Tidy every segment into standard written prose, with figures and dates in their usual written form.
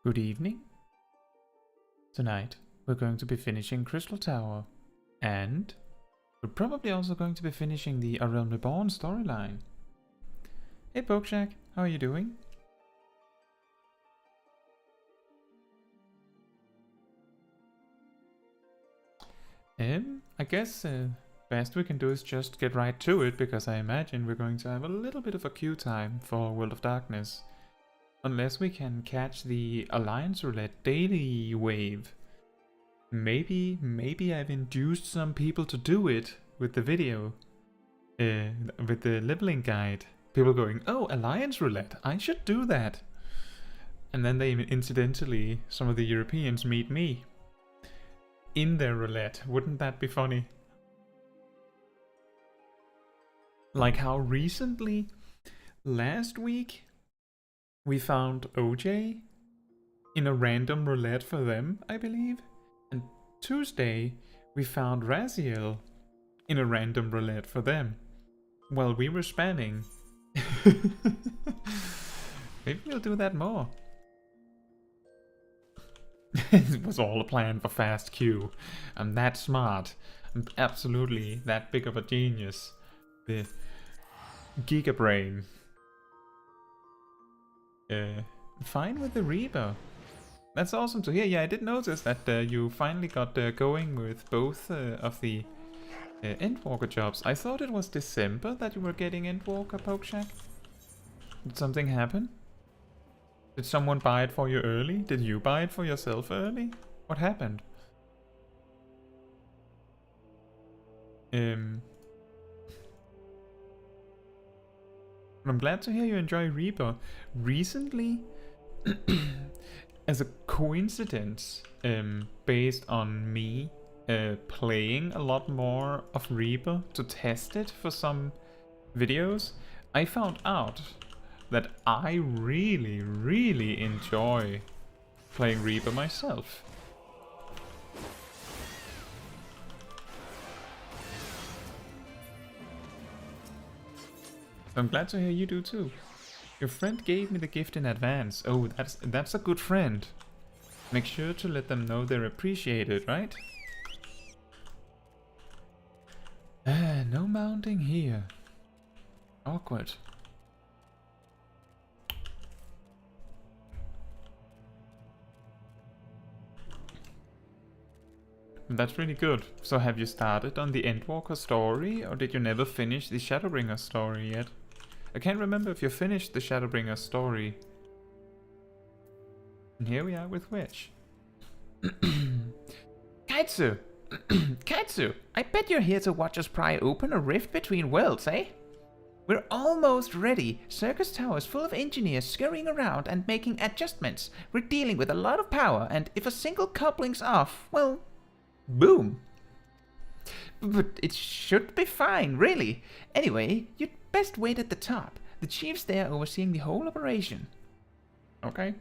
Good evening. Tonight we're going to be finishing Crystal Tower, and we're probably also going to be finishing the A Realm Reborn storyline. Hey Pokeshak, how are you doing? I guess best we can do is just get right to it, because I imagine we're going to have a little bit of a queue time for World of Darkness. Unless we can catch the Alliance Roulette daily wave. Maybe I've induced some people to do it with the video. With the leveling guide. People going, oh, Alliance Roulette, I should do that. And then they incidentally, some of the Europeans meet me in their roulette. Wouldn't that be funny? Like how recently, last week, we found OJ in a random roulette for them, I believe. And Tuesday, we found Raziel in a random roulette for them. While we were spamming. Maybe we'll do that more. It was all a plan for fast queue. I'm that smart. I'm absolutely that big of a genius. The Gigabrain. Fine with the Reaper. That's awesome to hear. Yeah, I did notice that you finally got going with both of the Endwalker jobs. I thought it was December that you were getting Endwalker, Pokeshak. Did something happen? Did someone buy it for you early? Did you buy it for yourself early? What happened? I'm glad to hear you enjoy Reaper. Recently, as a coincidence, based on me playing a lot more of Reaper to test it for some videos, I found out that I really enjoy playing Reaper myself. I'm glad to hear you do too. Your friend gave me the gift in advance. Oh, that's a good friend. Make sure to let them know they're appreciated, right? No mounting here. Awkward. That's really good. So have you started on the Endwalker story, or did you never finish the Shadowbringer story yet? I can't remember if you finished the Shadowbringer story. And here we are with Wedge. Caetsu! Caetsu, I bet you're here to watch us pry open a rift between worlds, eh? We're almost ready. Circus Tower is full of engineers scurrying around and making adjustments. We're dealing with a lot of power, and if a single coupling's off, well, boom. But it should be fine, really. Anyway, you'd best wait at the top. The chief's there overseeing the whole operation. Okay.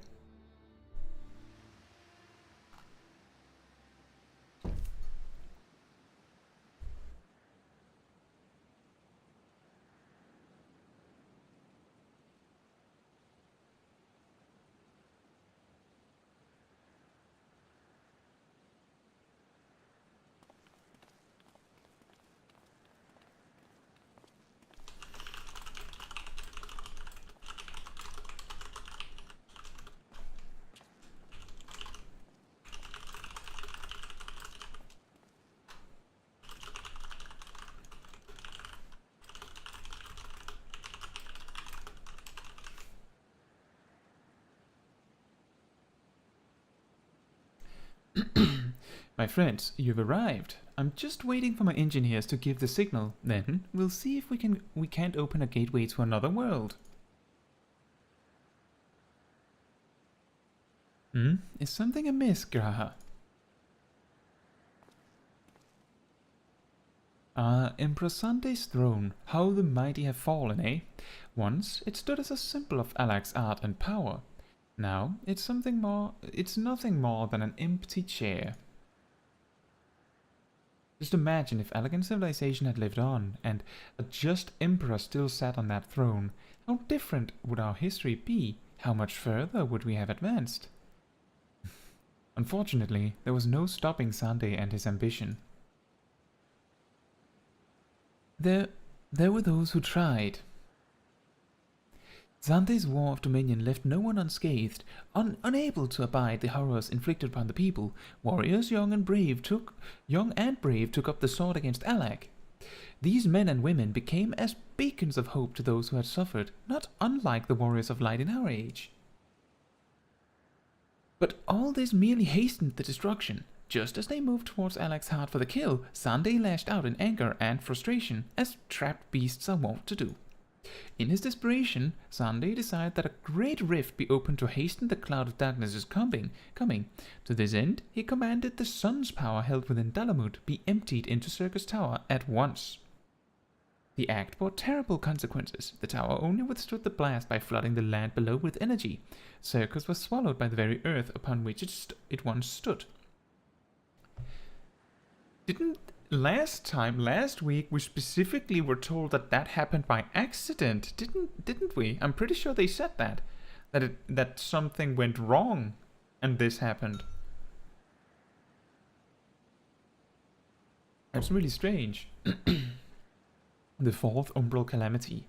My friends, you've arrived. I'm just waiting for my engineers to give the signal. Then we'll see if we can't open a gateway to another world. Is something amiss, Graha? Empress Sunde's throne. How the mighty have fallen, eh? Once it stood as a symbol of Alak's art and power. Now it's nothing more than an empty chair. Just imagine if elegant civilization had lived on, and a just emperor still sat on that throne. How different would our history be? How much further would we have advanced? Unfortunately, there was no stopping Sunday and his ambition. There were those who tried. Xande's war of dominion left no one unscathed. Unable to abide the horrors inflicted upon the people, warriors young and brave took up the sword against Alak. These men and women became as beacons of hope to those who had suffered, not unlike the warriors of light in our age. But all this merely hastened the destruction. Just as they moved towards Alak's heart for the kill, Xande lashed out in anger and frustration, as trapped beasts are wont to do. In his desperation, Xande decided that a great rift be opened to hasten the cloud of darkness's coming. To this end, he commanded the sun's power held within Dalamud be emptied into Circus Tower at once. The act brought terrible consequences. The tower only withstood the blast by flooding the land below with energy. Circus was swallowed by the very earth upon which it once stood. Last week, we specifically were told that happened by accident, didn't we? I'm pretty sure they said that something went wrong, and this happened. That's really strange. The fourth umbral calamity.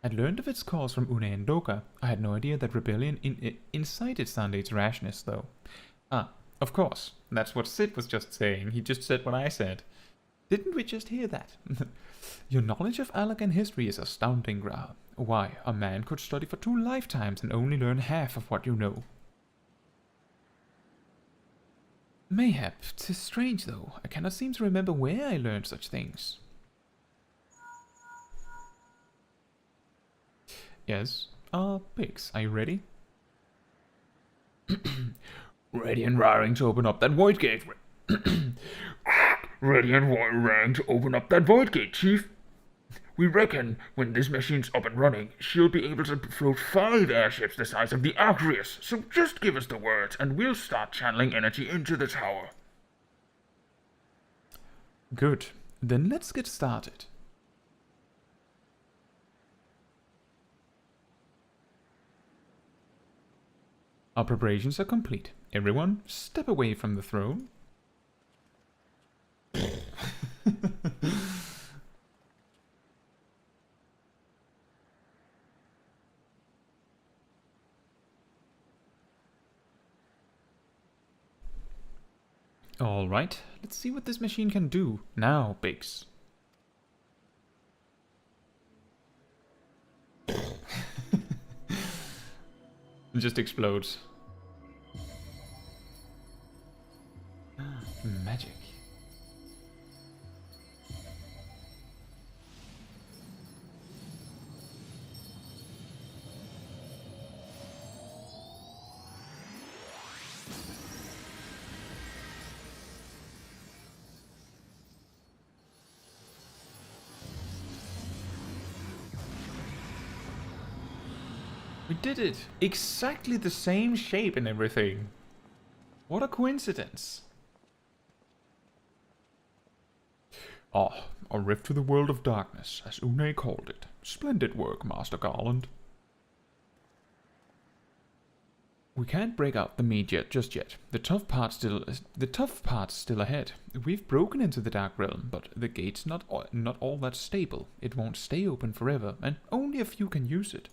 I'd learned of its cause from Une and Doka. I had no idea that rebellion incited Sundae's rashness, though. Ah, of course. That's what Sid was just saying. He just said what I said. Didn't we just hear that? Your knowledge of Alak and history is astounding, Graha. Why, a man could study for 2 lifetimes and only learn half of what you know. Mayhap. 'Tis strange, though. I cannot seem to remember where I learned such things. Yes. Pigs, are you ready? Ready and raring to open up that void gate. Ready and raring to open up that void gate, Chief. We reckon when this machine's up and running, she'll be able to float 5 airships the size of the Arcturus. So just give us the words and we'll start channeling energy into the tower. Good. Then let's get started. Our preparations are complete. Everyone, step away from the throne. Alright, let's see what this machine can do. Now, Biggs. It just explodes. Magic. We did it! Exactly the same shape and everything. What a coincidence. Ah, a rift to the world of darkness, as Une called it. Splendid work, Master Garland. We can't break out the meat just yet. The tough part's still ahead. We've broken into the Dark Realm, but the gate's not all that stable. It won't stay open forever, and only a few can use it.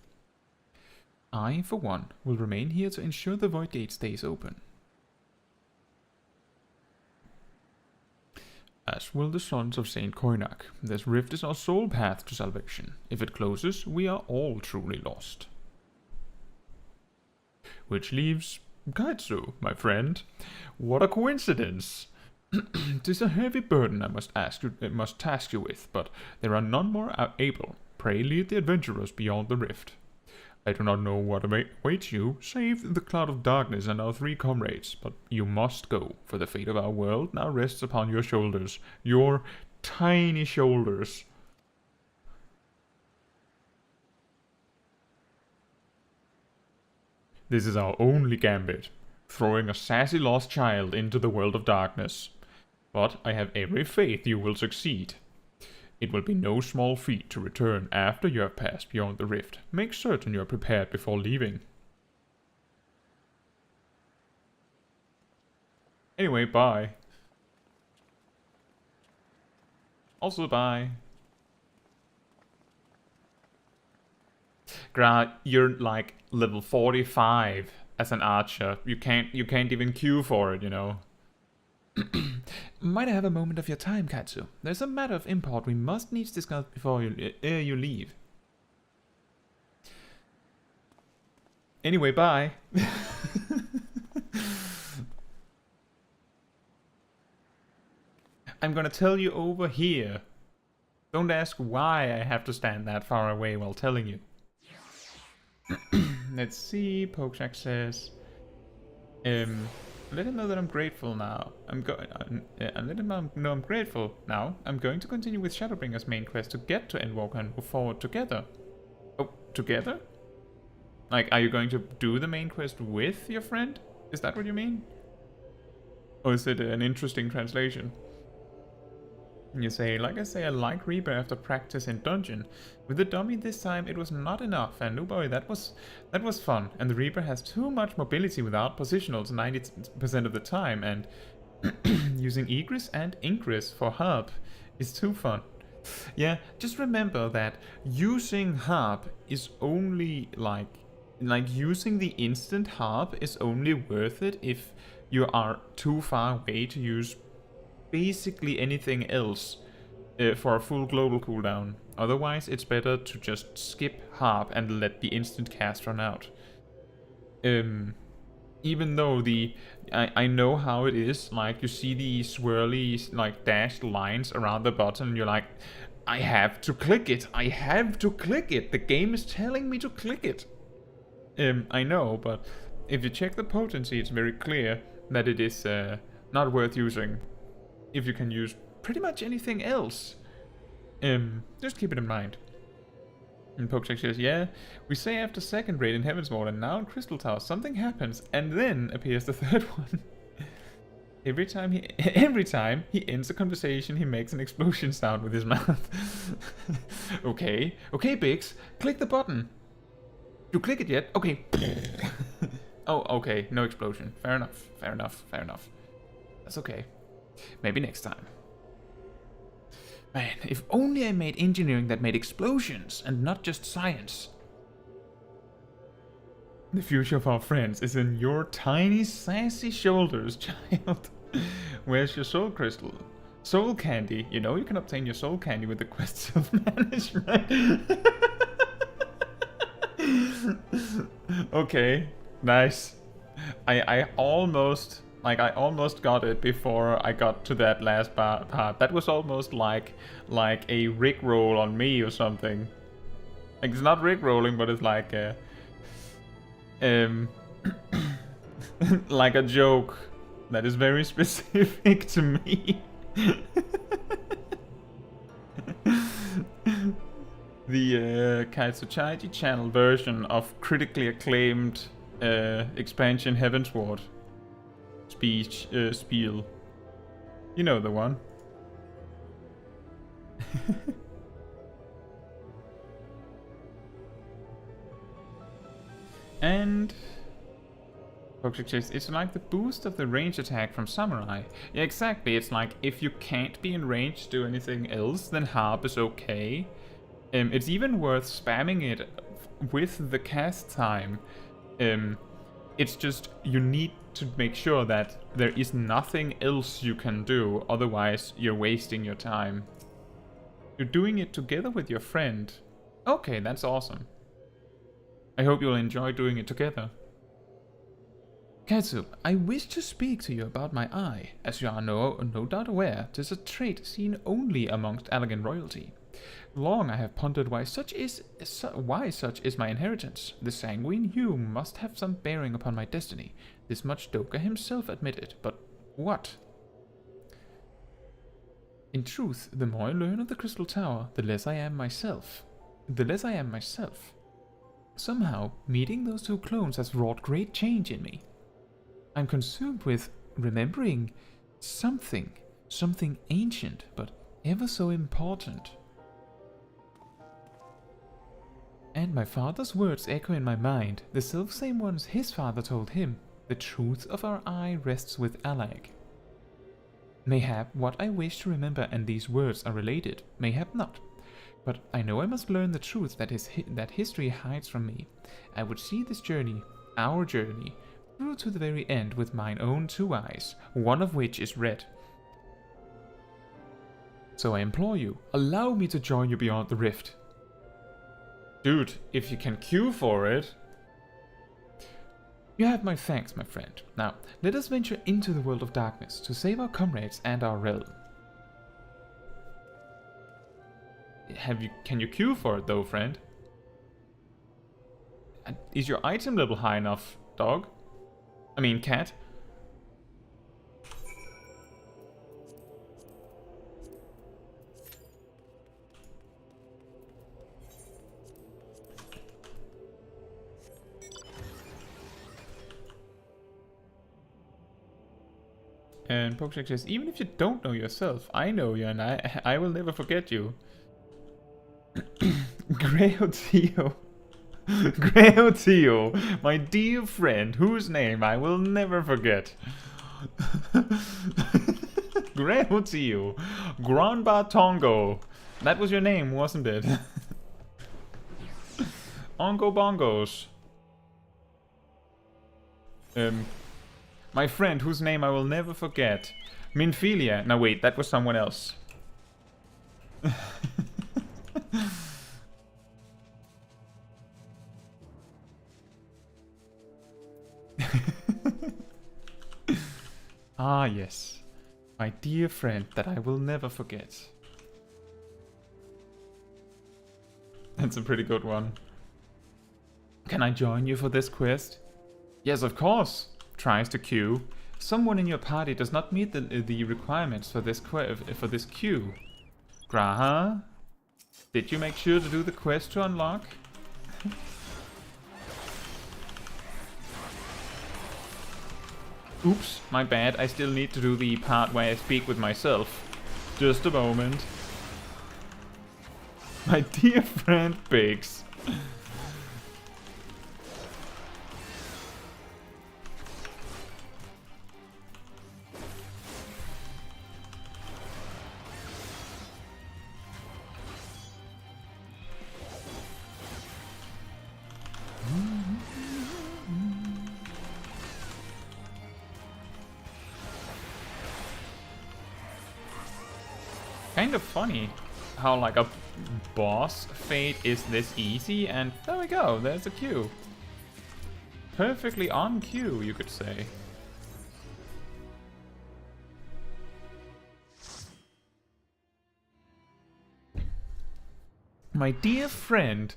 I, for one, will remain here to ensure the Void Gate stays open. As will the sons of Saint Koinak. This rift is our sole path to salvation. If it closes, we are all truly lost. Which leaves Caetsu, my friend. What a coincidence! 'Tis a heavy burden I must task you with, but there are none more able. Pray lead the adventurers beyond the rift. I do not know what awaits you, save the cloud of darkness and our 3 comrades, but you must go, for the fate of our world now rests upon your shoulders. Your tiny shoulders. This is our only gambit, throwing a sassy lost child into the world of darkness. But I have every faith you will succeed. It will be no small feat to return after you have passed beyond the rift. Make certain you are prepared before leaving. Anyway, bye. Also, bye. Gra, you're like level 45 as an archer. You can't even queue for it, you know. Might I have a moment of your time, Caetsu? There's a matter of import we must needs discuss before you leave. Anyway, bye. I'm gonna tell you over here. Don't ask why I have to stand that far away while telling you. Let's see, Pokeshak says, let him know that I'm grateful now. Let him know I'm grateful now. I'm going to continue with Shadowbringer's main quest to get to Endwalker and move forward together. Oh, together? Like, are you going to do the main quest with your friend? Is that what you mean? Or is it an interesting translation? You say, like I say, I like Reaper after practice in dungeon. With the dummy this time it was not enough, and oh boy, that was fun. And the Reaper has too much mobility without positionals 90% of the time, and using egress and ingress for harp is too fun. Yeah, just remember that using harp is only like using the instant harp is only worth it if you are too far away to use basically anything else for a full global cooldown. Otherwise, it's better to just skip harp and let the instant cast run out. Even though I know how it is, like you see the swirly like dashed lines around the button and you're like, I have to click it, the game is telling me to click it. I know, but if you check the potency, it's very clear that it is not worth using. If you can use pretty much anything else. Just keep it in mind. And Pokeshak says, yeah, we say after second raid in Heavensward and now in Crystal Tower something happens and then appears the third one. Every time he ends a conversation he makes an explosion sound with his mouth. Okay, Biggs, click the button. You click it yet? Okay. Oh, okay, no explosion. Fair enough. That's okay. Maybe next time. Man, if only I made engineering that made explosions and not just science. The future of our friends is in your tiny sassy shoulders, child. Where's your soul crystal? Soul candy. You know you can obtain your soul candy with the quest self-management. Okay, nice. I almost got it before I got to that last part. That was almost like a rickroll on me or something. Like, it's not rickrolling, but it's like like a joke that is very specific to me. The Caetsu Chaiji channel version of critically acclaimed expansion Heavensward spiel. You know the one. And it's like the boost of the range attack from Samurai. Yeah, exactly. It's like if you can't be in range to do anything else, then Harp is okay. It's even worth spamming it with the cast time. It's just you need to make sure that there is nothing else you can do, otherwise you're wasting your time. You're doing it together with your friend. Okay, that's awesome. I hope you'll enjoy doing it together. Caetsu, I wish to speak to you about my eye. As you are no doubt aware, 'tis a trait seen only amongst Allegan royalty. Long I have pondered why such is my inheritance. The sanguine hue must have some bearing upon my destiny. This much Doka himself admitted, but what? In truth, the more I learn of the Crystal Tower, the less I am myself. Somehow, meeting those two clones has wrought great change in me. I'm consumed with remembering something ancient, but ever so important. And my father's words echo in my mind, the selfsame ones his father told him. The truth of our eye rests with Allag. Mayhap what I wish to remember and these words are related, mayhap not. But I know I must learn the truth that history hides from me. I would see this journey, our journey, through to the very end with mine own 2 eyes, one of which is red. So I implore you, allow me to join you beyond the rift. Dude, if you can queue for it. You have my thanks, my friend. Now, let us venture into the world of darkness to save our comrades and our realm. Can you queue for it though, friend? Is your item level high enough, dog? I mean, cat? And Pokeshak says, even if you don't know yourself, I know you and I will never forget you. Greotio. Greotio, my dear friend, whose name I will never forget. Greotio. Granba Tongo. That was your name, wasn't it? Ongo Bongos. My friend, whose name I will never forget. Minphilia. No, wait, that was someone else. Ah, yes. My dear friend that I will never forget. That's a pretty good one. Can I join you for this quest? Yes, of course. Tries to queue. Someone in your party does not meet the requirements for this queue. Graha? Did you make sure to do the quest to unlock? Oops, my bad. I still need to do the part where I speak with myself. Just a moment. My dear friend Biggs. Kind of funny how like a boss fate is this easy, and there we go, there's a queue. Perfectly on cue, you could say. My dear friend,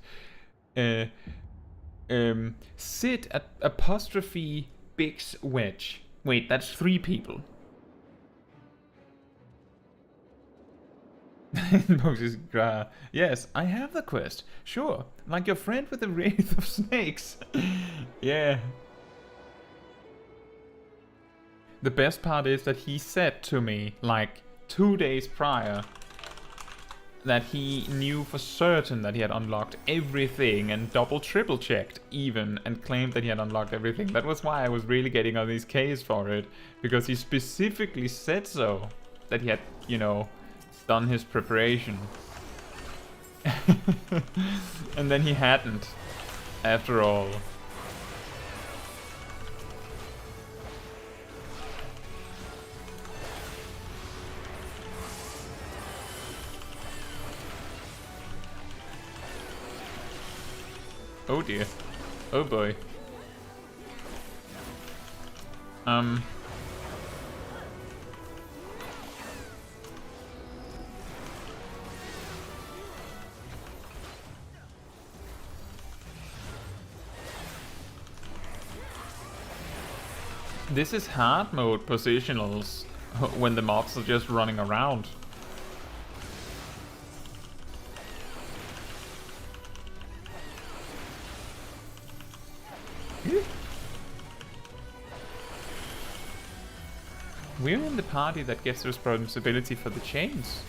Sid apostrophe Biggs Wedge. Wait, that's 3 people. Yes, I have the quest. Sure, like your friend with the wraith of snakes. Yeah. The best part is that he said to me, like 2 days prior, that he knew for certain that he had unlocked everything and triple checked even, and claimed that he had unlocked everything. That was why I was really getting on these Ks for it, because he specifically said so, that he had, you know, done his preparation. And then he hadn't, after all. Oh dear. Oh boy. This is hard mode positionals when the mobs are just running around. We're in the party that gets responsibility for the chains.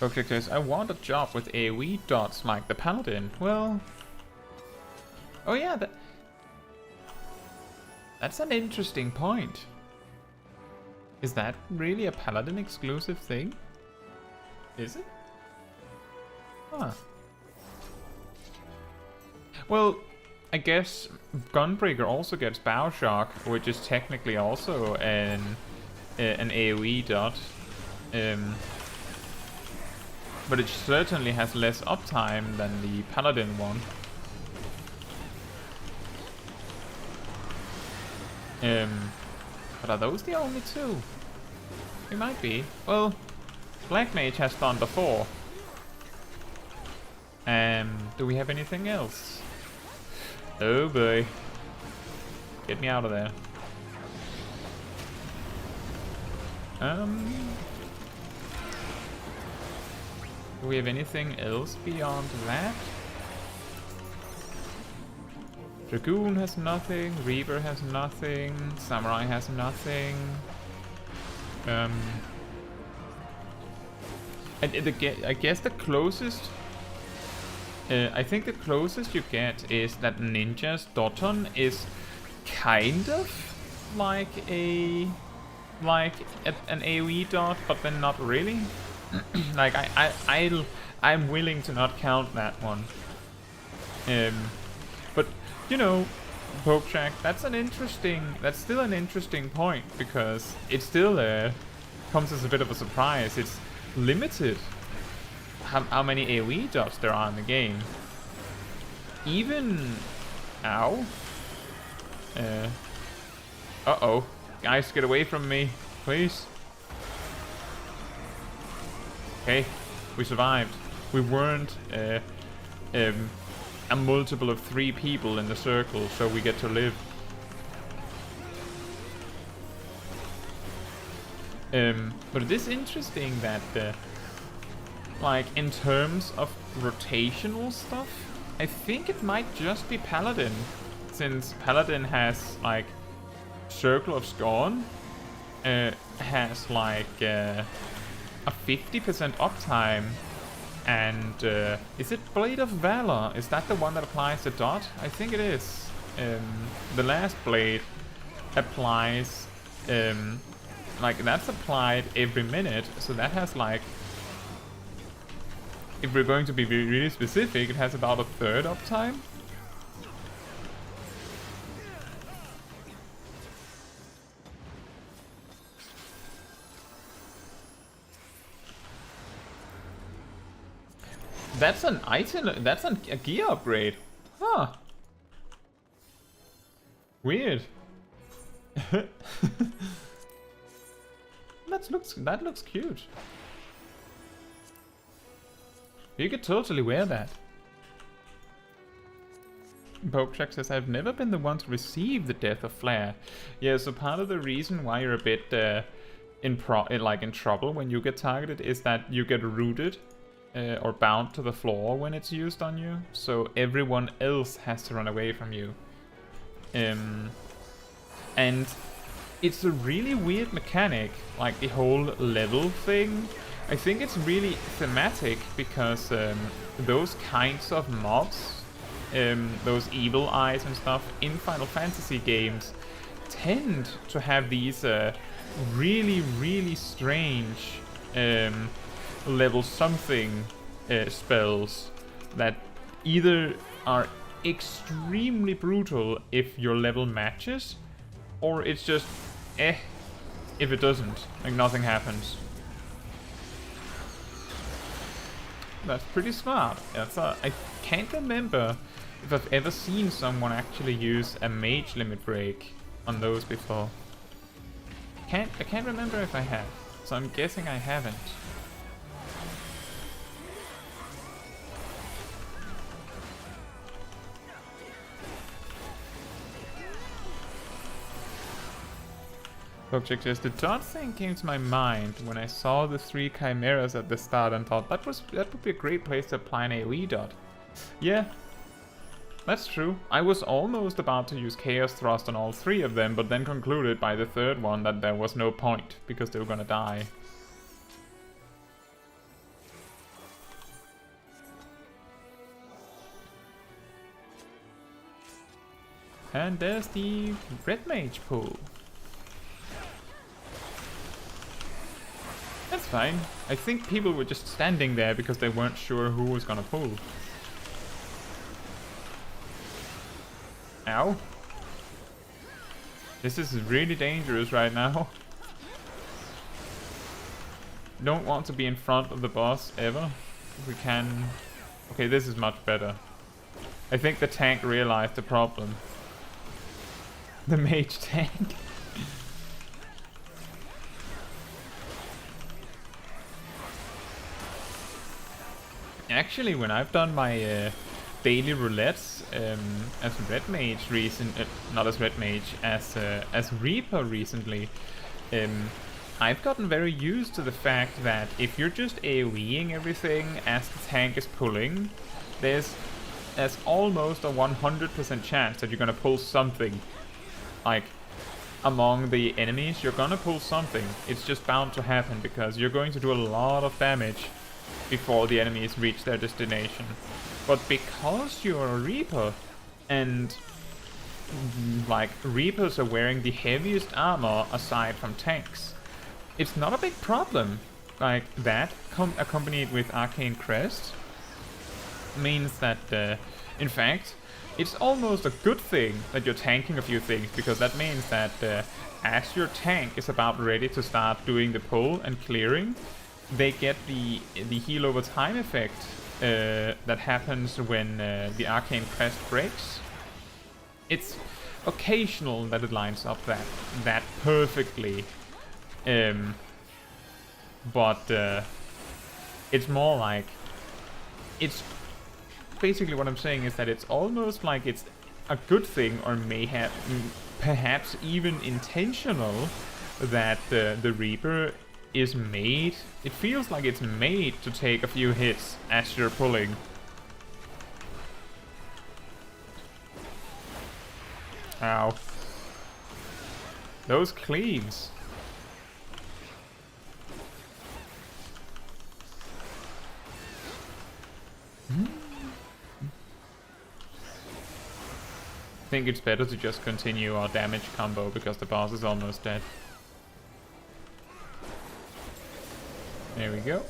Okay, guys, I want a job with AoE dots like the Paladin. Well... Oh yeah, that's an interesting point. Is that really a Paladin exclusive thing? Is it? Huh. Well, I guess Gunbreaker also gets Bow Shock, which is technically also an AoE dot. But it certainly has less uptime than the Paladin one. But are those the only two? They might be. Well, Black Mage has Thunder 4. Do we have anything else? Oh boy. Get me out of there. Do we have anything else beyond that? Dragoon has nothing, Reaver has nothing, Samurai has nothing. I guess the closest... I think the closest you get is that Ninja's Doton is kind of like an AoE dot, but then not really. Like I'm willing to not count that one. But you know, Pokejack, that's still an interesting point, because it still comes as a bit of a surprise. It's limited how many AoE dots there are in the game. Even ow. Uh-oh. Guys, get away from me, please. Okay, we survived. We weren't a multiple of 3 people in the circle, so we get to live. But it is interesting that, like, in terms of rotational stuff, I think it might just be Paladin, since Paladin has, like, Circle of Scorn, has, like, a 50% uptime, and is it Blade of Valor? Is that the one that applies the dot? I think it is. The last blade applies, like, that's applied every minute, so that has, like, if we're going to be really specific, it has about a third uptime. That's an item, that's a gear upgrade. Huh. Weird. That looks cute. You could totally wear that. Pokejack says, I've never been the one to receive the Death of Flare. Yeah, so part of the reason why you're a bit in trouble when you get targeted is that you get rooted or bound to the floor when it's used on you, so everyone else has to run away from you. And it's a really weird mechanic, like the whole level thing. I think it's really thematic because those kinds of mobs, those evil eyes and stuff in Final Fantasy games tend to have these really, really strange level something spells that either are extremely brutal if your level matches, or it's just if it doesn't, like nothing happens. That's pretty smart. I can't remember if I've ever seen someone actually use a mage limit break on those before. I can't remember if I have, so I'm guessing I haven't. Pokejack says, the dot thing came to my mind when I saw the 3 chimeras at the start and thought that would be a great place to apply an AoE dot. Yeah, that's true. I was almost about to use Chaos Thrust on all 3 of them, but then concluded by the 3rd one that there was no point, because they were gonna die. And there's the Red Mage pool. fine. I think people were just standing there because they weren't sure who was gonna pull. Ow. This is really dangerous right now. Don't want to be in front of the boss ever. If we can... Okay, this is much better. I think the tank realized the problem. The mage tank. Actually, when I've done my daily roulettes as Red Mage not as Red Mage, as Reaper recently, I've gotten very used to the fact that if you're just AoEing everything as the tank is pulling, there's almost a 100% chance that you're gonna pull something. Like, among the enemies, you're gonna pull something. It's just bound to happen because you're going to do a lot of damage before the enemies reach their destination. But because you're a Reaper, and like Reapers are wearing the heaviest armor aside from tanks, it's not a big problem. Like that, accompanied with Arcane Crest, means that, in fact, it's almost a good thing that you're tanking a few things, because that means that as your tank is about ready to start doing the pull and clearing, they get the heal over time effect that happens when the Arcane Crest breaks. It's occasional that it lines up that perfectly, but it's more like, it's basically what I'm saying is that it's almost like it's a good thing, or perhaps even intentional, that the Reaper is made. It feels like it's made to take a few hits as you're pulling. Ow. Those cleaves. I think it's better to just continue our damage combo because the boss is almost dead. There we go.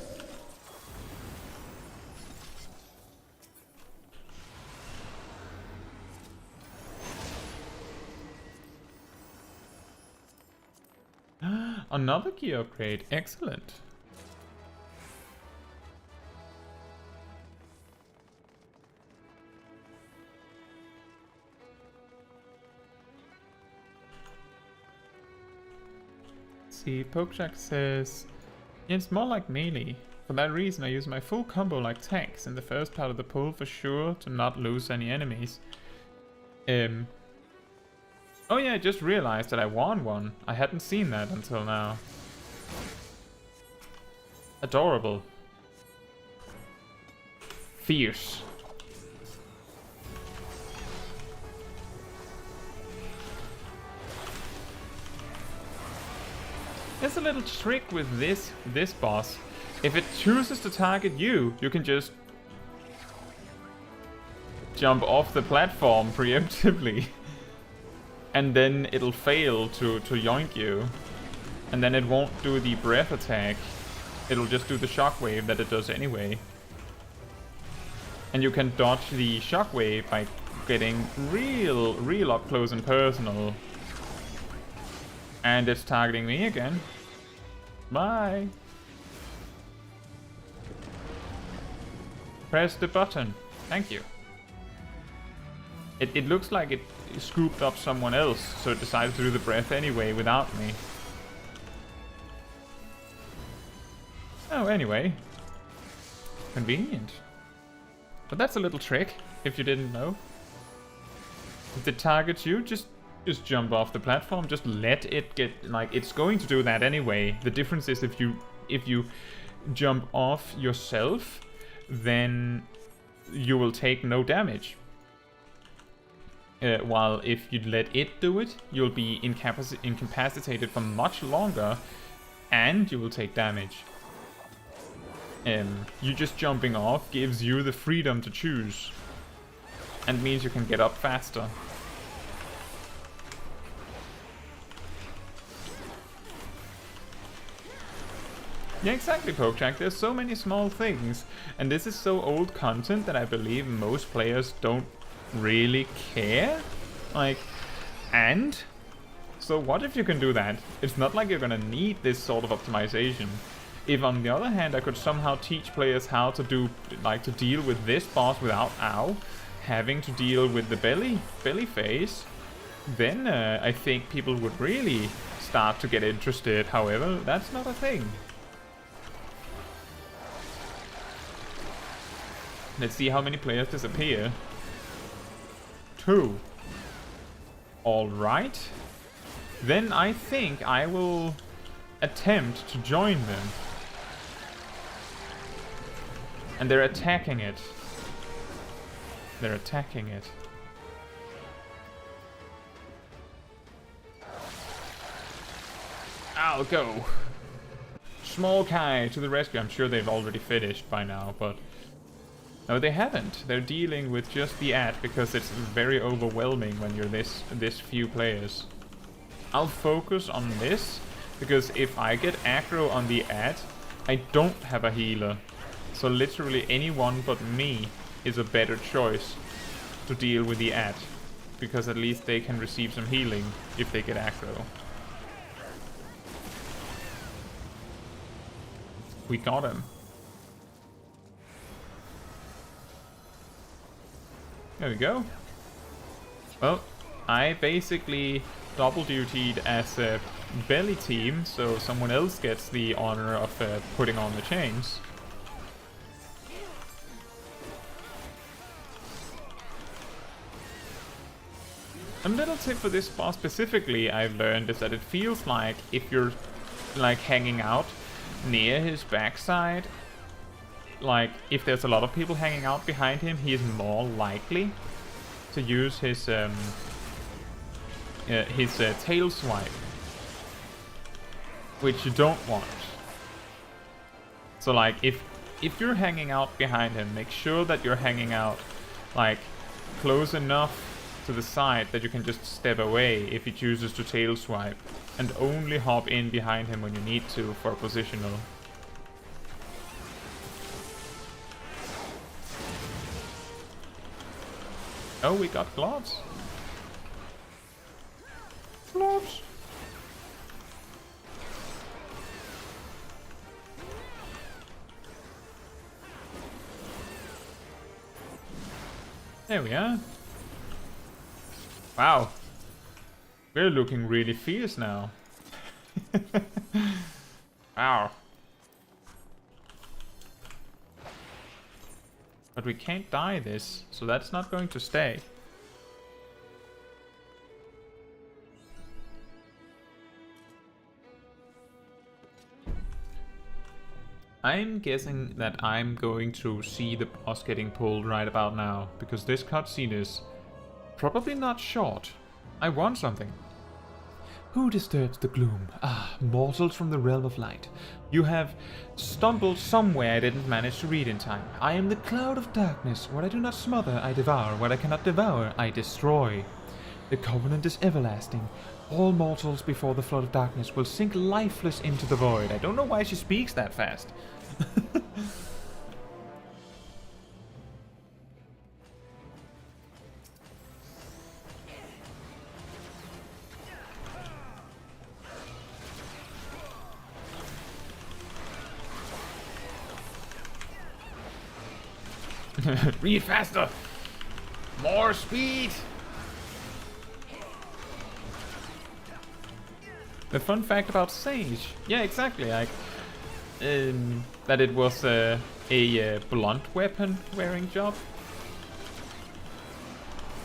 Another gear upgrade. Excellent. See, Pokeshak says, yeah, it's more like melee. For that reason, I use my full combo like tanks in the first part of the pull for sure to not lose any enemies. Oh yeah, I just realized that I won one. I hadn't seen that until now. Adorable. Fierce. There's a little trick with this boss. If it chooses to target you, you can just jump off the platform preemptively. And then it'll fail to yoink you. And then it won't do the breath attack. It'll just do the shockwave that it does anyway. And you can dodge the shockwave by getting real up close and personal. And it's targeting me again. Bye. Press the button. Thank you. It looks like it scooped up someone else, so it decided to do the breath anyway without me. Oh, anyway. Convenient. But that's a little trick, if you didn't know. If it targets you, just jump off the platform, just let it get, like, it's going to do that anyway. The difference is if you jump off yourself, then you will take no damage. While if you let it do it, you'll be incapacitated for much longer, and you will take damage. You just jumping off gives you the freedom to choose, and means you can get up faster. Yeah, exactly, Pokejack. There's so many small things, and this is so old content that I believe most players don't really care. Like, and so what if you can do that? It's not like you're gonna need this sort of optimization. If on the other hand I could somehow teach players how to do, like, to deal with this boss without having to deal with the belly phase, then I think people would really start to get interested. However, that's not a thing. Let's see how many players disappear. 2. Alright. Then I think I will attempt to join them. And they're attacking it. They're attacking it. I'll go. Smol Caetsu to the rescue. I'm sure they've already finished by now, but... No, they haven't. They're dealing with just the ad because it's very overwhelming when you're this few players. I'll focus on this because if I get aggro on the ad, I don't have a healer. So literally anyone but me is a better choice to deal with the ad, because at least they can receive some healing if they get aggro. We got him. There we go. Well, I basically double dutied as a belly team, so someone else gets the honor of putting on the chains. A little tip for this boss specifically I've learned is that it feels like if you're like hanging out near his backside, like if there's a lot of people hanging out behind him, he is more likely to use his tail swipe, which you don't want. So like if you're hanging out behind him, make sure that you're hanging out like close enough to the side that you can just step away if he chooses to tail swipe, and only hop in behind him when you need to for a positional. Oh, we got gloves. Gloves. There we are. Wow. We're looking really fierce now. Wow. But we can't die this, so that's not going to stay. I'm guessing that I'm going to see the boss getting pulled right about now, because this cutscene is probably not short. I want something. Who disturbs the gloom? Ah, mortals from the realm of light. You have stumbled somewhere I didn't manage to read in time. I am the cloud of darkness. What I do not smother, I devour. What I cannot devour, I destroy. The covenant is everlasting. All mortals before the flood of darkness will sink lifeless into the void. I don't know why she speaks that fast. Read faster! More speed! The fun fact about Sage, yeah, exactly, like, that it was a blunt weapon wearing job.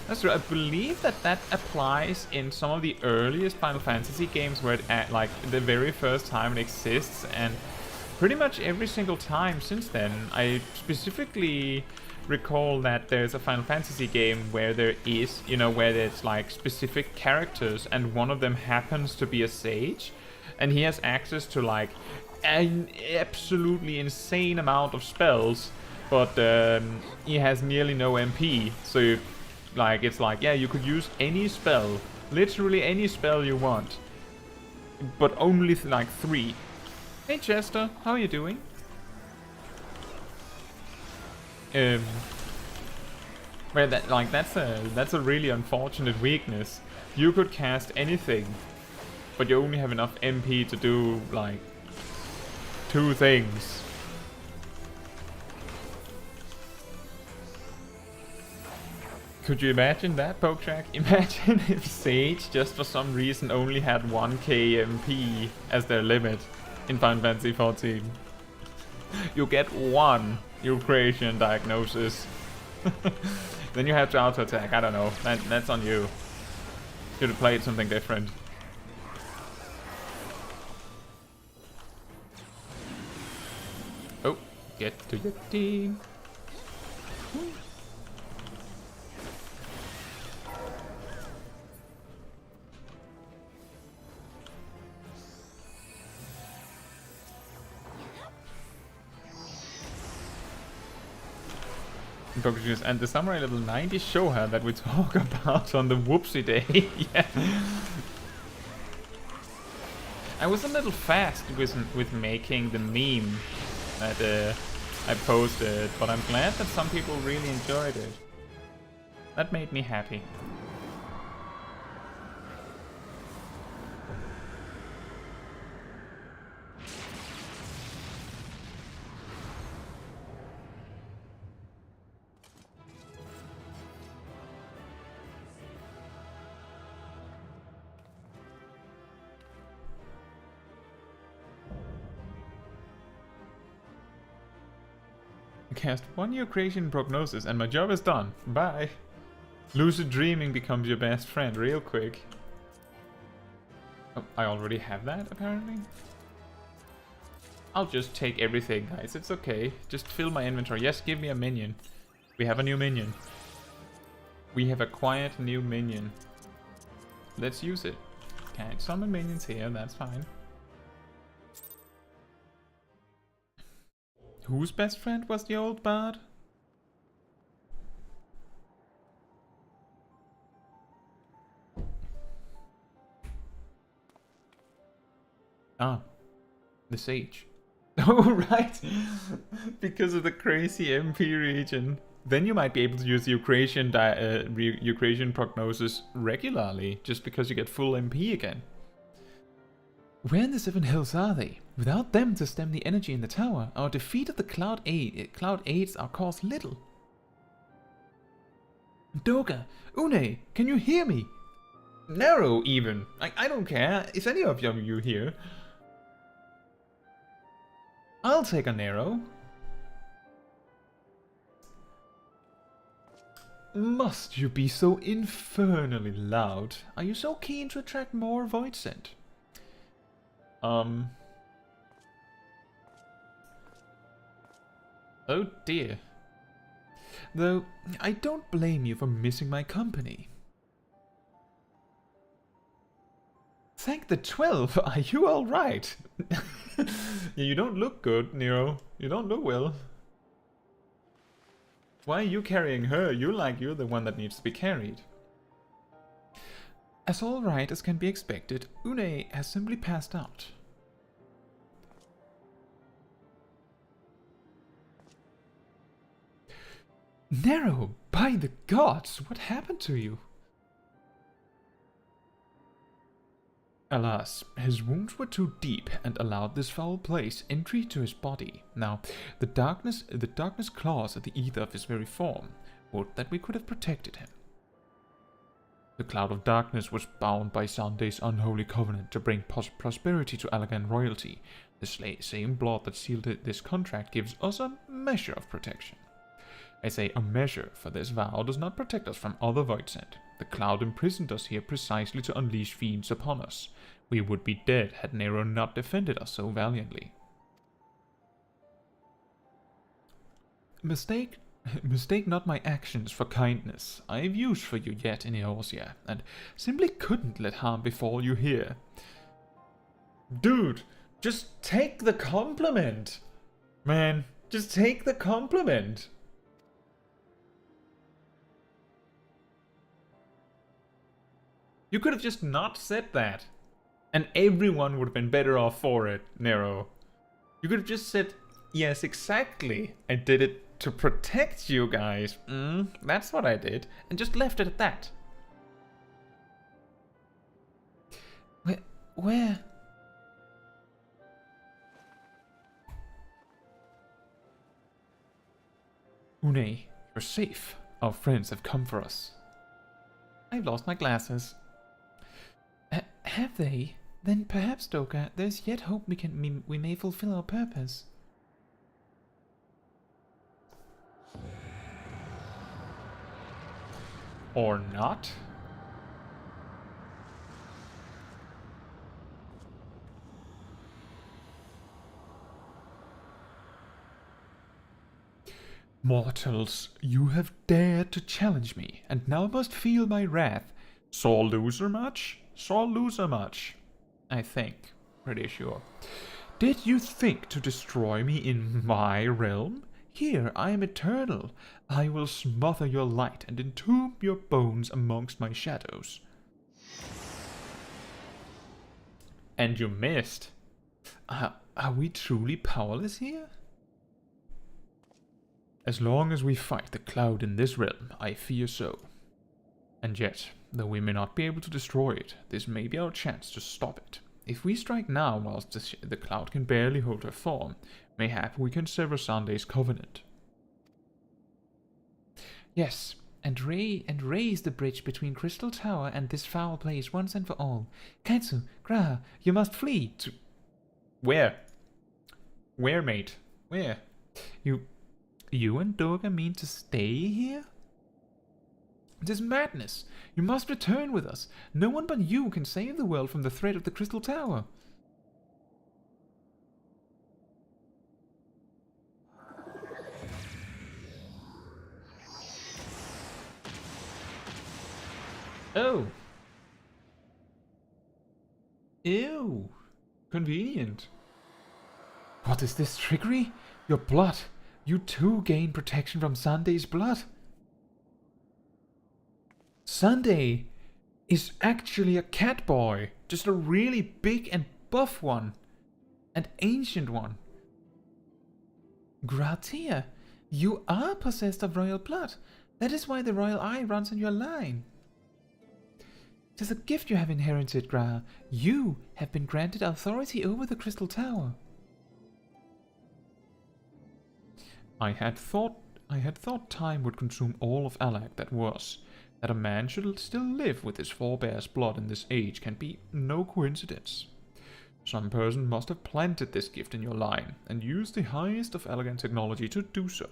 That's true. I believe that applies in some of the earliest Final Fantasy games where it, like, the very first time it exists, and pretty much every single time since then. I specifically recall that there's a Final Fantasy game where there is, you know, where there's like specific characters, and one of them happens to be a sage, and he has access to like an absolutely insane amount of spells, but he has nearly no MP. So like it's like, yeah, you could use any spell, literally any spell you want, but only like 3. Hey Chester, how are you doing? Well, that's a really unfortunate weakness. You could cast anything, but you only have enough MP to do like 2 things. Could you imagine that, Poketrack? Imagine if Sage just for some reason only had 1k MP as their limit in Final Fantasy XIV. You get 1 Eucration diagnosis. Then you have to auto attack. I don't know. That's on you. Should have played something different. Oh, get to your team. And the Samurai level 90 show her that we talk about on the whoopsie day. Yeah. I was a little fast with making the meme that I posted, but I'm glad that some people really enjoyed it. That made me happy. Cast 1 Eucration prognosis and my job is done. Bye. Lucid dreaming becomes your best friend real quick. Oh, I already have that apparently. I'll just take everything, guys. It's okay. Just fill my inventory. Yes, give me a minion. We have a new minion. We have acquired a new minion. Let's use it. Can't summon minions here, that's fine. Whose best friend was the old bard? Ah, the sage. Oh, right! Because of the crazy MP region. Then you might be able to use the Eucration prognosis regularly, just because you get full MP again. Where in the 7 hills are they? Without them to stem the energy in the tower, our defeat of the Cloud Aids are cause little. Doga, Une, can you hear me? Narrow, even. I don't care. Is any of you here? I'll take a Narrow. Must you be so infernally loud? Are you so keen to attract more Void Scent? Oh dear. Though, I don't blame you for missing my company. Thank the 12, are you alright? Yeah, you don't look good, Nero. You don't look well. Why are you carrying her? You're the one that needs to be carried. As alright as can be expected, Une has simply passed out. Nero, by the gods, what happened to you? Alas, his wounds were too deep and allowed this foul place entry to his body. Now, the darkness claws at the ether of his very form. Would that we could have protected him. The cloud of darkness was bound by Sunday's unholy covenant to bring prosperity to Allagan royalty. The same blood that sealed this contract gives us a measure of protection. I say a measure, for this vow does not protect us from other Voidsent. The cloud imprisoned us here precisely to unleash fiends upon us. We would be dead had Nero not defended us so valiantly. Mistake not my actions for kindness. I have use for you yet in Eorzea, and simply couldn't let harm befall you here. Dude, just take the compliment! Man, just take the compliment! You could have just not said that, and everyone would have been better off for it, Nero. You could have just said, yes, exactly. I did it to protect you guys. That's what I did. And just left it at that. Where? Une, you're safe. Our friends have come for us. I've lost my glasses. Have they? Then perhaps, Doka, there's yet hope we may fulfill our purpose. Or not? Mortals, you have dared to challenge me, and now must feel my wrath. Sore loser much? Sore loser much? I think. Pretty sure. Did you think to destroy me in my realm? Here I am eternal. I will smother your light and entomb your bones amongst my shadows. And you missed. Are we truly powerless here? As long as we fight the cloud in this realm, I fear so. And yet, though we may not be able to destroy it, this may be our chance to stop it. If we strike now whilst the cloud can barely hold her form, mayhap we can sever Sunday's covenant. Yes, and raise the bridge between Crystal Tower and this foul place once and for all. Caetsu, Graha, you must flee to... Where? Where, mate? Where? You and Doga mean to stay here? It is madness. You must return with us. No one but you can save the world from the threat of the Crystal Tower. Oh. Ew. Convenient. What is this trickery? Your blood. You too gain protection from Sunday's blood. Sunday is actually a cat boy. Just a really big and buff one. An ancient one. Gratia, you are possessed of royal blood. That is why the royal eye runs in your line. It is a gift you have inherited, Graha. You have been granted authority over the Crystal Tower. I had thought time would consume all of Alak that was. That a man should still live with his forebear's blood in this age can be no coincidence. Some person must have planted this gift in your line, and used the highest of elegant technology to do so.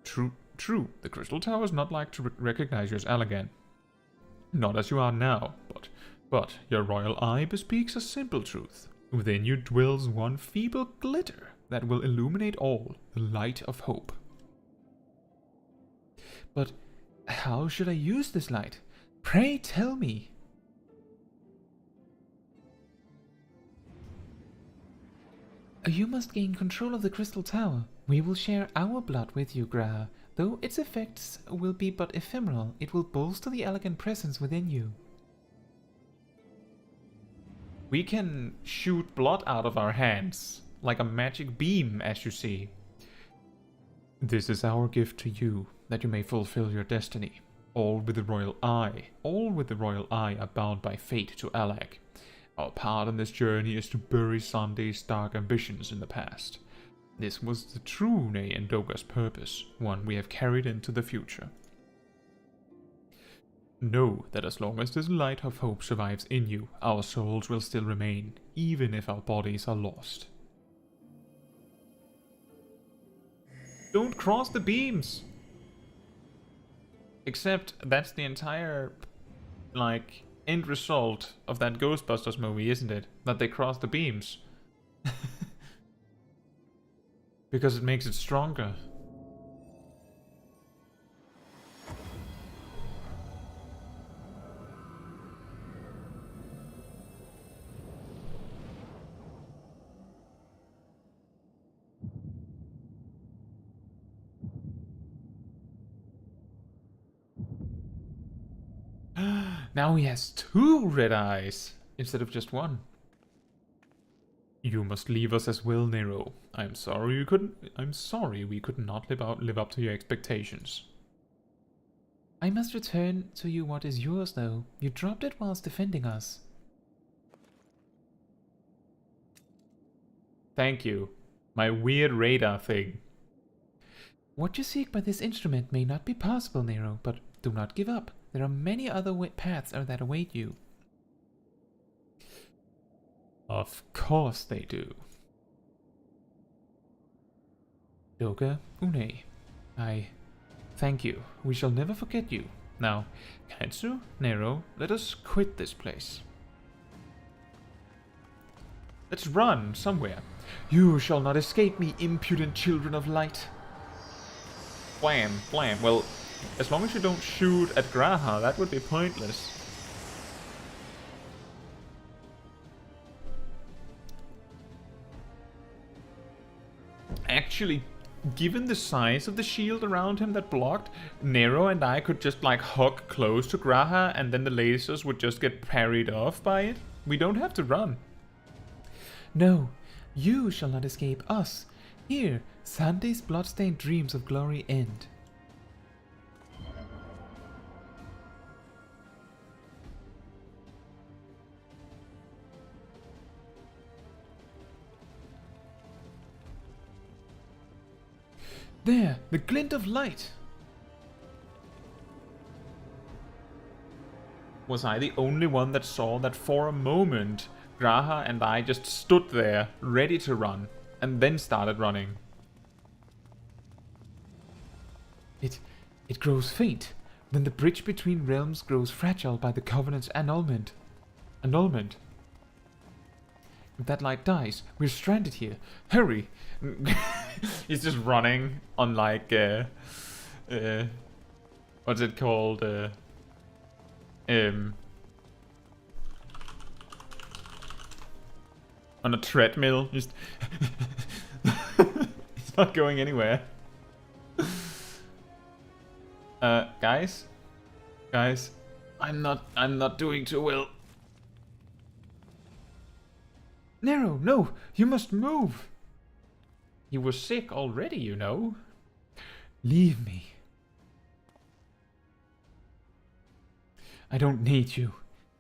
True, the Crystal Tower is not like to recognize you as Allagan. Not as you are now, but your royal eye bespeaks a simple truth. Within you dwells one feeble glitter that will illuminate all, the light of hope. But how should I use this light? Pray tell me. You must gain control of the Crystal Tower. We will share our blood with you, Graha. Though its effects will be but ephemeral, it will bolster the elegant presence within you. We can shoot blood out of our hands, like a magic beam, as you see. This is our gift to you, that you may fulfill your destiny. All with the royal eye are bound by fate to Alak. Our part in this journey is to bury Sunday's dark ambitions in the past. This was the true Ney and Doga's purpose, one we have carried into the future. Know that as long as this light of hope survives in you, our souls will still remain, even if our bodies are lost. Don't cross the beams! Except that's the entire, end result of that Ghostbusters movie, isn't it? That they cross the beams. Because it makes it stronger. Now he has 2 red eyes instead of just 1. You must leave us as well, Nero. I'm sorry we could not live up to your expectations. I must return to you what is yours, though. You dropped it whilst defending us. Thank you. My weird radar thing. What you seek by this instrument may not be possible, Nero, but do not give up. There are many other paths that await you. Of course they do. Doga Une, I thank you. We shall never forget you. Now, Caetsu, Nero, let us quit this place. Let's run somewhere. You shall not escape me, impudent children of light. Blam, blam. Well, as long as you don't shoot at Graha, that would be pointless. Actually, given the size of the shield around him that blocked, Nero and I could just like hug close to Graha and then the lasers would just get parried off by it. We don't have to run. No, you shall not escape us. Here, Sunday's bloodstained dreams of glory end. There, the glint of light. Was I the only one that saw that for a moment Graha and I just stood there, ready to run, and then started running? It grows faint. Then the bridge between realms grows fragile by the Covenant's annulment. Annulment. If that light dies, we're stranded here. Hurry! He's just running on like what's it called? On a treadmill. Just he's not going anywhere. Guys, I'm not doing too well. Nero, no, you must move. He was sick already, you know. Leave me. I don't need you.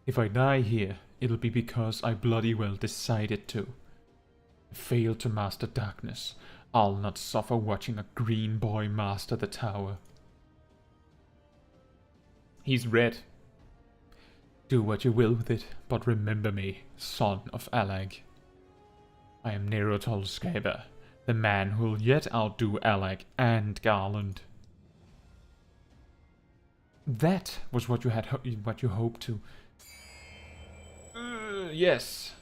If I die here, it'll be because I bloody well decided to. I failed to master darkness. I'll not suffer watching a green boy master the tower. He's red. Do what you will with it, but remember me, son of Alag. I am Nero Tolskaber, the man who'll yet outdo Alag and Garland. That was what you hoped to. Yes.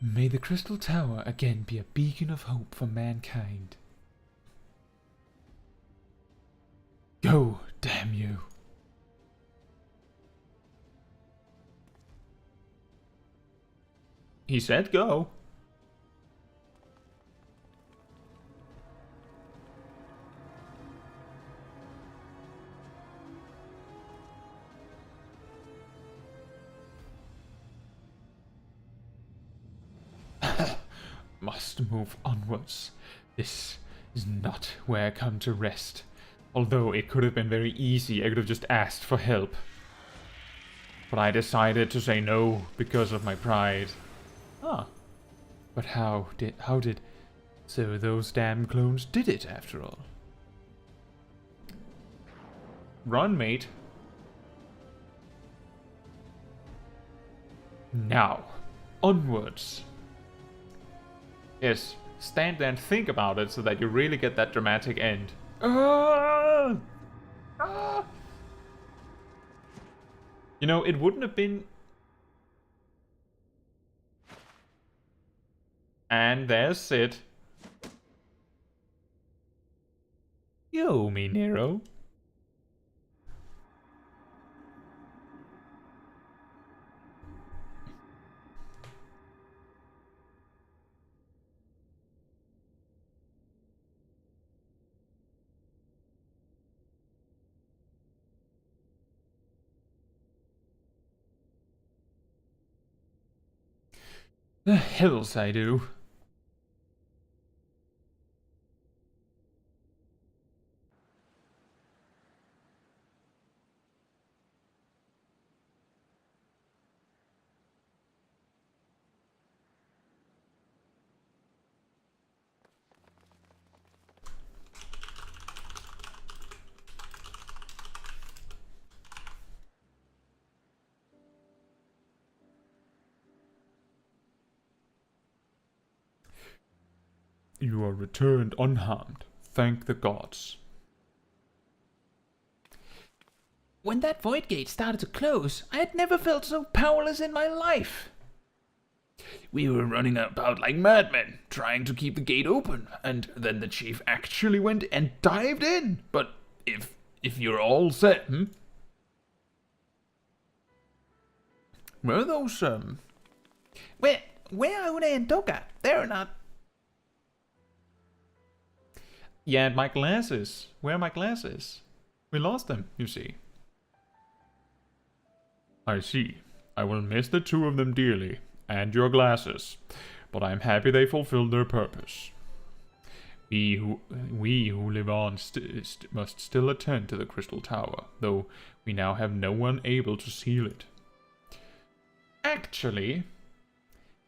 May the Crystal Tower again be a beacon of hope for mankind. Go, damn you. He said go. Must move onwards. This is not where I come to rest. Although it could have been very easy, I could have just asked for help. But I decided to say no because of my pride. Ah. But how did... So those damn clones did it after all. Run, mate. Now, onwards. Yes, stand there and think about it so that you really get that dramatic end. Ah! Ah! You know, it wouldn't have been... And there's Sid. You owe me, Nero. The hells I do. You are returned unharmed. Thank the gods. When that void gate started to close, I had never felt so powerless in my life. We were running about like madmen, trying to keep the gate open, and then the chief actually went and dived in. But if you're all set, Where are those, Where are Une and Doga? They're not... Yeah, my glasses. Where are my glasses? We lost them, you see. I see. I will miss the two of them dearly, and your glasses, but I am happy they fulfilled their purpose. We who live on must still attend to the Crystal Tower, though we now have no one able to seal it. Actually,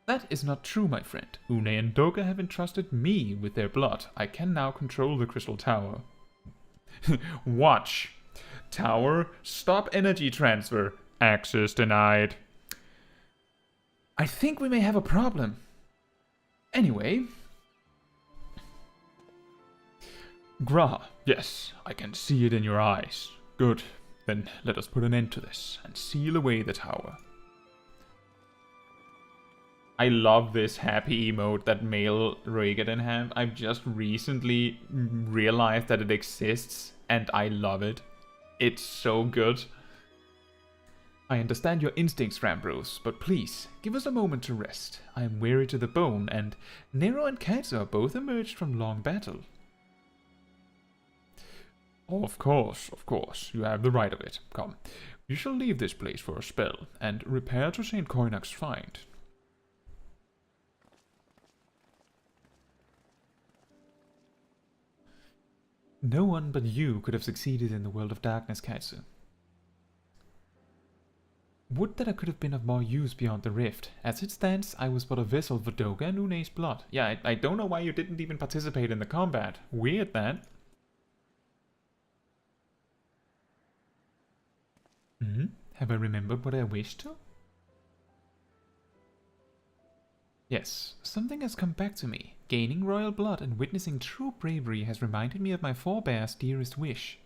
that is not true, my friend. Une and Doga have entrusted me with their blood. I can now control the Crystal Tower. Watch. Tower, stop energy transfer. Access denied. I think we may have a problem. Anyway... Gra, yes, I can see it in your eyes. Good, then let us put an end to this and seal away the tower. I love this happy emote that male Raygaden have. I've just recently realized that it exists and I love it. It's so good. I understand your instincts, Rambros, but please, give us a moment to rest. I am weary to the bone, and Nero and Caetsu are both emerged from long battle. Of course, you have the right of it. Come, you shall leave this place for a spell, and repair to St. Koinak's find. No one but you could have succeeded in the world of darkness, Caetsu. Would that I could have been of more use beyond the rift. As it stands, I was but a vessel for Doga and Une's blood. Yeah, I don't know why you didn't even participate in the combat. Weird, that. Have I remembered what I wished to? Yes, something has come back to me. Gaining royal blood and witnessing true bravery has reminded me of my forebear's dearest wish.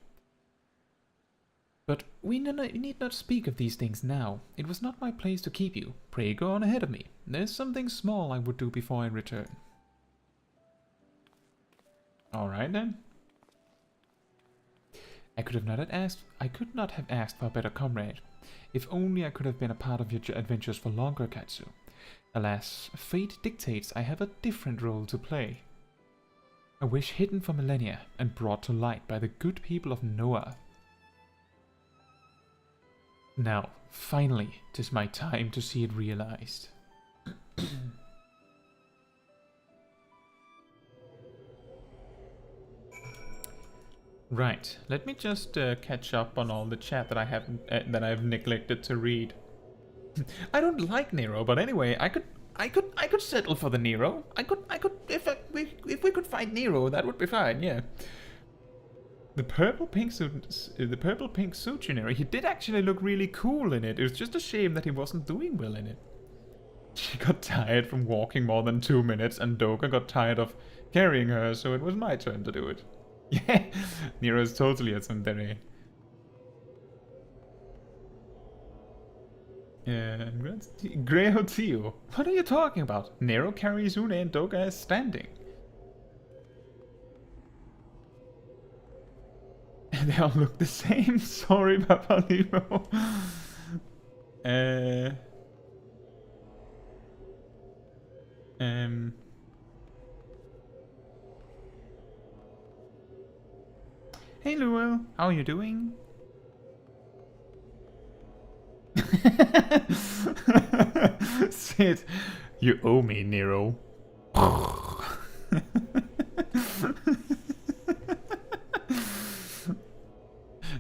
But we need not speak of these things now. It was not my place to keep you. Pray go on ahead of me. There's something small I would do before I return. Alright then. I could not have asked for a better comrade. If only I could have been a part of your adventures for longer, Caetsu. Alas, fate dictates I have a different role to play. A wish hidden for millennia and brought to light by the good people of Noah. Now, finally, 'tis my time to see it realized. Right, let me just catch up on all the chat that I haven't that I've neglected to read. I don't like Nero, but anyway, I could settle for the Nero. I could if we could find Nero, that would be fine. Yeah. The purple pink suit Nero. He did actually look really cool in it. It was just a shame that he wasn't doing well in it. She got tired from walking more than 2 minutes, and Doga got tired of carrying her, so it was my turn to do it. Yeah, Nero's totally a tsundere. Grey Tio. What are you talking about? Nero carries Une and Doga is standing. They all look the same. Sorry, Papa Limo. Hey, Luel. How are you doing? Sid, you owe me, Nero.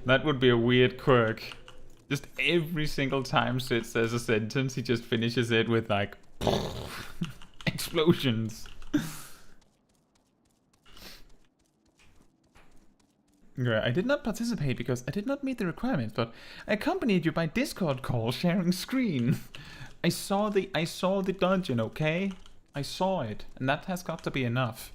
That would be a weird quirk. Just every single time Sid says a sentence, he just finishes it with like explosions. I did not participate because I did not meet the requirements, but I accompanied you by Discord call, sharing screen. I saw the dungeon, okay? I saw it, and that has got to be enough.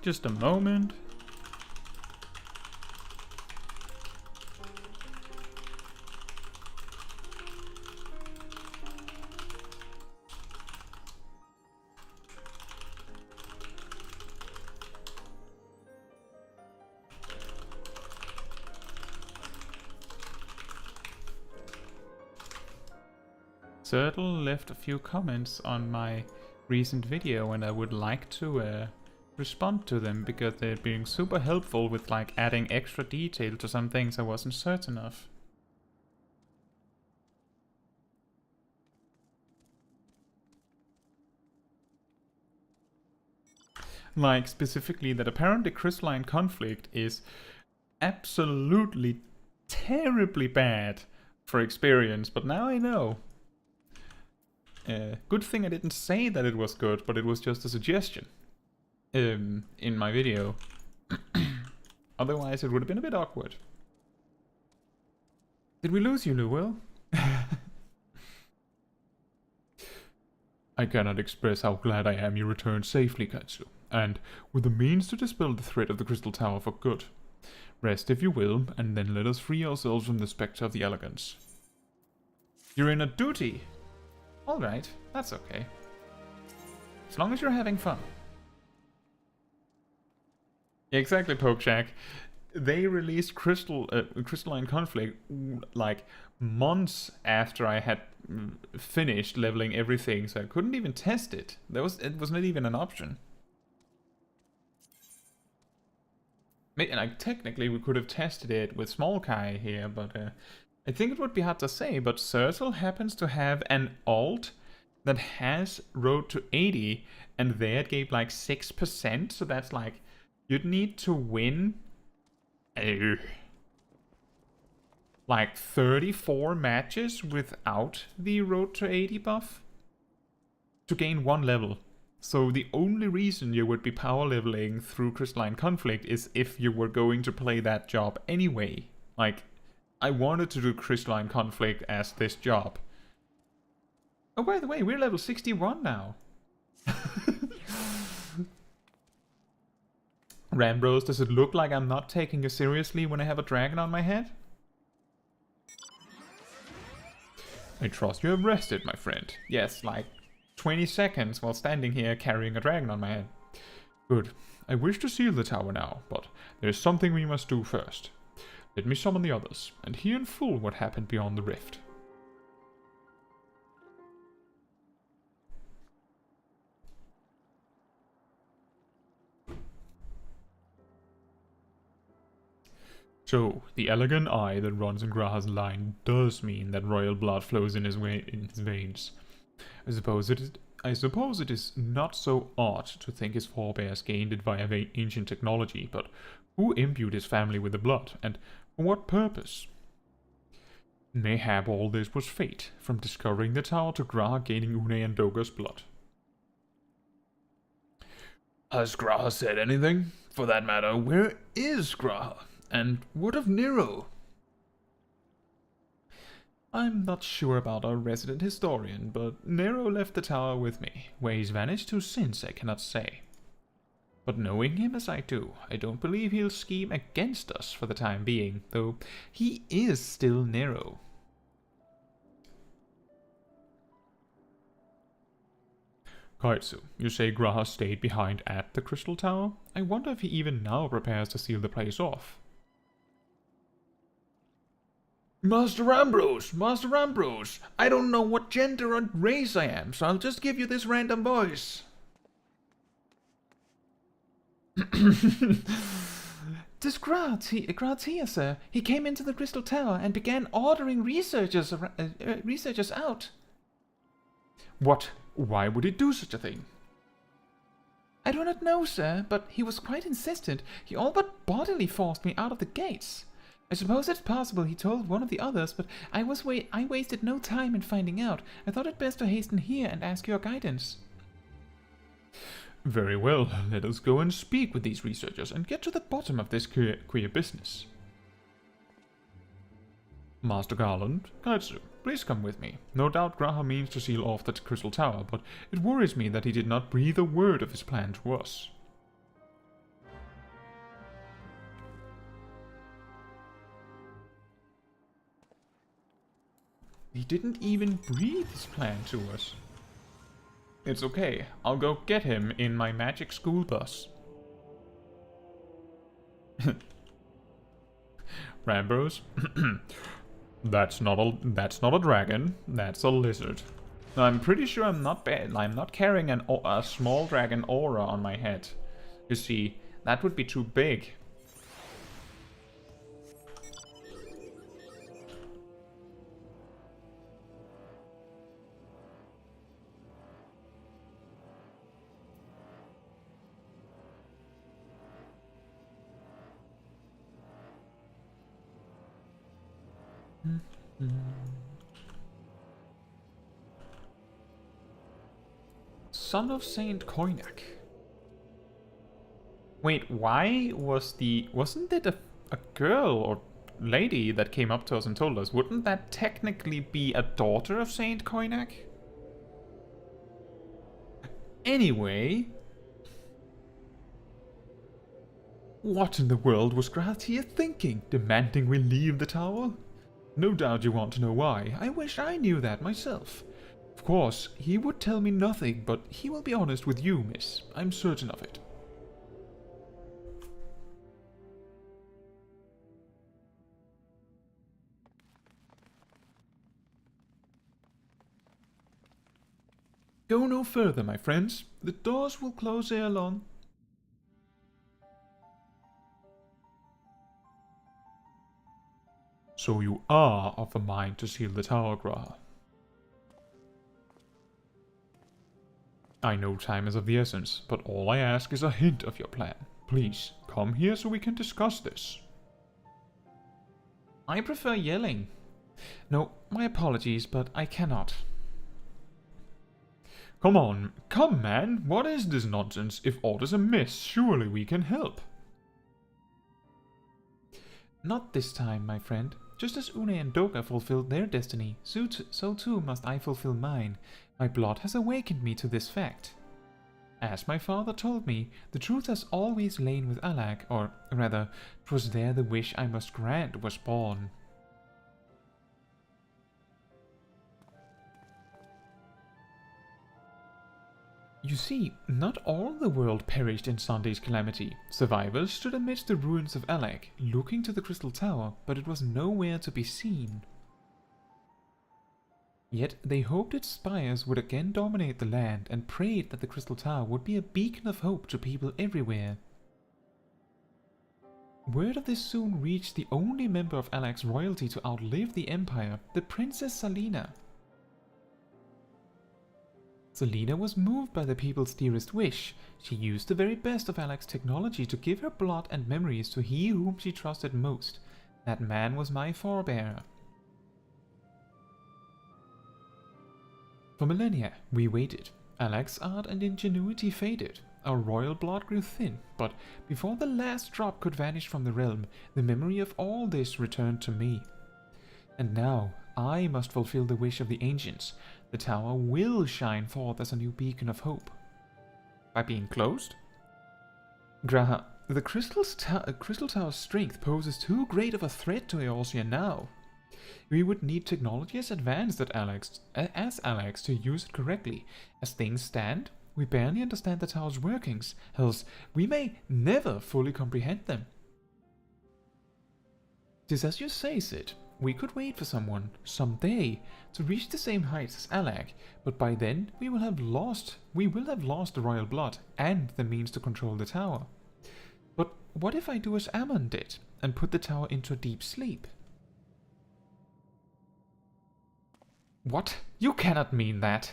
Just a moment. Turtle left a few comments on my recent video and I would like to respond to them because they're being super helpful with like adding extra detail to some things I wasn't certain of. Like specifically that apparently crystalline conflict is absolutely terribly bad for experience, but now I know. Good thing I didn't say that it was good, but it was just a suggestion in my video. Otherwise it would have been a bit awkward. Did we lose you, Luwell? I cannot express how glad I am you returned safely, Caetsu, and with the means to dispel the threat of the Crystal Tower for good. Rest if you will, and then let us free ourselves from the spectre of the Elegance. You're in a duty! Alright, that's okay. As long as you're having fun. Exactly, Pokeshack. They released Crystalline Conflict like months after I had finished leveling everything, so I couldn't even test it. It was not even an option. And technically we could have tested it with Smol Caetsu here, but I think it would be hard to say, but Turtle happens to have an alt that has Road to 80, and there it gave like 6%, so that's like, you'd need to win like 34 matches without the Road to 80 buff to gain 1 level. So the only reason you would be power leveling through Crystalline Conflict is if you were going to play that job anyway. Like, I wanted to do Crystalline Conflict as this job. Oh, by the way, we're level 61 now. Rambros, does it look like I'm not taking you seriously when I have a dragon on my head? I trust you have rested, my friend. Yes, like 20 seconds while standing here carrying a dragon on my head. Good. I wish to seal the tower now, but there's something we must do first. Let me summon the others, and hear in full what happened beyond the rift. So, the elegant eye that runs in Graha's line does mean that royal blood flows in his veins. I suppose it is not so odd to think his forebears gained it via ancient technology, but who imbued his family with the blood, and for what purpose? Mayhap all this was fate, from discovering the tower to Graha gaining Une and Doga's blood. Has Graha said anything? For that matter, where is Graha? And what of Nero? I'm not sure about our resident historian, but Nero left the tower with me. Where he's vanished to since, I cannot say. But knowing him as I do, I don't believe he'll scheme against us for the time being, though he is still Nero. Caetsu, you say Graha stayed behind at the Crystal Tower? I wonder if he even now prepares to seal the place off. Master Ambrose, I don't know what gender or race I am, so I'll just give you this random voice. This Graz here, sir. He came into the Crystal Tower and began ordering researchers out. What? Why would he do such a thing? I do not know, sir, but he was quite insistent. He all but bodily forced me out of the gates. I suppose it's possible he told one of the others, but I wasted no time in finding out. I thought it best to hasten here and ask your guidance. Very well, let us go and speak with these researchers and get to the bottom of this queer business. Master Garland, Caetsu, please come with me. No doubt Graha means to seal off that crystal tower, but it worries me that he did not breathe a word of his plan to us. He didn't even breathe his plan to us. It's okay, I'll go get him in my magic school bus. Rambos? That's not a dragon, that's a lizard. I'm pretty sure I'm not carrying a small dragon aura on my head. You see, that would be too big. Son of Saint Koinak. Wait, why wasn't it a girl or lady that came up to us and told us? Wouldn't that technically be a daughter of Saint Koinak? Anyway, what in the world was Gratia thinking, demanding we leave the tower? No doubt you want to know why. I wish I knew that myself. Of course, he would tell me nothing, but he will be honest with you, miss. I'm certain of it. Go no further, my friends. The doors will close ere long. So you are of a mind to seal the tower, Graha? I know time is of the essence, but all I ask is a hint of your plan. Please, come here so we can discuss this. I prefer yelling. No, my apologies, but I cannot. Come man, what is this nonsense? If aught is amiss, surely we can help. Not this time, my friend. Just as Une and Doga fulfilled their destiny, so too must I fulfill mine. My blood has awakened me to this fact. As my father told me, the truth has always lain with Alak, or rather, 'twas there the wish I must grant was born. You see, not all the world perished in Sunday's calamity. Survivors stood amidst the ruins of Alak, looking to the Crystal Tower, but it was nowhere to be seen. Yet they hoped its spires would again dominate the land and prayed that the Crystal Tower would be a beacon of hope to people everywhere. Word of this soon reached the only member of Alak's royalty to outlive the Empire, the Princess Salina. Selena was moved by the people's dearest wish. She used the very best of Alak's technology to give her blood and memories to he whom she trusted most. That man was my forebearer. For millennia, we waited. Alak's art and ingenuity faded. Our royal blood grew thin, but before the last drop could vanish from the realm, the memory of all this returned to me. And now, I must fulfill the wish of the ancients. The tower will shine forth as a new beacon of hope. By being closed? Graha, the Crystal Tower's strength poses too great of a threat to Eorzea now. We would need technology as advanced as Alak's to use it correctly. As things stand, we barely understand the tower's workings, else we may never fully comprehend them. 'Tis as you say, Sid. We could wait for someone, someday, to reach the same heights as Alak, but by then we will have lost the royal blood and the means to control the tower. But what if I do as Ammon did, and put the tower into a deep sleep? What? You cannot mean that!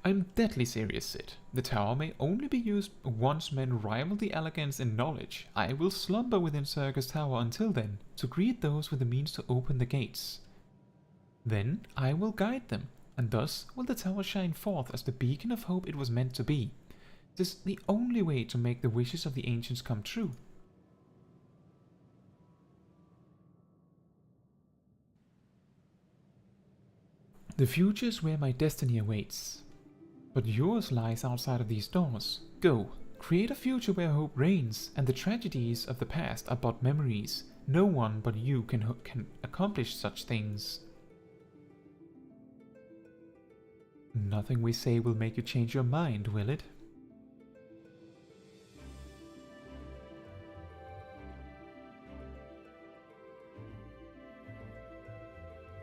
I'm deadly serious, Sid. The tower may only be used once men rival the elegance in knowledge. I will slumber within Circus Tower until then, to greet those with the means to open the gates. Then I will guide them, and thus will the tower shine forth as the beacon of hope it was meant to be. It is the only way to make the wishes of the ancients come true. The future is where my destiny awaits. But yours lies outside of these doors. Go, create a future where hope reigns, and the tragedies of the past are but memories. No one but you can accomplish such things. Nothing we say will make you change your mind, will it?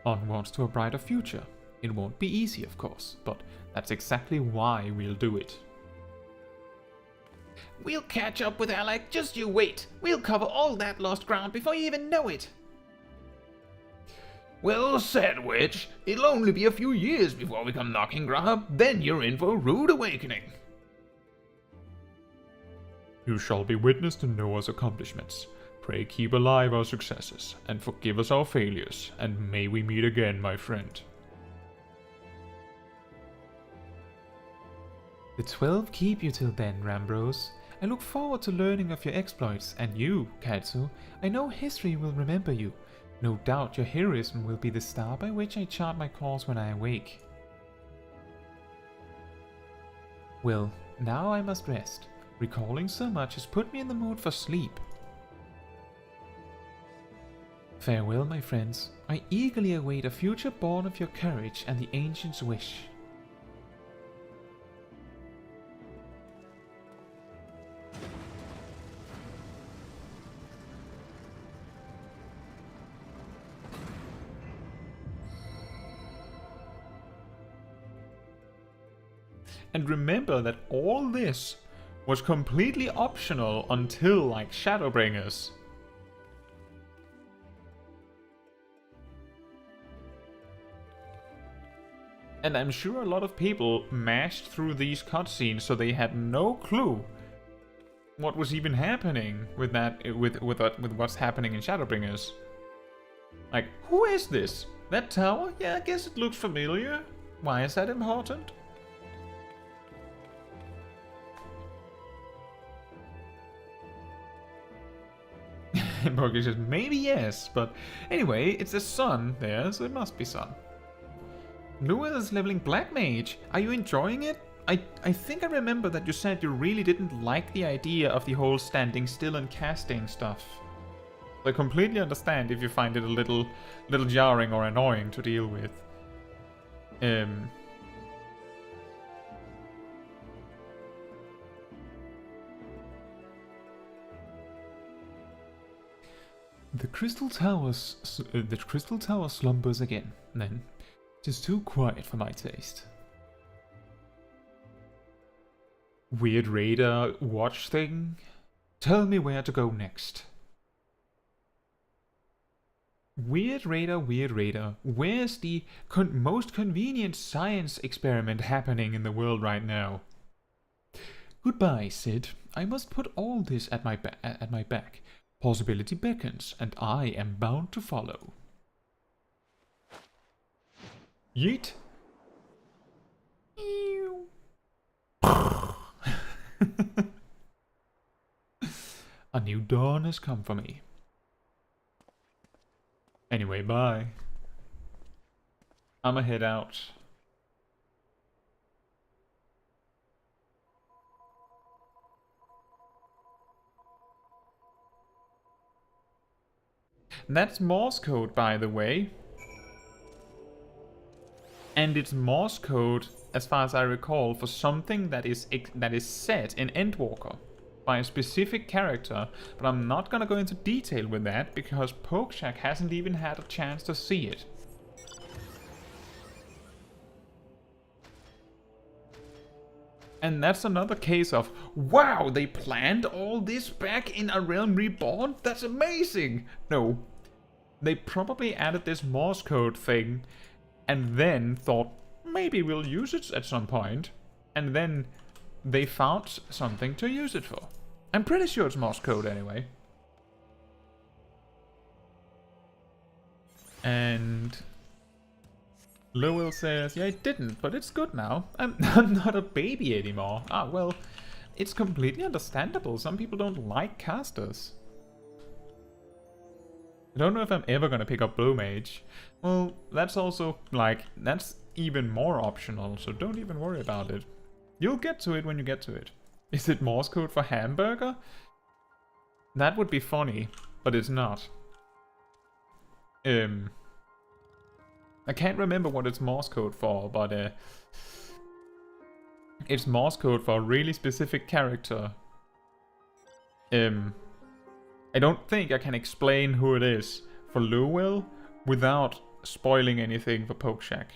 Onwards to a brighter future. It won't be easy, of course, but that's exactly why we'll do it. We'll catch up with Alec, just you wait. We'll cover all that lost ground before you even know it. Well said, Witch. It'll only be a few years before we come knocking, Graham. Then you're in for a rude awakening. You shall be witness to Noah's accomplishments. Pray keep alive our successes, and forgive us our failures, and may we meet again, my friend. The 12 keep you till then, Rambros. I look forward to learning of your exploits, and you, Caetsu, I know history will remember you. No doubt your heroism will be the star by which I chart my course when I awake. Well, now I must rest. Recalling so much has put me in the mood for sleep. Farewell, my friends. I eagerly await a future born of your courage and the ancients' wish. And remember that all this was completely optional until like Shadowbringers. And I'm sure a lot of people mashed through these cutscenes so they had no clue what was even happening with that with what's happening in Shadowbringers. Like, who is this? That tower? Yeah, I guess it looks familiar. Why is that important? Borges says, maybe yes, but anyway, it's a sun there, so it must be sun. Lewis is leveling Black Mage. Are you enjoying it? I think I remember that you said you really didn't like the idea of the whole standing still and casting stuff. I completely understand if you find it a little jarring or annoying to deal with. The crystal tower slumbers again, then. 'Tis too quiet for my taste. Weird radar watch thing? Tell me where to go next. Weird radar, where's the most convenient science experiment happening in the world right now? Goodbye, Sid. I must put all this at my back. Possibility beckons, and I am bound to follow. Yeet. A new dawn has come for me. Anyway, bye. I'ma head out. That's Morse code, by the way. And it's Morse code, as far as I recall, for something that is set in Endwalker by a specific character, but I'm not gonna go into detail with that because Pokeshack hasn't even had a chance to see it. And that's another case of, wow, they planned all this back in A Realm Reborn? That's amazing! No. They probably added this Morse code thing and then thought, maybe we'll use it at some point. And then they found something to use it for. I'm pretty sure it's Morse code anyway. And Lowell says, yeah, it didn't, but it's good now. I'm not a baby anymore. Ah, well, it's completely understandable. Some people don't like casters. I don't know if I'm ever gonna pick up Blue Mage. Well, that's also, like, that's even more optional, so don't even worry about it. You'll get to it when you get to it. Is it Morse code for hamburger? That would be funny, but it's not. I can't remember what it's Morse code for, but it's Morse code for a really specific character. I don't think I can explain who it is for Lowell without spoiling anything for Pokeshack.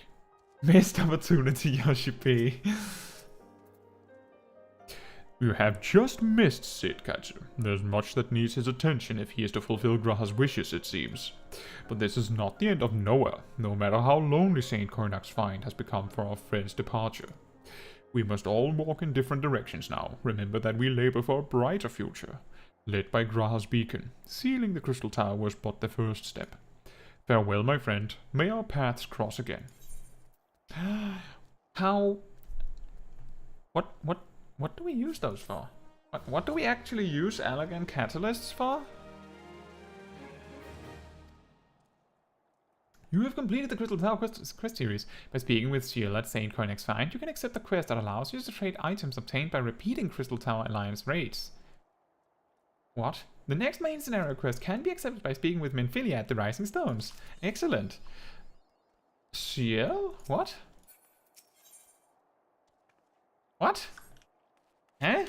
Missed opportunity, Yoshi P. You have just missed Smol Caetsu. There's much that needs his attention if he is to fulfill Graha's wishes, it seems. But this is not the end of nowhere, no matter how lonely St. Cornac's find has become for our friend's departure. We must all walk in different directions now. Remember that we labor for a brighter future. Led by Graha's beacon, sealing the Crystal Tower was but the first step. Farewell, my friend. May our paths cross again. How... What do we use those for? What do we actually use Allergan catalysts for? You have completed the Crystal Tower quest series. By speaking with Seal at St. Cornac's Find, you can accept a quest that allows you to trade items obtained by repeating Crystal Tower Alliance raids. What? The next main scenario quest can be accepted by speaking with Minfilia at the Rising Stones. Excellent. Seal? What? What? Huh?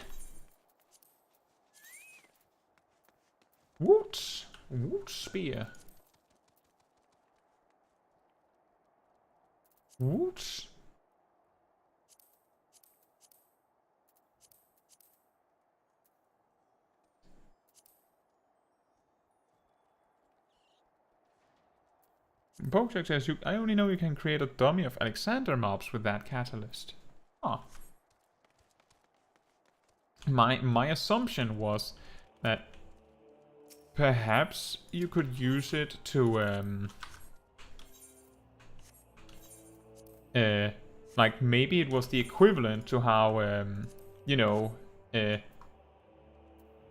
Woot spear. Woot. Pokeshack says, I only know you can create a dummy of Alexander mobs with that catalyst. Ah. My assumption was that perhaps you could use it to like maybe it was the equivalent to how you know,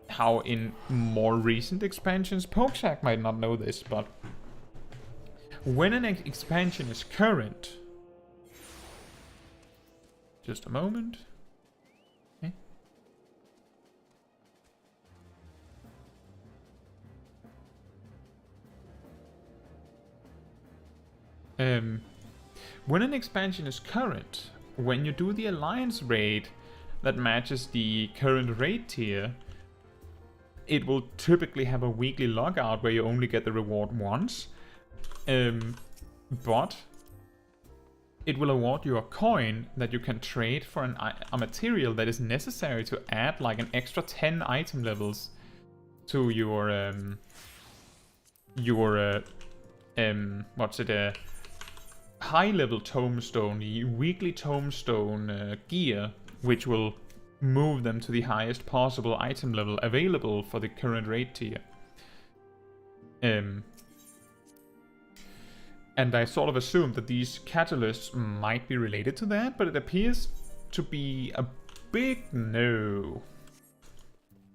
how in more recent expansions, Pokeshack might not know this, but when an expansion is current, just a moment. When an expansion is current, when you do the Alliance raid that matches the current raid tier, it will typically have a weekly logout where you only get the reward once. But it will award you a coin that you can trade for a material that is necessary to add like an extra 10 item levels to your high level tombstone, the weekly tombstone gear, which will move them to the highest possible item level available for the current raid tier. And I sort of assumed that these catalysts might be related to that, but it appears to be a big no.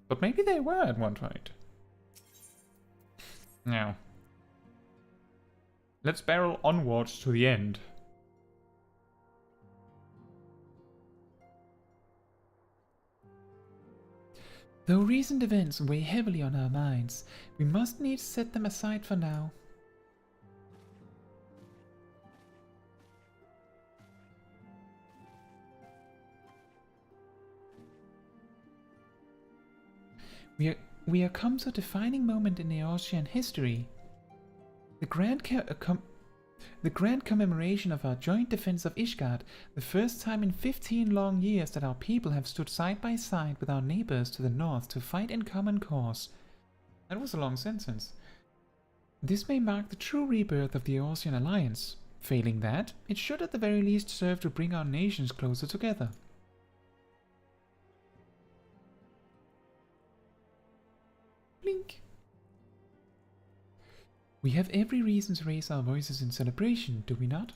But maybe they were at one point. Now, let's barrel onwards to the end. Though recent events weigh heavily on our minds, we must needs set them aside for now. We are come to a defining moment in Eorzean history. The grand commemoration of our joint defense of Ishgard, the first time in 15 long years that our people have stood side by side with our neighbors to the north to fight in common cause. That was a long sentence. This may mark the true rebirth of the Eorzean Alliance. Failing that, it should at the very least serve to bring our nations closer together. Blink. We have every reason to raise our voices in celebration, do we not?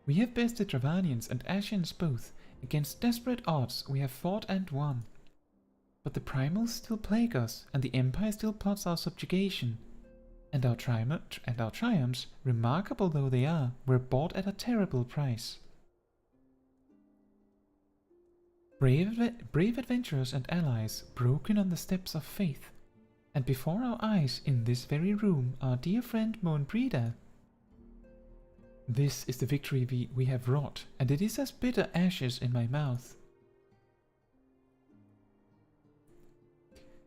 We have bested Dravanians and Ascians both. Against desperate odds we have fought and won. But the primals still plague us, and the Empire still plots our subjugation. And our triumphs, remarkable though they are, were bought at a terrible price. Brave adventurers and allies, broken on the steps of faith. And before our eyes, in this very room, our dear friend Moenbrida. This is the victory we have wrought, and it is as bitter ashes in my mouth.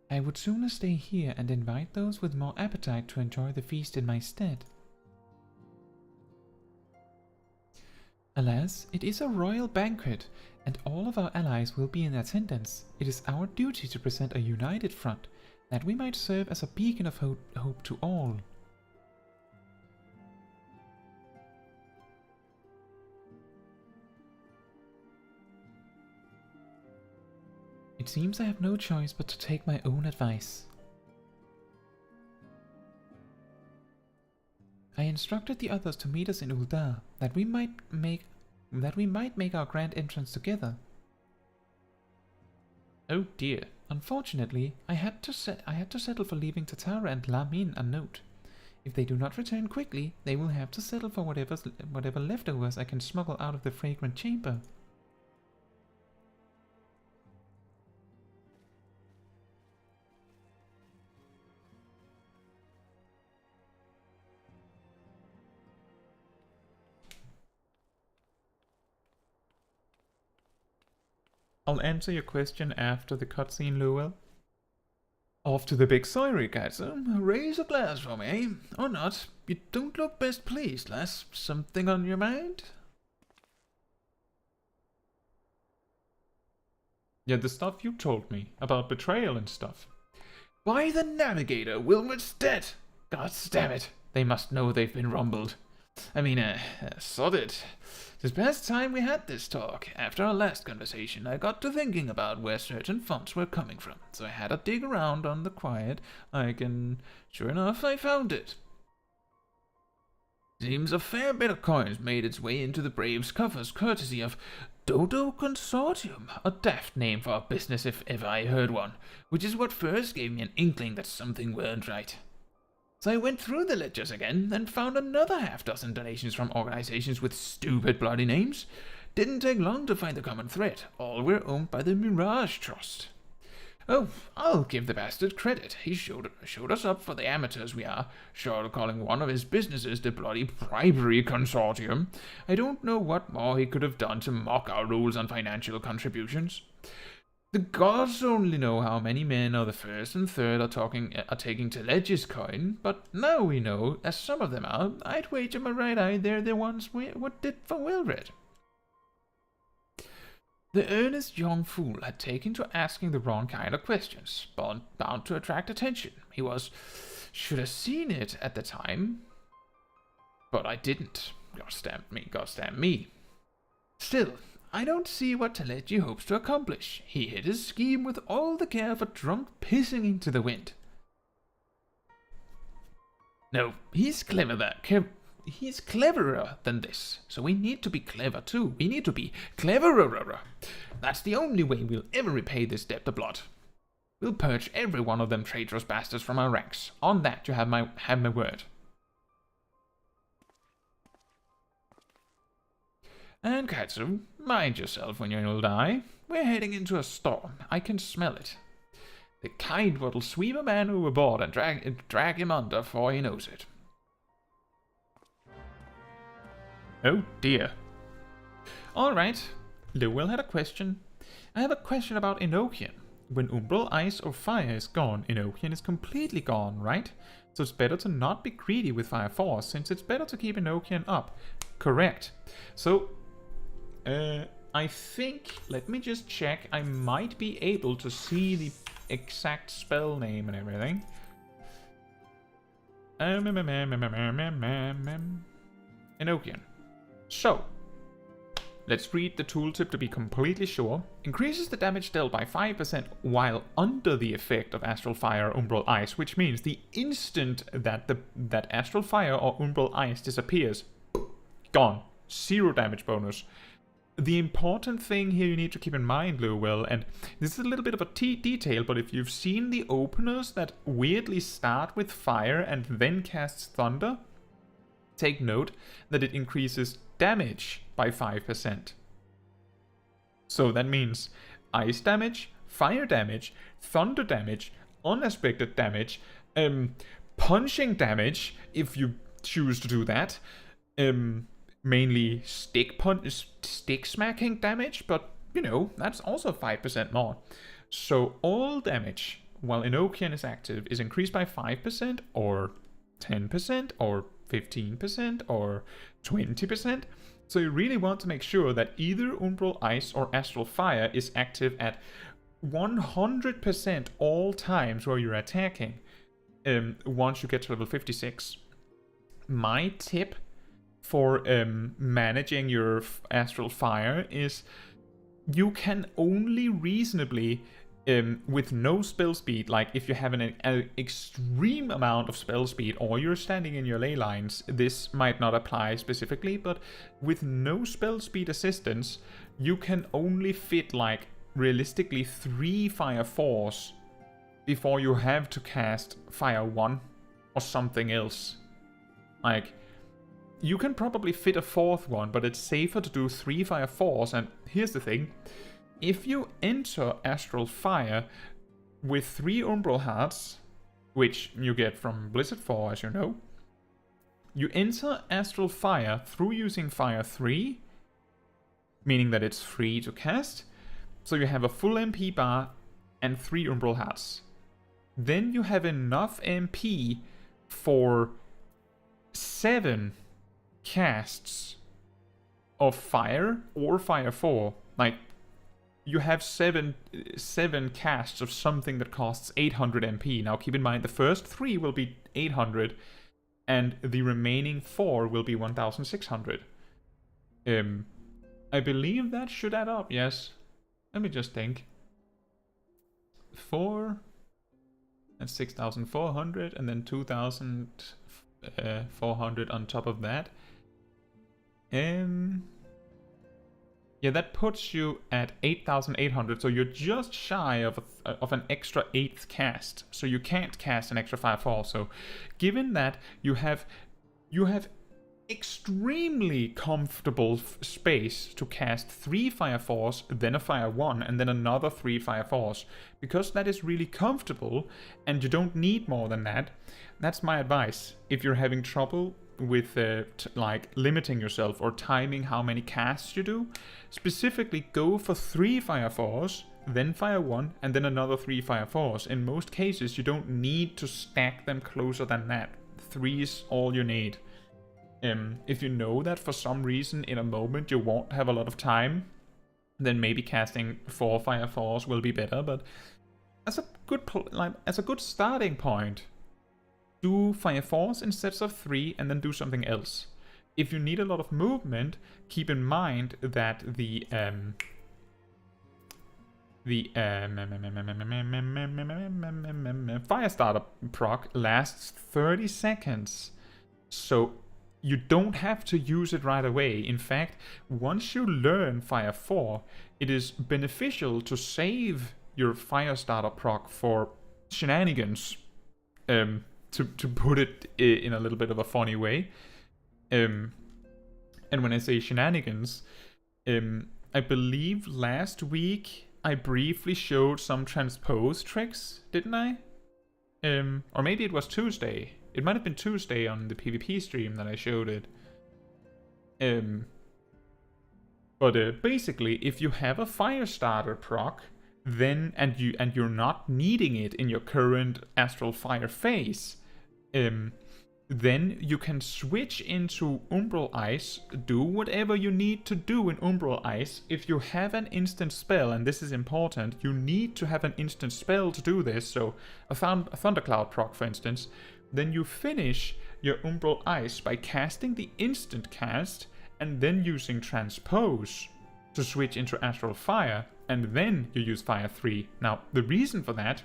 I would sooner stay here and invite those with more appetite to enjoy the feast in my stead. Alas, it is a royal banquet, and all of our allies will be in attendance. It is our duty to present a united front, that we might serve as a beacon of hope to all. It seems I have no choice but to take my own advice. I instructed the others to meet us in Uldar, that we might make our grand entrance together. Oh dear! Unfortunately, I had to settle for leaving Tatara and Lamin a note. If they do not return quickly, they will have to settle for whatever leftovers I can smuggle out of the fragrant chamber. I'll answer your question after the cutscene, Lowell. Off to the big soiree, Caetsu. Raise a glass for me, or not. You don't look best pleased, lass. Something on your mind? Yeah, the stuff you told me, about betrayal and stuff. Why, the Navigator, Wilmot's dead! God damn it! They must know they've been rumbled. Sod it. It's past time we had this talk. After our last conversation, I got to thinking about where certain funds were coming from, so I had to dig around on the quiet. Sure enough, I found it. Seems a fair bit of coins made its way into the Braves' coffers, courtesy of Dodo Consortium, a daft name for a business if ever I heard one, which is what first gave me an inkling that something weren't right. So I went through the ledgers again and found another half-dozen donations from organizations with stupid bloody names. Didn't take long to find the common thread. All were owned by the Mirage Trust. Oh, I'll give the bastard credit. He showed us up for the amateurs we are, short of calling one of his businesses the bloody bribery consortium. I don't know what more he could have done to mock our rules on financial contributions. The gods only know how many men of the first and third are taking Telegi's coin, but now we know, as some of them are, I'd wager my right eye they're the ones what did for Wilred. The earnest young fool had taken to asking the wrong kind of questions, bound to attract attention. Should have seen it at the time, but I didn't. Gosh damn me. Still, I don't see what Telegi hopes to accomplish. He hit his scheme with all the care of a drunk pissing into the wind. No, he's cleverer than this, so we need to be clever too. We need to be cleverer. That's the only way we'll ever repay this debt of blood. We'll purge every one of them traitorous bastards from our ranks. On that you have my word. And Caetsu, mind yourself when you'll die. We're heading into a storm. I can smell it. The kind what'll sweep a man overboard and drag him under before he knows it. Oh dear. Alright, Lowell had a question. I have a question about Enochian. When Umbral Ice or Fire is gone, Enochian is completely gone, right? So it's better to not be greedy with Fire Force, since it's better to keep Enochian up. Correct. So, I think, let me just check, I might be able to see the exact spell name and everything. Enochian. So, let's read the tooltip to be completely sure. Increases the damage dealt by 5% while under the effect of Astral Fire or Umbral Ice, which means the instant that Astral Fire or Umbral Ice disappears, gone. 0 damage bonus. The important thing here you need to keep in mind, Lewell, and this is a little bit of a detail, but if you've seen the openers that weirdly start with fire and then casts thunder, take note that it increases damage by 5%. So that means ice damage, fire damage, thunder damage, unaspected damage, punching damage, if you choose to do that, mainly stick smacking damage, but you know, that's also 5% more. So all damage while Enochian is active is increased by 5% or 10% or 15% or 20%. So you really want to make sure that either Umbral Ice or Astral Fire is active at 100% all times where you're attacking once you get to level 56. My tip for managing your Astral Fire is you can only reasonably, with no spell speed, like if you have an extreme amount of spell speed or you're standing in your ley lines, this might not apply specifically, but with no spell speed assistance, you can only fit like realistically 3 Fire 4s before you have to cast Fire 1 or something else. Like, you can probably fit a 4th one, but it's safer to do 3 Fire 4s, and here's the thing. If you enter Astral Fire with 3 Umbral Hearts, which you get from Blizzard 4, as you know, you enter Astral Fire through using Fire 3, meaning that it's free to cast, so you have a full MP bar and 3 Umbral Hearts. Then you have enough MP for 7 casts of fire or Fire 4. Like, you have 7 casts of something that costs 800 MP. Now keep in mind the first 3 will be 800 and the remaining 4 will be 1600. I believe that should add up, yes. Let me just think. 4, that's 6400, and then 2400 on top of that. Yeah, that puts you at 8,800, so you're just shy of an extra 8th cast. So you can't cast an extra Fire 4. So given that you have extremely comfortable space to cast 3 Fire 4s, then a Fire 1, and then another 3 Fire 4s, because that is really comfortable and you don't need more than that, that's my advice. If you're having trouble with like limiting yourself or timing how many casts you do, specifically go for 3 Fire 4s, then Fire 1, and then another 3 Fire 4s. In most cases, you don't need to stack them closer than that. 3 is all you need. If you know that for some reason in a moment you won't have a lot of time, then maybe casting 4 Fire 4s will be better, but as a good starting point, do Fire 4s instead of 3 and then do something else. If you need a lot of movement, keep in mind that the Firestarter proc lasts 30 seconds. So you don't have to use it right away. In fact, once you learn Fire 4, it is beneficial to save your Firestarter proc for shenanigans. To put it in a little bit of a funny way. And when I say shenanigans, I believe last week I briefly showed some transpose tricks, didn't I? Or maybe it was Tuesday. It might have been Tuesday on the PvP stream that I showed it. But basically, if you have a Firestarter proc, then and you're not needing it in your current Astral Fire phase, then you can switch into Umbral Ice, do whatever you need to do in Umbral Ice. If you have an instant spell, and this is important, you need to have an instant spell to do this, so a Thundercloud proc, for instance, then you finish your Umbral Ice by casting the instant cast and then using Transpose to switch into Astral Fire, and then you use Fire 3. Now, the reason for that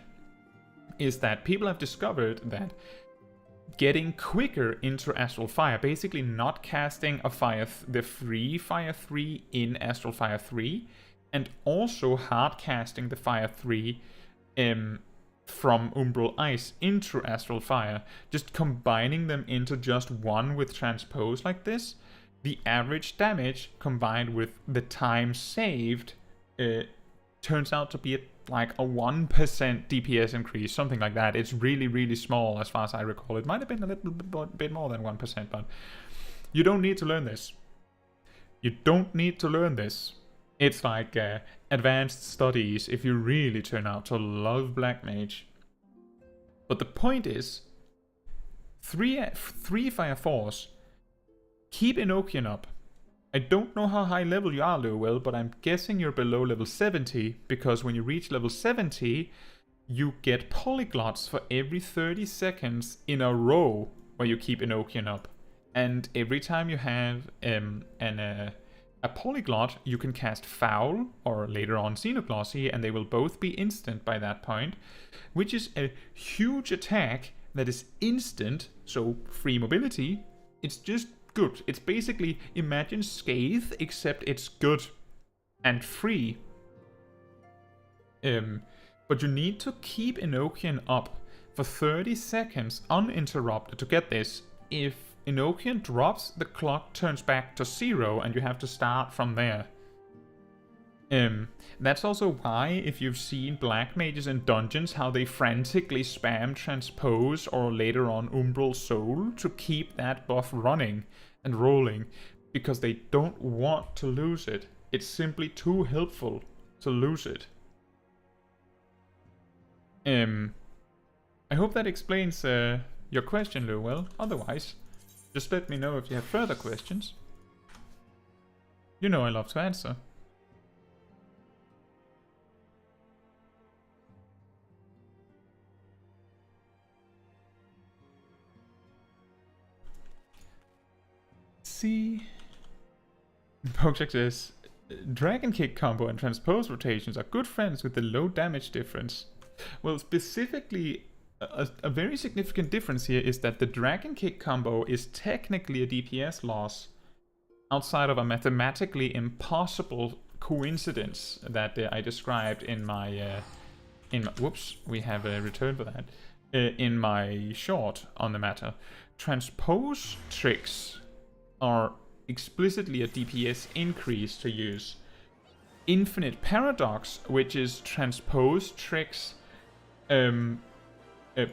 is that people have discovered that getting quicker into Astral Fire, basically not casting the free Fire 3 in Astral Fire 3, and also hard casting the Fire 3 from Umbral Ice into Astral Fire, just combining them into just one with Transpose like this, the average damage combined with the time saved turns out to be like a 1% DPS increase, something like that. It's really, really small as far as I recall. It might have been a little bit more than 1%, but you don't need to learn this. You don't need to learn this. It's like advanced studies if you really turn out to love Black Mage. But the point is, 3 Fire Force, keep Enochian up. I don't know how high level you are, Lowell, but I'm guessing you're below level 70, because when you reach level 70, you get polyglots for every 30 seconds in a row where you keep Enochian up. And every time you have a polyglot, you can cast Foul, or later on Xenoglossy, and they will both be instant by that point, which is a huge attack that is instant, so free mobility. It's just good. It's basically, imagine Scathe, except it's good and free. But you need to keep Enochian up for 30 seconds uninterrupted to get this. If Enochian drops, the clock turns back to 0 and you have to start from there. That's also why, if you've seen Black Mages in dungeons, how they frantically spam Transpose or later on Umbral Soul to keep that buff running and rolling, because they don't want to lose it. It's simply too helpful to lose it. I hope that explains your question, Lowell. Otherwise, just let me know if you have further questions. You know I love to answer. See, Pokeshak says, Dragon Kick combo and Transpose rotations are good friends with the low damage difference. Well, specifically, a very significant difference here is that the Dragon Kick combo is technically a DPS loss outside of a mathematically impossible coincidence that I described in my whoops, we have a return for that, in my short on the matter. Transpose tricks are explicitly a DPS increase to use. Infinite Paradox, which is Transpose tricks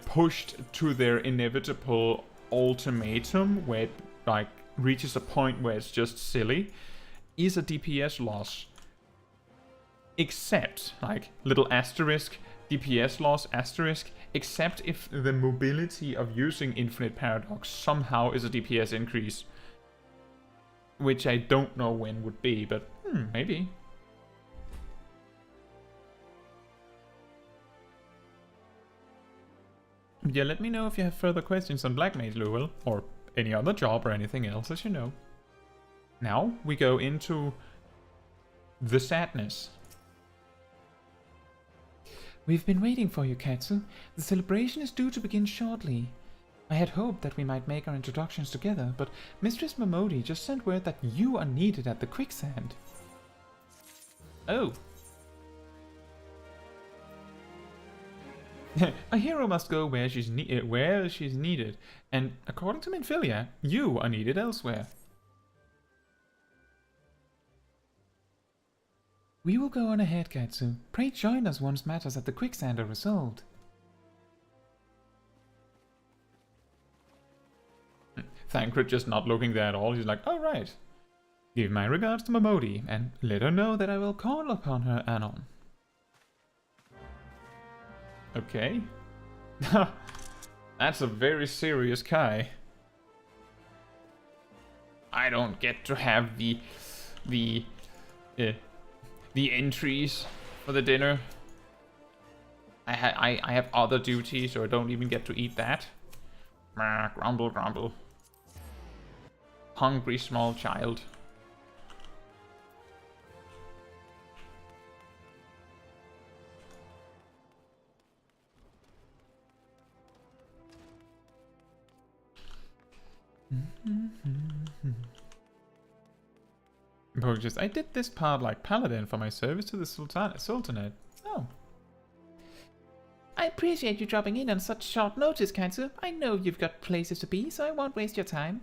pushed to their inevitable ultimatum, where it like reaches a point where it's just silly, is a DPS loss. Except, like, little asterisk, DPS loss asterisk, except if the mobility of using Infinite Paradox somehow is a DPS increase. Which I don't know when would be, but maybe. Yeah, let me know if you have further questions on Black Mage, Lowell, or any other job or anything else, as you know. Now we go into the sadness. We've been waiting for you, Caetsu. The celebration is due to begin shortly. I had hoped that we might make our introductions together, but Mistress Momodi just sent word that you are needed at the quicksand. Oh. A hero must go where she's needed, and according to Minfilia, you are needed elsewhere. We will go on ahead, Caetsu. Pray join us once matters at the quicksand are resolved. Thancred just not looking there at all. He's like, oh right. Give my regards to Momodi, and let her know that I will call upon her anon. Okay. That's a very serious Kai. I don't get to have the entries for the dinner. I have other duties, or I don't even get to eat that. Grumble, grumble. Hungry small child. Just, I did this part like paladin for my service to the Sultanate. Oh. I appreciate you dropping in on such short notice, Caetsu. I know you've got places to be, so I won't waste your time.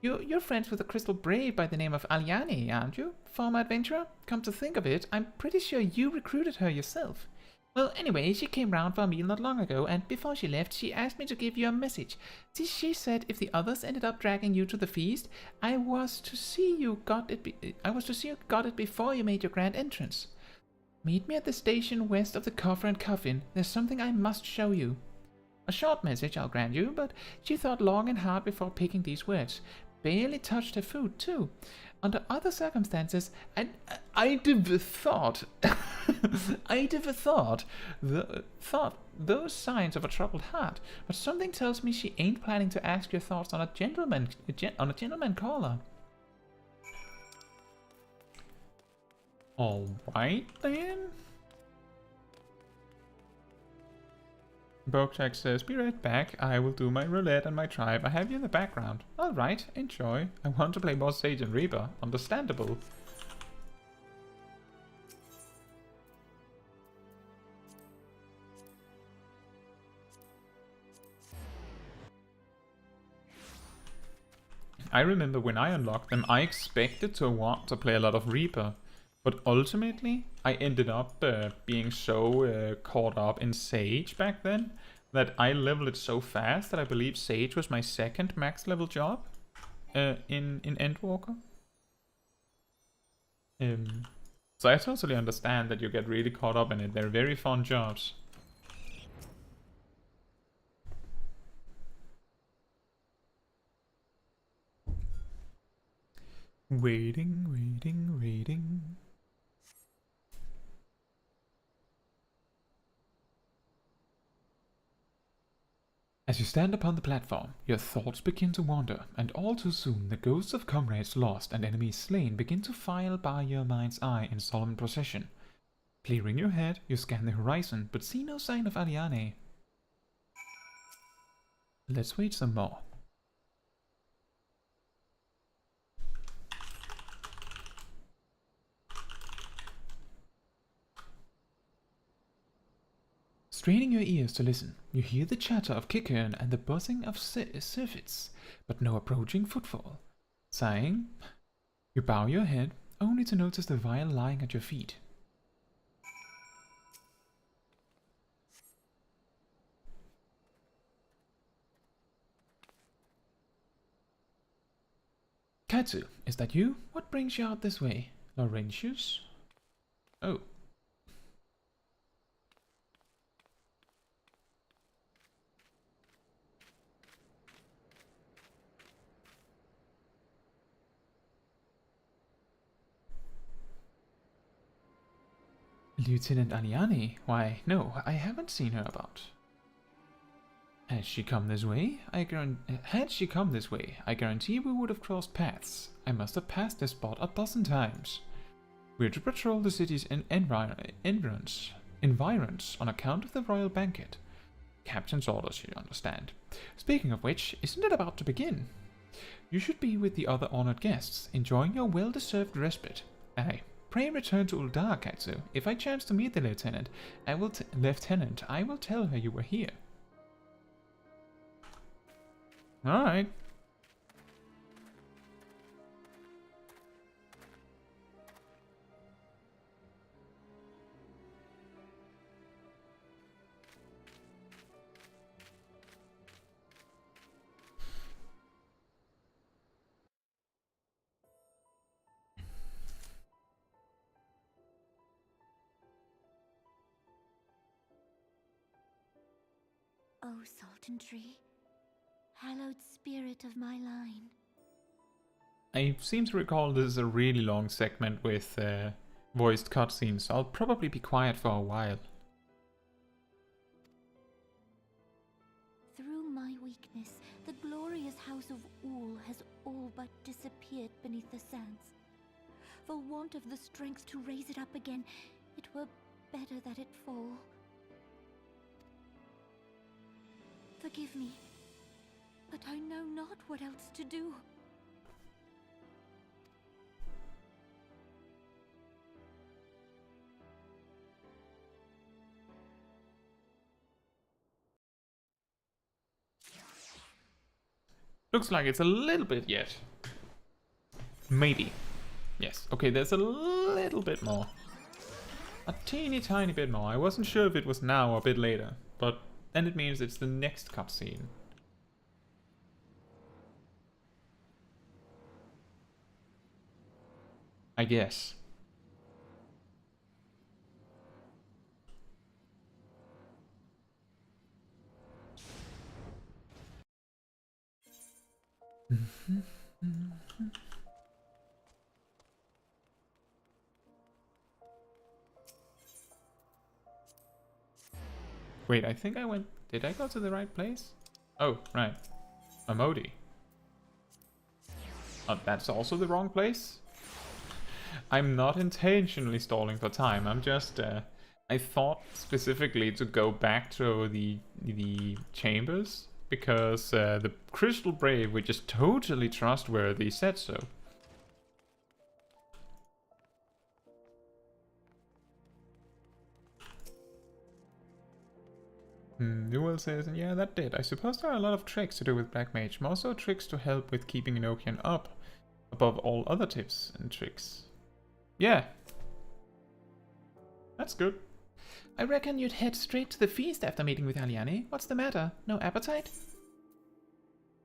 You're friends with a crystal brave by the name of Aliani, aren't you? Former adventurer? Come to think of it, I'm pretty sure you recruited her yourself. Well, anyway, she came round for a meal not long ago, and before she left, she asked me to give you a message. She said if the others ended up dragging you to the feast, I was to see you got it before you made your grand entrance. Meet me at the station west of the Coffer and Coffin. There's something I must show you. A short message, I'll grant you, but she thought long and hard before picking these words. Barely touched her food, too. Under other circumstances, I'd have thought those signs of a troubled heart, but something tells me she ain't planning to ask your thoughts on a gentleman caller. Alright then. Bokjak says, be right back. I will do my roulette and my tribe. I have you in the background. Alright, enjoy. I want to play more Sage and Reaper. Understandable. I remember when I unlocked them, I expected to want to play a lot of Reaper. But ultimately, I ended up being so caught up in Sage back then that I leveled it so fast that I believe Sage was my second max level job in Endwalker. So I totally understand that you get really caught up in it. They're very fun jobs. Waiting. As you stand upon the platform, your thoughts begin to wander, and all too soon the ghosts of comrades lost and enemies slain begin to file by your mind's eye in solemn procession. Clearing your head, you scan the horizon, but see no sign of Aliane. Let's wait some more. Straining your ears to listen, you hear the chatter of Kickern and the buzzing of surfits, but no approaching footfall. Sighing, you bow your head, only to notice the vial lying at your feet. Caetsu, is that you? What brings you out this way? Laurentius? Oh. Lieutenant Aliani? Why, no, I haven't seen her about. Had she come this way, I guarantee we would have crossed paths. I must have passed this spot a dozen times. We're to patrol the city's environs on account of the royal banquet. Captain's orders, you understand. Speaking of which, isn't it about to begin? You should be with the other honored guests, enjoying your well-deserved respite. Aye. Pray return to Uldar, Caetsu. If I chance to meet the lieutenant, I will tell her you were here. Alright. O Sultanry, hallowed spirit of my line. I seem to recall this is a really long segment with voiced cutscenes, so I'll probably be quiet for a while. Through my weakness, the but disappeared beneath the sands. For want of the strength to raise it up again, it were better that it fall. Forgive me, but I know not what else to do. Looks like it's a little bit yet. Maybe. Yes, okay, there's a little bit more. A teeny tiny bit more. I wasn't sure if it was now or a bit later, but then it means it's the next cutscene. I guess. Wait, I think I went... Did I go to the right place? Oh, right. Amodi. Oh, that's also the wrong place? I'm not intentionally stalling for time. I'm just... I thought specifically to go back to the chambers, because the Crystal Brave, which is totally trustworthy, said so. Newell says, and yeah, that did. I suppose there are a lot of tricks to do with Black Mage, more so tricks to help with keeping Enochian up, above all other tips and tricks. Yeah. That's good. I reckon you'd head straight to the feast after meeting with Aliane. What's the matter? No appetite?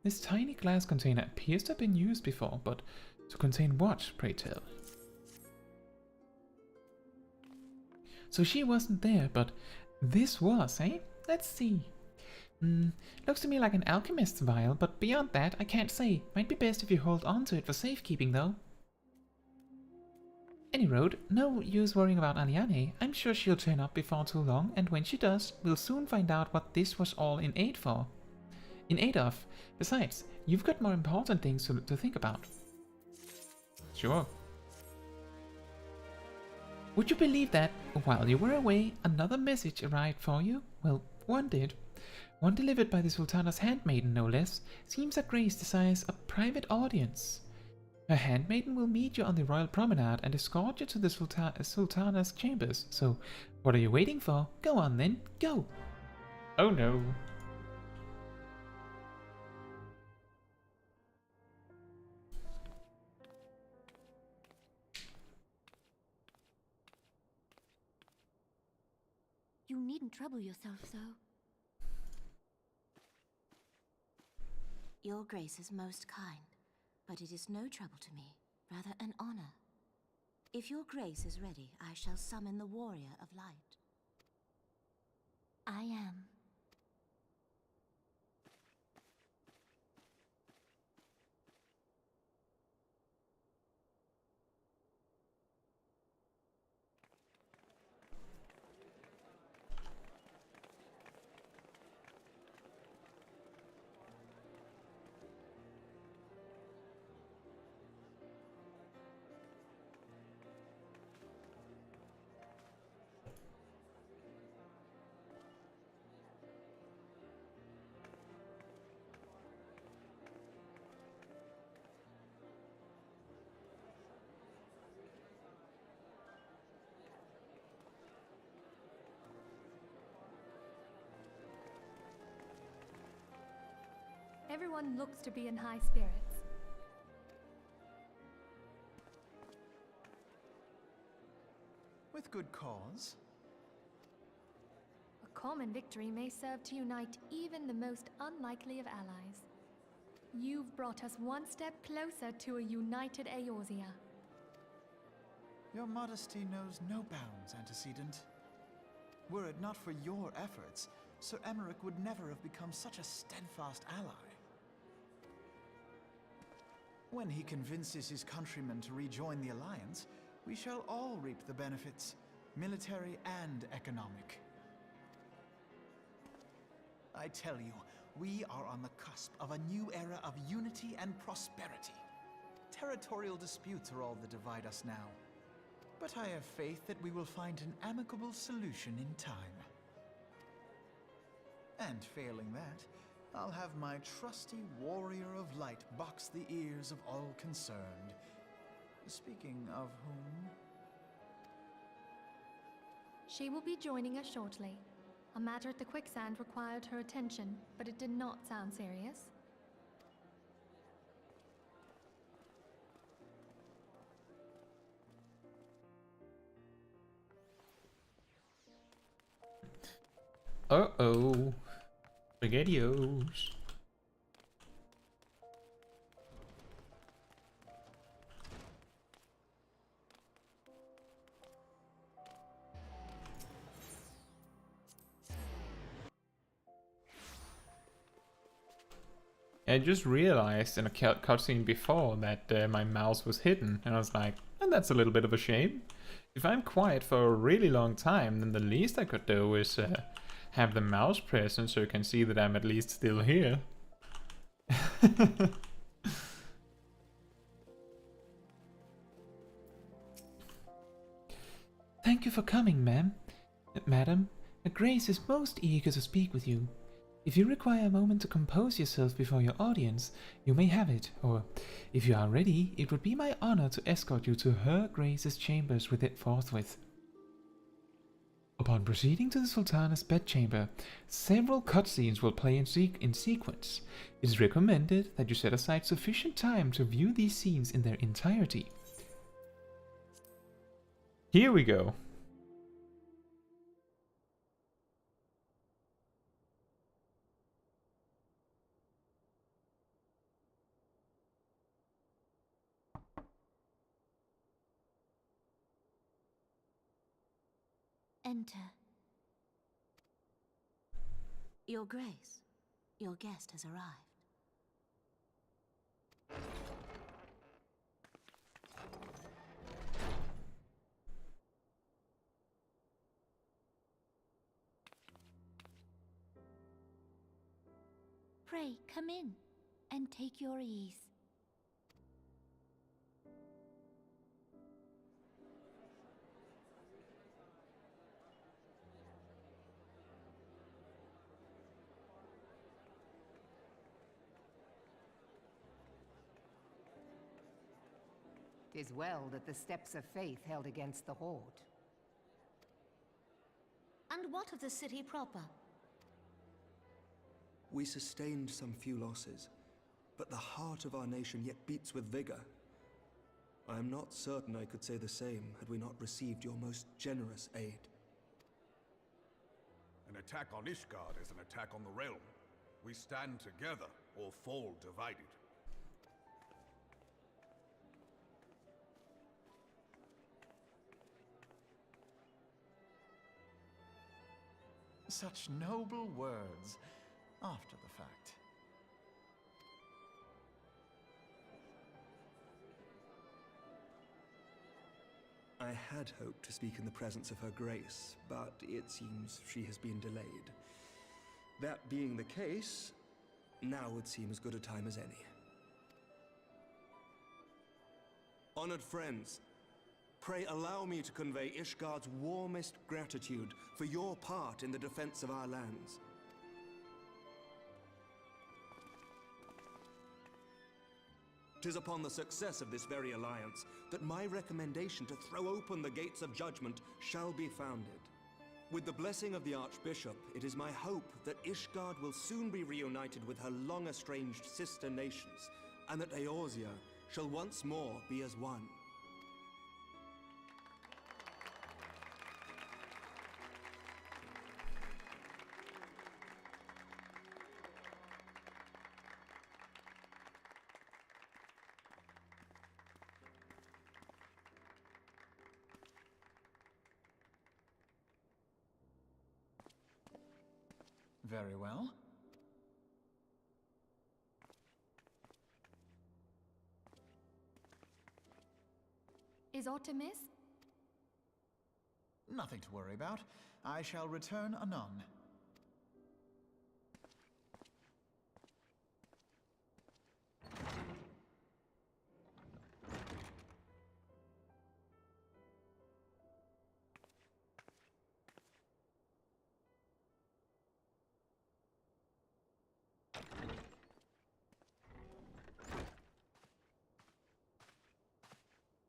This tiny glass container appears to have been used before, but to contain what, pray tell? So she wasn't there, but this was, eh? Let's see. Looks to me like an alchemist's vial, but beyond that, I can't say. Might be best if you hold on to it for safekeeping, though. Any road, no use worrying about Aliane. I'm sure she'll turn up before too long, and when she does, we'll soon find out what this was all in aid for. In aid of. Besides, you've got more important things to think about. Sure. Would you believe that, while you were away, another message arrived for you? Well, one did. One delivered by the Sultana's handmaiden, no less. Seems that Grace desires a private audience. Her handmaiden will meet you on the royal promenade and escort you to the Sultana's chambers. So, what are you waiting for? Go on then, go! Oh no. You needn't trouble yourself so. Your Grace is most kind, but it is no trouble to me, rather an honor. If your Grace is ready, I shall summon the Warrior of Light. I am. Everyone looks to be in high spirits. With good cause. A common victory may serve to unite even the most unlikely of allies. You've brought us one step closer to a united Eorzea. Your modesty knows no bounds, Antecedent. Were it not for your efforts, Sir Emmerich would never have become such a steadfast ally. When he convinces his countrymen to rejoin the Alliance, we shall all reap the benefits, military and economic. I tell you, we are on the cusp of a new era of unity and prosperity. territorial disputes are all that divide us now. But I have faith that we will find an amicable solution in time. And failing that, I'll have my trusty warrior of light box the ears of all concerned. Speaking of whom... She will be joining us shortly. A matter at the quicksand required her attention, but it did not sound serious. Uh-oh. SpaghettiOs. I just realized in a cutscene before that my mouse was hidden, and I was like, and that's a little bit of a shame. If I'm quiet for a really long time, then the least I could do is have the mouse present so you can see that I'm at least still here. Thank you for coming, madam. Grace is most eager to speak with you. If you require a moment to compose yourself before your audience, you may have it, or if you are ready, it would be my honor to escort you to Her Grace's chambers with it forthwith. Upon proceeding to the Sultana's bedchamber, several cutscenes will play in sequence. It is recommended that you set aside sufficient time to view these scenes in their entirety. Here we go. Enter. Your Grace, your guest has arrived. Pray, come in and take your ease. Tis well that the steps of faith held against the Horde. And what of the city proper? We sustained some few losses, but the heart of our nation yet beats with vigor. I am not certain I could say the same had we not received your most generous aid. An attack on Ishgard is an attack on the realm. We stand together or fall divided. Such noble words after the fact. I had hoped to speak in the presence of Her Grace, but it seems she has been delayed. That being the case, now would seem as good a time as any. Honored friends, pray allow me to convey Ishgard's warmest gratitude for your part in the defense of our lands. Tis upon the success of this very alliance that my recommendation to throw open the gates of judgment shall be founded. With the blessing of the Archbishop, it is my hope that Ishgard will soon be reunited with her long-estranged sister nations, and that Eorzea shall once more be as one. Very well. Is aught amiss? Nothing to worry about. I shall return anon.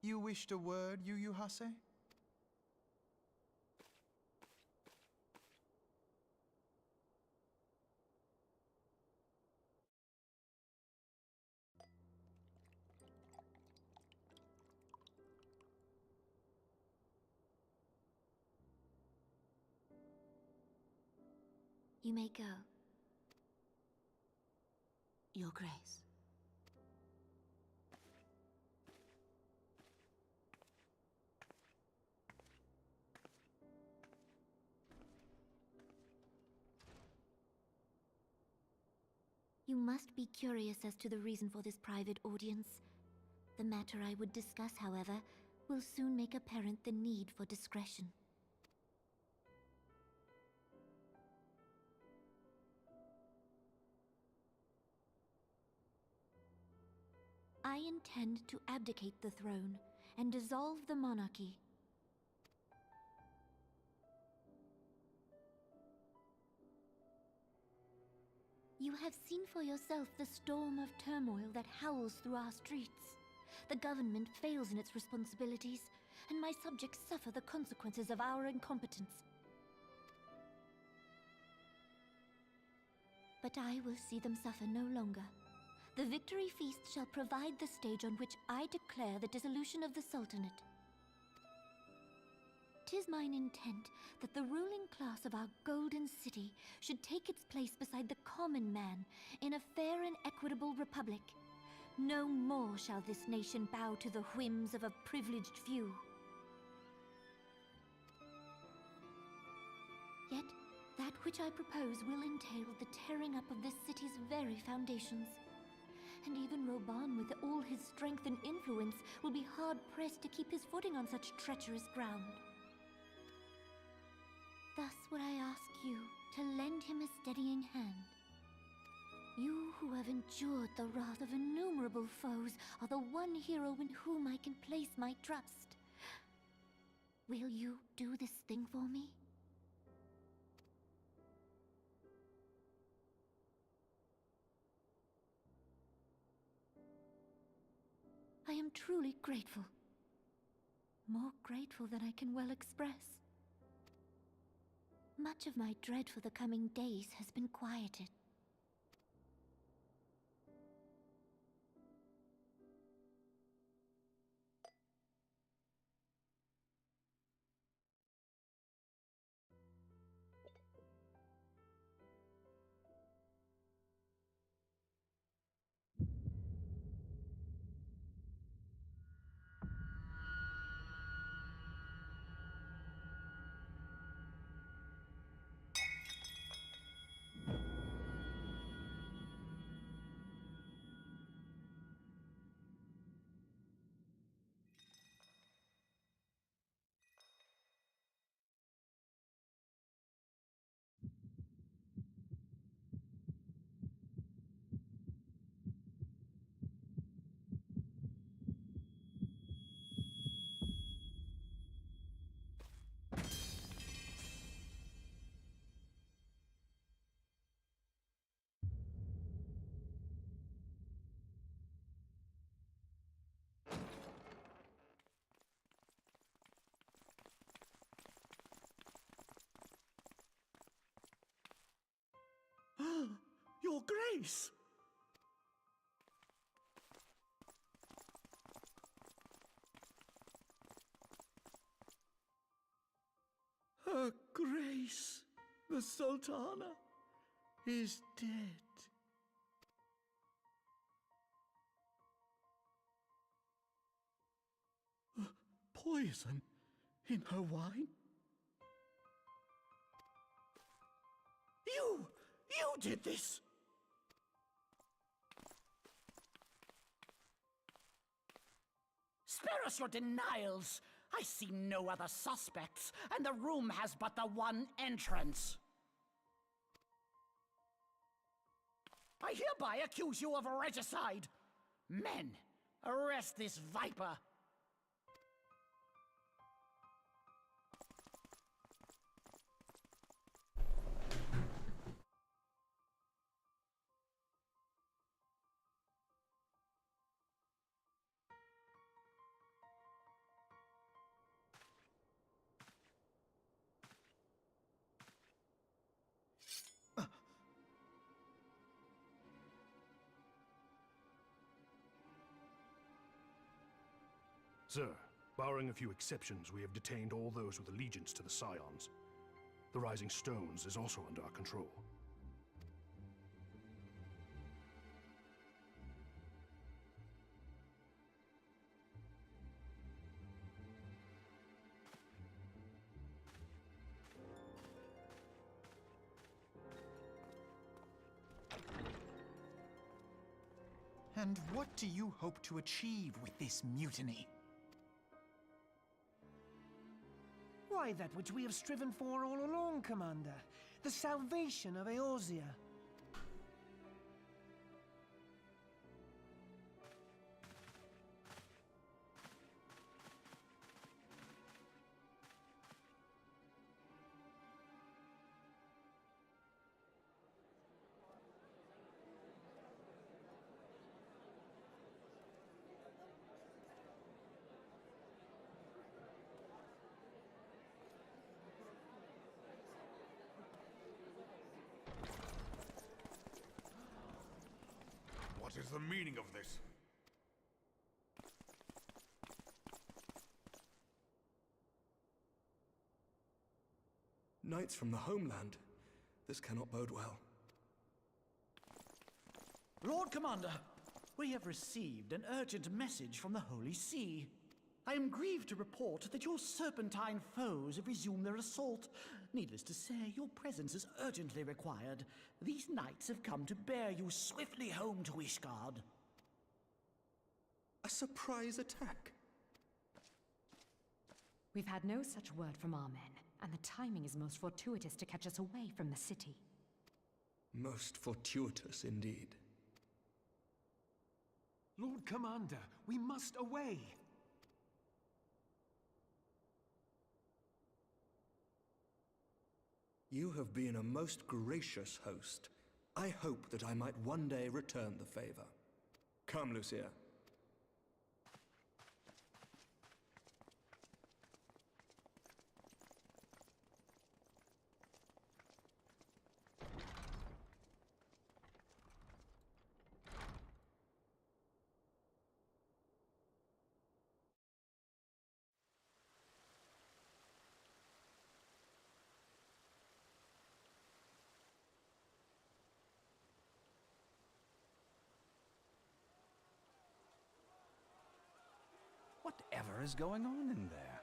You wished a word, Yu Hase? You may go. Your Grace. You must be curious as to the reason for this private audience. The matter I would discuss, however, will soon make apparent the need for discretion. I intend to abdicate the throne and dissolve the monarchy. You have seen for yourself the storm of turmoil that howls through our streets. The government fails in its responsibilities, and my subjects suffer the consequences of our incompetence. But I will see them suffer no longer. The victory feast shall provide the stage on which I declare the dissolution of the Sultanate. 'Tis mine intent that the ruling class of our golden city should take its place beside the common man in a fair and equitable republic. No more shall this nation bow to the whims of a privileged few. Yet, that which I propose will entail the tearing up of this city's very foundations. And even Reborn, with all his strength and influence, will be hard-pressed to keep his footing on such treacherous ground. Thus would I ask you to lend him a steadying hand. You who have endured the wrath of innumerable foes are the one hero in whom I can place my trust. Will you do this thing for me? I am truly grateful. More grateful than I can well express. Much of my dread for the coming days has been quieted. Your Grace! Her Grace, the Sultana, is dead. Poison in her wine? You did this! Spare us your denials! I see no other suspects, and the room has but the one entrance. I hereby accuse you of regicide. Men, arrest this viper. Sir, barring a few exceptions, we have detained all those with allegiance to the Scions. The Rising Stones is also under our control. And what do you hope to achieve with this mutiny? Why, that which we have striven for all along, Commander. The salvation of Eorzea. What is the meaning of this? Knights from the homeland. This cannot bode well. Lord Commander, we have received an urgent message from the Holy See. I am grieved to report that your serpentine foes have resumed their assault. Needless to say, your presence is urgently required. These knights have come to bear you swiftly home to Ishgard. A surprise attack? We've had no such word from our men, and the timing is most fortuitous to catch us away from the city. Most fortuitous indeed. Lord Commander, we must away. You have been a most gracious host. I hope that I might one day return the favor. Come, Lucia. Whatever is going on in there?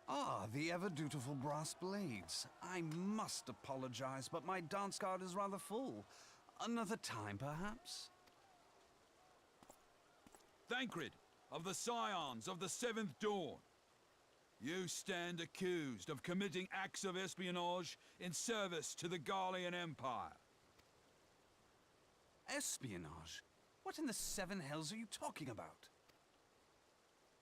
Ah, the ever-dutiful brass blades. I must apologize, but my dance card is rather full. Another time, perhaps? Thancred, of the Scions of the Seventh Dawn. You stand accused of committing acts of espionage in service to the Garlean Empire. Espionage? What in the seven hells are you talking about?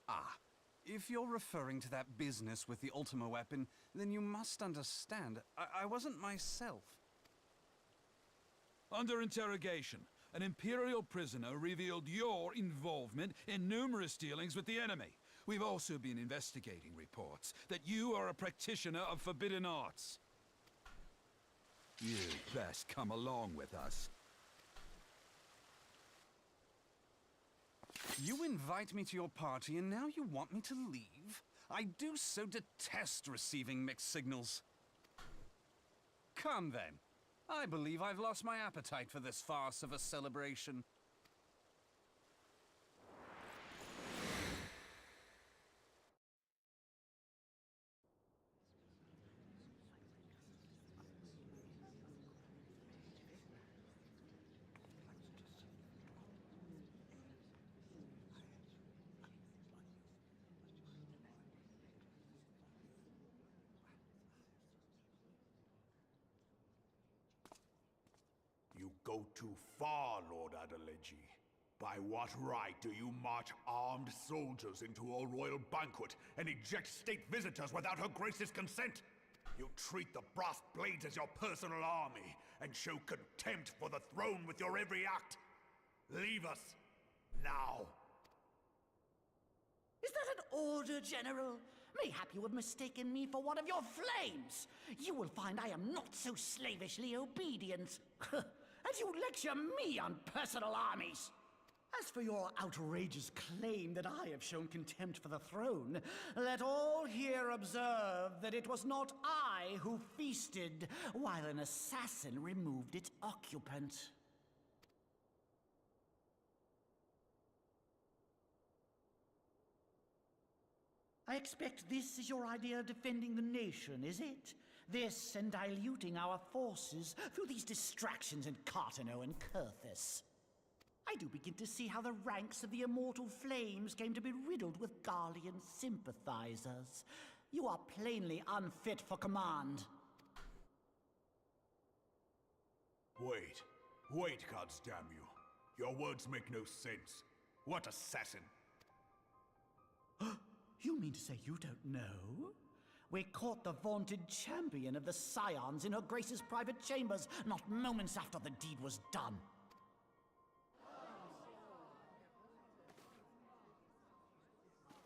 Ah, if you're referring to that business with the Ultima weapon, then you must understand, I wasn't myself. Under interrogation, an Imperial prisoner revealed your involvement in numerous dealings with the enemy. We've also been investigating reports that you are a practitioner of forbidden arts. You'd best come along with us. You invite me to your party and now you want me to leave? I do so detest receiving mixed signals. Come then. I believe I've lost my appetite for this farce of a celebration. You go too far, Lord Adeleji. By what right do you march armed soldiers into a royal banquet and eject state visitors without her grace's consent? You treat the brass blades as your personal army and show contempt for the throne with your every act. Leave us, now. Is that an order, General? Mayhap you have mistaken me for one of your flames. You will find I am not so slavishly obedient. As you lecture me on personal armies. As for your outrageous claim that I have shown contempt for the throne, let all here observe that it was not I who feasted while an assassin removed its occupant. I expect this is your idea of defending the nation, is it? This and diluting our forces through these distractions in Cartano and Kurthis. I do begin to see how the ranks of the Immortal Flames came to be riddled with Garlean sympathizers. You are plainly unfit for command. Wait, goddamn you. Your words make no sense. What assassin? You mean to say you don't know? We caught the vaunted champion of the Scions in her Grace's private chambers, not moments after the deed was done.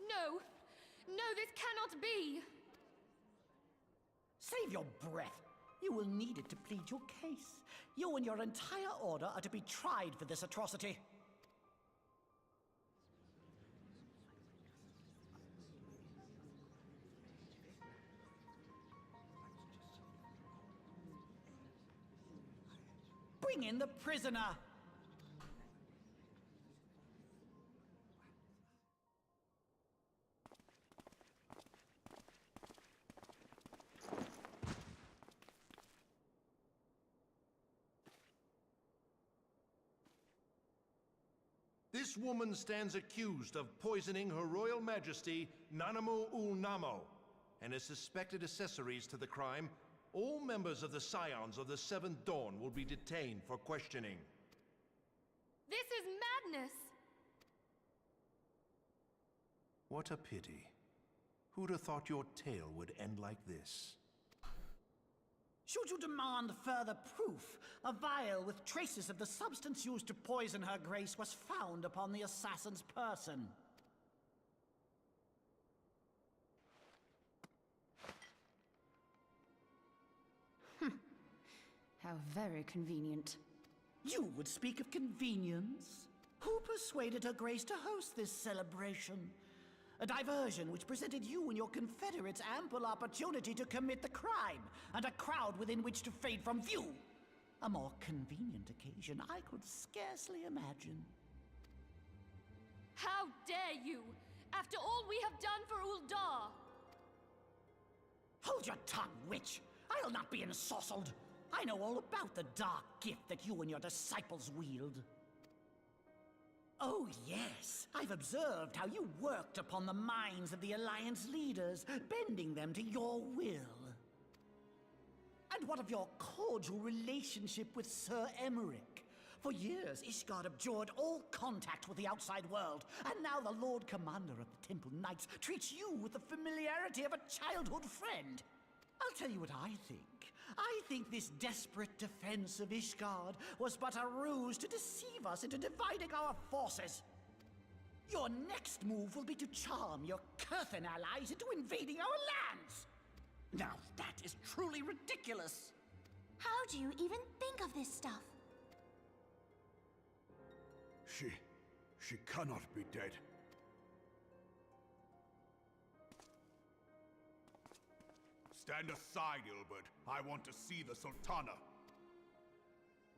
No! No, this cannot be! Save your breath. You will need it to plead your case. You and your entire order are to be tried for this atrocity. Bring in the prisoner! This woman stands accused of poisoning Her Royal Majesty Nanamu ul Namo and is suspected accessories to the crime. All members of the Scions of the Seventh Dawn will be detained for questioning. This is madness! What a pity. Who'd have thought your tale would end like this? Should you demand further proof, a vial with traces of the substance used to poison her grace was found upon the assassin's person. How very convenient. You would speak of convenience? Who persuaded her grace to host this celebration? A diversion which presented you and your confederates ample opportunity to commit the crime, and a crowd within which to fade from view. A more convenient occasion I could scarcely imagine. How dare you! After all we have done for Uldar! Hold your tongue, witch! I'll not be ensorcelled! I know all about the dark gift that you and your disciples wield. Oh yes, I've observed how you worked upon the minds of the Alliance leaders, bending them to your will. And what of your cordial relationship with Sir Emmerich? For years, Ishgard abjured all contact with the outside world, and now the Lord Commander of the Temple Knights treats you with the familiarity of a childhood friend. I'll tell you what I think. I think this desperate defense of Ishgard was but a ruse to deceive us into dividing our forces. Your next move will be to charm your Kurthan allies into invading our lands. Now that is truly ridiculous. How do you even think of this stuff? She cannot be dead. Stand aside, Ilbert. I want to see the Sultana.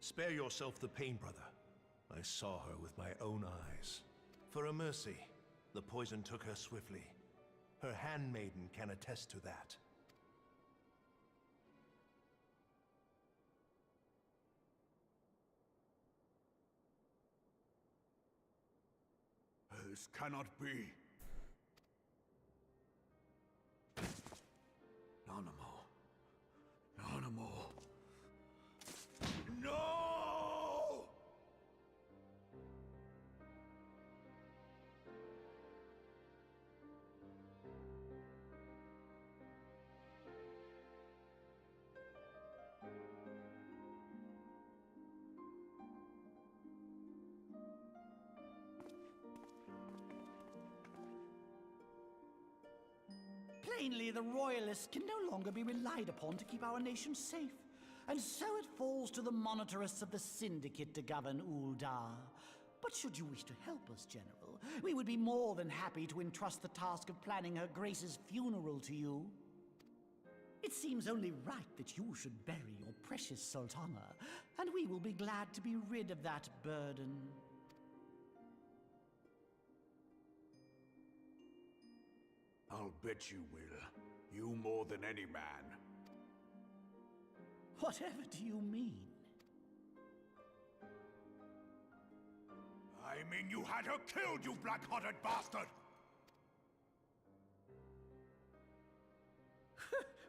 Spare yourself the pain, brother. I saw her with my own eyes. For a mercy, the poison took her swiftly. Her handmaiden can attest to that. This cannot be. Nanamo. No! Plainly, the Royalists can no longer be relied upon to keep our nation safe. And so it falls to the monitorists of the Syndicate to govern Uldar. But should you wish to help us, General, we would be more than happy to entrust the task of planning Her Grace's funeral to you. It seems only right that you should bury your precious Sultana, and we will be glad to be rid of that burden. I'll bet you will. You more than any man. Whatever do you mean? I mean you had her killed, you black-hearted bastard!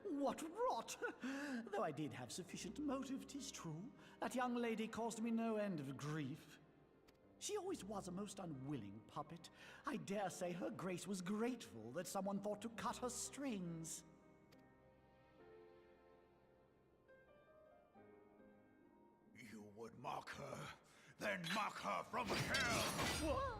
What rot! Though I did have sufficient motive, 'tis true. That young lady caused me no end of grief. She always was a most unwilling puppet. I dare say Her Grace was grateful that someone thought to cut her strings. You would mock her, then mock her from hell! What?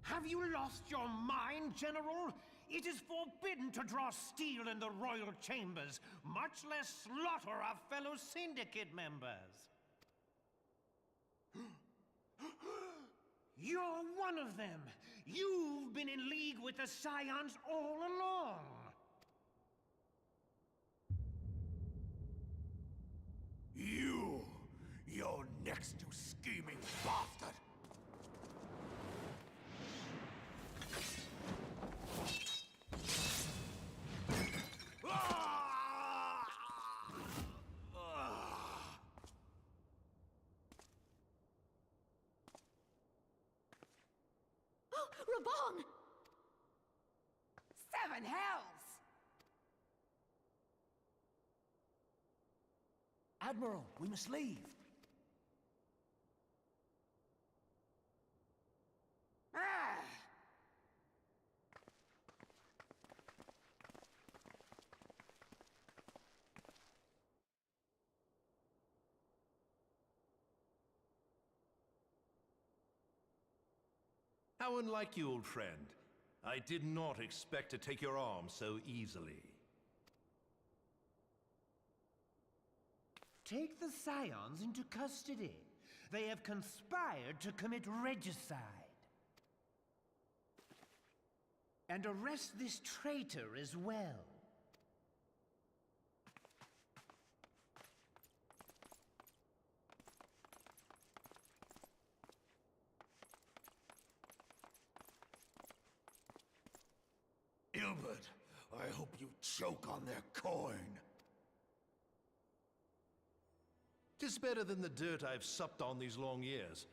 Have you lost your mind, General? It is forbidden to draw steel in the royal chambers, much less slaughter our fellow Syndicate members. You're one of them. You've been in league with the Scions all along. You're next, you scheming bastard! Reborn! Seven hells! Admiral, we must leave. Ah! How unlike you, old friend. I did not expect to take your arm so easily. Take the Scions into custody. They have conspired to commit regicide. And arrest this traitor as well. Ilbert, I hope you choke on their coin. 'Tis better than the dirt I've supped on these long years.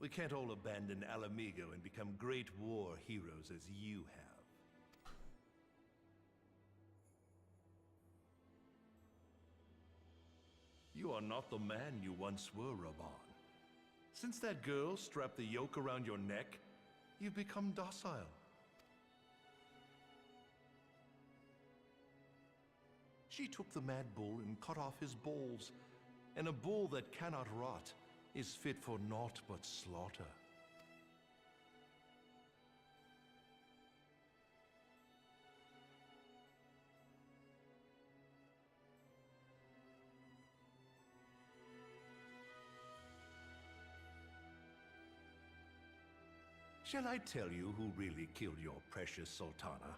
We can't all abandon Alamigo and become great war heroes as you have. You are not the man you once were, Raban. Since that girl strapped the yoke around your neck, you've become docile. She took the mad bull and cut off his balls, and a bull that cannot rot is fit for naught but slaughter. Shall I tell you who really killed your precious Sultana?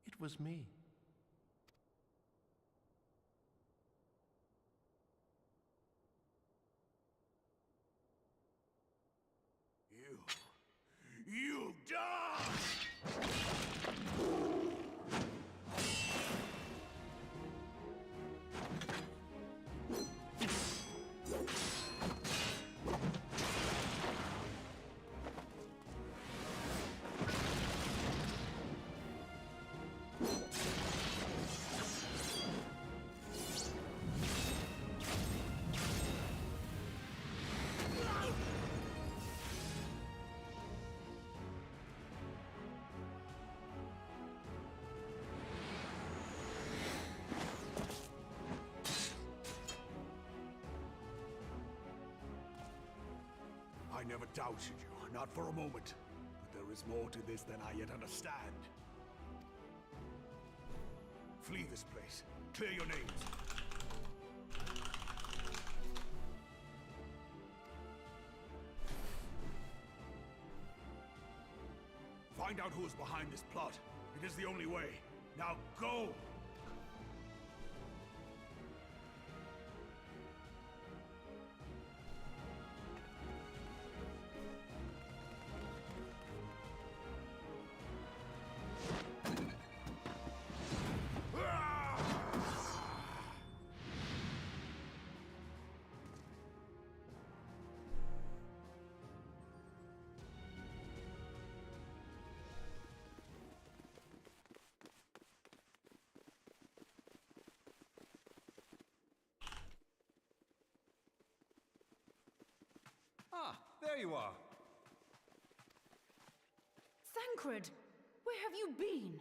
It was me. You die! I never doubted you, not for a moment. But there is more to this than I yet understand. Flee this place. Clear your names. Find out who is behind this plot. It is the only way. Now go! Ah, there you are. Thancred, where have you been?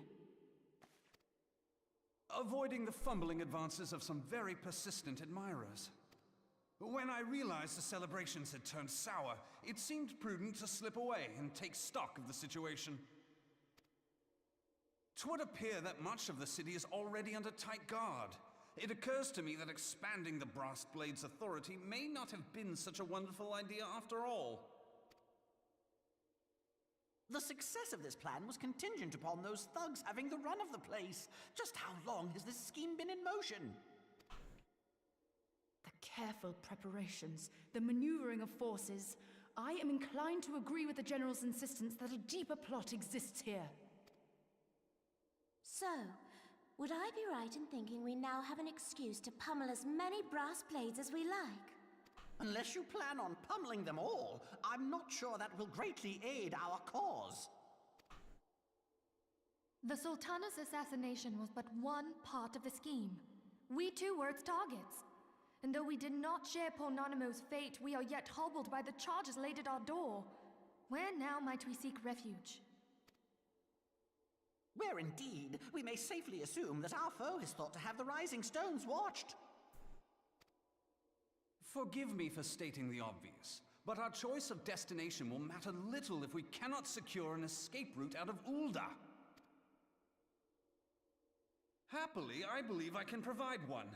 Avoiding the fumbling advances of some very persistent admirers. When I realized the celebrations had turned sour, it seemed prudent to slip away and take stock of the situation. 'Twould appear that much of the city is already under tight guard. It occurs to me that expanding the Brass Blade's authority may not have been such a wonderful idea after all. The success of this plan was contingent upon those thugs having the run of the place. Just how long has this scheme been in motion? The careful preparations, the maneuvering of forces. I am inclined to agree with the General's insistence that a deeper plot exists here. So, would I be right in thinking we now have an excuse to pummel as many brass blades as we like? Unless you plan on pummeling them all, I'm not sure that will greatly aid our cause. The Sultana's assassination was but one part of the scheme. We too were its targets. And though we did not share Pornonimo's fate, we are yet hobbled by the charges laid at our door. Where now might we seek refuge? Where indeed, we may safely assume that our foe is thought to have the Rising Stones watched. Forgive me for stating the obvious, but our choice of destination will matter little if we cannot secure an escape route out of Ul'dah. Happily, I believe I can provide one.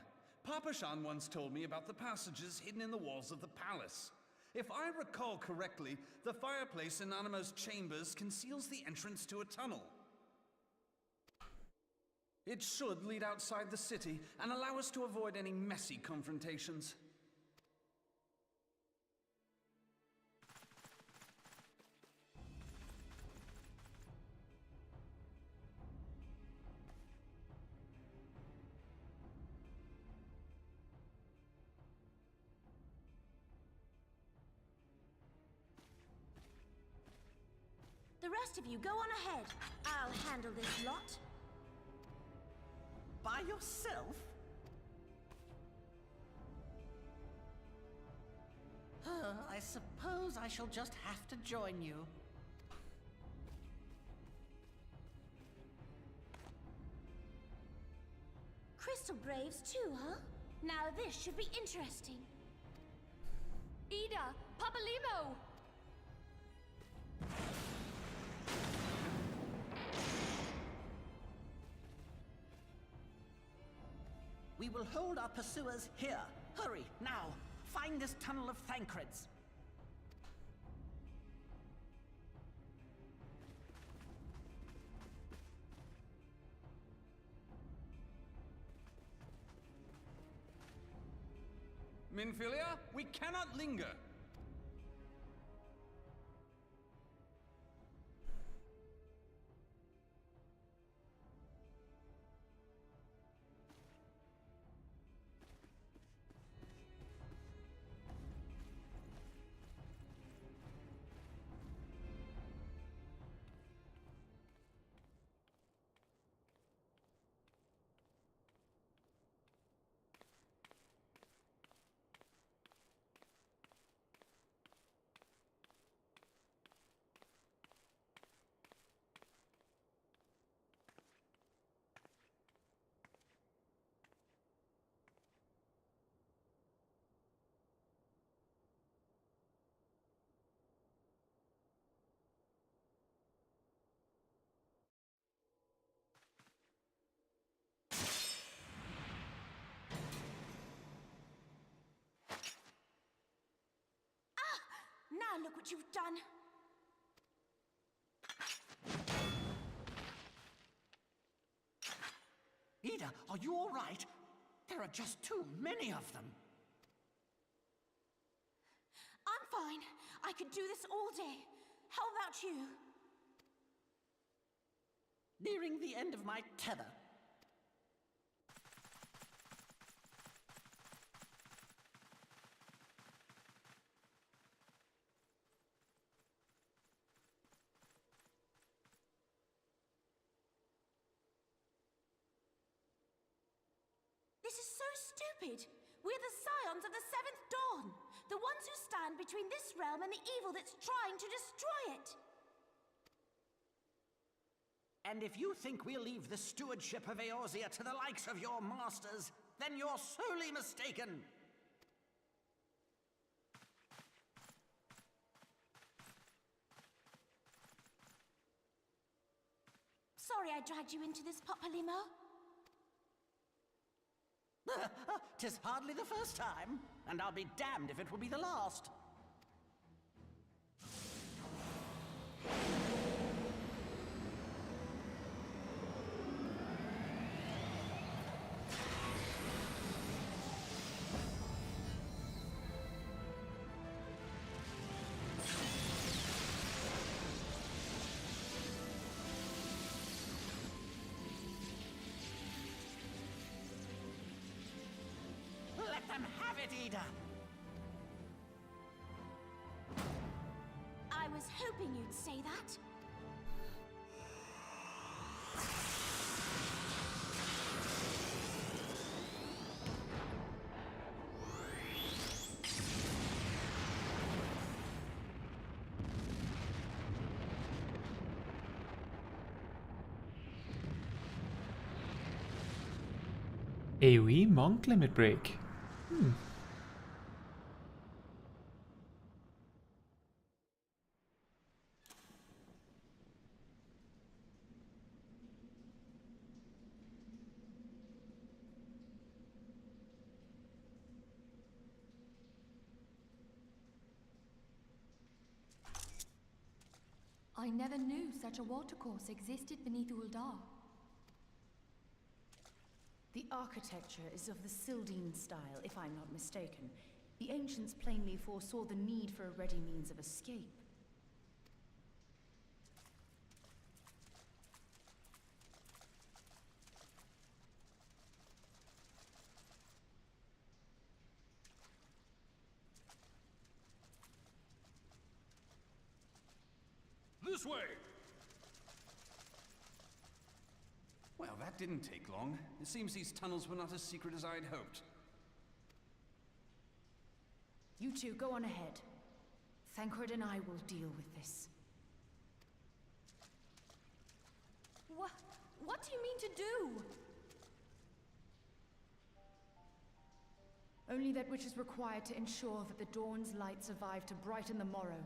Papashan once told me about the passages hidden in the walls of the palace. If I recall correctly, the fireplace in Animo's chambers conceals the entrance to a tunnel. It should lead outside the city and allow us to avoid any messy confrontations. The rest of you go on ahead. I'll handle this lot. By yourself? I suppose I shall just have to join you. Crystal Braves too, huh? Now this should be interesting. Ida! Papalimo! We will hold our pursuers here. Hurry, now! Find this tunnel of Thancred's. Minfilia, we cannot linger. Now look what you've done. Ida, are you all right? There are just too many of them. I'm fine. I could do this all day. How about you? Nearing the end of my tether. This is so stupid. We're the scions of the Seventh Dawn. The ones who stand between this realm and the evil that's trying to destroy it. And if you think we'll leave the stewardship of Eorzea to the likes of your masters, then you're sorely mistaken. Sorry I dragged you into this, Papalymo. 'Tis hardly the first time, and I'll be damned if it will be the last. Let them have it, Ida! I was hoping you'd say that. AoE monk limit break. I never knew such a watercourse existed beneath Uldar. The architecture is of the Sildine style, if I'm not mistaken. The ancients plainly foresaw the need for a ready means of escape. This way! Well, that didn't take long. It seems these tunnels were not as secret as I'd hoped. You two go on ahead. Thancred and I will deal with this. What do you mean to do? Only that which is required to ensure that the dawn's light survive to brighten the morrow.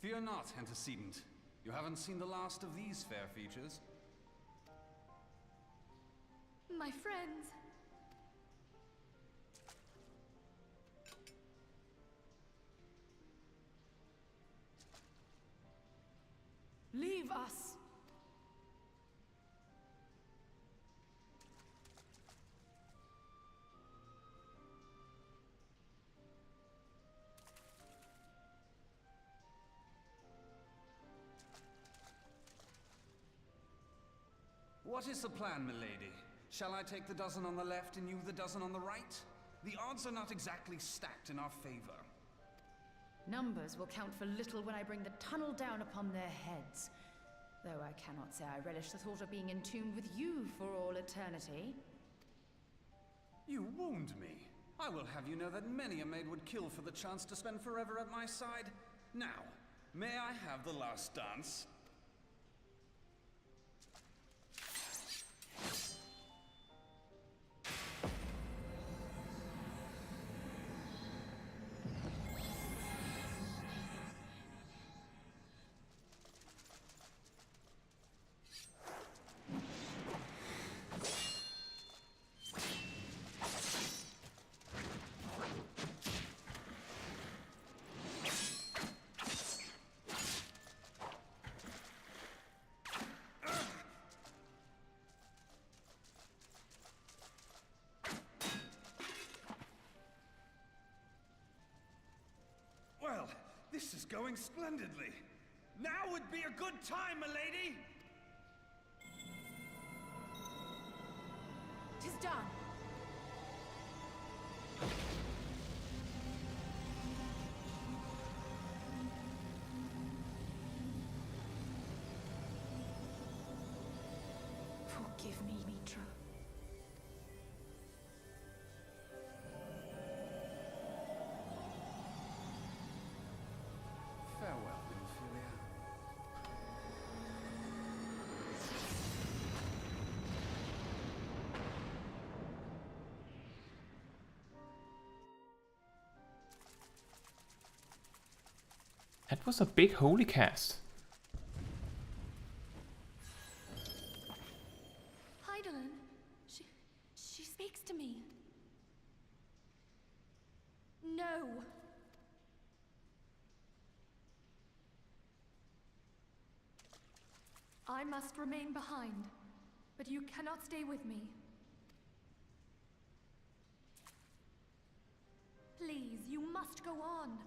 Fear not, antecedent. You haven't seen the last of these fair features. My friends. Leave us! What is the plan, milady? Shall I take the dozen on the left and you the dozen on the right? The odds are not exactly stacked in our favor. Numbers will count for little when I bring the tunnel down upon their heads. Though I cannot say I relish the thought of being entombed with you for all eternity. You wound me. I will have you know that many a maid would kill for the chance to spend forever at my side. Now, may I have the last dance? This is going splendidly. Now would be a good time, milady! 'Tis done. Forgive me, Mitra. Farewell, Ophelia. That was a big holy cast. Heidelin, she speaks to me. No. I must remain behind, but you cannot stay with me. Please, you must go on.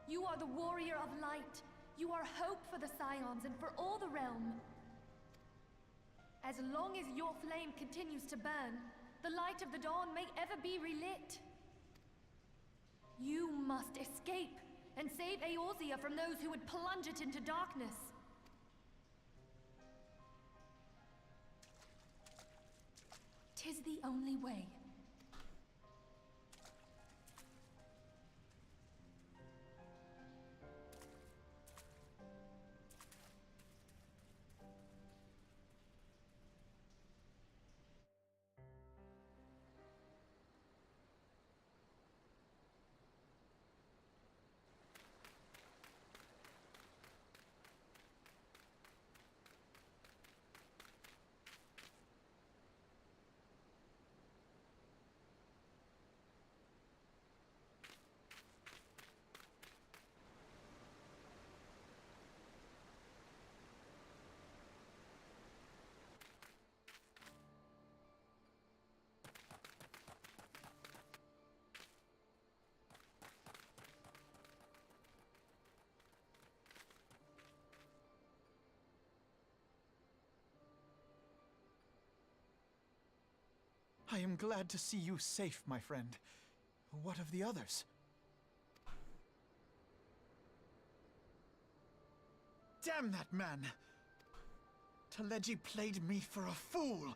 You are the warrior of light. You are hope for the Scions and for all the realm. As long as your flame continues to burn, the light of the dawn may ever be relit. You must escape and save Eorzea from those who would plunge it into darkness. Tis the only way. I am glad to see you safe, my friend. What of the others? Damn that man! Taleji played me for a fool!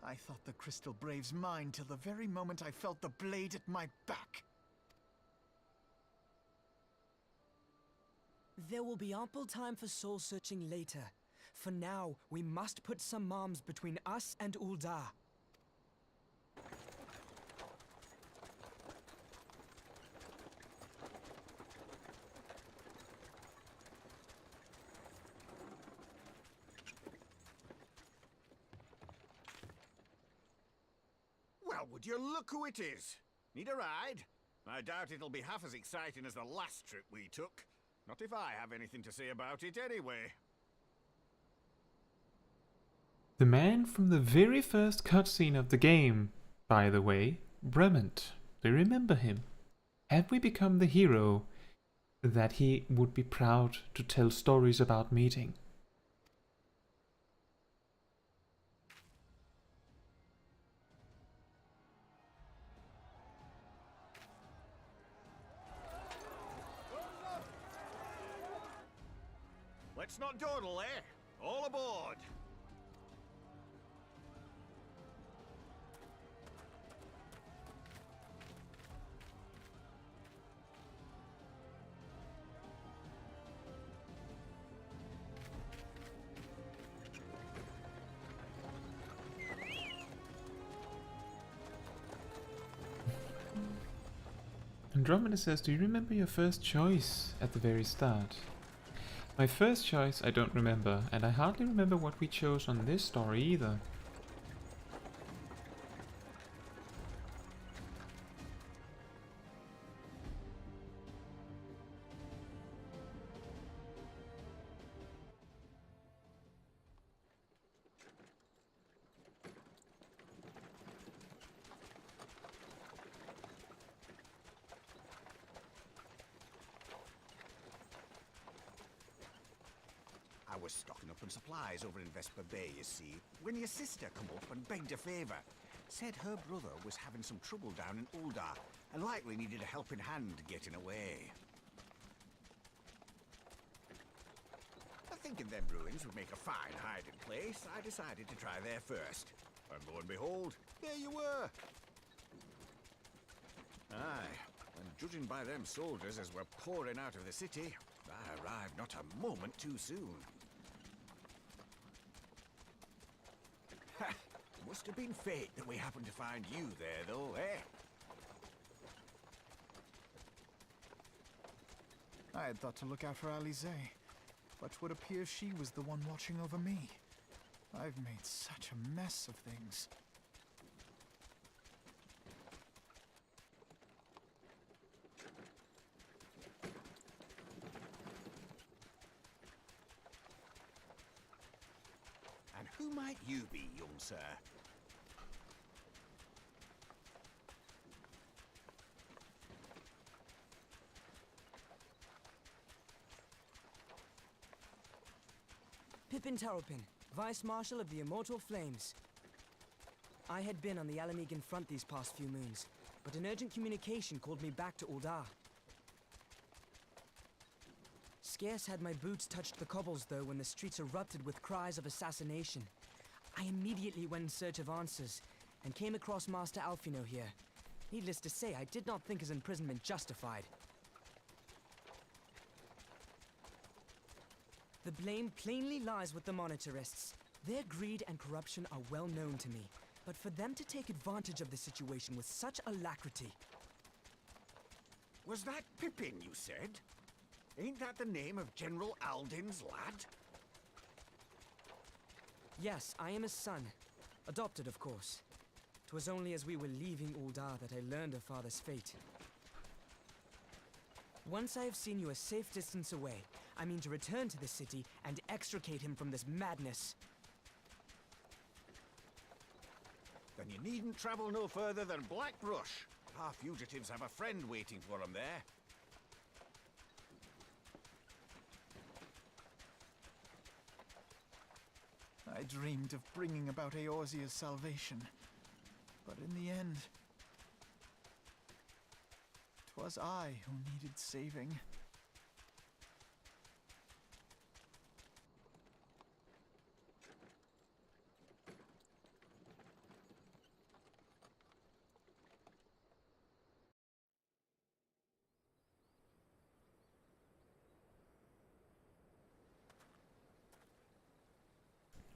I thought the Crystal Brave's mine till the very moment I felt the blade at my back. There will be ample time for soul-searching later. For now, we must put some arms between us and Ul'dah. Well, would you look who it is? Need a ride? I doubt it'll be half as exciting as the last trip we took. Not if I have anything to say about it anyway. The man from the very first cutscene of the game, by the way, Bremont. Do you remember him? Have we become the hero that he would be proud to tell stories about meeting? Let's not dawdle, eh? All aboard! Andromeda says, do you remember your first choice at the very start? My first choice I don't remember, and I hardly remember what we chose on this story either. was stocking up on supplies over in Vesper Bay, you see, when your sister come up and begged a favour. Said her brother was having some trouble down in Uldar, and likely needed a helping hand getting away. Thinking them ruins would make a fine hiding place, I decided to try there first. And lo and behold, there you were. Aye, and judging by them soldiers as were pouring out of the city, I arrived not a moment too soon. Ha! Must have been fate that we happened to find you there, though, eh? I had thought to look out for Alize, but would appear she was the one watching over me. I've made such a mess of things. And who might you be, young sir? Pippin Taropin, Vice Marshal of the Immortal Flames. I had been on the Alamegan front these past few moons, but an urgent communication called me back to Uldar. Scarce had my boots touched the cobbles, though, when the streets erupted with cries of assassination. I immediately went in search of answers, and came across Master Alfino here. Needless to say, I did not think his imprisonment justified. The blame plainly lies with the Monitarists. Their greed and corruption are well known to me, but for them to take advantage of the situation with such alacrity... Was that Pippin, you said? Ain't that the name of General Aldin's lad? Yes, I am his son. Adopted, of course. 'Twas only as we were leaving Uldar that I learned of father's fate. Once I have seen you a safe distance away, I mean to return to the city and extricate him from this madness. Then you needn't travel no further than Blackbrush. Our fugitives have a friend waiting for them there. I dreamed of bringing about Eorzea's salvation, but in the end, 'twas I who needed saving.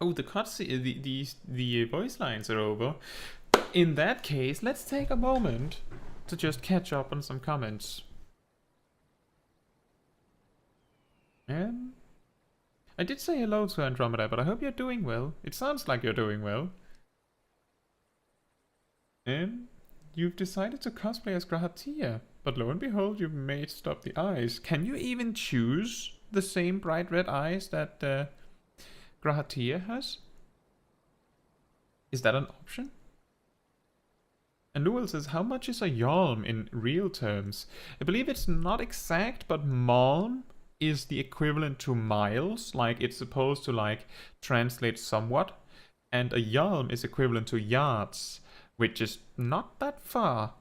Oh, the cutscene, the voice lines are over. In that case, let's take a moment to just catch up on some comments. I did say hello to Andromeda, but I hope you're doing well. It sounds like you're doing well. You've decided to cosplay as Grahatia, but lo and behold, you've messed up the eyes. Can you even choose the same bright red eyes that Grahatia has? Is that an option? And Luel says, how much is a yalm in real terms? I believe it's not exact, but malm is the equivalent to miles. Like, it's supposed to, like, translate somewhat. And a yalm is equivalent to yards, which is not that far.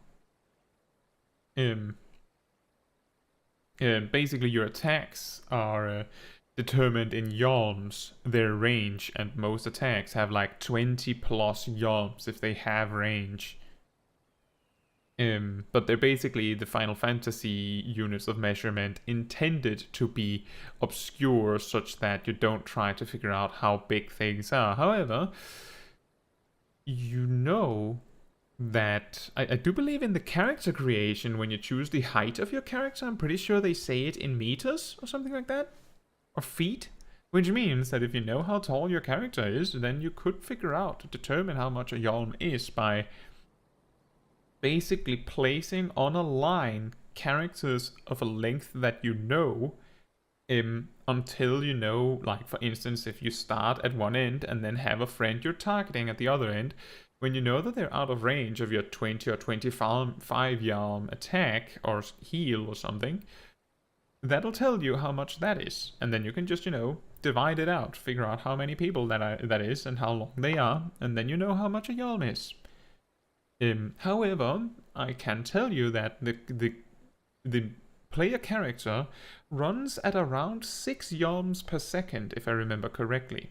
Basically, your attacks are determined in yalms, their range, and most attacks have like 20 plus yalms if they have range. But they're basically the Final Fantasy units of measurement intended to be obscure such that you don't try to figure out how big things are. However, you know that I do believe in the character creation when you choose the height of your character. I'm pretty sure they say it in meters or something like that. Or feet. Which means that if you know how tall your character is, then you could figure out to determine how much a yalm is by basically placing on a line characters of a length that you know until you know, like for instance, if you start at one end and then have a friend you're targeting at the other end, when you know that they're out of range of your 20 or 25 yalm attack or heal or something, that'll tell you how much that is. And then you can just, you know, divide it out, figure out how many people that is and how long they are, and then you know how much a yalm is. However, I can tell you that the player character runs at around 6 yalms per second, if I remember correctly.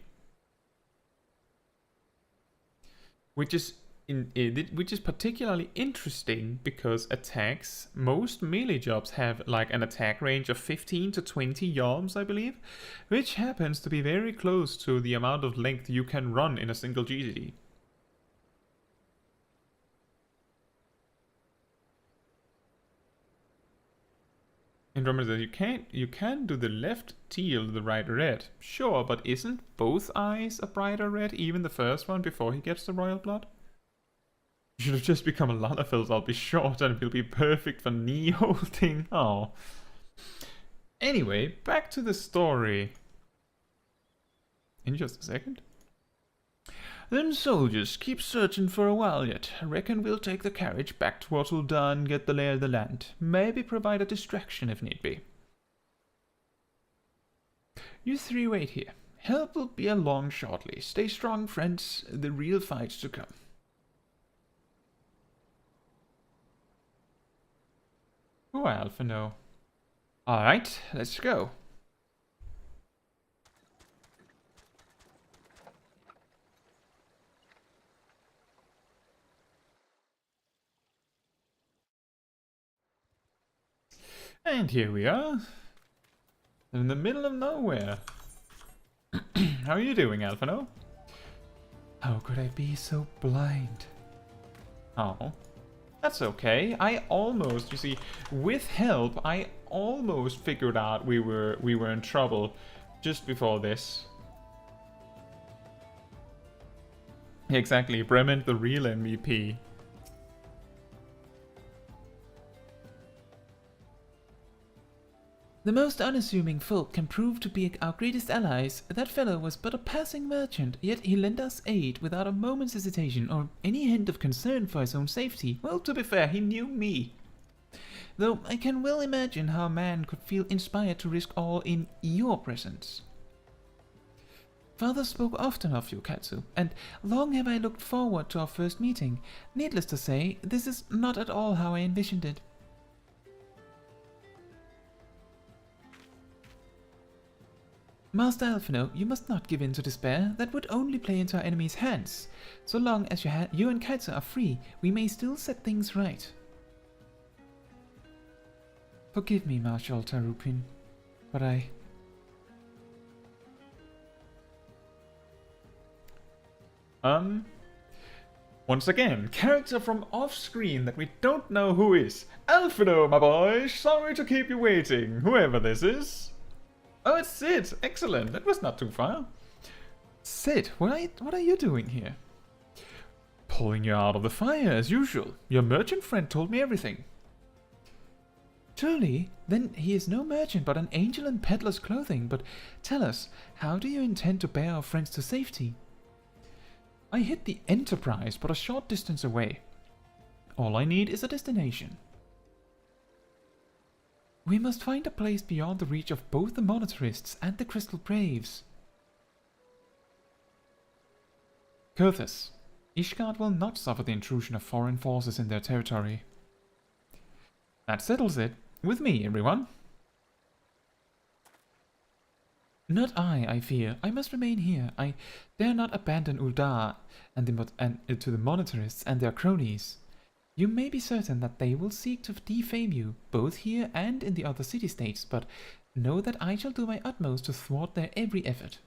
Which is particularly interesting because attacks, most melee jobs have like an attack range of 15 to 20 yalms, I believe, which happens to be very close to the amount of length you can run in a single GCD. And remember that you can do the left teal, the right red. Sure, but isn't both eyes a brighter red, even the first one before he gets the royal blood? You should have just become a Lalafels, I'll be short, and it'll be perfect for knee holding. Oh. Anyway, back to the story. In just a second. Them soldiers keep searching for a while yet. I reckon we'll take the carriage back towards Ul'dah and get the lay of the land. Maybe provide a distraction if need be. You three wait here. Help will be along shortly. Stay strong, friends. The real fight's to come. Oh, Alphino. Alright, let's go. And here we are. In the middle of nowhere. How are you doing, Alphino? How could I be so blind? Oh. That's okay. I almost, you see, with help, I almost figured out we were in trouble just before this. Exactly, Bremen, the real MVP. The most unassuming folk can prove to be our greatest allies. That fellow was but a passing merchant, yet he lent us aid without a moment's hesitation or any hint of concern for his own safety. Well, to be fair, he knew me. Though I can well imagine how a man could feel inspired to risk all in your presence. Father spoke often of you, Caetsu, and long have I looked forward to our first meeting. Needless to say, this is not at all how I envisioned it. Master Alphino, you must not give in to despair. That would only play into our enemy's hands. So long as you and Caetsu are free, we may still set things right. Forgive me, Marshal Tarupin, but Once again, character from off-screen that we don't know who is. Alphino, my boy, sorry to keep you waiting, whoever this is. Oh, it's Sid. Excellent. That was not too far. Sid, what are you doing here? Pulling you out of the fire, as usual. Your merchant friend told me everything. Truly? Then he is no merchant, but an angel in peddler's clothing. But tell us, how do you intend to bear our friends to safety? I hit the Enterprise, but a short distance away. All I need is a destination. We must find a place beyond the reach of both the Monetarists and the Crystal Braves. Kurthus, Ishgard will not suffer the intrusion of foreign forces in their territory. That settles it. With me, everyone. Not I fear. I must remain here. I dare not abandon Ul'dah to the Monetarists and their cronies. You may be certain that they will seek to defame you, both here and in the other city-states, but know that I shall do my utmost to thwart their every effort.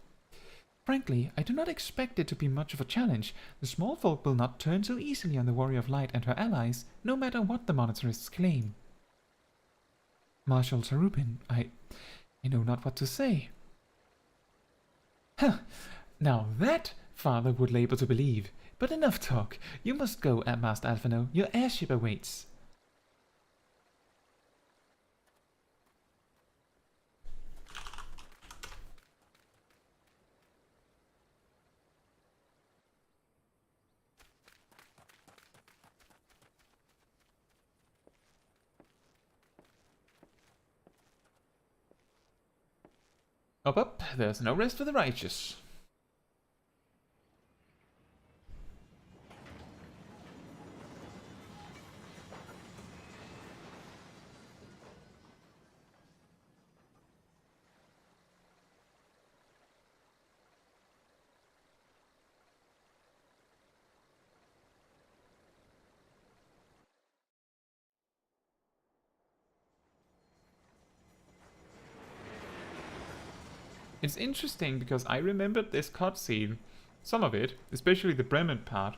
Frankly, I do not expect it to be much of a challenge. The small folk will not turn so easily on the Warrior of Light and her allies, no matter what the Monetarists claim. Marshal Tarupin, I know not what to say. Huh, now that Father would labor to believe. But enough talk. You must go, Master Alphino. Your airship awaits. Up, up, there's no rest for the righteous. It's interesting because I remembered this cutscene, some of it, especially the Bremen part.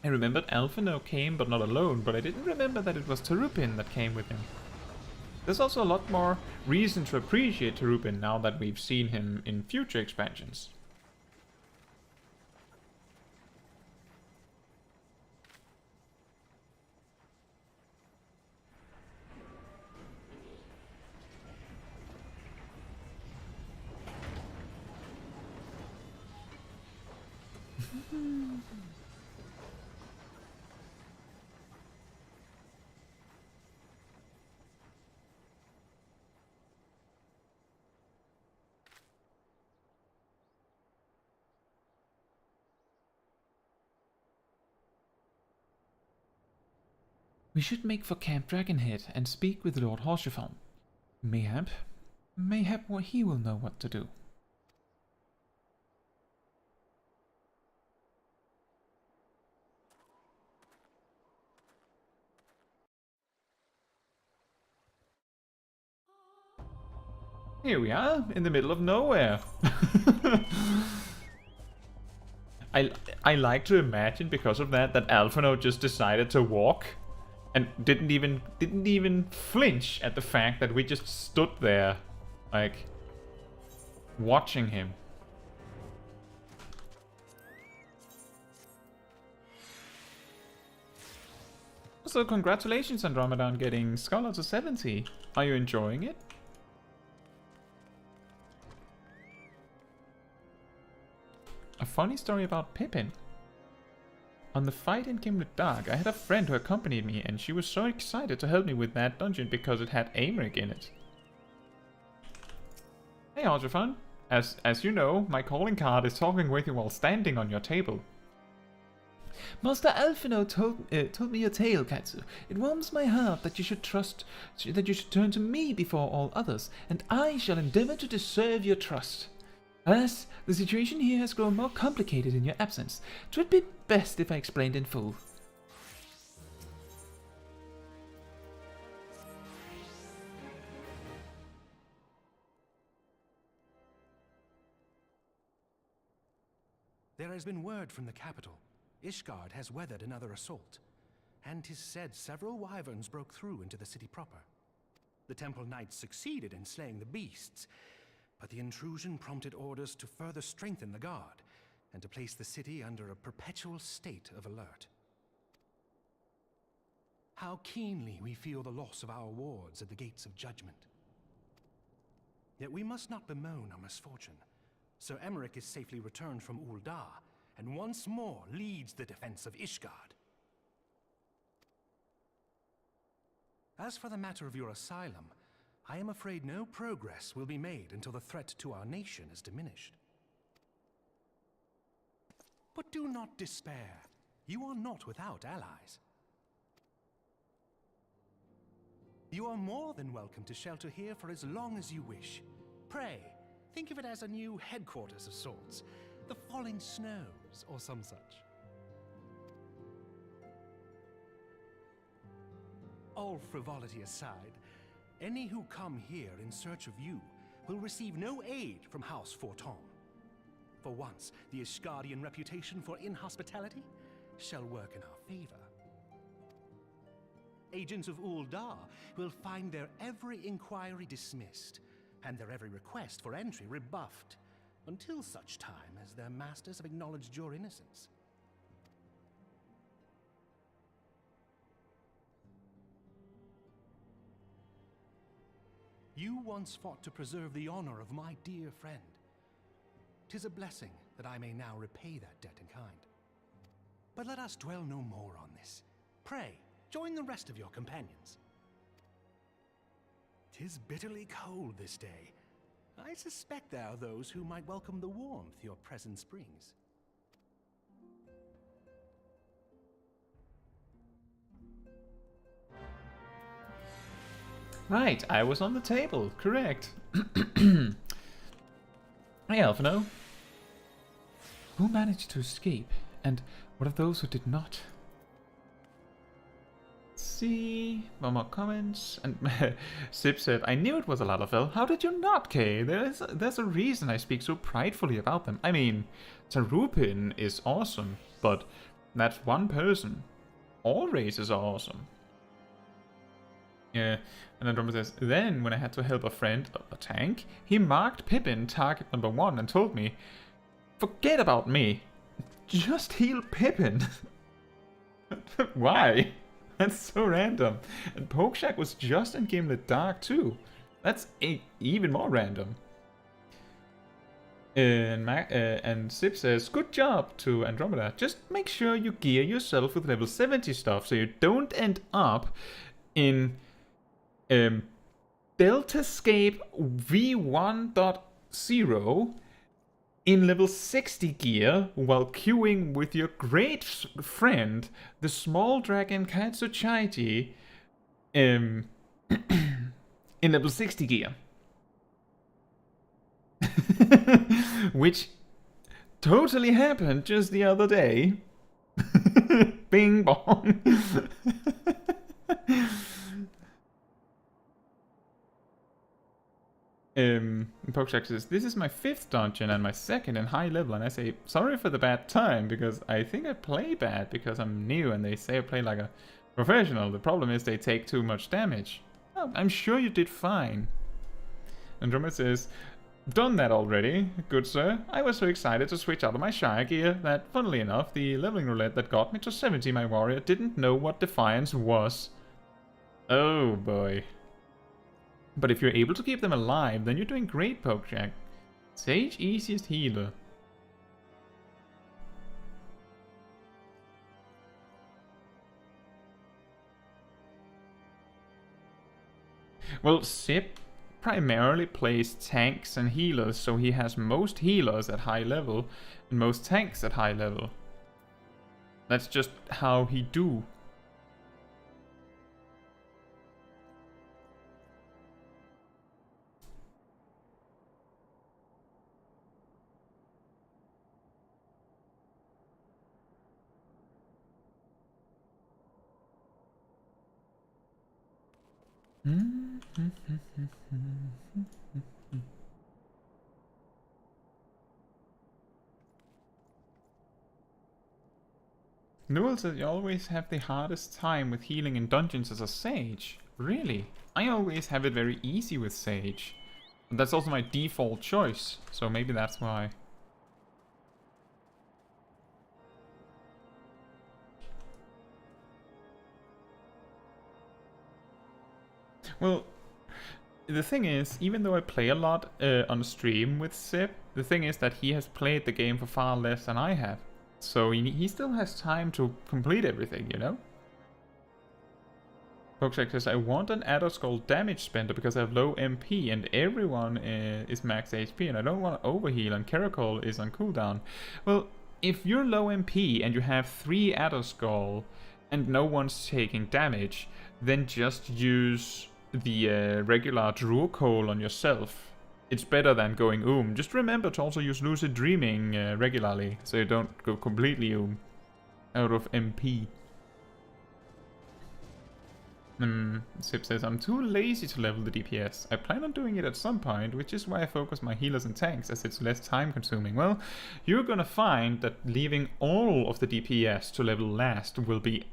I remembered Alphinaud came but not alone, but I didn't remember that it was Terupin that came with him. There's also a lot more reason to appreciate Terupin now that we've seen him in future expansions. We should make for Camp Dragonhead and speak with Lord Haurchefant. Mayhap he will know what to do. Here we are, in the middle of nowhere. I like to imagine because of that Alphinaud just decided to walk and didn't even flinch at the fact that we just stood there, like, watching him. So congratulations, Andromeda, on getting Scholar to 70. Are you enjoying it? A funny story about Pippin. On the fight in Gimlet Dark, I had a friend who accompanied me, and she was so excited to help me with that dungeon because it had Aymeric in it. Hey Haurchefant, as you know, my calling card is talking with you while standing on your table. Master Alphinaud told me your tale, Caetsu. It warms my heart that you should turn to me before all others, and I shall endeavor to deserve your trust. Alas, the situation here has grown more complicated in your absence. 'Twould be best if I explained in full. There has been word from the capital. Ishgard has weathered another assault, and 'tis said several wyverns broke through into the city proper. The temple knights succeeded in slaying the beasts, but the intrusion prompted orders to further strengthen the guard and to place the city under a perpetual state of alert. How keenly we feel the loss of our wards at the gates of judgment. Yet we must not bemoan our misfortune. Sir Aymeric is safely returned from Ul'dah, and once more leads the defense of Ishgard. As for the matter of your asylum, I am afraid no progress will be made until the threat to our nation is diminished. But do not despair. You are not without allies. You are more than welcome to shelter here for as long as you wish. Pray, think of it as a new headquarters of sorts. The Falling Snows, or some such. All frivolity aside, any who come here in search of you will receive no aid from House Forton. For once, the Ishgardian reputation for inhospitality shall work in our favor. Agents of Ul'dah will find their every inquiry dismissed, and their every request for entry rebuffed, until such time as their masters have acknowledged your innocence. You once fought to preserve the honor of my dear friend. 'Tis a blessing that I may now repay that debt in kind. But let us dwell no more on this. Pray, join the rest of your companions. 'Tis bitterly cold this day. I suspect there are those who might welcome the warmth your presence brings. Right, I was on the table, correct. Hey, Alphino. Who managed to escape, and what of those who did not? See, one more comments, and Sip said, I knew it was a Lalafell. How did you not, Kay? There's a reason I speak so pridefully about them. I mean, Tarupin is awesome, but that's one person. All races are awesome. Yeah, and Andromeda says, then when I had to help a friend, a tank, he marked Pippin target number 1 and told me, forget about me, just heal Pippin. Why? That's so random. And Pokeshack was just in Gimlet Dark too. That's even more random. And Sip says, good job to Andromeda. Just make sure you gear yourself with level 70 stuff so you don't end up in Deltascape V1.0 in level 60 gear while queuing with your great friend, the Smol Caetsu Chaiji, in level 60 gear. Which totally happened just the other day. Bing bong. Pokeshack says, this is my 5th dungeon and my 2nd in high level, and I say, sorry for the bad time, because I think I play bad because I'm new and they say I play like a professional. The problem is they take too much damage. Oh, I'm sure you did fine. Andromeda says, done that already, good sir. I was so excited to switch out of my Shire gear that, funnily enough, the leveling roulette that got me to 70 my warrior didn't know what Defiance was. Oh boy. But if you're able to keep them alive, then you're doing great, Pokeshack. Sage easiest healer. Well, Sip primarily plays tanks and healers, so he has most healers at high level and most tanks at high level. That's just how he do. Newell says you always have the hardest time with healing in dungeons as a Sage. Really? I always have it very easy with Sage. And that's also my default choice, so maybe that's why. Well, the thing is, even though I play a lot on stream with Sip, the thing is that he has played the game for far less than I have. So he still has time to complete everything, you know? Pokeshack says, I want an Adder Skull damage spender because I have low MP and everyone is max HP and I don't want to overheal and Caracol is on cooldown. Well, if you're low MP and you have 3 Adder Skull and no one's taking damage, then just use the regular Druocole on yourself. It's better than going Just remember to also use Lucid Dreaming regularly, so you don't go completely out of MP. Sip says, I'm too lazy to level the DPS. I plan on doing it at some point, which is why I focus my healers and tanks, as it's less time consuming. Well, you're gonna find that leaving all of the DPS to level last will be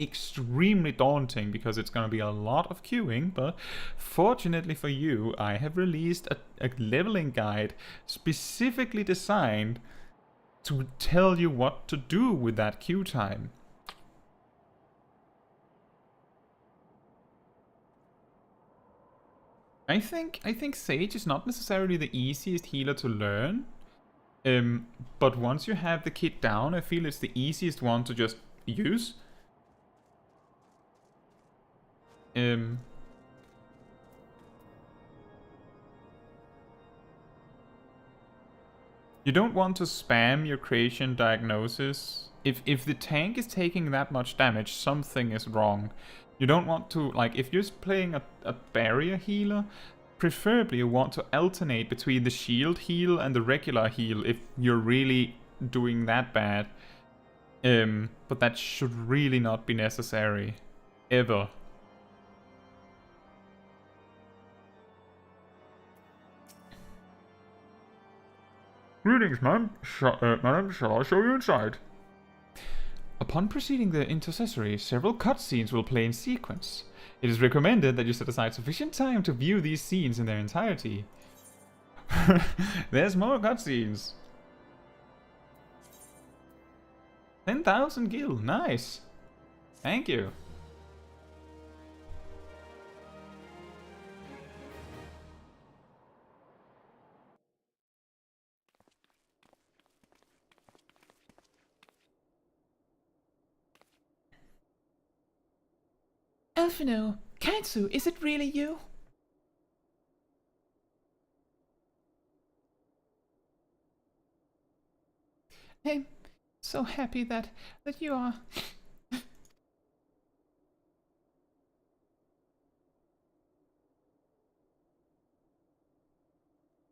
extremely daunting because it's going to be a lot of queuing, but fortunately for you, I have released a leveling guide specifically designed to tell you what to do with that queue time. I think Sage is not necessarily the easiest healer to learn, but once you have the kit down, I feel it's the easiest one to just use. You don't want to spam your creation diagnosis. If the tank is taking that much damage, something is wrong. You don't want to, like, if you're playing a barrier healer, preferably you want to alternate between the shield heal and the regular heal if you're really doing that bad. But that should really not be necessary. Ever. Greetings, ma'am. Madam, shall I show you inside? Upon proceeding the intercessory, several cutscenes will play in sequence. It is recommended that you set aside sufficient time to view these scenes in their entirety. There's more cutscenes. 10,000 gil, nice. Thank you. Alphino, Caetsu, is it really you? I'm so happy that you are.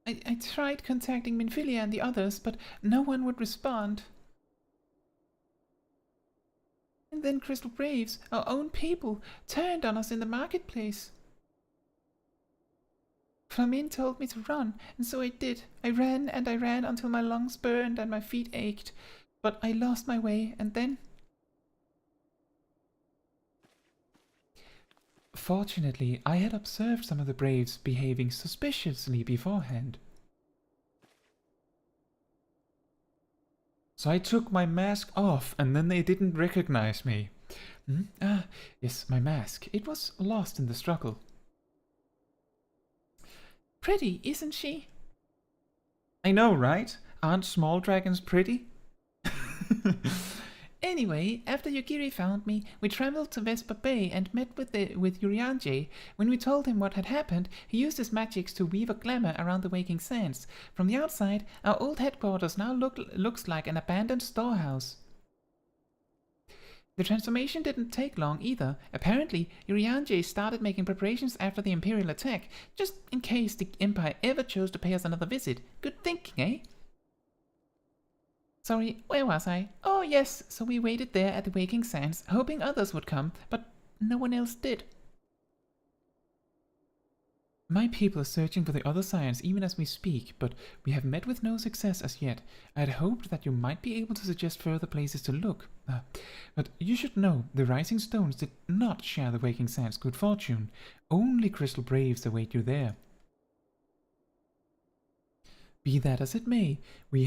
I tried contacting Minfilia and the others, but no one would respond. And then Crystal Braves, our own people, turned on us in the marketplace. Flamin told me to run, and so I did. I ran and I ran until my lungs burned and my feet ached. But I lost my way, and then... Fortunately, I had observed some of the Braves behaving suspiciously beforehand. So I took my mask off, and then they didn't recognize me. Yes, my mask. It was lost in the struggle. Pretty, isn't she? I know, right? Aren't small dragons pretty? Anyway, after Yugiri found me, we traveled to Vesper Bay and met with Urianger. When we told him what had happened, he used his magics to weave a glamour around the Waking Sands. From the outside, our old headquarters now looks like an abandoned storehouse. The transformation didn't take long either. Apparently, Urianger started making preparations after the Imperial attack, just in case the Empire ever chose to pay us another visit. Good thinking, eh? Sorry, where was I? Oh yes, so we waited there at the Waking Sands, hoping others would come, but no one else did. My people are searching for the other science even as we speak, but we have met with no success as yet. I had hoped that you might be able to suggest further places to look. But you should know, the Rising Stones did not share the Waking Sands' good fortune. Only Crystal Braves await you there. Be that as it may, we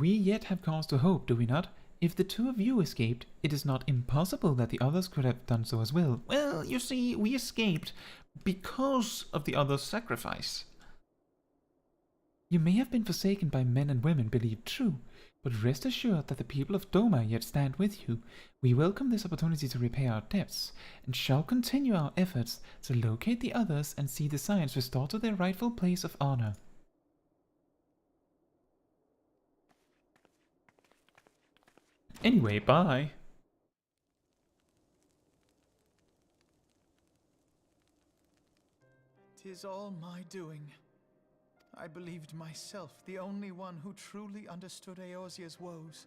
yet have cause to hope, do we not? If the two of you escaped, it is not impossible that the others could have done so as well. Well, you see, we escaped because of the others' sacrifice. You may have been forsaken by men and women believed true, but rest assured that the people of Doma yet stand with you. We welcome this opportunity to repay our debts, and shall continue our efforts to locate the others and see the science restored to their rightful place of honor. Anyway, bye. 'Tis all my doing. I believed myself the only one who truly understood Eorzea's woes,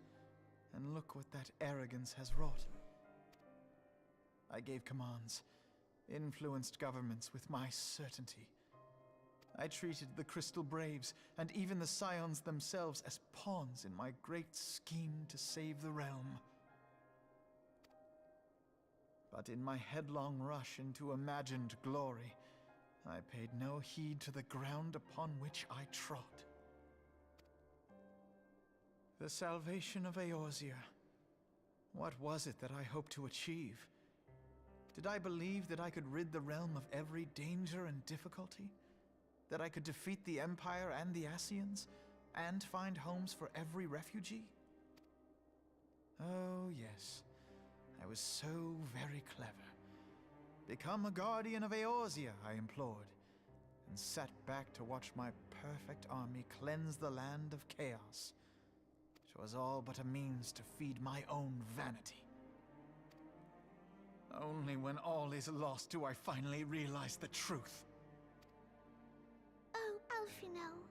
and look what that arrogance has wrought. I gave commands, influenced governments with my certainty. I treated the Crystal Braves and even the Scions themselves as pawns in my great scheme to save the realm. But in my headlong rush into imagined glory, I paid no heed to the ground upon which I trod. The salvation of Eorzea. What was it that I hoped to achieve? Did I believe that I could rid the realm of every danger and difficulty? That I could defeat the Empire and the Ascians, and find homes for every refugee? Oh yes, I was so very clever. Become a guardian of Eorzea, I implored. and sat back to watch my perfect army cleanse the land of chaos. 'Twas all but a means to feed my own vanity. Only when all is lost do I finally realize the truth. Oh, Alphino.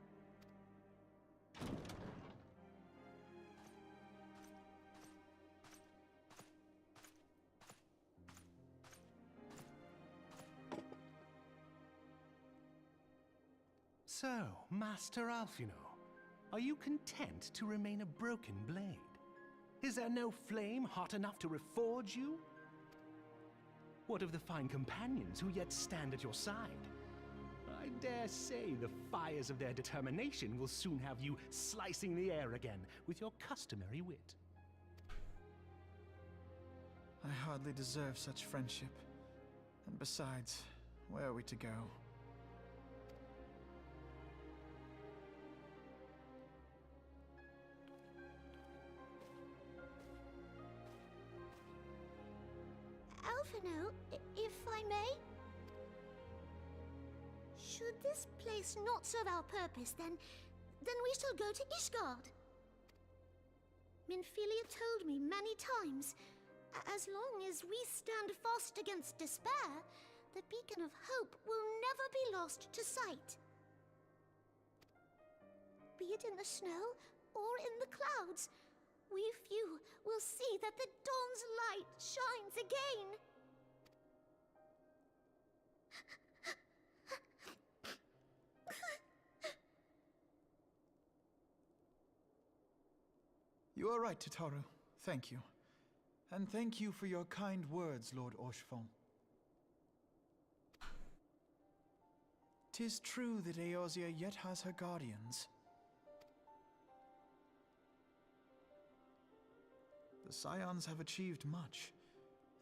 So, Master Alphino, are you content to remain a broken blade? Is there no flame hot enough to reforge you? What of the fine companions who yet stand at your side? I dare say the fires of their determination will soon have you slicing the air again with your customary wit. I hardly deserve such friendship. And besides, where are we to go? Alphino, if I may? Should this place not serve our purpose, then we shall go to Ishgard. Minfilia told me many times, as long as we stand fast against despair, the beacon of hope will never be lost to sight. Be it in the snow or in the clouds, we few will see that the dawn's light shines again. You are right, Tataru. Thank you. And thank you for your kind words, Lord Orchefon. 'Tis true that Eorzea yet has her guardians. The Scions have achieved much,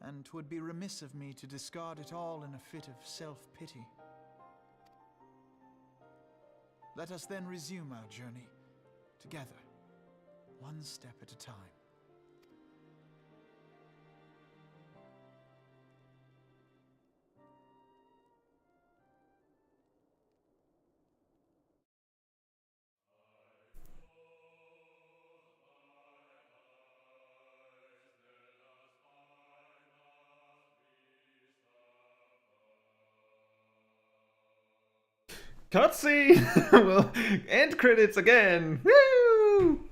and 'twould be remiss of me to discard it all in a fit of self-pity. Let us then resume our journey, together, one step at a time. Cutscene! Well, end credits again! Woo!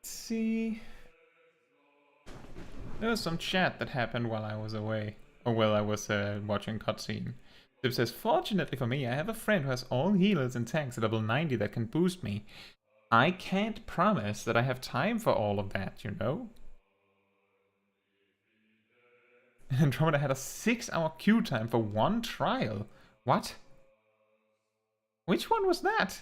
See, there was some chat that happened while I was away, or while I was watching cutscene. It says, fortunately for me, I have a friend who has all healers and tanks at level 90 that can boost me. I can't promise that I have time for all of that, you know? Andromeda had a 6-hour queue time for one trial. What? Which one was that?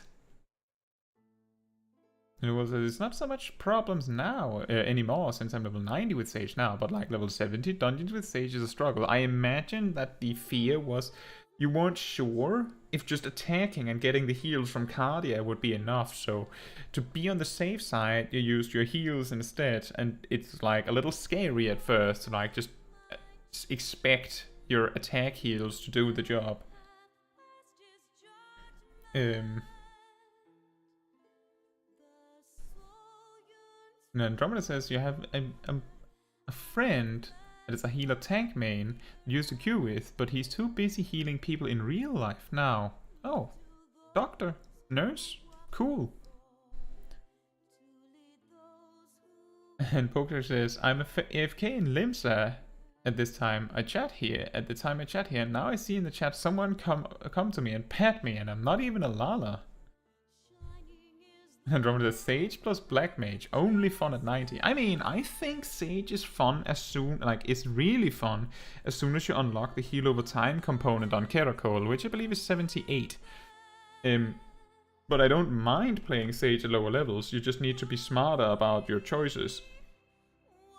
It's not so much problems now anymore since I'm level 90 with Sage now, but like level 70 dungeons with Sage is a struggle. I imagine that the fear was you weren't sure if just attacking and getting the heals from Cardia would be enough, so to be on the safe side you used your heals instead, and it's like a little scary at first, like just expect your attack heals to do the job. And Andromeda says you have a friend that is a healer tank main you used to queue with, but he's too busy healing people in real life now. Oh, doctor, nurse, cool. And Poker says, I'm AFK in Limsa at this time. I chat here, and now I see in the chat someone come to me and pat me, and I'm not even a Lala. Andromeda, Sage plus Black Mage, only fun at 90. I mean, I think Sage is fun as soon, it's really fun as soon as you unlock the heal over time component on Caracol, which I believe is 78. But I don't mind playing Sage at lower levels, you just need to be smarter about your choices.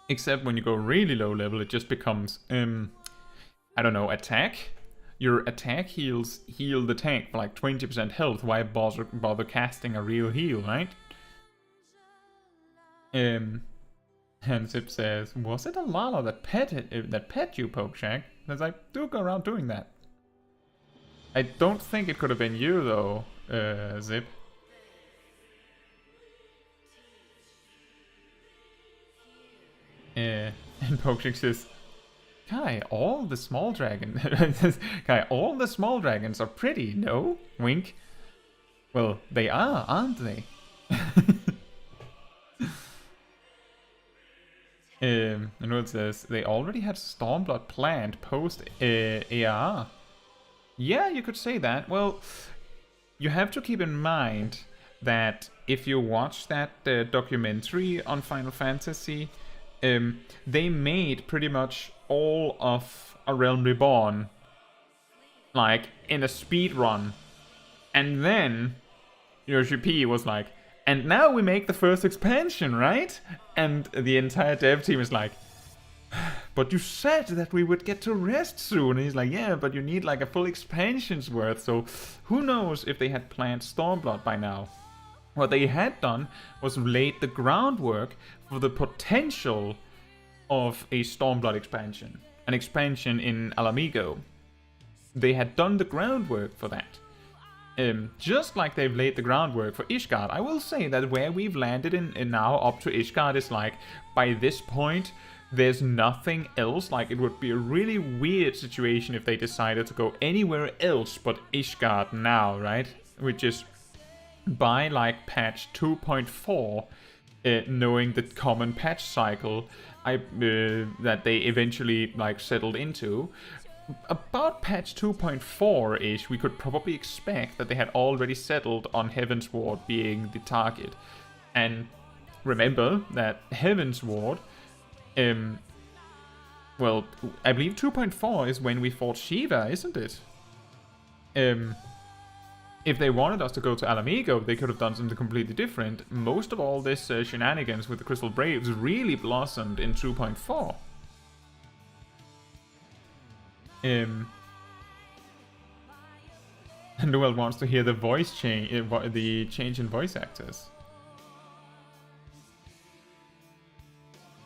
Except when you go really low level, it just becomes, I don't know, attack? Your attack heals heal the tank for like 20% health. Why bother casting a real heal, right? And Zip says, was it a Lala that pet you, Pokeshack? Because I do go around doing that. I don't think it could have been you though, Zip. And Pokeshack says, Kai, all the small dragons are pretty, no? Wink. Well, they are, aren't they? And it says, they already had Stormblood planned post AR. Yeah, you could say that. Well, you have to keep in mind that if you watch that documentary on Final Fantasy, they made pretty much all of A Realm Reborn like in a speed run, and then Yoshi P was like, and now we make the first expansion, right? And the entire dev team is like, but you said that we would get to rest soon. And he's like, yeah, but you need like a full expansion's worth, so who knows if they had planned Stormblood by now. What they had done was laid the groundwork for the potential of a Stormblood expansion. An expansion in Alamigo. They had done the groundwork for that. Just like they've laid the groundwork for Ishgard. I will say that where we've landed in now up to Ishgard is like, by this point, there's nothing else. Like, it would be a really weird situation if they decided to go anywhere else but Ishgard now, right? Which is by like patch 2.4, knowing the common patch cycle that they eventually like settled into. About patch 2.4-ish, we could probably expect that they had already settled on Heavensward being the target. And remember that Heavensward, well, I believe 2.4 is when we fought Shiva, isn't it? If they wanted us to go to Alamigo, they could have done something completely different. Most of all this shenanigans with the Crystal Braves really blossomed in 2.4. And Noel wants to hear the voice change, the change in voice actors.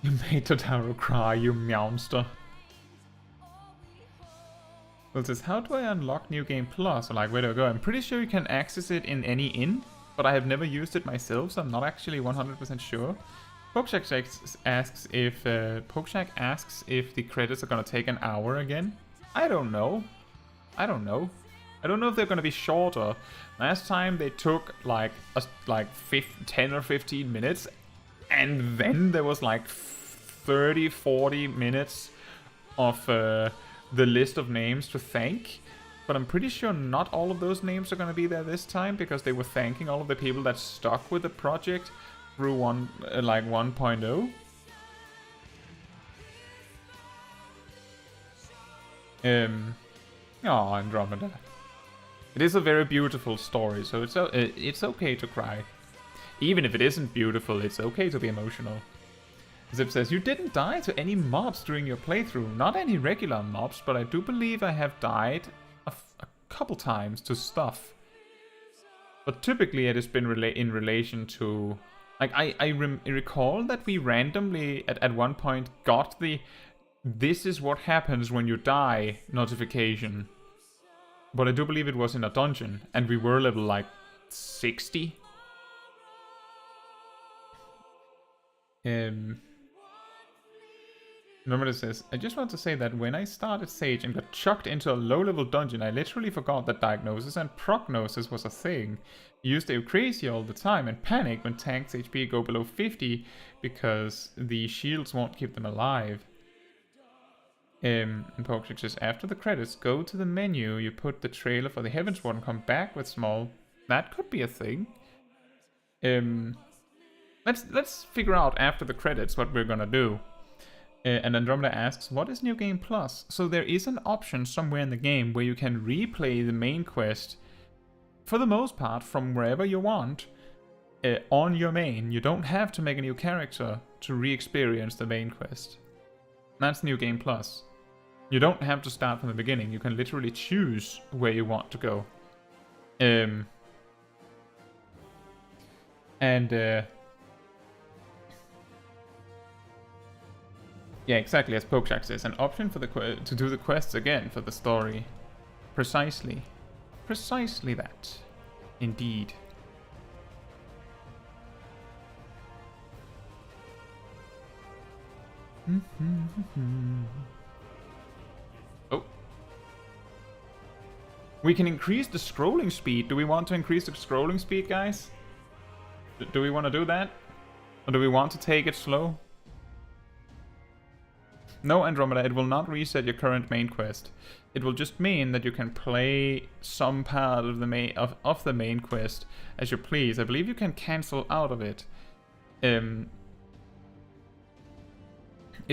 You made Totaro cry, you meowster. Well, it says, how do I unlock New Game Plus? Or like, where do I go? I'm pretty sure you can access it in any inn, but I have never used it myself, so I'm not actually 100% sure. Pokeshack asks if the credits are gonna take an hour again. I don't know. I don't know if they're gonna be shorter. Last time they took like 10 or 15 minutes, and then there was like 30-40 minutes of the list of names to thank. But I'm pretty sure not all of those names are gonna be there this time, because they were thanking all of the people that stuck with the project through 1.0. Oh, Andromeda. It is a very beautiful story, so it's okay to cry. Even if it isn't beautiful, it's okay to be emotional. Zip says, you didn't die to any mobs during your playthrough. Not any regular mobs, but I do believe I have died a couple times to stuff. But typically it has been in relation to... Like, I recall that we randomly, at one point, got the... This is what happens when you die notification. But I do believe it was in a dungeon, and we were level like 60. Remember, it says, I just want to say that when I started Sage and got chucked into a low-level dungeon, I literally forgot that diagnosis and prognosis was a thing. I used to go crazy all the time and panic when tanks HP go below 50 because the shields won't keep them alive. And Pokeshack says, after the credits, go to the menu, you put the trailer for the Heavensward and come back with Smol. That could be a thing. Let's figure out after the credits what we're gonna do. And Andromeda asks, what is New Game Plus? So there is an option somewhere in the game where you can replay the main quest, for the most part, from wherever you want, on your main. You don't have to make a new character to re-experience the main quest. That's New Game Plus. You don't have to start from the beginning. You can literally choose where you want to go. Yeah, exactly, as Pokejack says, an option for the to do the quests again for the story. Precisely. Precisely that. Indeed. Oh. We can increase the scrolling speed. Do we want to increase the scrolling speed, guys? Do we want to do that? Or do we want to take it slow? No, Andromeda, it will not reset your current main quest. It will just mean that you can play some part of the main quest as you please. I believe you can cancel out of it. It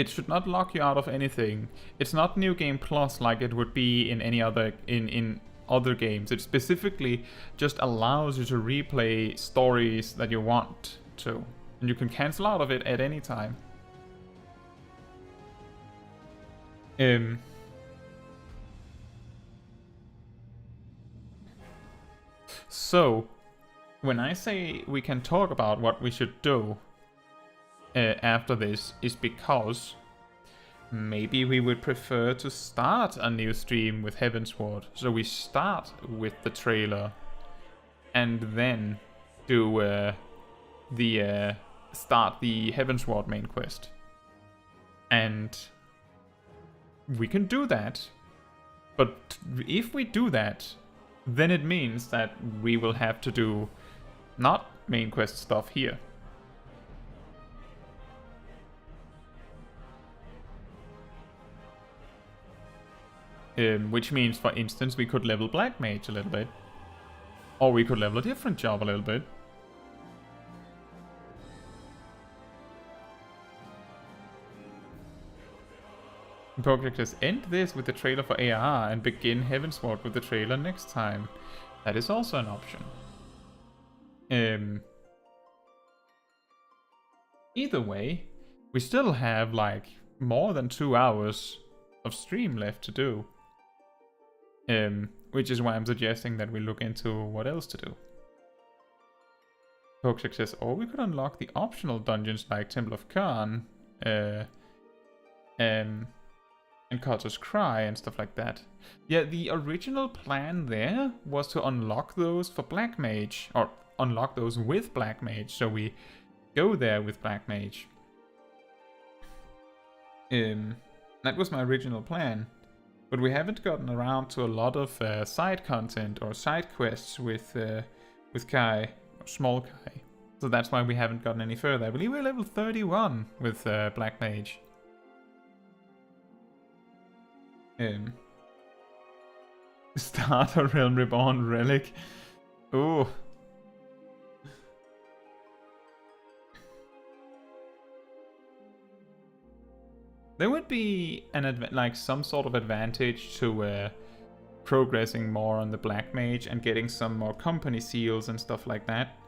should not lock you out of anything. It's not New Game Plus like it would be in any other in other games. It specifically just allows you to replay stories that you want to, and you can cancel out of it at any time. So, when I say we can talk about what we should do after this, is because maybe we would prefer to start a new stream with Heavensward. So we start with the trailer and then do start the Heavensward main quest. And we can do that, but if we do that, then it means that we will have to do not main quest stuff here. Which means, for instance, we could level Black Mage a little bit. Or we could level a different job a little bit. Project says, end this with the trailer for AR and begin Heavensward with the trailer next time. That is also an option. Either way, we still have like more than 2 hours of stream left to do. Which is why I'm suggesting that we look into what else to do. Project says, or we could unlock the optional dungeons like Temple of Khan, and Carter's Cry and stuff like that. Yeah, the original plan there was to unlock those for Black Mage, or unlock those with Black Mage, so we go there with Black Mage. That was my original plan, but we haven't gotten around to a lot of side content or side quests with Kai, or Smol Kai. So that's why we haven't gotten any further. I believe we're level 31 with Black Mage. Start a Realm Reborn relic. Oh. There would be an some sort of advantage to progressing more on the Black Mage and getting some more company seals and stuff like that,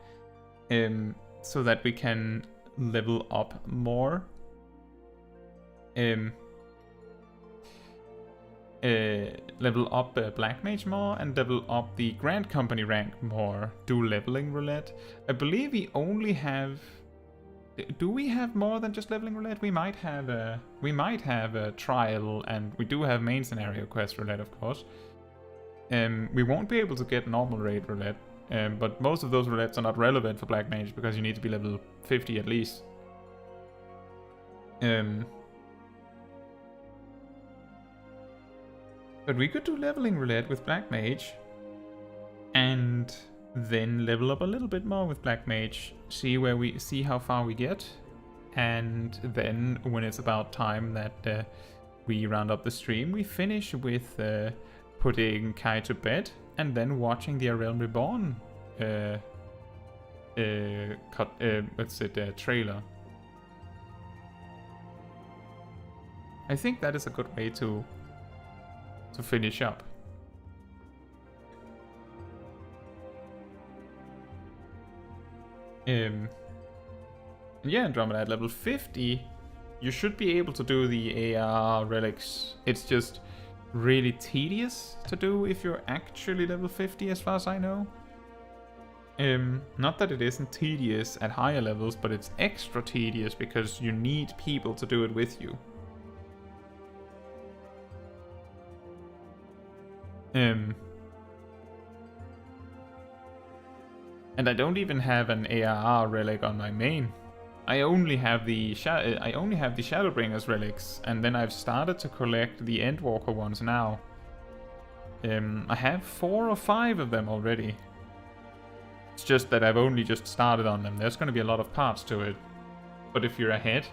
so that we can level up more. Level up Black Mage more and level up the Grand Company rank more. Do leveling roulette. I believe we only have. Do we have more than just leveling roulette? We might have a trial, and we do have main scenario quest roulette, of course. We won't be able to get normal raid roulette, but most of those roulettes are not relevant for Black Mage because you need to be level 50 at least. But we could do leveling roulette with Black Mage, and then level up a little bit more with Black Mage, see how far we get, and then when it's about time that we round up the stream, we finish with putting Kai to bed and then watching the A Realm Reborn trailer. I think that is a good way to finish up. Yeah, Andromeda, at level 50, you should be able to do the AR relics. It's just really tedious to do if you're actually level 50, as far as I know. Not that it isn't tedious at higher levels, but it's extra tedious because you need people to do it with you. And I don't even have an ARR relic on my main. I only have the Shadowbringers relics, and then I've started to collect the Endwalker ones now. I have 4 or 5 of them already. It's just that I've only just started on them. There's going to be a lot of parts to it. But if you're ahead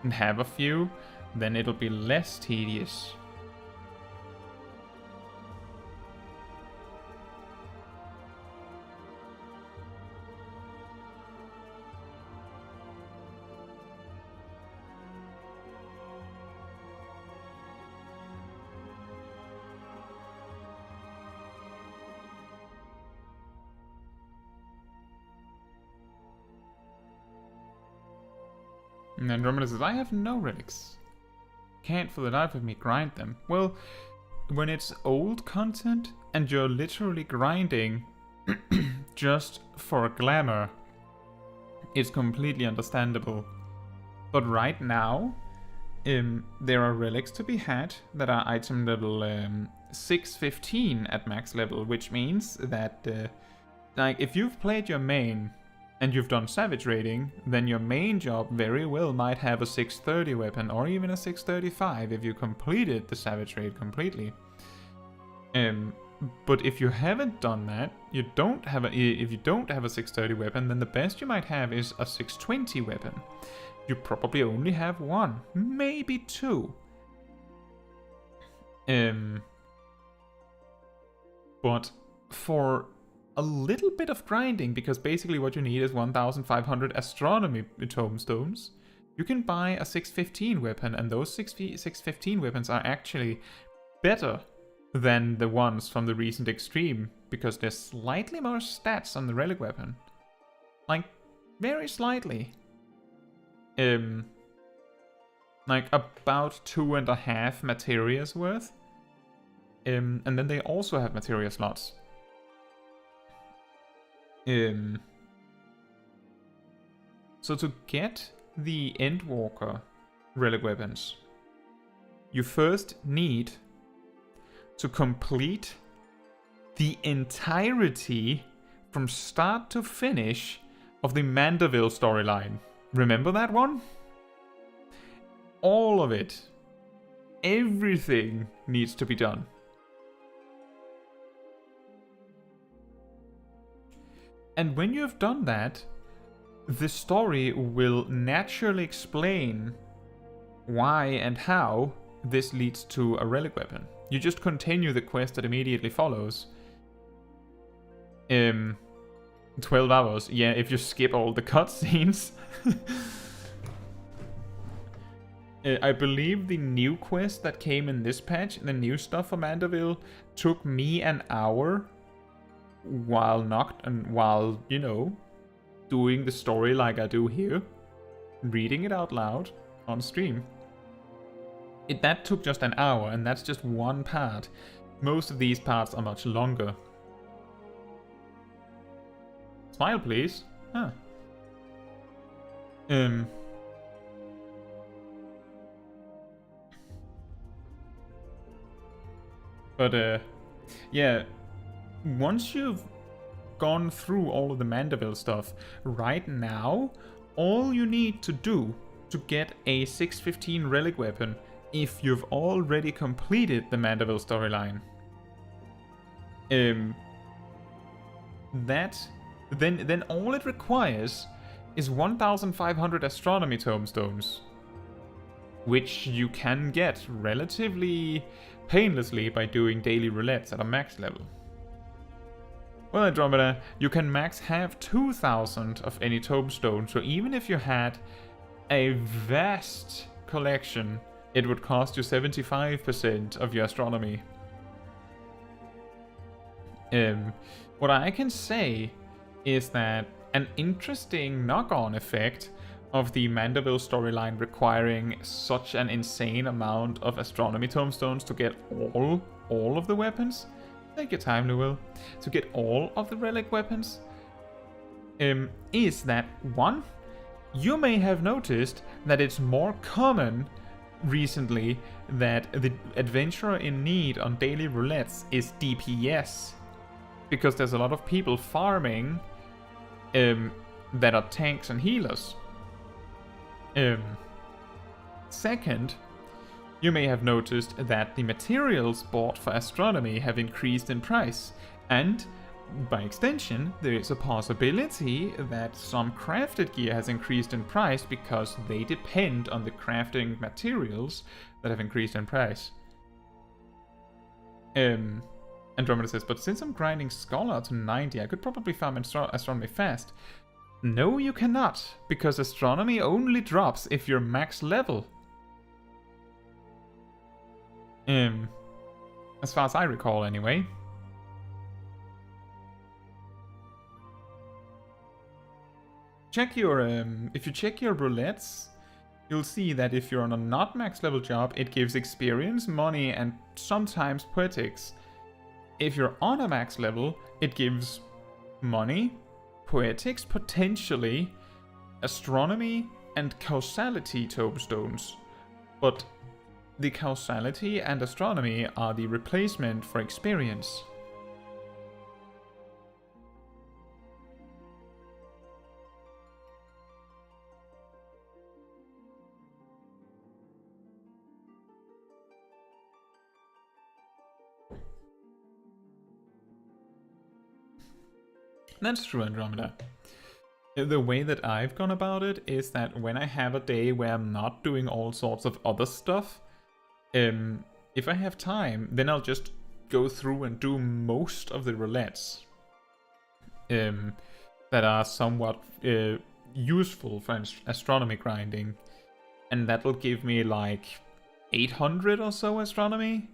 and have a few, then it'll be less tedious. And then Romulus says, I have no relics. Can't for the life of me grind them. Well, when it's old content and you're literally grinding just for glamour, it's completely understandable. But right now, there are relics to be had that are item level 615 at max level, which means that like if you've played your main and you've done Savage Raiding, then your main job very well might have a 630 weapon, or even a 635 if you completed the Savage Raid completely. But if you haven't done that, if you don't have a 630 weapon, then the best you might have is a 620 weapon. You probably only have 1, maybe 2. But for a little bit of grinding, because basically what you need is 1,500 astronomy tomestones, you can buy a 615 weapon, and those 615 weapons are actually better than the ones from the recent extreme, because there's slightly more stats on the relic weapon. Like, very slightly. Like about 2.5 materias worth. And then they also have materia slots. So to get the Endwalker relic weapons, you first need to complete the entirety from start to finish of the Mandeville storyline. Remember that one? All of it. Everything needs to be done. And when you have done that, the story will naturally explain why and how this leads to a relic weapon. You just continue the quest that immediately follows. 12 hours. Yeah, if you skip all the cutscenes. I believe the new quest that came in this patch, the new stuff for Mandeville, took me an hour while, you know, doing the story like I do here, reading it out loud on stream. That took just an hour, and that's just one part. Most of these parts are much longer. Smile, please. Huh. But, yeah, once you've gone through all of the Mandeville stuff, right now, all you need to do to get a 615 relic weapon, if you've already completed the Mandeville storyline, then all it requires is 1,500 astronomy tomestones, which you can get relatively painlessly by doing daily roulettes at a max level. Well, Andromeda, you can max have 2,000 of any tomestone, so even if you had a vast collection, it would cost you 75% of your astronomy. What I can say is that an interesting knock-on effect of the Mandeville storyline requiring such an insane amount of astronomy tomestones to get all of the weapons, take your time, Newell, to get all of the relic weapons, is that, one, you may have noticed that it's more common recently that the adventurer in need on daily roulettes is DPS, because there's a lot of people farming that are tanks and healers. Second, you may have noticed that the materials bought for astronomy have increased in price, and by extension, there is a possibility that some crafted gear has increased in price because they depend on the crafting materials that have increased in price. Andromeda says, but since I'm grinding Scholar to 90, I could probably farm astronomy fast. No, you cannot, because astronomy only drops if you're max level. As far as I recall, anyway. Check your, if you check your roulettes, you'll see that if you're on a not max level job, it gives experience, money, and sometimes poetics. If you're on a max level, it gives money, poetics, potentially, astronomy, and causality tombstones. But the causality and astronomy are the replacement for experience. That's true, Andromeda. The way that I've gone about it is that when I have a day where I'm not doing all sorts of other stuff, if I have time, then I'll just go through and do most of the roulettes that are somewhat useful for astronomy grinding, and that'll give me like 800 or so astronomy,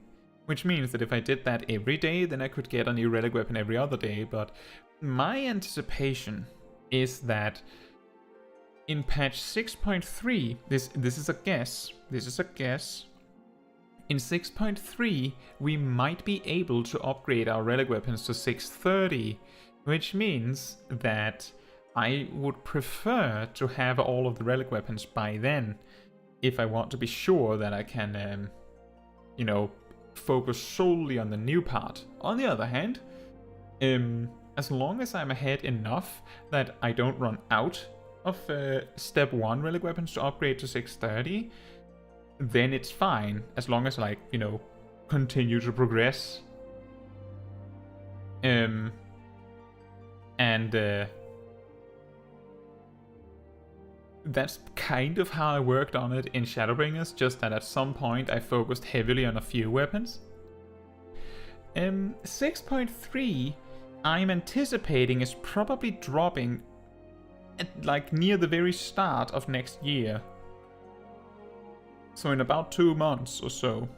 which means that if I did that every day, then I could get a new relic weapon every other day. But my anticipation is that in patch 6.3, this is a guess, in 6.3 we might be able to upgrade our relic weapons to 630, which means that I would prefer to have all of the relic weapons by then, if I want to be sure that I can, you know, focus solely on the new part. On the other hand, as long as I'm ahead enough that I don't run out of step 1 relic weapons to upgrade to 630, then it's fine, as long as, like, you know, continue to progress. That's kind of how I worked on it in Shadowbringers, just that at some point I focused heavily on a few weapons. 6.3, I'm anticipating is probably dropping at, like, near the very start of next year. So in about 2 months or so.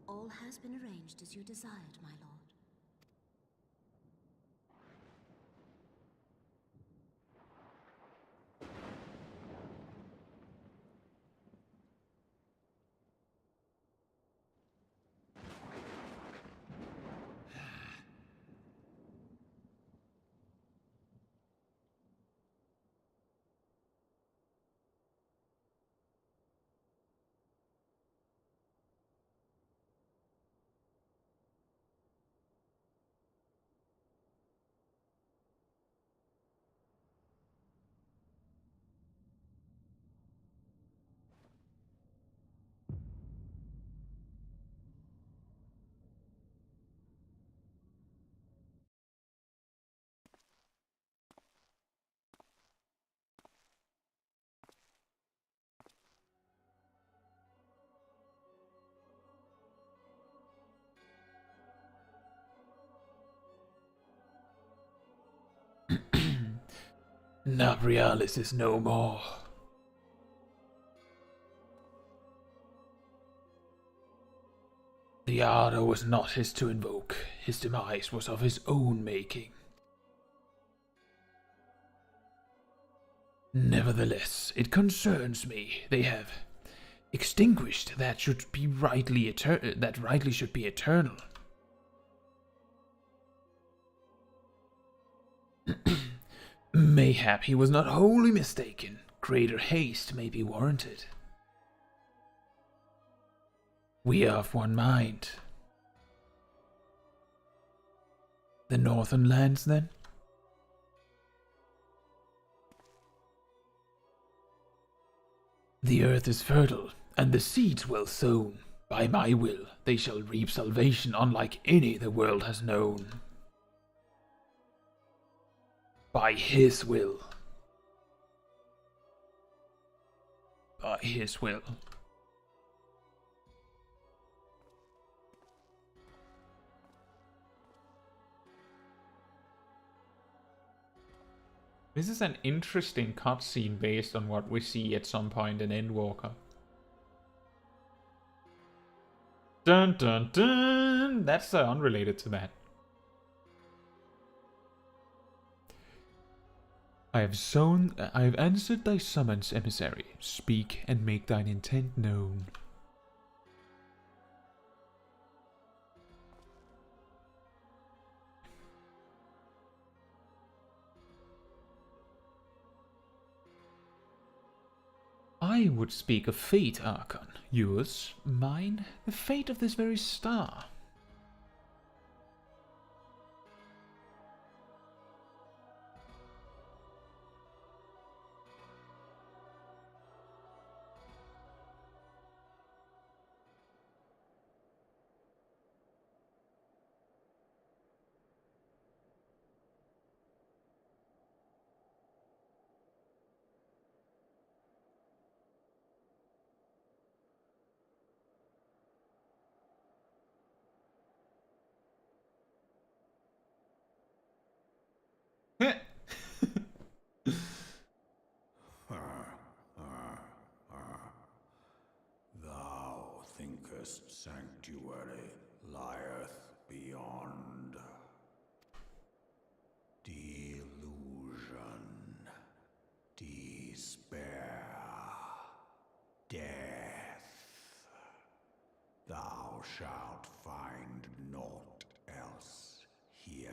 All has been arranged as you desired, my lord. Nabrialis is no more. The Ardor was not his to invoke. His demise was of his own making. Nevertheless, it concerns me. They have extinguished that should be rightly should be eternal. Mayhap he was not wholly mistaken. Greater haste may be warranted. We are of one mind. The northern lands, then? The earth is fertile, and the seeds well sown. By my will, they shall reap salvation unlike any the world has known. By his will. By his will. This is an interesting cutscene based on what we see at some point in Endwalker. Dun dun dun! That's unrelated to that. I have answered thy summons, emissary. Speak and make thine intent known. I would speak of fate, Archon. Yours, mine, the fate of this very star. Thou thinkest sanctuary lieth beyond. Delusion, despair, death. Thou shalt find naught else here.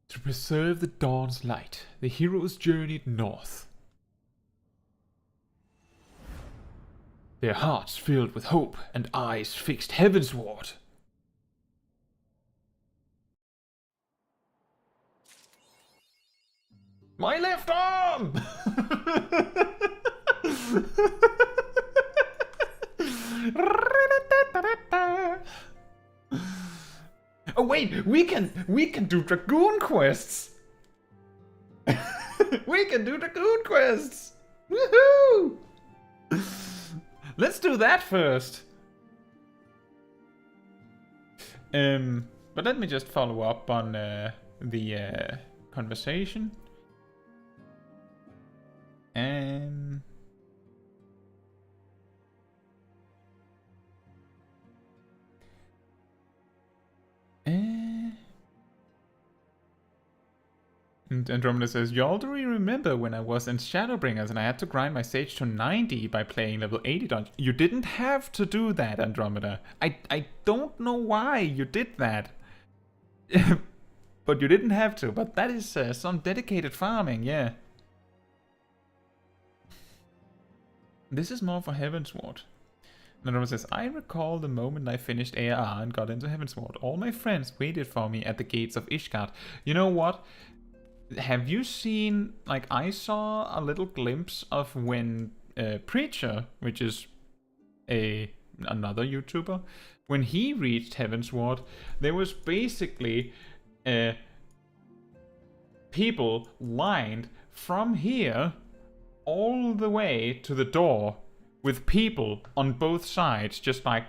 To preserve the dawn's light, the heroes journeyed north. Their hearts filled with hope and eyes fixed heavensward. My left arm! Oh wait, we can do Dragoon quests! We can do Dragoon quests! Woohoo! Let's do that first. But let me just follow up on the conversation. And Andromeda says, y'all do you remember when I was in Shadowbringers and I had to grind my sage to 90 by playing level 80 dungeon? You didn't have to do that, Andromeda. I don't know why you did that. But you didn't have to. But that is some dedicated farming, yeah. This is more for Heavensward. Andromeda says, I recall the moment I finished AR and got into Heavensward. All my friends waited for me at the gates of Ishgard. You know what? Have you seen, like, I saw a little glimpse of when Preacher, which is another YouTuber, when he reached Heavensward, there was basically people lined from here all the way to the door with people on both sides, just like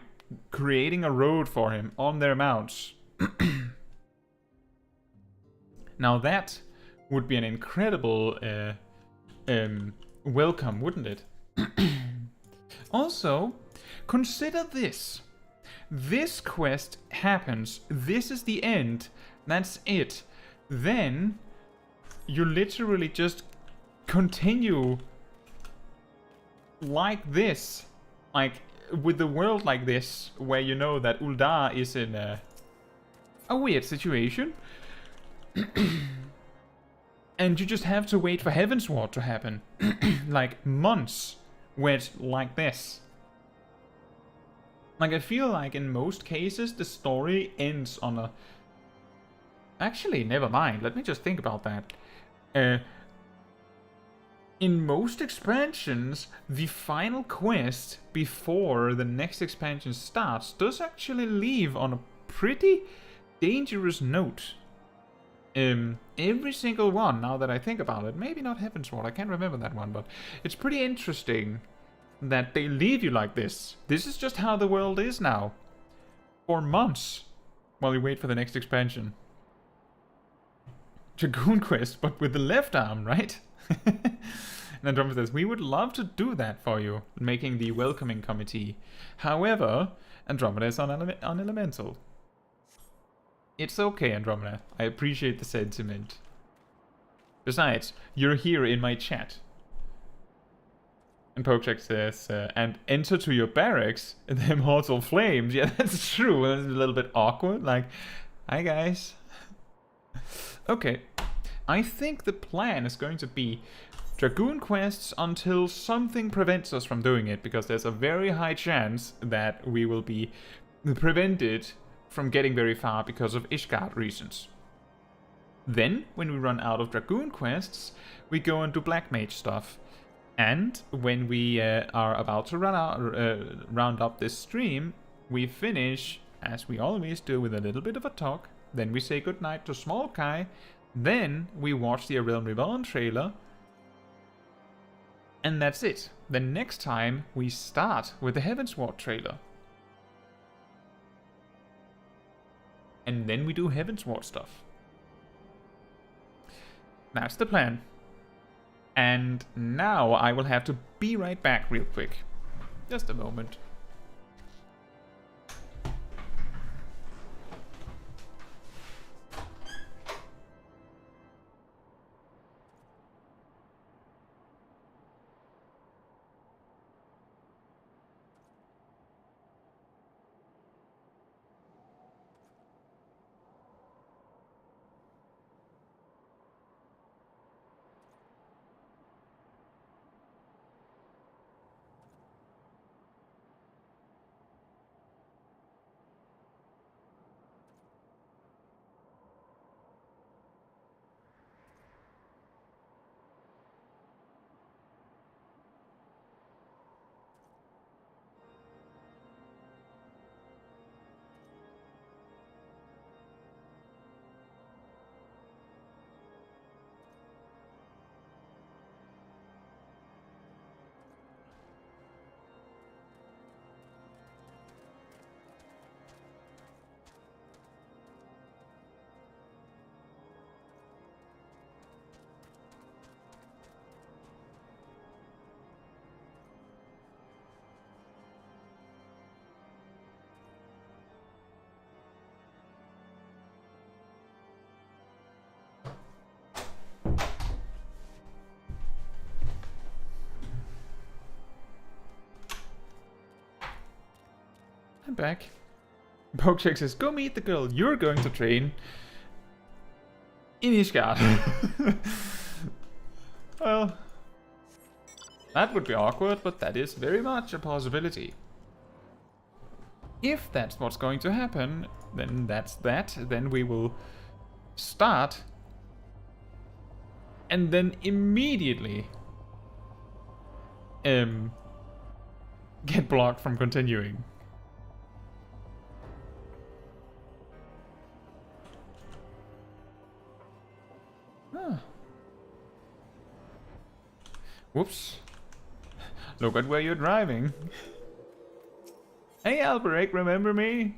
creating a road for him on their mounts. Now that would be an incredible welcome, wouldn't it? Also, consider this. This quest happens. This is the end. That's it. Then you literally just continue like this. Like, with the world like this, where you know that Uldar is in a weird situation. And you just have to wait for Heavensward to happen. Like, months wait like this. Like, I feel like in most cases the story ends on a... Actually, never mind. Let me just think about that. In most expansions, the final quest before the next expansion starts does actually leave on a pretty dangerous note. Every single one, now that I think about it. Maybe not Heavensward, I can't remember that one, but it's pretty interesting that they leave you like this. This is just how the world is now. For months, while you wait for the next expansion. Dragoon quest, but with the left arm, right? And Andromeda says, we would love to do that for you, making the welcoming committee. However, Andromeda is on elemental. It's okay, Andromeda. I appreciate the sentiment. Besides, you're here in my chat. And Pokechek says, and enter to your barracks, the immortal flames. Yeah, that's true. It's a little bit awkward. Like, hi guys. Okay. I think the plan is going to be Dragoon quests until something prevents us from doing it, because there's a very high chance that we will be prevented from getting very far because of Ishgard reasons. Then, when we run out of Dragoon quests, we go and do Black Mage stuff. And when we are about to round up this stream, we finish, as we always do, with a little bit of a talk. Then we say goodnight to Smol Kai. Then we watch the A Realm Reborn trailer. And that's it. Then next time we start with the Heavensward trailer. And then we do Heavensward stuff. That's the plan. And now I will have to be right back real quick. Just a moment. I'm back. Pokechek says, go meet the girl you're going to train in Ishgard. Well, that would be awkward, but that is very much a possibility. If that's what's going to happen, then that's that. Then we will start and then immediately get blocked from continuing. Huh. Whoops. Look at where you're driving. Hey Alberic, remember me?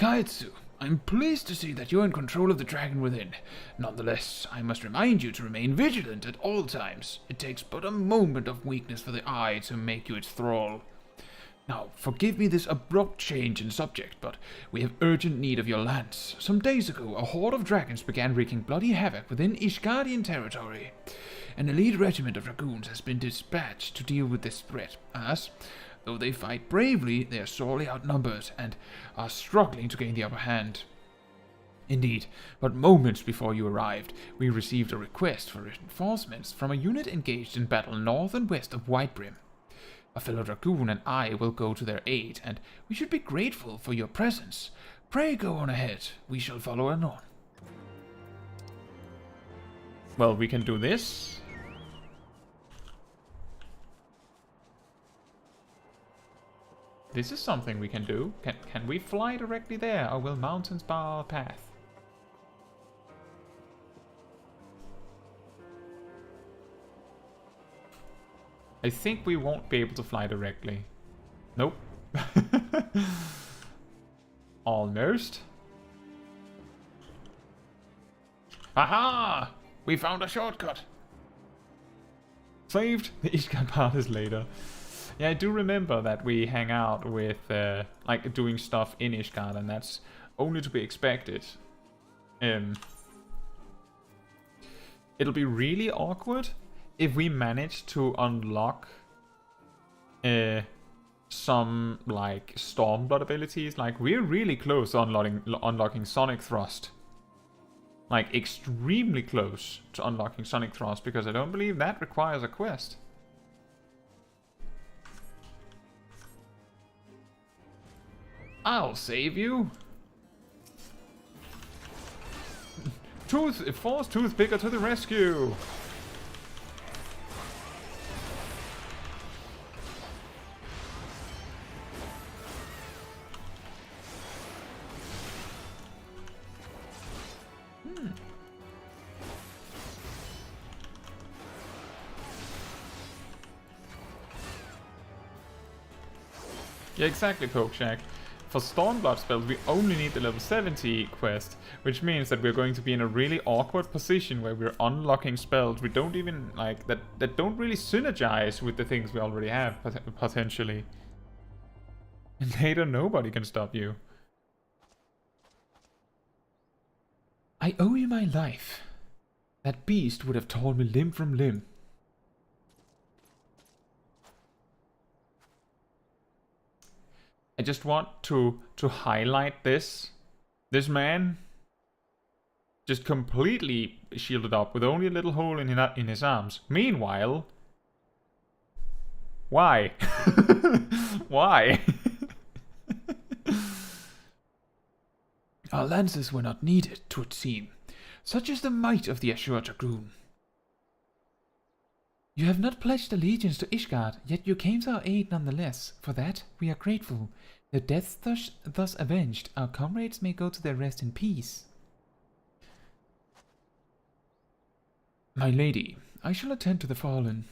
Caetsu, I'm pleased to see that you're in control of the dragon within. Nonetheless, I must remind you to remain vigilant at all times. It takes but a moment of weakness for the eye to make you its thrall. Now, forgive me this abrupt change in subject, but we have urgent need of your lands. Some days ago, a horde of dragons began wreaking bloody havoc within Ishgardian territory. An elite regiment of dragoons has been dispatched to deal with this threat, as, though they fight bravely, they are sorely outnumbered and are struggling to gain the upper hand. Indeed, but moments before you arrived, we received a request for reinforcements from a unit engaged in battle north and west of Whitebrim. A fellow dragoon and I will go to their aid, and we should be grateful for your presence. Pray go on ahead, we shall follow anon. Well, we can do this. This is something we can do. Can we fly directly there, or will mountains bar our path? I think we won't be able to fly directly. Nope. Almost. Aha! We found a shortcut. Saved. The Ishgard part is later. Yeah, I do remember that we hang out with, like, doing stuff in Ishgard, and that's only to be expected. It'll be really awkward if we manage to unlock some, like, Stormblood abilities. Like, we're really close to unlocking Sonic Thrust. Like, extremely close to unlocking Sonic Thrust, because I don't believe that requires a quest. I'll save you. Force Toothpicker to the rescue! Yeah, exactly, Pokeshack. For Stormblood spells, we only need the level 70 quest, which means that we're going to be in a really awkward position where we're unlocking spells we don't even, like, that don't really synergize with the things we already have, potentially. And later, nobody can stop you. I owe you my life. That beast would have torn me limb from limb. I just want to highlight this. This man just completely shielded up with only a little hole in his arms. Meanwhile, why? Why? Our lances were not needed, 'twould seem. Such is the might of the Ashura Dragoon. You have not pledged allegiance to Ishgard, yet you came to our aid nonetheless. For that, we are grateful. Their deaths thus avenged, our comrades may go to their rest in peace. My lady, I shall attend to the fallen.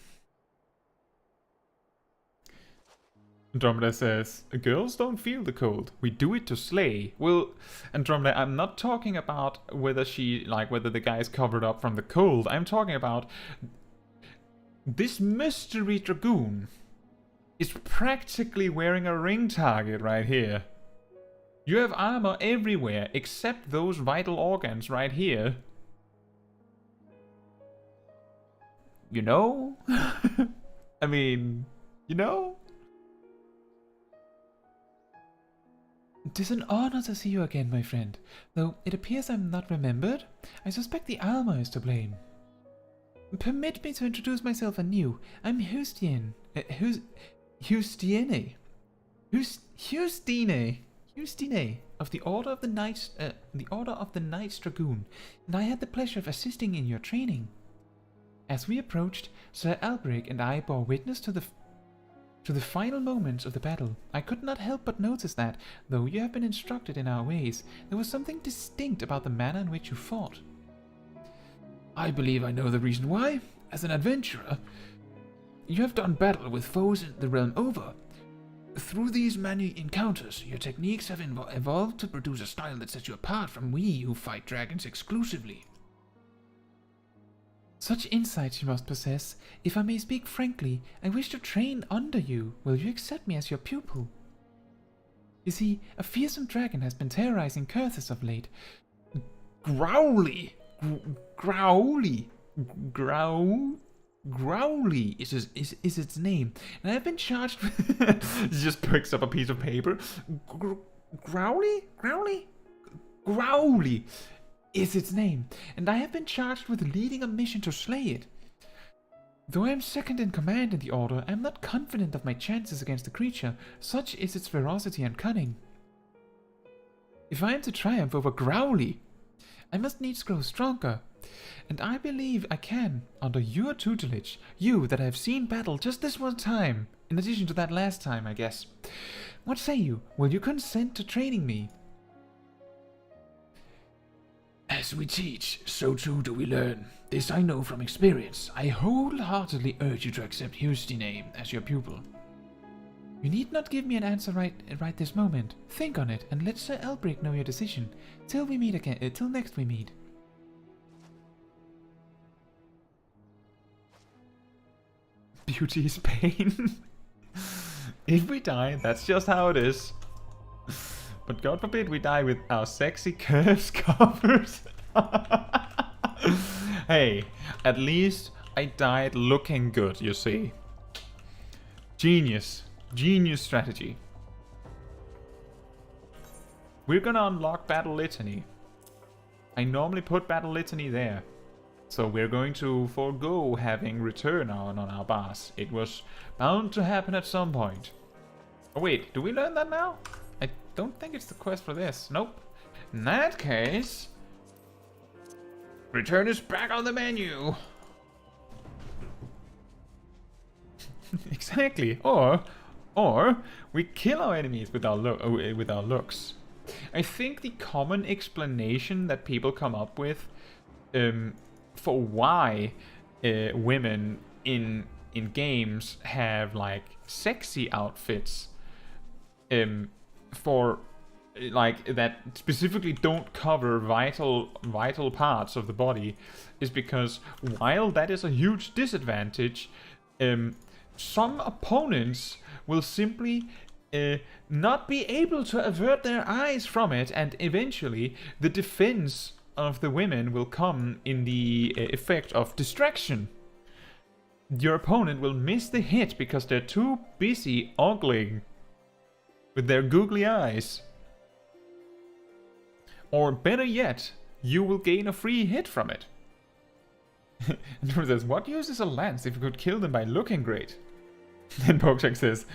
Andromeda says, girls don't feel the cold. We do it to slay. Well, Andromeda, I'm not talking about whether whether the guy's covered up from the cold. I'm talking about this mystery dragoon is practically wearing a ring target right here. You have armor everywhere except those vital organs right here. You know? I mean, you know? It is an honor to see you again, my friend. Though it appears I'm not remembered, I suspect the armor is to blame. Permit me to introduce myself anew. I'm Justine. Justine of the Order of the Knights Dragoon, and I had the pleasure of assisting in your training. As we approached, Sir Alberic and I bore witness to the final moments of the battle. I could not help but notice that, though you have been instructed in our ways, there was something distinct about the manner in which you fought. I believe I know the reason why. As an adventurer, you have done battle with foes the realm over. Through these many encounters, your techniques have evolved to produce a style that sets you apart from we who fight dragons exclusively. Such insight you must possess. If I may speak frankly, I wish to train under you. Will you accept me as your pupil? You see, a fearsome dragon has been terrorizing Curthus of late. Growly! Growly is its name, and I've been charged with... He just picks up a piece of paper. Growly is its name, and I have been charged with leading a mission to slay it. Though I am second in command in the order, I am not confident of my chances against the creature, such is its ferocity and cunning. If I am to triumph over Growly, I must needs grow stronger, and I believe I can, under your tutelage, you that I have seen battle just this one time, in addition to that last time, I guess. What say you? Will you consent to training me? As we teach, so too do we learn. This I know from experience. I wholeheartedly urge you to accept Justine as your pupil. You need not give me an answer right this moment. Think on it, and let Sir Elbrick know your decision. Till we meet again. Till next we meet. Beauty is pain. If we die, that's just how it is. But God forbid we die with our sexy curves covered. Hey, at least I died looking good, you see. Genius. Genius strategy. We're gonna unlock Battle Litany. I normally put Battle Litany there. So we're going to forego having return on our boss. It was bound to happen at some point. Oh wait, do we learn that now? I don't think it's the quest for this. Nope. In that case... Return is back on the menu. Exactly. Or we kill our enemies with our looks. I think the common explanation that people come up with for why women in games have like sexy outfits for like that specifically don't cover vital parts of the body is because while that is a huge disadvantage, some opponents will simply not be able to avert their eyes from it, and eventually the defense of the women will come in the effect of distraction. Your opponent will miss the hit because they're too busy ogling with their googly eyes. Or better yet, you will gain a free hit from it. And says, what use is a lance if you could kill them by looking great? Then Pokechak says,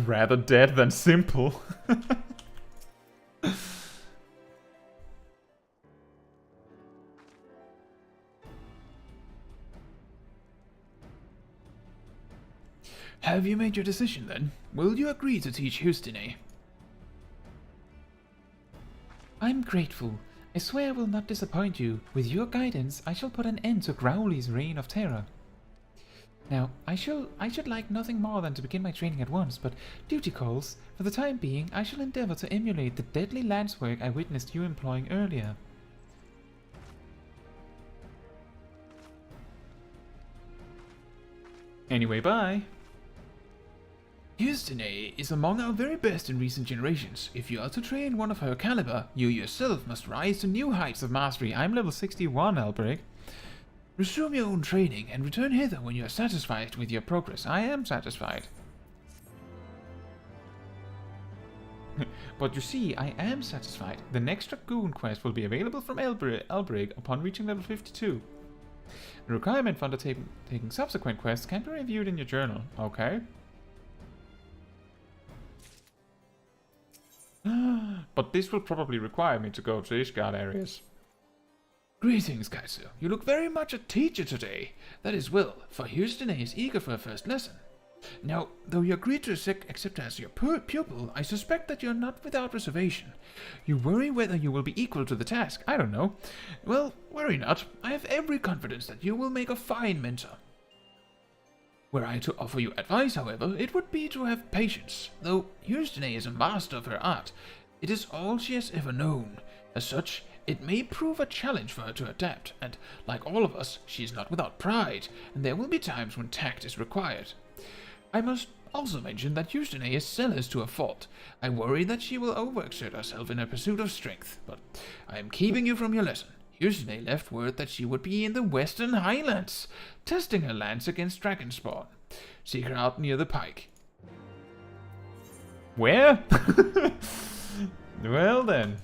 rather dead than simple. Have you made your decision then? Will you agree to teach Justine? I'm grateful. I swear I will not disappoint you. With your guidance, I shall put an end to Growly's reign of terror. Now, I should like nothing more than to begin my training at once, but duty calls. For the time being, I shall endeavor to emulate the deadly lance work I witnessed you employing earlier. Anyway, bye. Justine is among our very best in recent generations. If you are to train one of her caliber, you yourself must rise to new heights of mastery. I'm level 61, Elbrick. Resume your own training and return hither when you are satisfied with your progress. I am satisfied. But you see, I am satisfied. The next Dragoon quest will be available from Elbrick upon reaching level 52. The requirement for undertaking subsequent quests can be reviewed in your journal. Okay. But this will probably require me to go to Ishgard areas. Greetings, Caetsu. You look very much a teacher today. That is well, for Justine is eager for her first lesson. Now, though you agreed to accept her as your pupil, I suspect that you are not without reservation. You worry whether you will be equal to the task. I don't know. Well, worry not. I have every confidence that you will make a fine mentor. Were I to offer you advice, however, it would be to have patience. Though Yustine is a master of her art, it is all she has ever known. As such, it may prove a challenge for her to adapt, and like all of us, she is not without pride, and there will be times when tact is required. I must also mention that Yustine is zealous to a fault. I worry that she will overexert herself in her pursuit of strength, but I am keeping you from your lesson. Yustine left word that she would be in the Western Highlands, testing her lance against Dragonspawn. Seek her out near the pike. Where? Well then.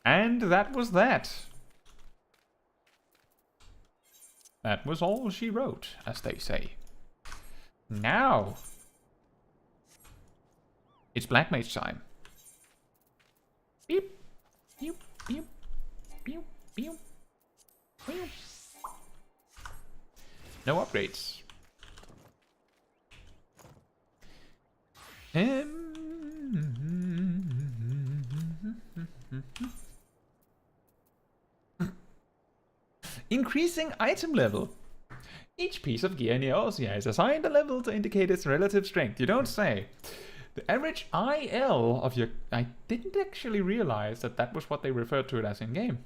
And that was that. That was all she wrote, as they say. Now, it's Black Mage time. Beep, beep, beep, beep, beep, beep. No upgrades. Increasing item level. Each piece of gear in Eorzea is assigned a level to indicate its relative strength. You don't say. The average IL of your... I didn't actually realize that that was what they referred to it as in-game.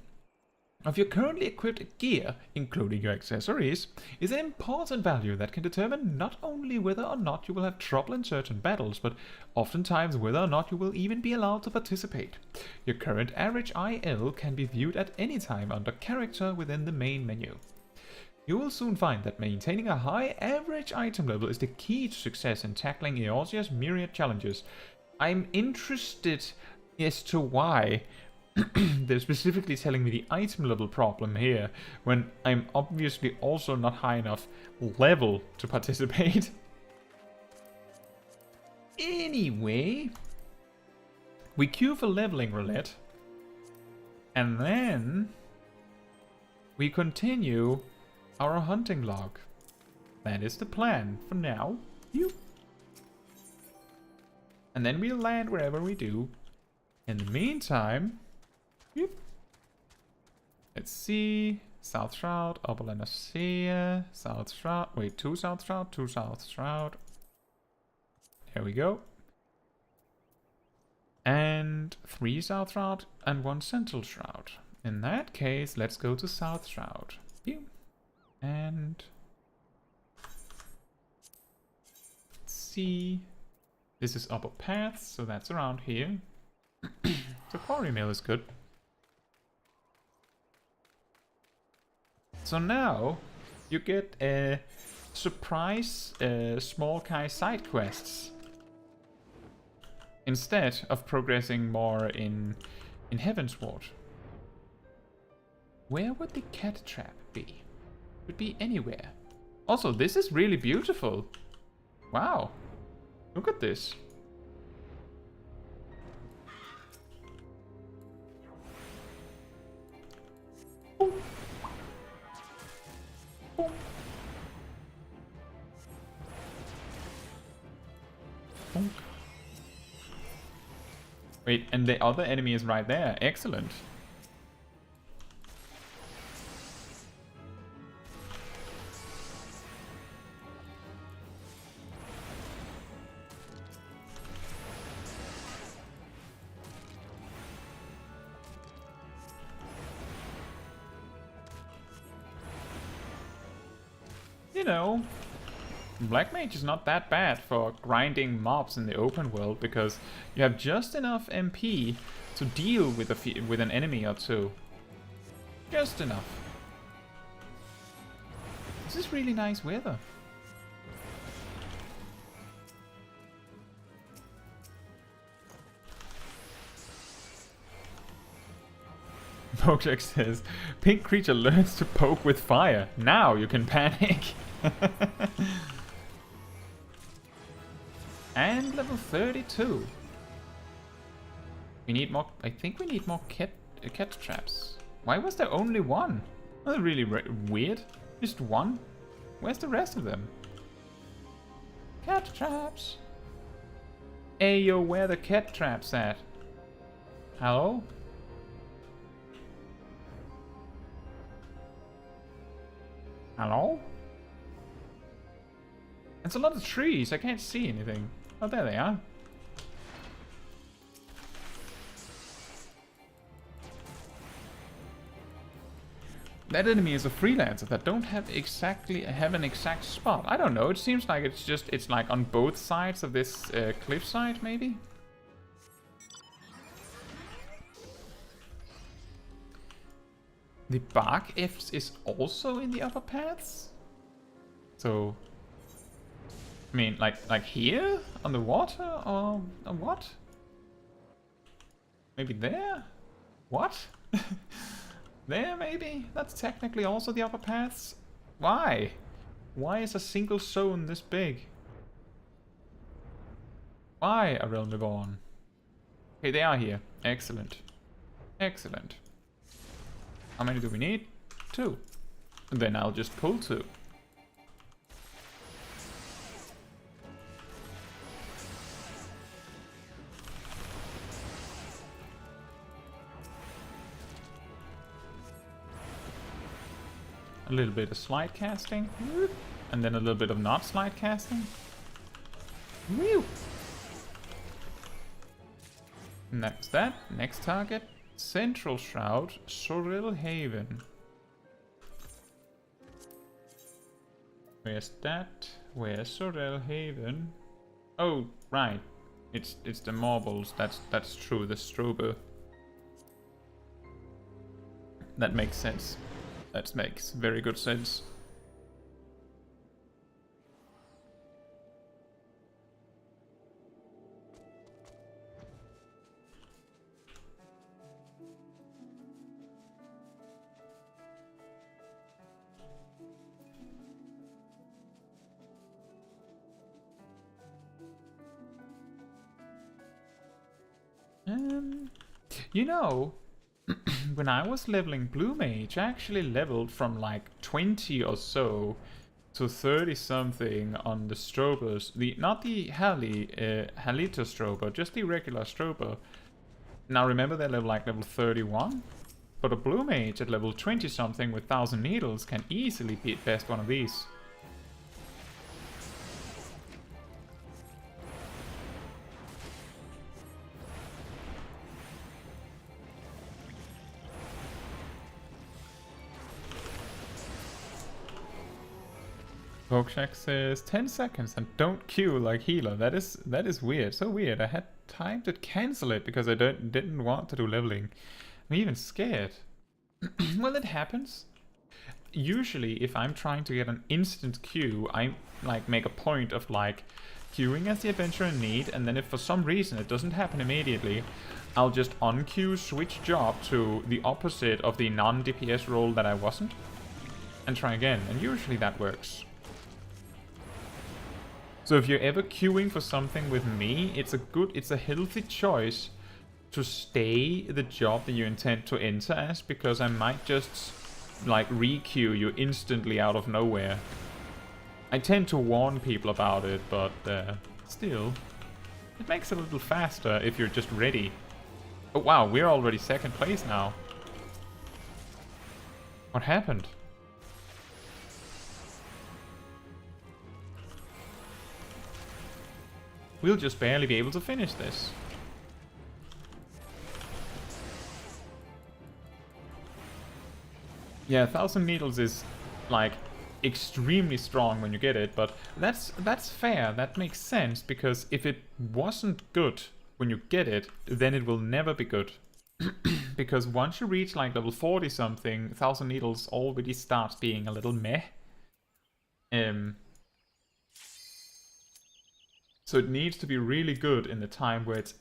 Of your currently equipped gear, including your accessories, is an important value that can determine not only whether or not you will have trouble in certain battles, but oftentimes whether or not you will even be allowed to participate. Your current average IL can be viewed at any time under Character within the main menu. You will soon find that maintaining a high average item level is the key to success in tackling Eorzea's myriad challenges. I'm interested as to why they're specifically telling me the item level problem here, when I'm obviously also not high enough level to participate. Anyway, we queue for leveling roulette, and then we continue our hunting log. That is the plan for now. And then we'll land wherever we do. In the meantime, let's see. South Shroud, Upperland of Sea, South Shroud. Wait, 2 South Shroud, 2 South Shroud. There we go. And 3 South Shroud and 1 Central Shroud. In that case, let's go to South Shroud. And let's see. This is Upper Paths, so that's around here. The quarry mill is good. So now you get a surprise Smol Caetsu side quests instead of progressing more in Heavensward. Where would the cat trap be? Could be anywhere. Also, this is really beautiful. Wow. Look at this. Boom. Boom. Bonk. Wait, and the other enemy is right there. Excellent. You know, Black Mage is not that bad for grinding mobs in the open world, because you have just enough MP to deal with an enemy or two. Just enough. This is really nice weather. Pokejack says, pink creature learns to poke with fire. Now you can panic. And level 32. We need more. I think we need more cat traps. Why was there only one? That's really weird. Just one? Where's the rest of them? Cat traps. Hey yo, where the cat traps at? Hello? Hello? It's a lot of trees, I can't see anything. Oh, there they are. That enemy is a freelancer that don't have an exact spot. I don't know, it seems like it's like on both sides of this cliffside, maybe? The bark Fs is also in the upper paths? So, I mean, like here? On the water? Or what? Maybe there? What? There, maybe? That's technically also the upper paths? Why? Why is a single zone this big? Why A Realm Reborn? Okay, they are here. Excellent. Excellent. How many do we need? 2. And then I'll just pull 2. A little bit of slide casting, and then a little bit of not slide casting. Woo! And that's that. Next target, Central Shroud, Sorrel Haven. Where's that? Where's Sorrel Haven? Oh, right. It's the marbles. That's true. The Strober. That makes sense. That makes very good sense. You know, when I was leveling Blue Mage, I actually leveled from like 20 or so to 30 something on the Strobers. Not the Halito Strober, just the regular Strober. Now remember they level like level 31? But a Blue Mage at level 20 something with 1000 needles can easily beat best one of these. Volkshack says 10 seconds and don't queue like healer. That is weird. So weird. I had time to cancel it because I didn't want to do leveling. I'm even scared. Well, it happens. Usually, if I'm trying to get an instant queue, I like make a point of like queuing as the adventurer in need, and then if for some reason it doesn't happen immediately, I'll just unqueue, switch job to the opposite of the non-DPS role that I wasn't, and try again. And usually that works. So if you're ever queuing for something with me, it's a healthy choice to stay the job that you intend to enter as, because I might just like re-queue you instantly out of nowhere. I tend to warn people about it, but still, it makes it a little faster if you're just ready. Oh wow, we're already second place now. What happened? We'll just barely be able to finish this. Yeah, 1000 needles is like extremely strong when you get it, but that's fair. That makes sense, because if it wasn't good when you get it, then it will never be good. Because once you reach like level 40 something, 1000 needles already starts being a little meh. So it needs to be really good in the time where it's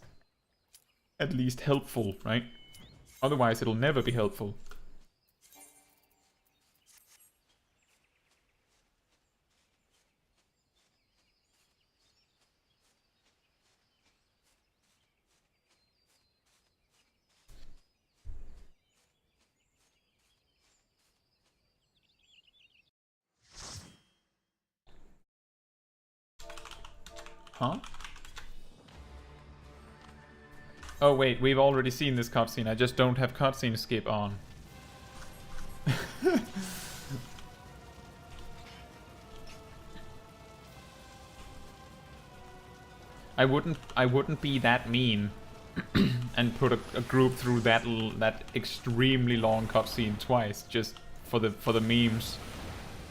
at least helpful, right? Otherwise it'll never be helpful. Huh? Oh wait, we've already seen this cutscene. I just don't have cutscene skip on. I wouldn't be that mean and put a group through that extremely long cutscene twice just for the memes.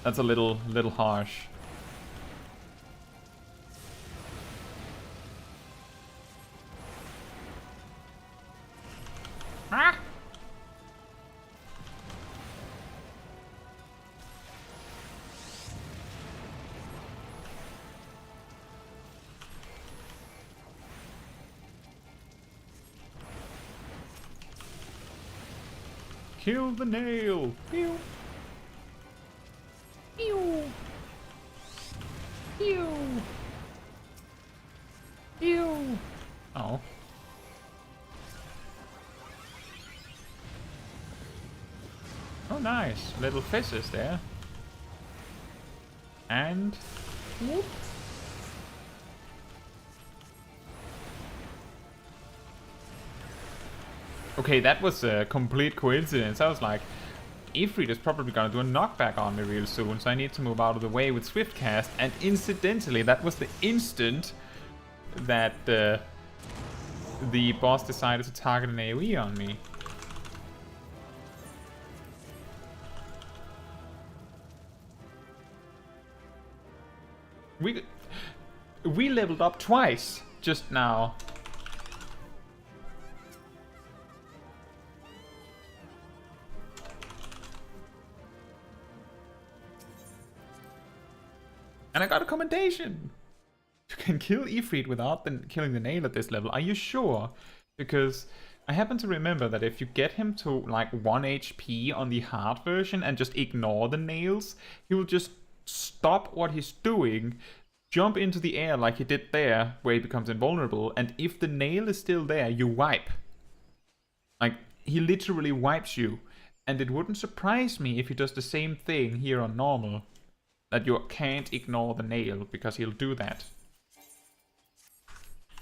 That's a little harsh. Ah! Kill the nail! Pew! Pew! Pew! Pew! Oh. Oh, nice. Little fizzes there. And... whoop. Okay, that was a complete coincidence. I was like, Ifrit is probably gonna do a knockback on me real soon, so I need to move out of the way with Swift Cast. And incidentally, that was the instant that the boss decided to target an AoE on me. We leveled up twice just now. And I got a commendation! You can kill Ifrit without killing the nail at this level. Are you sure? Because I happen to remember that if you get him to like 1 HP on the hard version and just ignore the nails, he will just stop what he's doing, jump into the air like he did there, where he becomes invulnerable, and if the nail is still there, you wipe. Like, he literally wipes you. And it wouldn't surprise me if he does the same thing here on normal. That you can't ignore the nail, because he'll do that.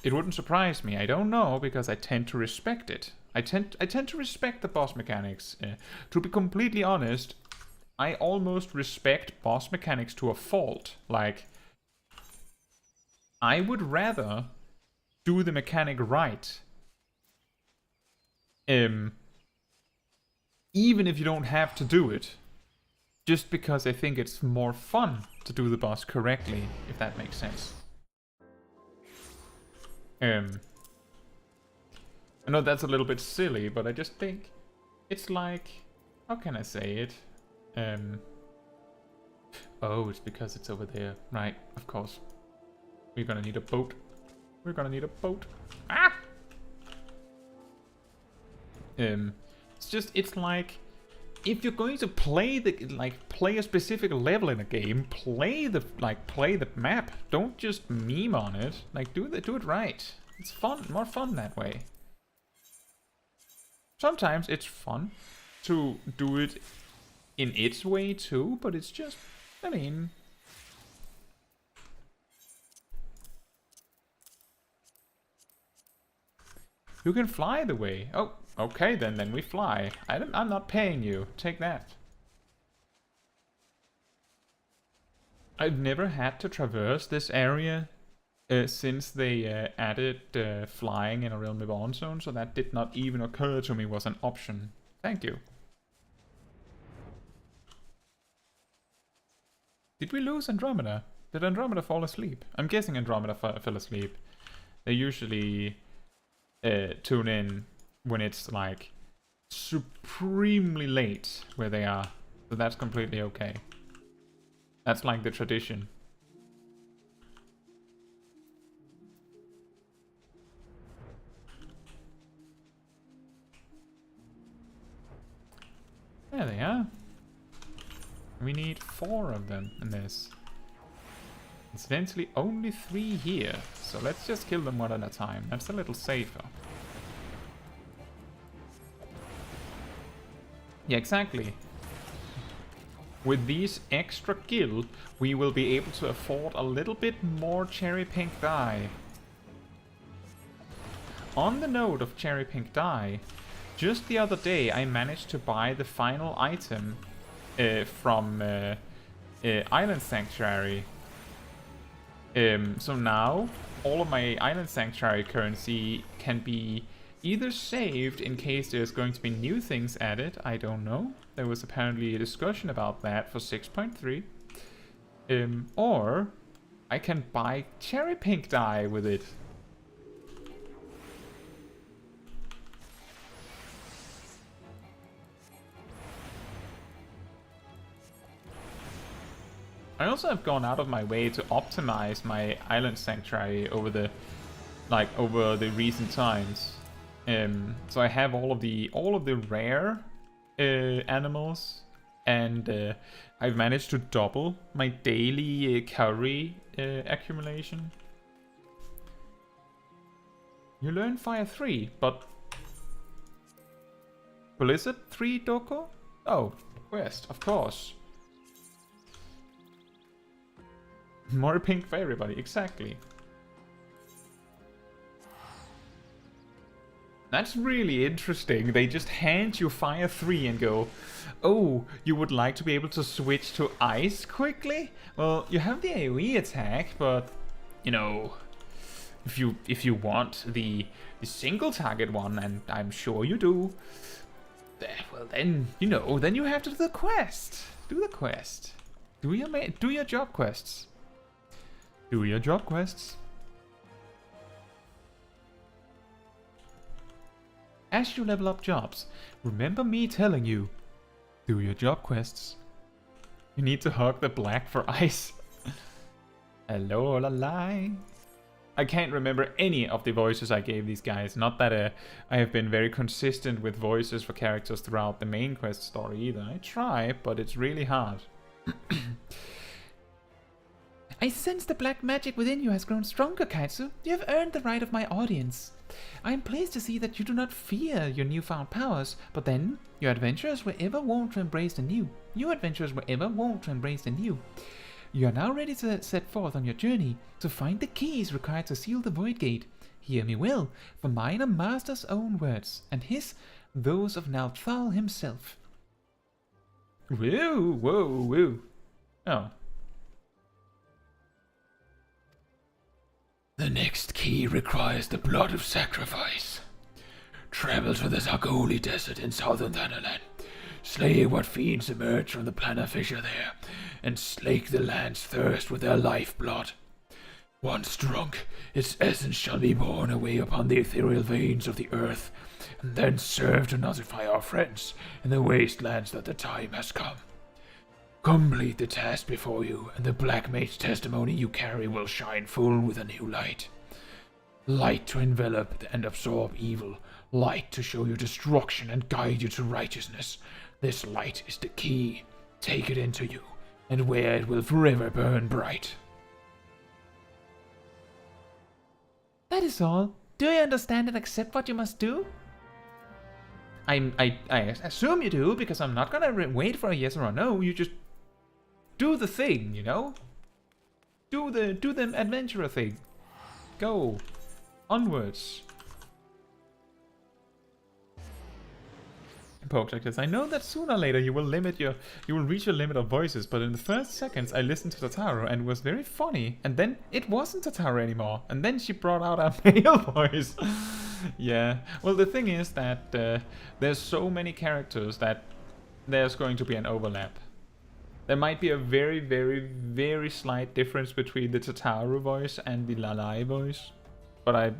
It wouldn't surprise me. I don't know, because I tend to respect it. I tend to respect the boss mechanics. To be completely honest, I almost respect boss mechanics to a fault. Like, I would rather do the mechanic right. Even if you don't have to do it. Just because I think it's more fun to do the boss correctly, if that makes sense. I know that's a little bit silly, but I just think it's like, how can I say it? Oh, it's because it's over there. Right, of course. We're gonna need a boat. We're gonna need a boat. Ah! It's just, it's like, if you're going to play play a specific level in a game, play the map. Don't just meme on it. Like, do it right. It's fun, more fun that way. Sometimes it's fun to do it in its way too, but it's just, I mean, you can fly the way. Oh, okay, then we fly. I'm not paying you. Take that. I've never had to traverse this area since they added flying in A Realm Reborn zone, so that did not even occur to me was an option. Thank you. Did we lose Andromeda? Did Andromeda fall asleep? I'm guessing Andromeda fell asleep. They usually tune in when it's like supremely late where they are, so that's completely okay. That's like the tradition. There they are. We need 4 of them in this. Incidentally, only 3 here, so let's just kill them one at a time. That's a little safer. Yeah, exactly. With these extra gil, we will be able to afford a little bit more cherry pink dye. On the note of cherry pink dye, just the other day I managed to buy the final item from Island Sanctuary. So now all of my Island Sanctuary currency can be either saved in case there's going to be new things added. I don't know. There was apparently a discussion about that for 6.3. Or I can buy cherry pink dye with it. I also have gone out of my way to optimize my Island Sanctuary over the recent times. So I have all of the rare animals, and I've managed to double my daily curry accumulation. You learn Fire 3, but Blizzard 3 Doko? Oh, quest, of course. More pink for everybody, exactly. That's really interesting. They just hand you Fire 3 and go, oh, you would like to be able to switch to ice quickly? Well, you have the AoE attack, but, you know, if you want the single target one, and I'm sure you do, well then, you know, then you have to do the quest. Do the quest. Do your job quests. Do your job quests. As you level up jobs, remember me telling you, do your job quests. You need to hug the black for ice. Hello, la la. I can't remember any of the voices I gave these guys. Not that I have been very consistent with voices for characters throughout the main quest story either. I try, but it's really hard. I sense the black magic within you has grown stronger, Caetsu. You have earned the right of my audience. I am pleased to see that you do not fear your newfound powers, but then, your adventurers were ever warned to embrace the new. You adventurers were ever warned to embrace the new. You are now ready to set forth on your journey, to find the keys required to seal the Void Gate. Hear me well, for mine are Master's own words, and his, those of Nalthal himself. Whoa, whoa, whoa. Oh. The next key requires the blood of sacrifice. Travel to the Zagoli Desert in southern Thanalan. Slay what fiends emerge from the planar fissure there, and slake the land's thirst with their lifeblood. Once drunk, its essence shall be borne away upon the ethereal veins of the earth, and then serve to notify our friends in the wastelands that the time has come. Complete the task before you, and the Black Mage testimony you carry will shine full with a new light. Light to envelop and absorb evil, light to show you destruction and guide you to righteousness. This light is the key. Take it into you, and wear it will forever burn bright. That is all. Do you understand and accept what you must do? I assume you do, because I'm not gonna wait for a yes or a no. You just do the thing, you know? Do the adventurer thing. Go. Onwards. Pokes like this. I know that sooner or later you will reach your limit of voices, but in the first seconds I listened to Tataru and it was very funny, and then it wasn't Tataru anymore, and then she brought out a male voice. Yeah. Well, the thing is that there's so many characters that there's going to be an overlap. There might be a very, very, very slight difference between the Tataru voice and the Lalai voice, but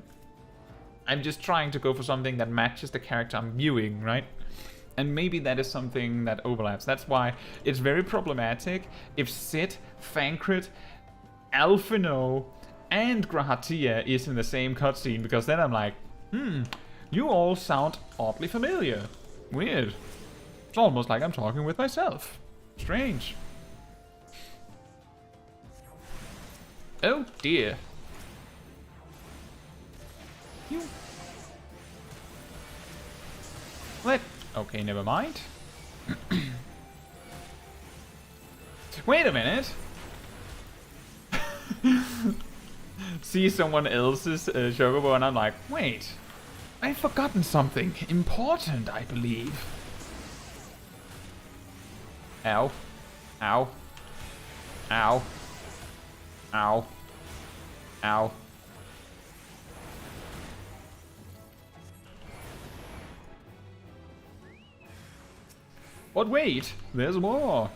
I'm just trying to go for something that matches the character I'm viewing, right? And maybe that is something that overlaps. That's why it's very problematic if Sid, Thancred, Alphino, and Grahatia is in the same cutscene, because then I'm like, you all sound oddly familiar. Weird. It's almost like I'm talking with myself. Strange. Oh dear. You... What? Okay, never mind. Wait a minute. See someone else's Chocobo and I'm like, wait. I've forgotten something important, I believe. Ow. Ow. Ow. Ow. Ow. But wait, there's more.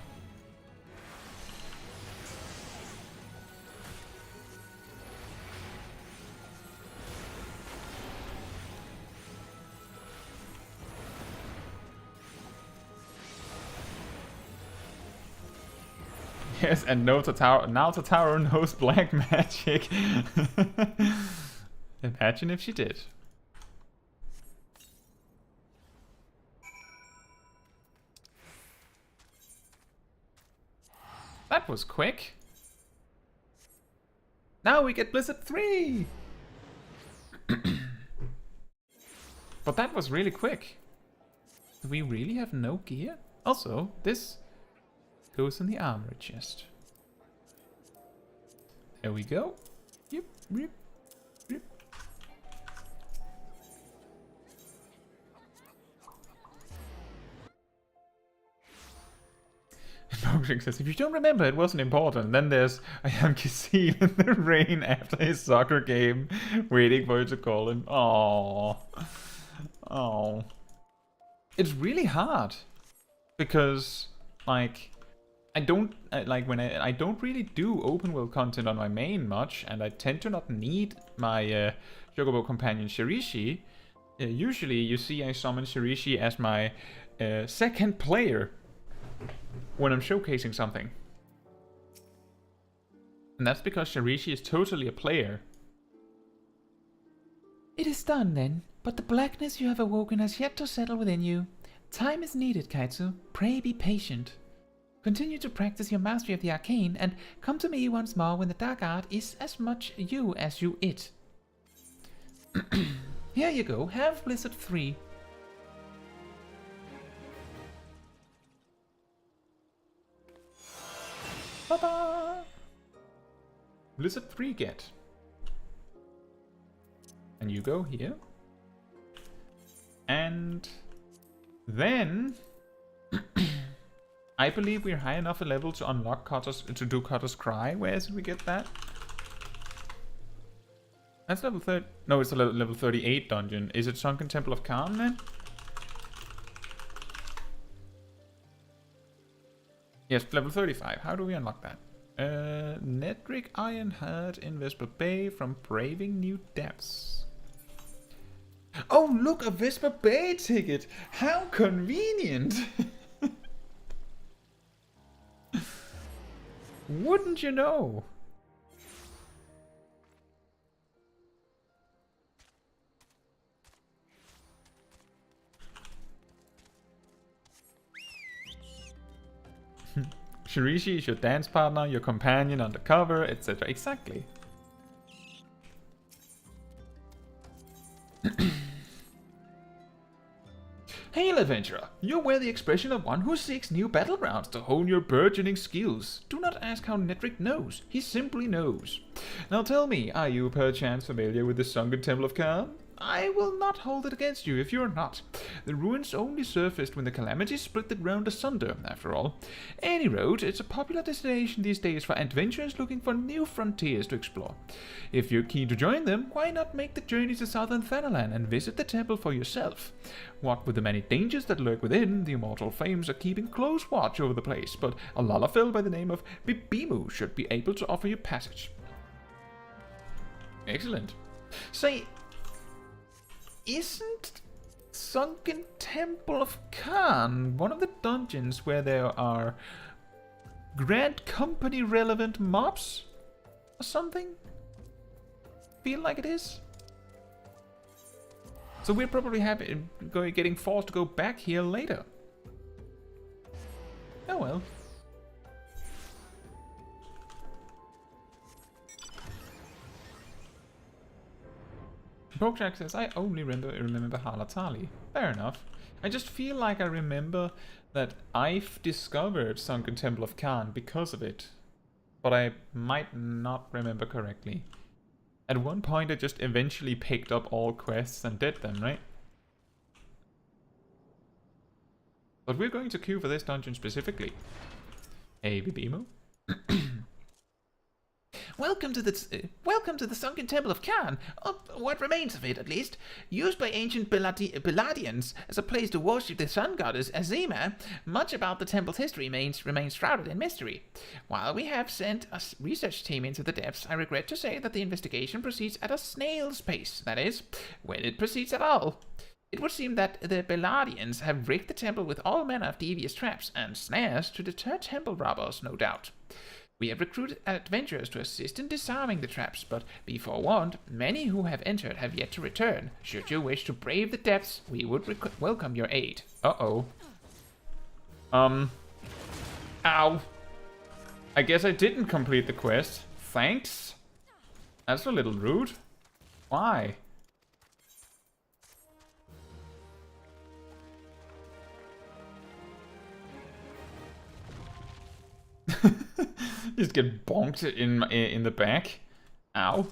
Yes, and now Totaro knows black magic. Imagine if she did. That was quick. Now we get Blizzard 3! But that was really quick. Do we really have no gear? Also, this goes in the armor chest. There we go. Yep, yep, yep. Boxing says, if you don't remember, it wasn't important. And then there's a Yankee scene in the rain after his soccer game, waiting for you to call him. Aww. Oh. It's really hard. Because, like, I don't really do open world content on my main much, and I tend to not need my Chocobo companion Shirishi. Usually you see I summon Shirishi as my second player when I'm showcasing something. And that's because Shirishi is totally a player. It is done then, but the blackness you have awoken has yet to settle within you. Time is needed, Caetsu. Pray be patient. Continue to practice your mastery of the arcane, and come to me once more when the dark art is as much you as you it. Here you go, have Blizzard 3. Ta-da! Blizzard 3 get. And you go here. And then I believe we're high enough a level to unlock to do Cutter's Cry. Where did we get that? That's level 30. No, it's a level 38 dungeon. Is it Sunken Temple of Calm then? Yes, level 35. How do we unlock that? Nedrick Ironheart in Vesper Bay from Braving New Depths. Oh, look, a Vesper Bay ticket! How convenient! Wouldn't you know? Shirishi is your dance partner, your companion undercover, etc. Exactly. Hail, adventurer! You wear the expression of one who seeks new battlegrounds to hone your burgeoning skills. Do not ask how Nedrick knows. He simply knows. Now tell me, are you perchance familiar with the Sunken Temple of Calm? I will not hold it against you if you are not. The ruins only surfaced when the calamities split the ground asunder, after all. Any road, it's a popular destination these days for adventurers looking for new frontiers to explore. If you're keen to join them, why not make the journey to southern Thanalan and visit the temple for yourself? What with the many dangers that lurk within, the immortal flames are keeping close watch over the place, but a Lalafell by the name of Bibimu should be able to offer you passage. Excellent. Say, isn't Sunken Temple of Khan one of the dungeons where there are Grand Company relevant mobs or something? Feel like it is. So we're probably getting forced to go back here later. Oh well. Pokejak says, I only remember Halatali. Fair enough. I just feel like I remember that I've discovered Sunken Temple of Khan because of it. But I might not remember correctly. At one point I just eventually picked up all quests and did them, right? But we're going to queue for this dungeon specifically. Hey, Bibimu. Welcome to the sunken temple of Khan, or what remains of it at least, used by ancient Beladians as a place to worship the sun goddess Azima. Much about the temple's history remains shrouded in mystery. While we have sent a research team into the depths, I regret to say that the investigation proceeds at a snail's pace, that is, when it proceeds at all. It would seem that the Beladians have rigged the temple with all manner of devious traps and snares to deter temple robbers, no doubt. We have recruited adventurers to assist in disarming the traps, but be forewarned, many who have entered have yet to return. Should you wish to brave the depths, we would welcome your aid. Uh-oh. Ow. I guess I didn't complete the quest. Thanks. That's a little rude. Why? Just get bonked in the back. Ow.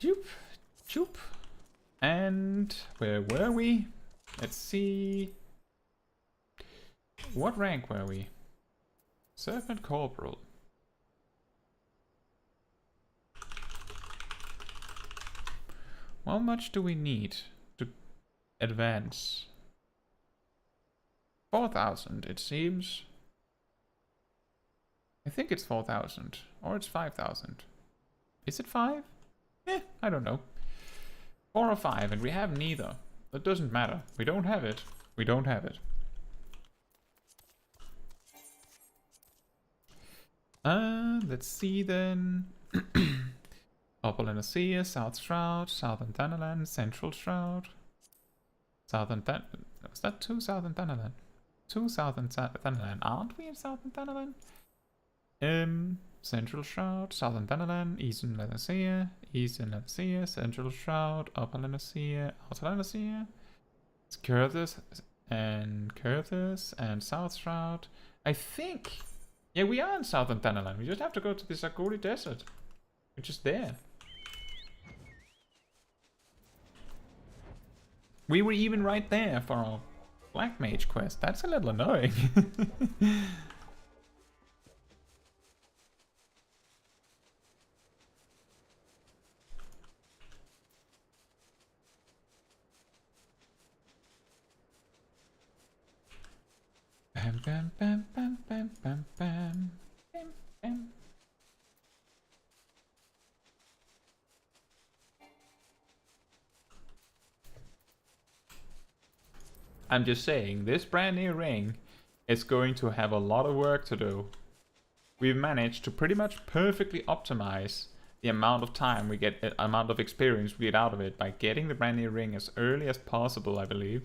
Choop. Choop. And where were we? Let's see. What rank were we? Serpent Corporal. How much do we need to advance? 4,000, it seems. I think it's 4,000, or it's 5,000. Is it 5? I don't know. 4 or 5, and we have neither. That doesn't matter. We don't have it. We don't have it. Let's see then. Upper Lanacea, South Shroud, Southern Thanalan, Central Shroud. Southern was that 2 Southern Thanalan? 2 Southern Thanalan. Aren't we in Southern Thanalan? Central Shroud, Southern Thanalan, Eastern Lanacea, Central Shroud, Upper Lanacea, Outer Lanacea. It's Kurthus and South Shroud. I think... Yeah, we are in Southern Thanalan. We just have to go to the Zagori Desert, which is there. We were even right there for our Black Mage quest. That's a little annoying. Bam, bam, bam, bam, bam, bam, bam, bam, bam. I'm just saying, this brand new ring is going to have a lot of work to do. We've managed to pretty much perfectly optimize the amount of time we get, amount of experience we get out of it by getting the brand new ring as early as possible, I believe.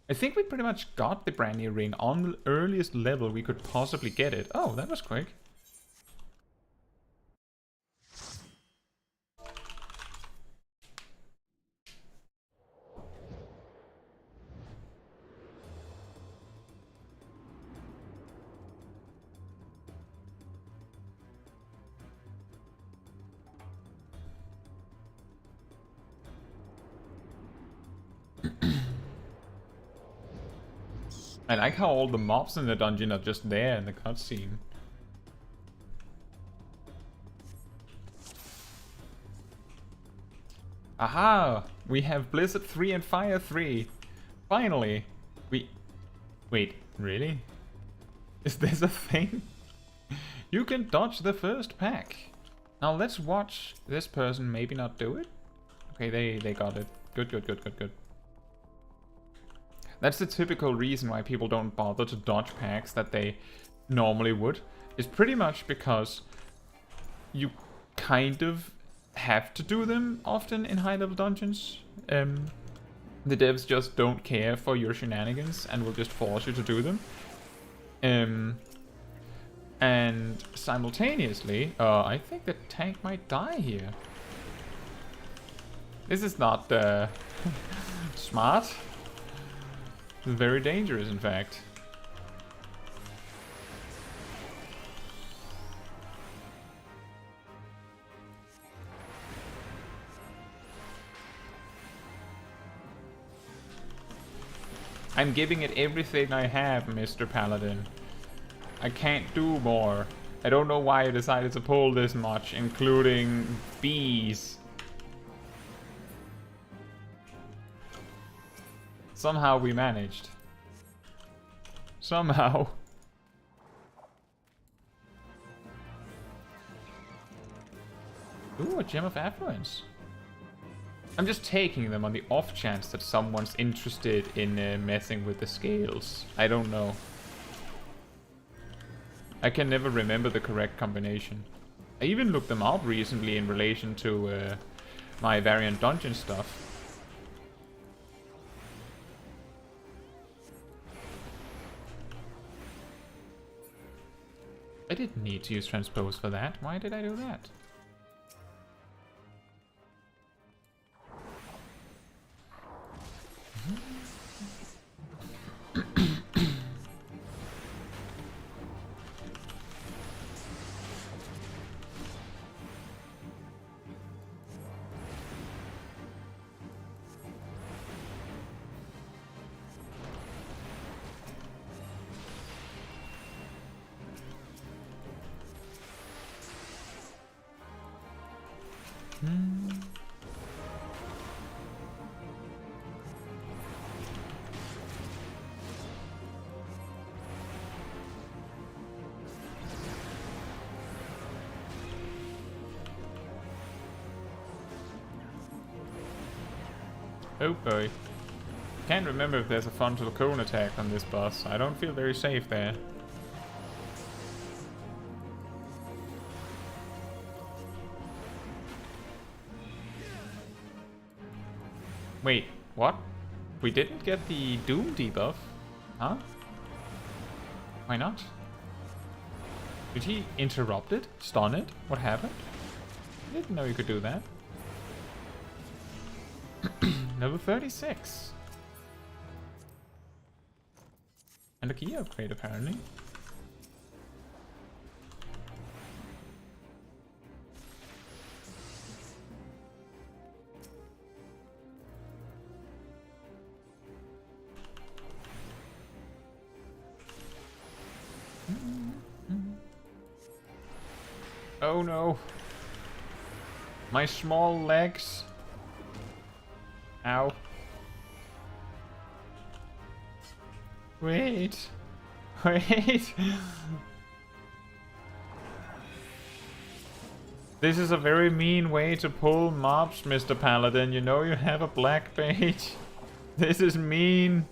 I think we pretty much got the brand new ring on the earliest level we could possibly get it. Oh, that was quick. I like how all the mobs in the dungeon are just there in the cutscene. Aha! We have Blizzard 3 and Fire 3. Finally! Wait, really? Is this a thing? You can dodge the first pack. Now let's watch this person maybe not do it. Okay, they got it. Good. That's the typical reason why people don't bother to dodge packs that they normally would. Is pretty much because you kind of have to do them often in high-level dungeons. The devs just don't care for your shenanigans and will just force you to do them. And simultaneously, I think the tank might die here. This is not smart. Very dangerous, in fact. I'm giving it everything I have, Mr. Paladin. I can't do more. I don't know why I decided to pull this much, including bees. Somehow we managed. Somehow. Ooh, a Gem of Affluence. I'm just taking them on the off chance that someone's interested in messing with the scales. I don't know. I can never remember the correct combination. I even looked them up recently in relation to my variant dungeon stuff. I didn't need to use transpose for that. Why did I do that? Oh boy. Can't remember if there's a frontal cone attack on this boss. I don't feel very safe there. Wait, what? We didn't get the Doom debuff? Huh? Why not? Did he interrupt it? Stun it? What happened? I didn't know you could do that. Level 36. And a key upgrade, apparently. Oh no. My small legs. Ow. Wait. Wait. This is a very mean way to pull mobs, Mr. Paladin. You know you have a Black Mage. This is mean.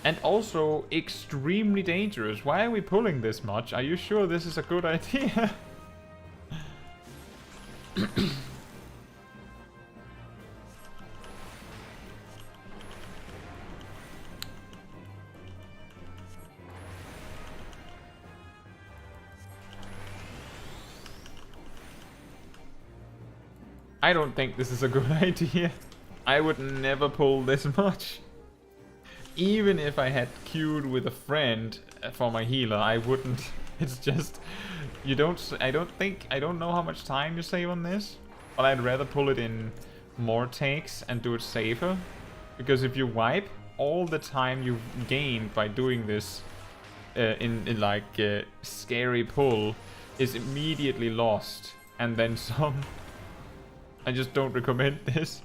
And also extremely dangerous. Why are we pulling this much? Are you sure this is a good idea? I don't think this is a good idea. I would never pull this much. Even if I had queued with a friend for my healer, I wouldn't. It's just, I don't know how much time you save on this, but I'd rather pull it in more takes and do it safer. Because if you wipe, all the time you've gained by doing this in like scary pull is immediately lost, and then some. I just don't recommend this.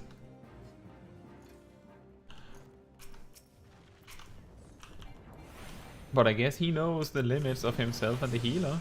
But I guess he knows the limits of himself and the healer.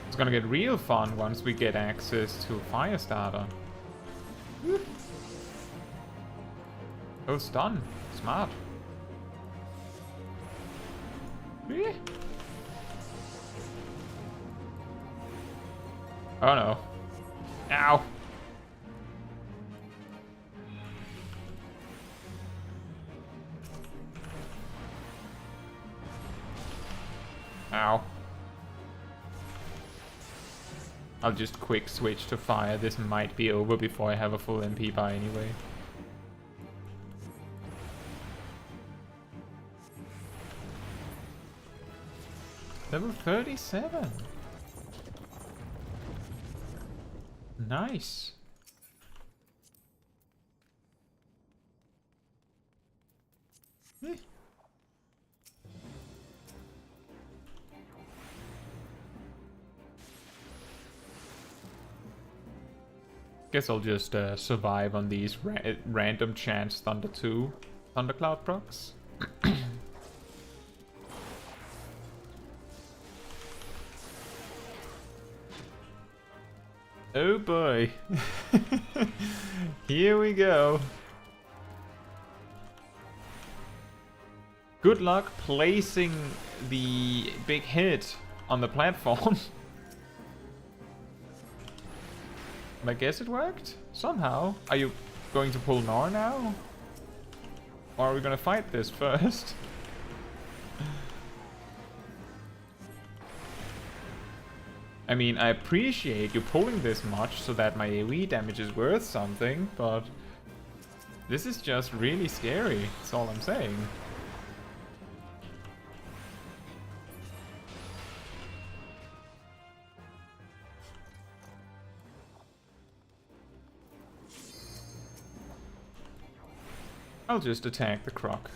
It's gonna get real fun once we get access to Firestarter. Oh, stun. Smart. Oh no. Ow. I'll just quick switch to fire. This might be over before I have a full MP bar anyway. Level 37. Nice. Eh. Guess I'll just survive on these random chance Thunder 2 Thundercloud procs. Oh boy. Here we go. Good luck placing the big hit on the platform. I guess it worked? Somehow. Are you going to pull Nor now? Or are we gonna fight this first? I mean, I appreciate you pulling this much so that my AoE damage is worth something, but this is just really scary, that's all I'm saying. I'll just attack the croc.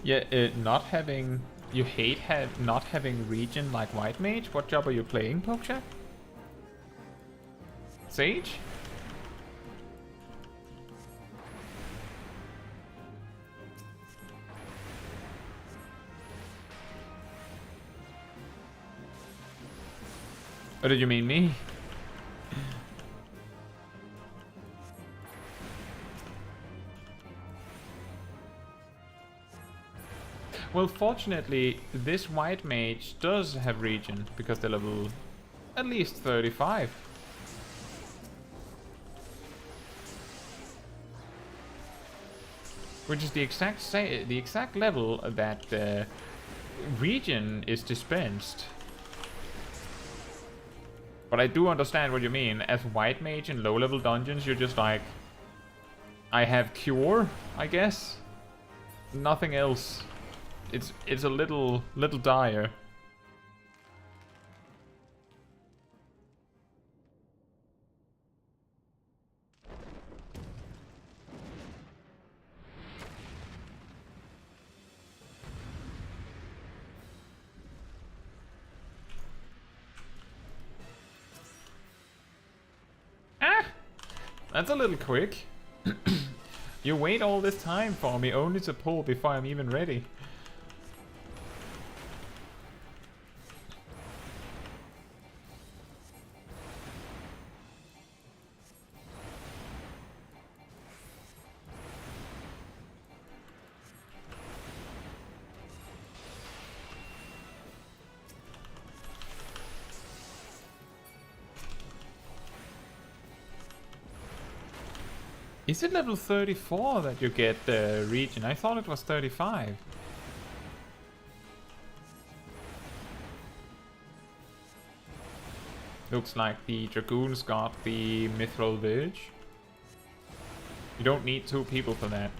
Yeah, you hate not having region like White Mage? What job are you playing, Pokeshack? Sage? Or did you mean me? Well, fortunately, this White Mage does have regen, because they're level at least 35. Which is the exact level that regen is dispensed. But I do understand what you mean. As White Mage in low-level dungeons, you're just like, I have cure, I guess. Nothing else. It's a little dire. Ah! That's a little quick. You wait all this time for me only to pull before I'm even ready. Is it level 34 that you get the region? I thought it was 35. Looks like the Dragoons got the Mithril Village. You don't need 2 people for that.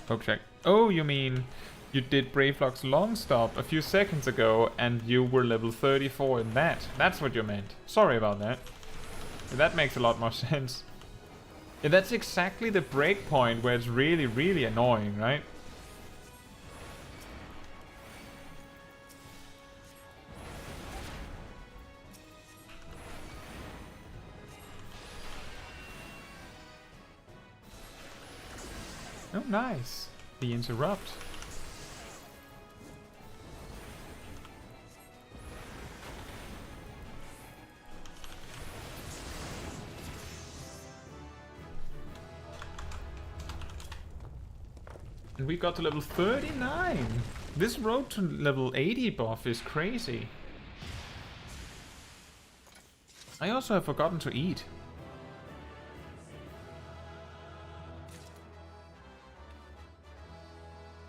Pokecheck. Oh, you mean you did Bravelock's long stop a few seconds ago and you were level 34 in that. That's what you meant. Sorry about that. That makes a lot more sense. Yeah, that's exactly the breakpoint where it's really, really annoying, right? Oh, nice. The interrupt. And we got to level 39. This road to level 80 buff is crazy. I also have forgotten to eat.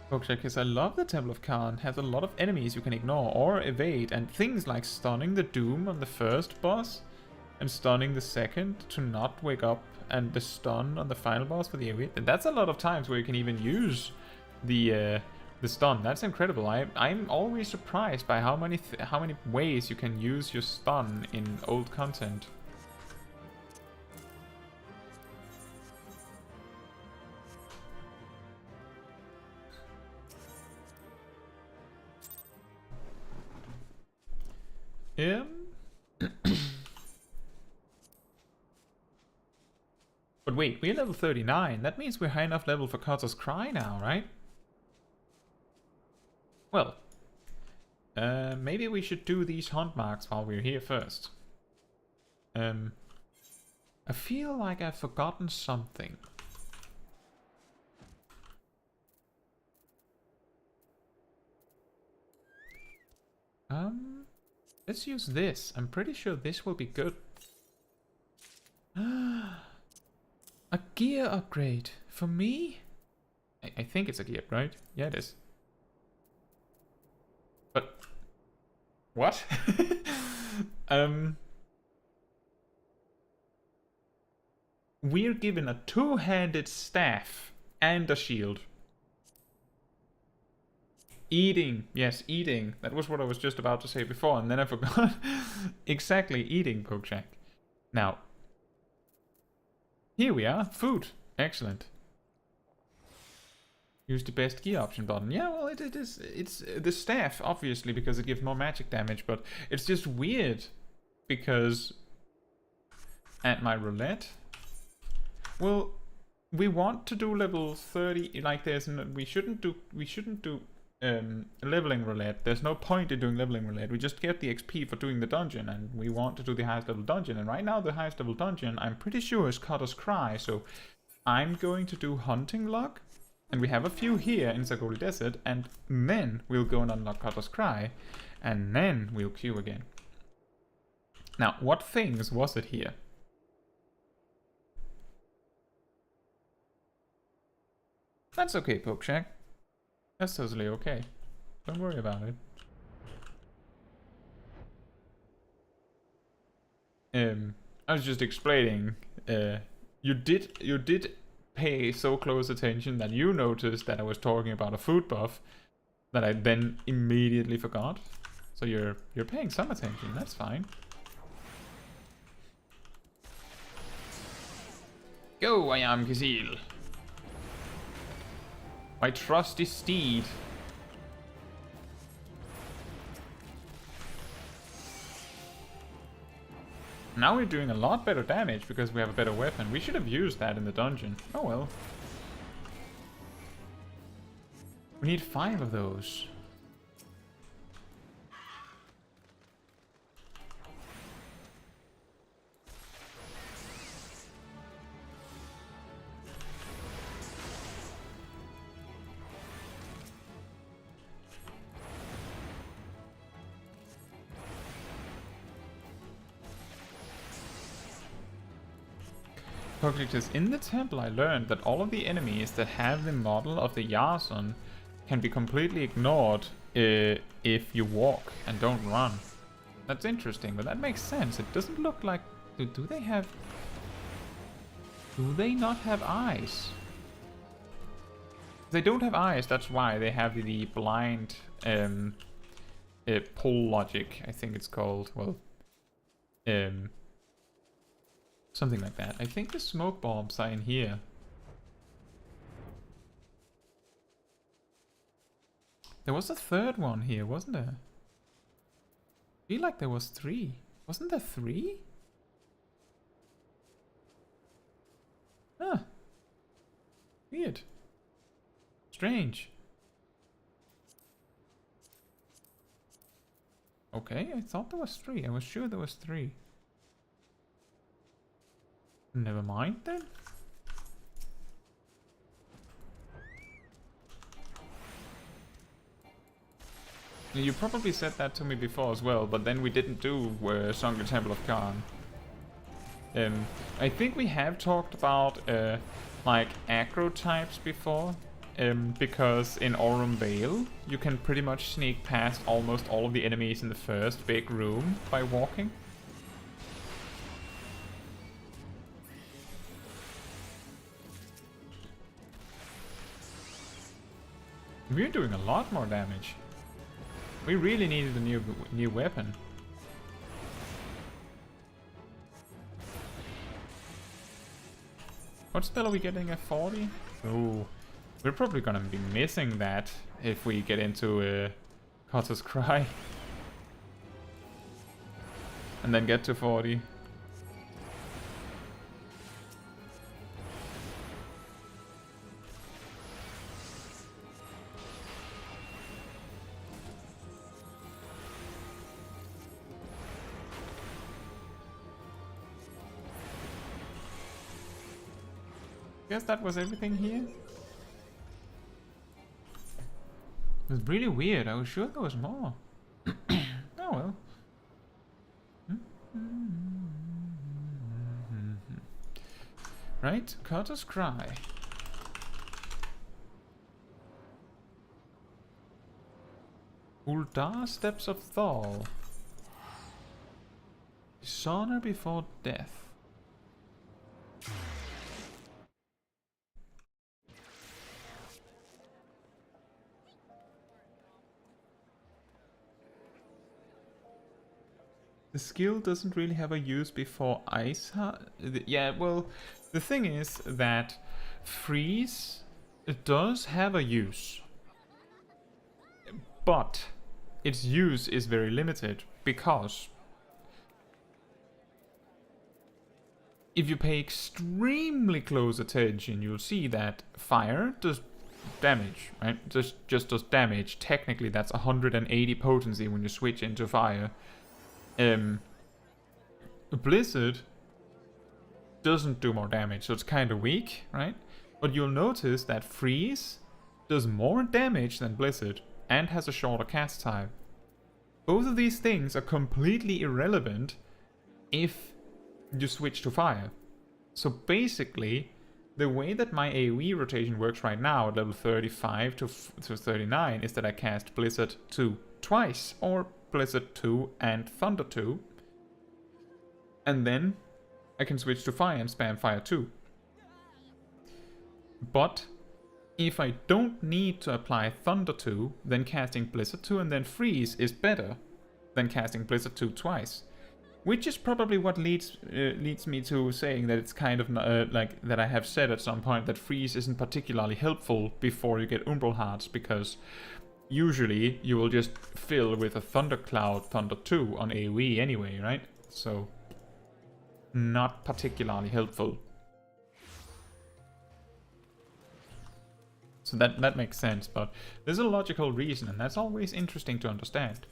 Because I love the Temple of Khan. Has a lot of enemies you can ignore or evade, and things like stunning the Doom on the first boss and stunning the second to not wake up, and the stun on the final boss for the evade. And that's a lot of times where you can even use the stun. That's incredible. I'm always surprised by how many ways you can use your stun in old content. But wait, we're level 39. That means we're high enough level for Carter's Cry now, right? Well, maybe we should do these hunt marks while we're here first. I feel like I've forgotten something. Let's use this. I'm pretty sure this will be good. A gear upgrade for me? I think it's a gear, right? Yeah, it is. But what? We're given a two-handed staff and a shield. Eating. Yes, eating. That was what I was just about to say before, and then I forgot. Exactly, eating, Pokeshack. Now, here we are. Food. Excellent. Use the best gear option button. Yeah, well, it's the staff, obviously, because it gives more magic damage, but it's just weird because at my roulette, well, we want to do level 30. Like, we shouldn't do leveling roulette. There's no point in doing leveling roulette. We just get the XP for doing the dungeon, and we want to do the highest level dungeon. And right now, the highest level dungeon, I'm pretty sure, is Cutter's Cry. So I'm going to do Hunting Log, and we have a few here in Zagori Desert, and then we'll go and unlock Cutter's Cry, and then we'll queue again. Now, what things was it here? That's okay, Pokeshack. That's totally okay. Don't worry about it. I was just explaining. You did pay so close attention that you noticed that I was talking about a food buff that I then immediately forgot. So you're paying some attention. That's fine. Go, I am Kizil. My trusty steed. Now we're doing a lot better damage because we have a better weapon. We should have used that in the dungeon. Oh well. We need 5 of those. In the temple I learned that all of the enemies that have the model of the Yasun can be completely ignored if you walk and don't run. That's interesting, but that makes sense. It doesn't look like... Do they have... Do they not have eyes? If they don't have eyes, that's why they have the blind pull logic, I think it's called. Well, something like that. I think the smoke bombs are in here. There was a third one here, wasn't there? I feel like there was 3. Wasn't there 3? Huh. Weird. Strange. Okay, I thought there was 3. I was sure there was 3. Never mind then. You probably said that to me before as well, but then we didn't do Song the Temple of Khan. I think we have talked about like aggro types before, because in Aurum Vale you can pretty much sneak past almost all of the enemies in the first big room by walking. We're doing a lot more damage. We really needed a new weapon. What spell are we getting at 40? Oh, we're probably gonna be missing that if we get into Cotter's Cry. And then get to 40. Guess that was everything here. It was really weird. I was sure there was more. Oh well. Right, Cotter's Cry. Uldar Steps of Thal. Dishonor before death. The skill doesn't really have a use before ice. Yeah, well, the thing is that freeze, it does have a use, but its use is very limited because if you pay extremely close attention, you'll see that fire does damage, right? Just does damage. Technically, that's 180 potency when you switch into fire. Blizzard doesn't do more damage, so it's kind of weak, right? But you'll notice that Freeze does more damage than Blizzard and has a shorter cast time. Both of these things are completely irrelevant if you switch to fire. So basically, the way that my AoE rotation works right now at level 35 to 39 is that I cast Blizzard 2 twice, or Blizzard 2 and Thunder 2, and then I can switch to fire and spam fire 2. But if I don't need to apply Thunder 2, then casting Blizzard 2 and then Freeze is better than casting Blizzard 2 twice. Which is probably what leads me to saying that it's kind of like that I have said at some point that Freeze isn't particularly helpful before you get Umbral Hearts, because usually you will just fill with a Thundercloud Thunder 2 on AoE anyway, right? So, not particularly helpful. So that makes sense, but there's a logical reason, and that's always interesting to understand.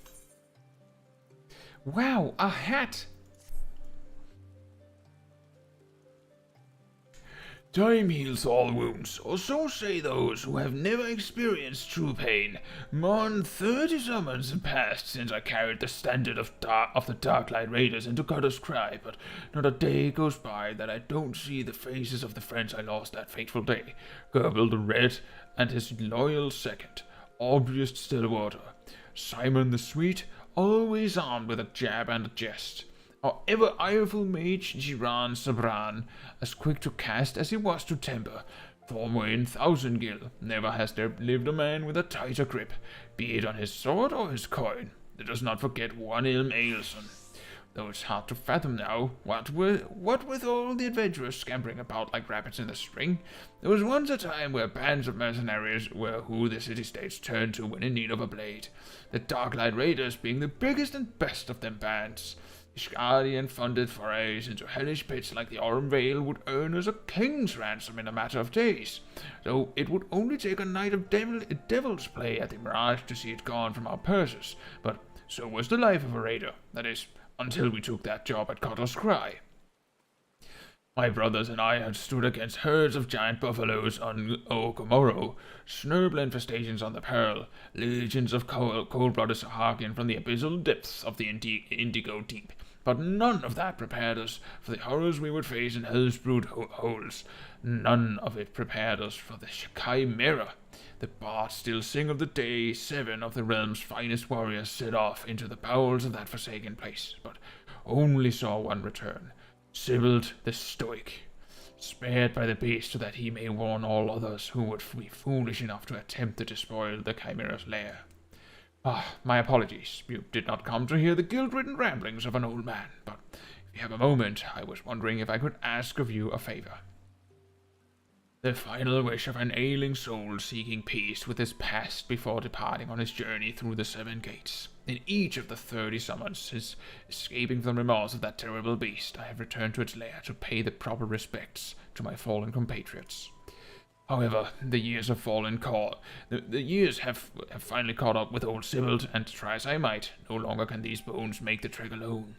Wow, a hat! Time heals all wounds, or so say those who have never experienced true pain. More than 30 summons have passed since I carried the standard of the Darklight Raiders into Cotter's Cry, but not a day goes by that I don't see the faces of the friends I lost that fateful day. Gerbil the Red and his loyal second, Aubrey's Stillwater. Simon the Sweet, always armed with a jab and a jest. Our ever ireful mage Jiran Sabran, as quick to cast as he was to temper. Former in Thousandgill, never has there lived a man with a tighter grip, be it on his sword or his coin. Let us not forget one Ilm Ailson. Though it's hard to fathom now, what with all the adventurers scampering about like rabbits in the spring, there was once a time where bands of mercenaries were who the city-states turned to when in need of a blade. The Darklight Raiders being the biggest and best of them bands. Ishgard-funded forays into hellish pits like the Aurum Vale would earn us a king's ransom in a matter of days, though it would only take a night of devil's play at the Mirage to see it gone from our purses. But so was the life of a raider, that is, until we took that job at Cotter's Cry. My brothers and I had stood against herds of giant buffaloes on Okomoro, snurble infestations on the Pearl, legions of cold-blooded Sahakian from the abyssal depths of the Indigo Deep. But none of that prepared us for the horrors we would face in Hell's Brood holes. None of it prepared us for the Chimera. The bards still sing of the day 7 of the realm's finest warriors set off into the bowels of that forsaken place, but only saw one return, Sibbald the Stoic, spared by the beast so that he may warn all others who would be foolish enough to attempt to despoil the Chimera's lair. My apologies. You did not come to hear the guilt-ridden ramblings of an old man, but if you have a moment, I was wondering if I could ask of you a favor. The final wish of an ailing soul seeking peace with his past before departing on his journey through the 7 gates. In each of the 30 summons, escaping from the remorse of that terrible beast, I have returned to its lair to pay the proper respects to my fallen compatriots. However, the years have have finally caught up with old Sibbald, and try as I might, no longer can these bones make the trek alone.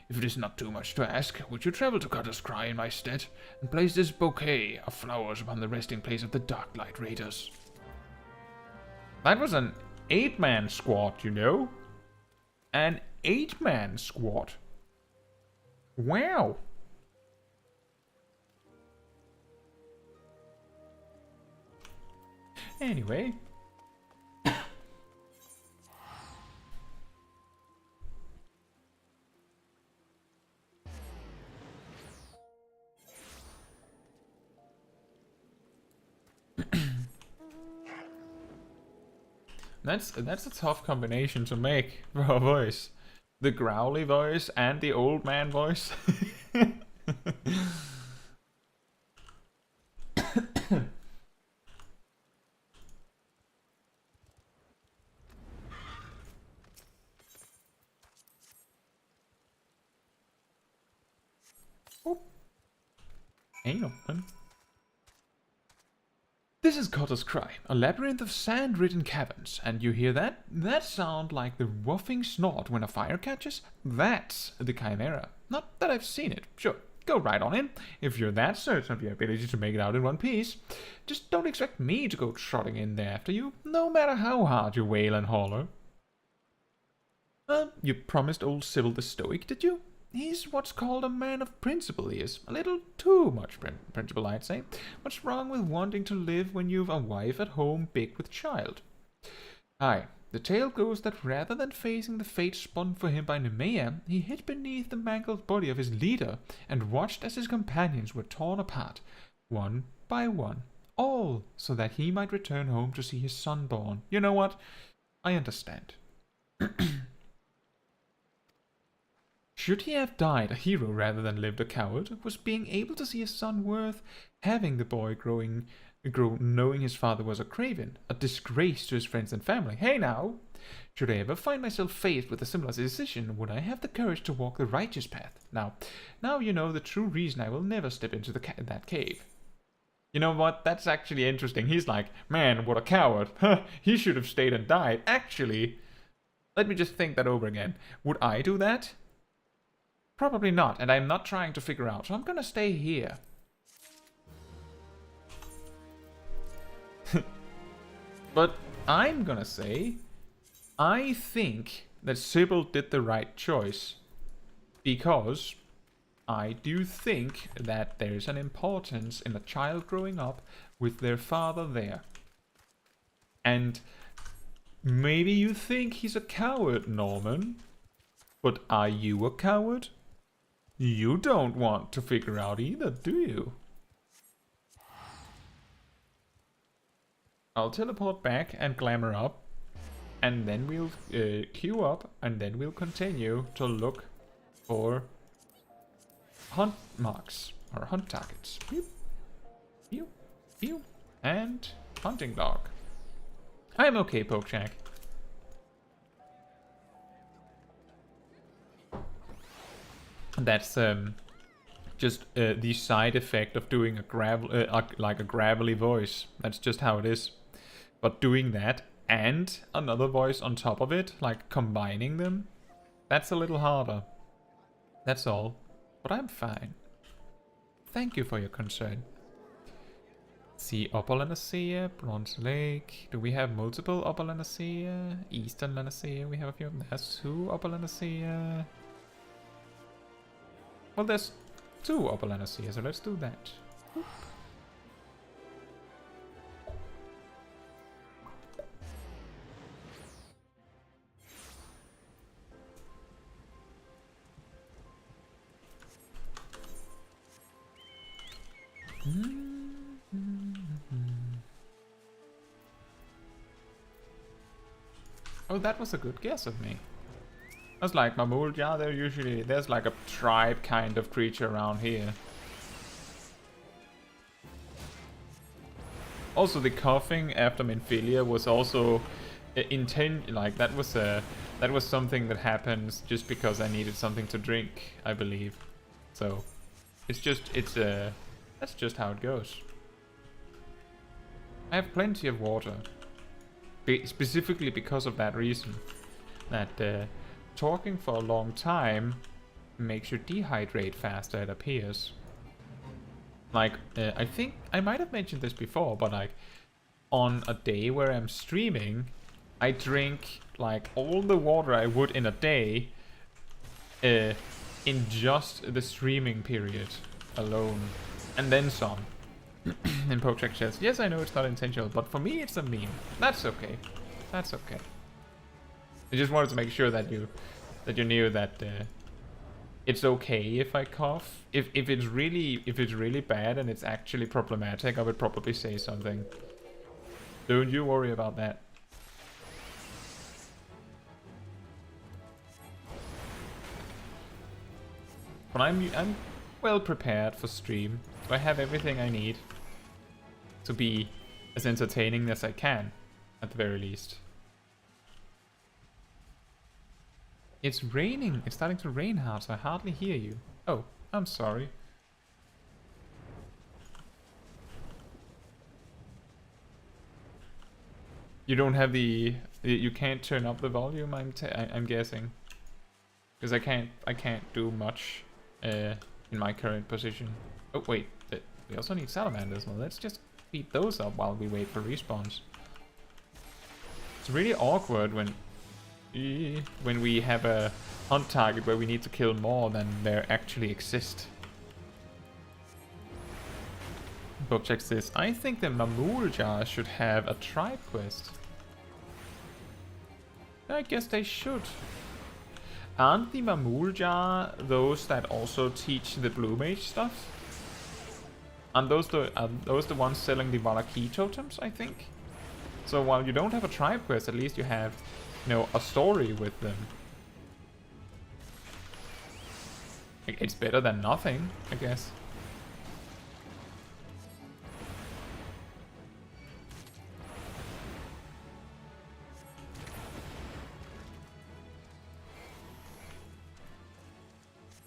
If it is not too much to ask, would you travel to Cutter's Cry in my stead, and place this bouquet of flowers upon the resting place of the Darklight Raiders? That was an 8-man squad, you know? An 8-man squad. Wow. Anyway. That's a tough combination to make for a voice. The growly voice and the old man voice. Ain't open. This is Cutter's Cry, a labyrinth of sand-ridden caverns, and you hear that? That sound like the whuffing snort when a fire catches? That's the Chimera. Not that I've seen it. Sure, go right on in, if you're that certain of your ability to make it out in one piece. Just don't expect me to go trotting in there after you, no matter how hard you wail and holler. You promised old Sibbald the Stoic, did you? He's what's called a man of principle, he is. A little too much principle, I'd say. What's wrong with wanting to live when you've a wife at home big with child? Aye, the tale goes that rather than facing the fate spun for him by Nemea, he hid beneath the mangled body of his leader and watched as his companions were torn apart, one by one, all so that he might return home to see his son born. You know what? I understand. Should he have died a hero rather than lived a coward, was being able to see his son worth having the boy grow knowing his father was a craven, a disgrace to his friends and family. Hey now! Should I ever find myself faced with a similar decision, would I have the courage to walk the righteous path? Now you know the true reason I will never step into that cave. You know what? That's actually interesting. He's like, man, what a coward. He should have stayed and died. Actually, let me just think that over again. Would I do that? Probably not, and I'm not trying to figure out, so I'm gonna stay here. But I'm gonna say, I think that Sibbald did the right choice. Because I do think that there's an importance in a child growing up with their father there. And maybe you think he's a coward, Norman. But are you a coward? You don't want to figure out either, do you? I'll teleport back and glamour up, and then we'll queue up, and then we'll continue to look for hunt marks, or hunt targets. Pew, pew, pew, and hunting dog. I'm okay, Pokejack. That's just the side effect of doing like a gravelly voice. That's just how it is. But doing that and another voice on top of it, like combining them, that's a little harder. That's all. But I'm fine. Thank you for your concern. See, Upper Lanacea, Bronze Lake. Do we have multiple Upper Lanacea? Eastern Lanacea, we have a few of them. There's 2 Upper Lanacea. Well, there's 2 Upper Lanacea, so let's do that. Oop. Oh, that was a good guess of me. I was like, Mamulja, there's like a tribe kind of creature around here. Also, the coughing after Minfilia was also that was something that happens just because I needed something to drink, I believe. So that's just how it goes. I have plenty of water. Specifically because of that reason. That talking for a long time makes you dehydrate faster, it appears. Like, I think I might have mentioned this before, but like, on a day where I'm streaming, I drink like all the water I would in a day in just the streaming period alone. And then some. And Pochak says, yes, I know it's not intentional, but for me it's a meme. That's okay. That's okay. I just wanted to make sure that you knew that it's okay if I cough. If it's really bad and it's actually problematic, I would probably say something. Don't you worry about that. But I'm well prepared for stream. So I have everything I need to be as entertaining as I can, at the very least. It's raining. It's starting to rain hard, so I hardly hear you. Oh, I'm sorry. You don't have the... You can't turn up the volume, I'm guessing. Because I can't do much in my current position. Oh, wait. We also need salamanders. Well, let's just beat those up while we wait for respawns. It's really awkward when we have a hunt target where we need to kill more than there actually exist. Book checks this. I think the Mamulja should have a tribe quest. I guess they should. Aren't the Mamulja those that also teach the Blue Mage stuff? Are those the ones selling the Valaki totems, I think? So while you don't have a tribe quest, at least you have, you know, a story with them. It's better than nothing, I guess.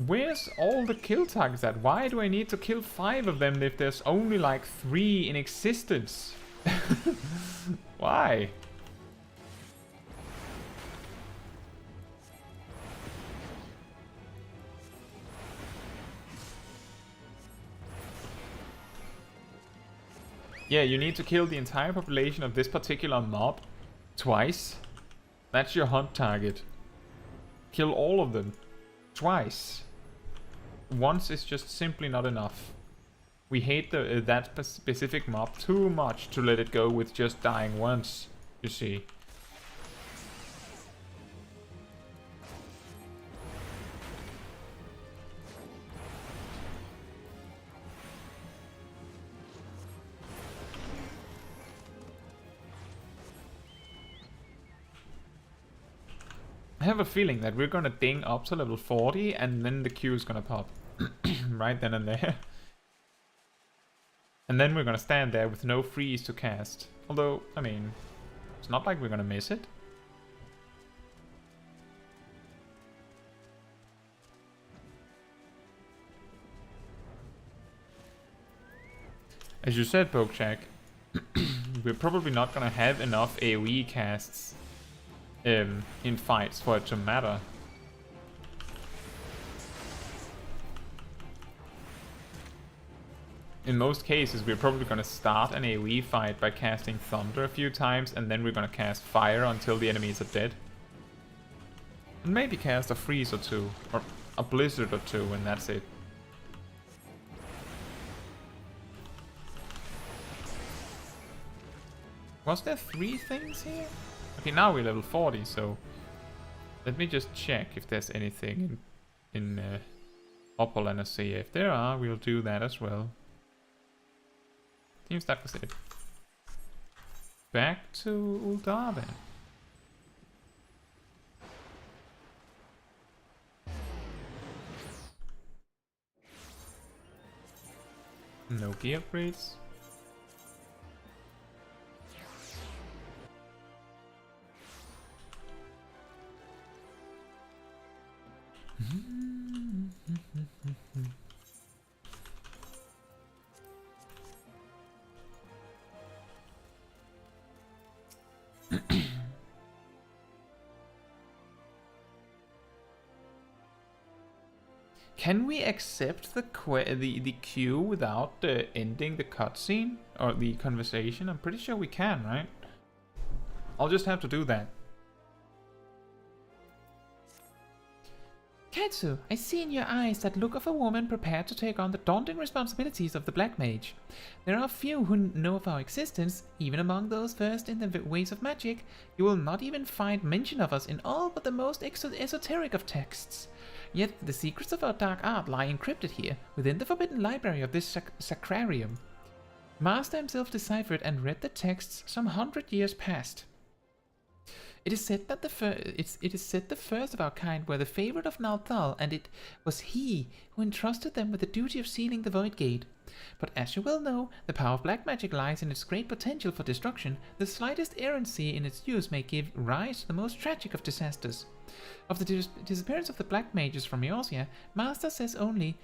Where's all the kill targets at? Why do I need to kill 5 of them if there's only like 3 in existence? Why? Yeah, you need to kill the entire population of this particular mob twice. That's your hunt target. Kill all of them twice. Once is just simply not enough. We hate that specific mob too much to let it go with just dying once, you see. I have a feeling that we're gonna ding up to level 40 and then the queue is gonna pop. Right then and there. And then we're gonna stand there with no freeze to cast. Although, I mean, it's not like we're gonna miss it. As you said, Pokechak, we're probably not gonna have enough AoE casts in fights for it to matter. in most cases, we're probably going to start an AoE fight by casting Thunder a few times, and then we're going to cast Fire until the enemies are dead. And maybe cast a Freeze or two, or a Blizzard or two, and that's it. Was there 3 things here? Okay, now we're level 40, so... Let me just check if there's anything in Upper Sea. If there are, we'll do that as well. Seems that was it. Back to Uldar then. No gear upgrades. Can we accept the queue without ending the cutscene or the conversation? I'm pretty sure we can, right? I'll just have to do that. Caetsu, I see in your eyes that look of a woman prepared to take on the daunting responsibilities of the Black Mage. There are few who know of our existence, even among those versed in the ways of magic. You will not even find mention of us in all but the most esoteric of texts. Yet the secrets of our dark art lie encrypted here, within the forbidden library of this sacrarium. Master himself deciphered and read the texts some 100 years past. It is said that the first of our kind were the favorite of Nalthal, and it was he who entrusted them with the duty of sealing the Void Gate. But as you well know, the power of black magic lies in its great potential for destruction. The slightest errancy in its use may give rise to the most tragic of disasters. Of the disappearance of the Black Mages from Eorzea, Master says only,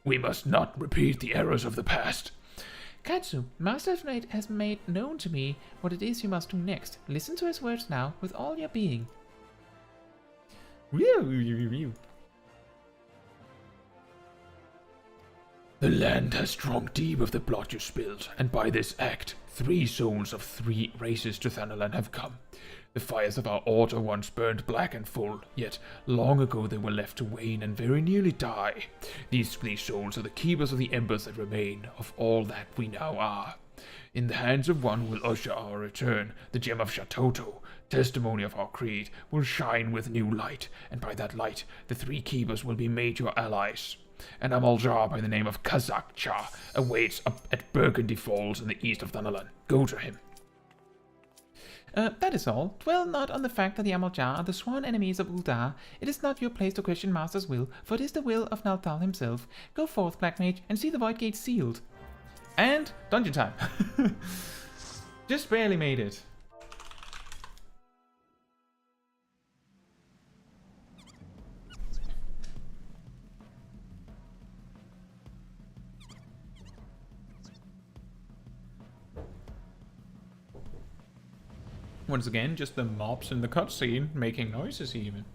"We must not repeat the errors of the past." Caetsu, Master has made known to me what it is you must do next. Listen to his words now, with all your being. The land has drunk deep of the blood you spilled, and by this act, 3 souls of 3 races to Thanalan have come. The fires of our order once burned black and full, yet long ago they were left to wane and very nearly die. These 3 souls are the keepers of the embers that remain of all that we now are. In the hands of one will usher our return. The gem of Shatoto, testimony of our creed, will shine with new light, and by that light the 3 keepers will be made your allies. An Amaljar by the name of Kazakcha awaits up at Burgundy Falls in the east of Thanalan. Go to him. That is all. Dwell not on the fact that the Amaljar are the sworn enemies of Uldar. It is not your place to question Master's will, for it is the will of Nalthal himself. Go forth, Black Mage, and see the Void Gate sealed. And dungeon time. Just barely made it. Once again, just the mobs in the cutscene making noises even.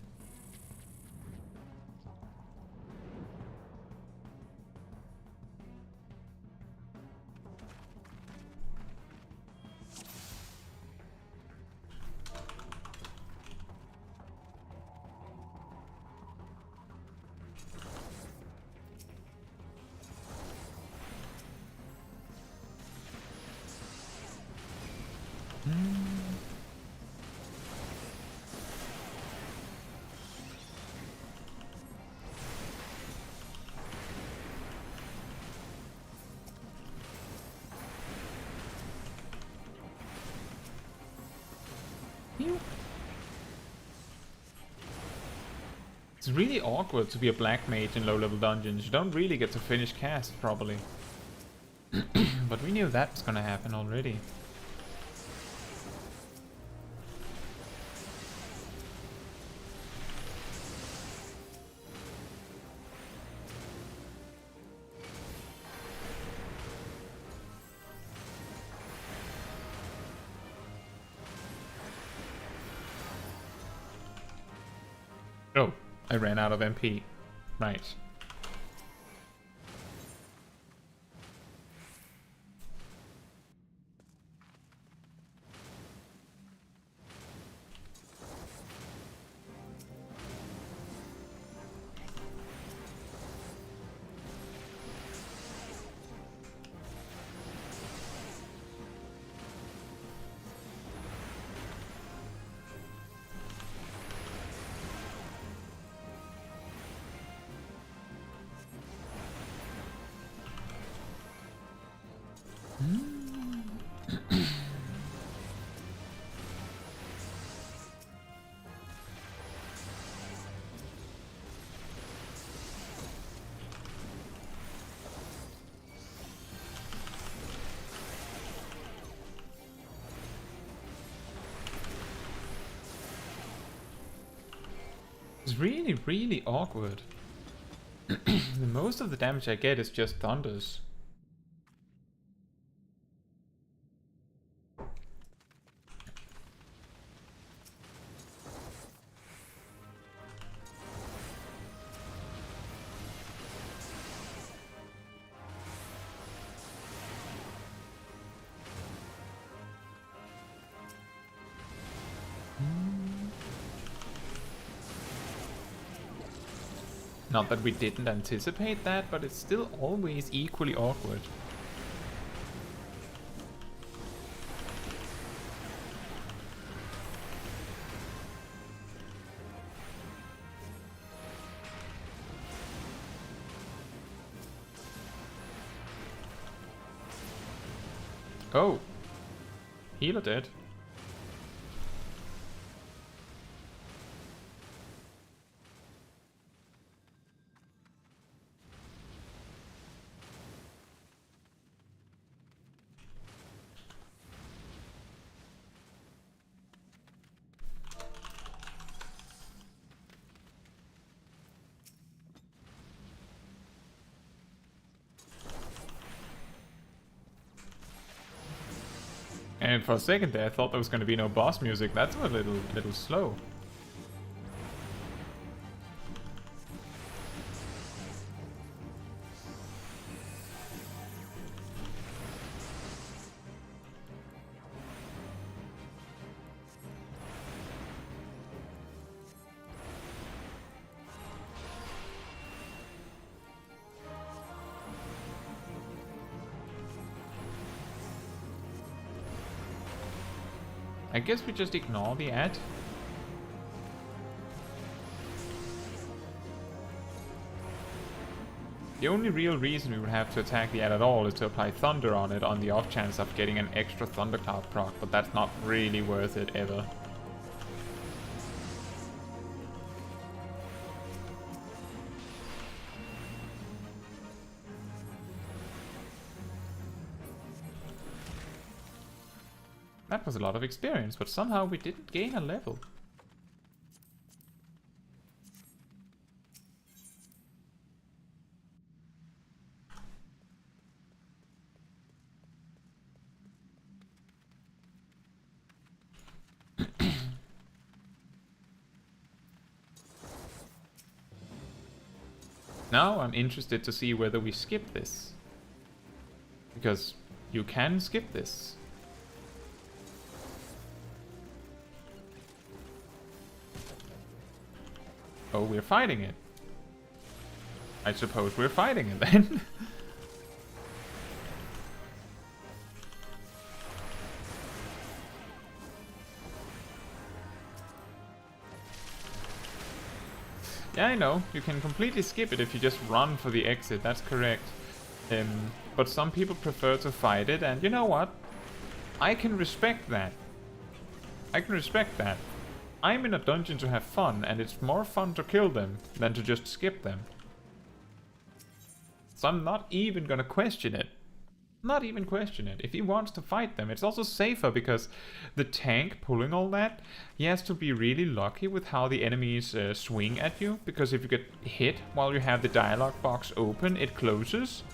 It's really awkward to be a black mage in low-level dungeons. You don't really get to finish cast properly. But we knew that was gonna happen already. Oh, I ran out of MP. Right. It's really, really awkward. The most of the damage I get is just thunders. Not that we didn't anticipate that, but it's still always equally awkward. Oh! Healer dead. And for a second there, I thought there was going to be no boss music. That's a little slow. I guess we just ignore the ad. The only real reason we would have to attack the ad at all is to apply thunder on it on the off chance of getting an extra thundercloud proc, but that's not really worth it ever. That was a lot of experience, but somehow we didn't gain a level. Now I'm interested to see whether we skip this. Because you can skip this. Oh, we're fighting it. I suppose we're fighting it then. Yeah, I know. You can completely skip it if you just run for the exit. That's correct. But some people prefer to fight it, and you know what? I can respect that. I can respect that. I'm in a dungeon to have fun, and it's more fun to kill them than to just skip them. So I'm not even gonna question it. Not even question it. If he wants to fight them, it's also safer because the tank pulling all that, he has to be really lucky with how the enemies swing at you, because if you get hit while you have the dialogue box open, it closes.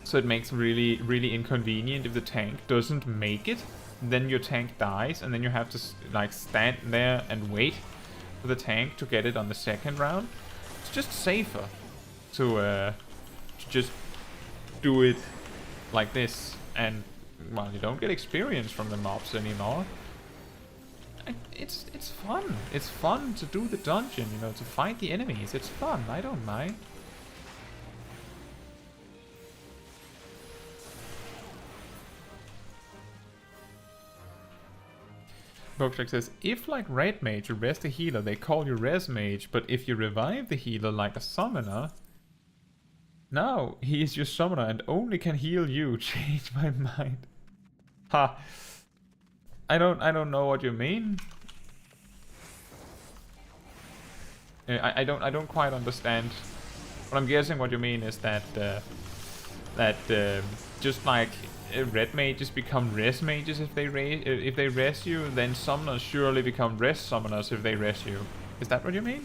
So it makes really, really inconvenient if the tank doesn't make it. Then your tank dies, and then you have to like stand there and wait for the tank to get it on the second round. It's just safer to just do it like this, and well, you don't get experience from the mobs anymore. It's fun. It's fun to do the dungeon, you know, to fight the enemies. It's fun. I don't mind. Bookshak says, if like Red Mage you rest a healer, they call you Res Mage, but if you revive the healer like a summoner, No, he is your summoner and only can heal you. Change my mind. Ha. I don't know what you mean. I don't quite understand. What I'm guessing what you mean is that just like red mages become res mages if they res you, then summoners surely become res summoners if they res you. Is that what you mean?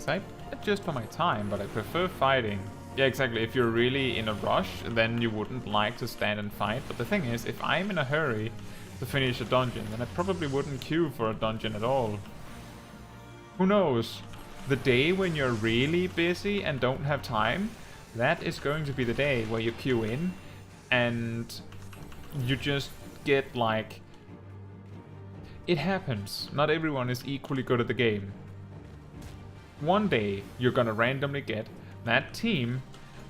I just for my time, but I prefer fighting. Yeah, exactly. If you're really in a rush, then you wouldn't like to stand and fight. But the thing is, if I'm in a hurry to finish a dungeon, then I probably wouldn't queue for a dungeon at all. Who knows? The day when you're really busy and don't have time, that is going to be the day where you queue in and you just get like... It happens. Not everyone is equally good at the game. One day, you're gonna randomly get that team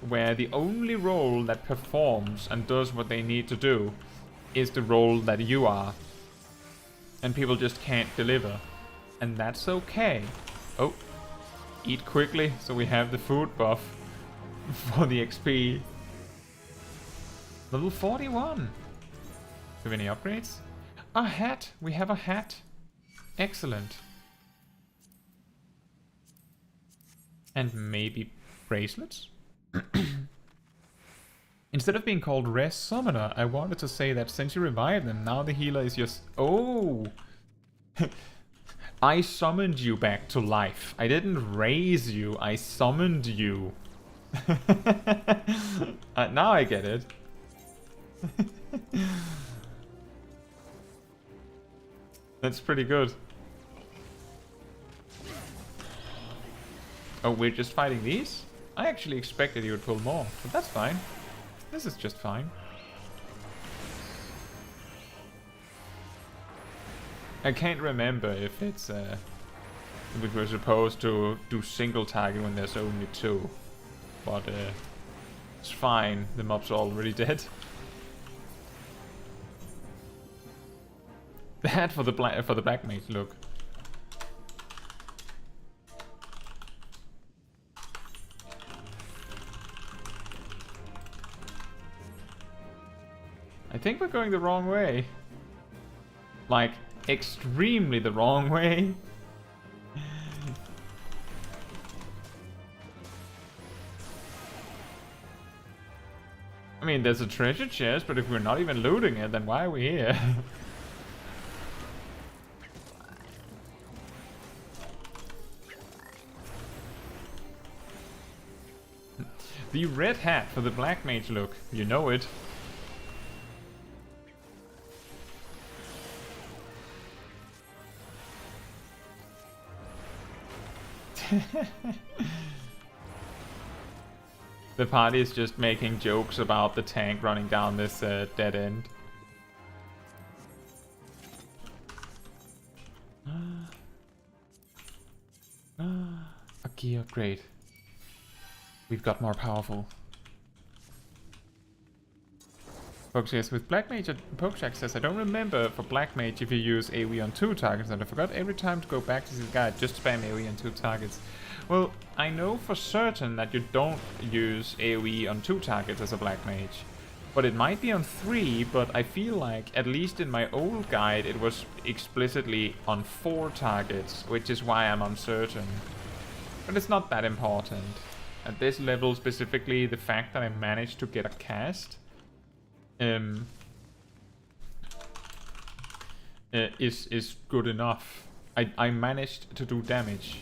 where the only role that performs and does what they need to do is the role that you are. And people just can't deliver. And that's okay. Oh, eat quickly so we have the food buff for the XP. Level 41. Do you have any upgrades? A hat. We have a hat. Excellent. And maybe bracelets? Instead of being called Res Summoner, I wanted to say that since you revived them, now the healer is just... Oh! I summoned you back to life. I didn't raise you, I summoned you. Now I get it. That's pretty good. Oh, we're just fighting these? I actually expected you would pull more, but that's fine. This is just fine. I can't remember if it's if we're supposed to do single target when there's only two, but it's fine. The mob's already dead. The hat for the Black Mage look. I think we're going the wrong way. Like, extremely the wrong way. I mean, there's a treasure chest, but if we're not even looting it, then why are we here? The red hat for the Black Mage look. You know it. The party is just making jokes about the tank running down this dead end. A key upgrade. We've got more powerful. Folks, with Black Mage, Pokeshack says, I don't remember for Black Mage if you use AoE on 2 targets, and I forgot every time to go back to this guide, just spam AoE on 2 targets. Well, I know for certain that you don't use AoE on 2 targets as a Black Mage. But it might be on 3, but I feel like, at least in my old guide, it was explicitly on 4 targets, which is why I'm uncertain. But it's not that important. At this level specifically, the fact that I managed to get a cast is good enough. I managed to do damage.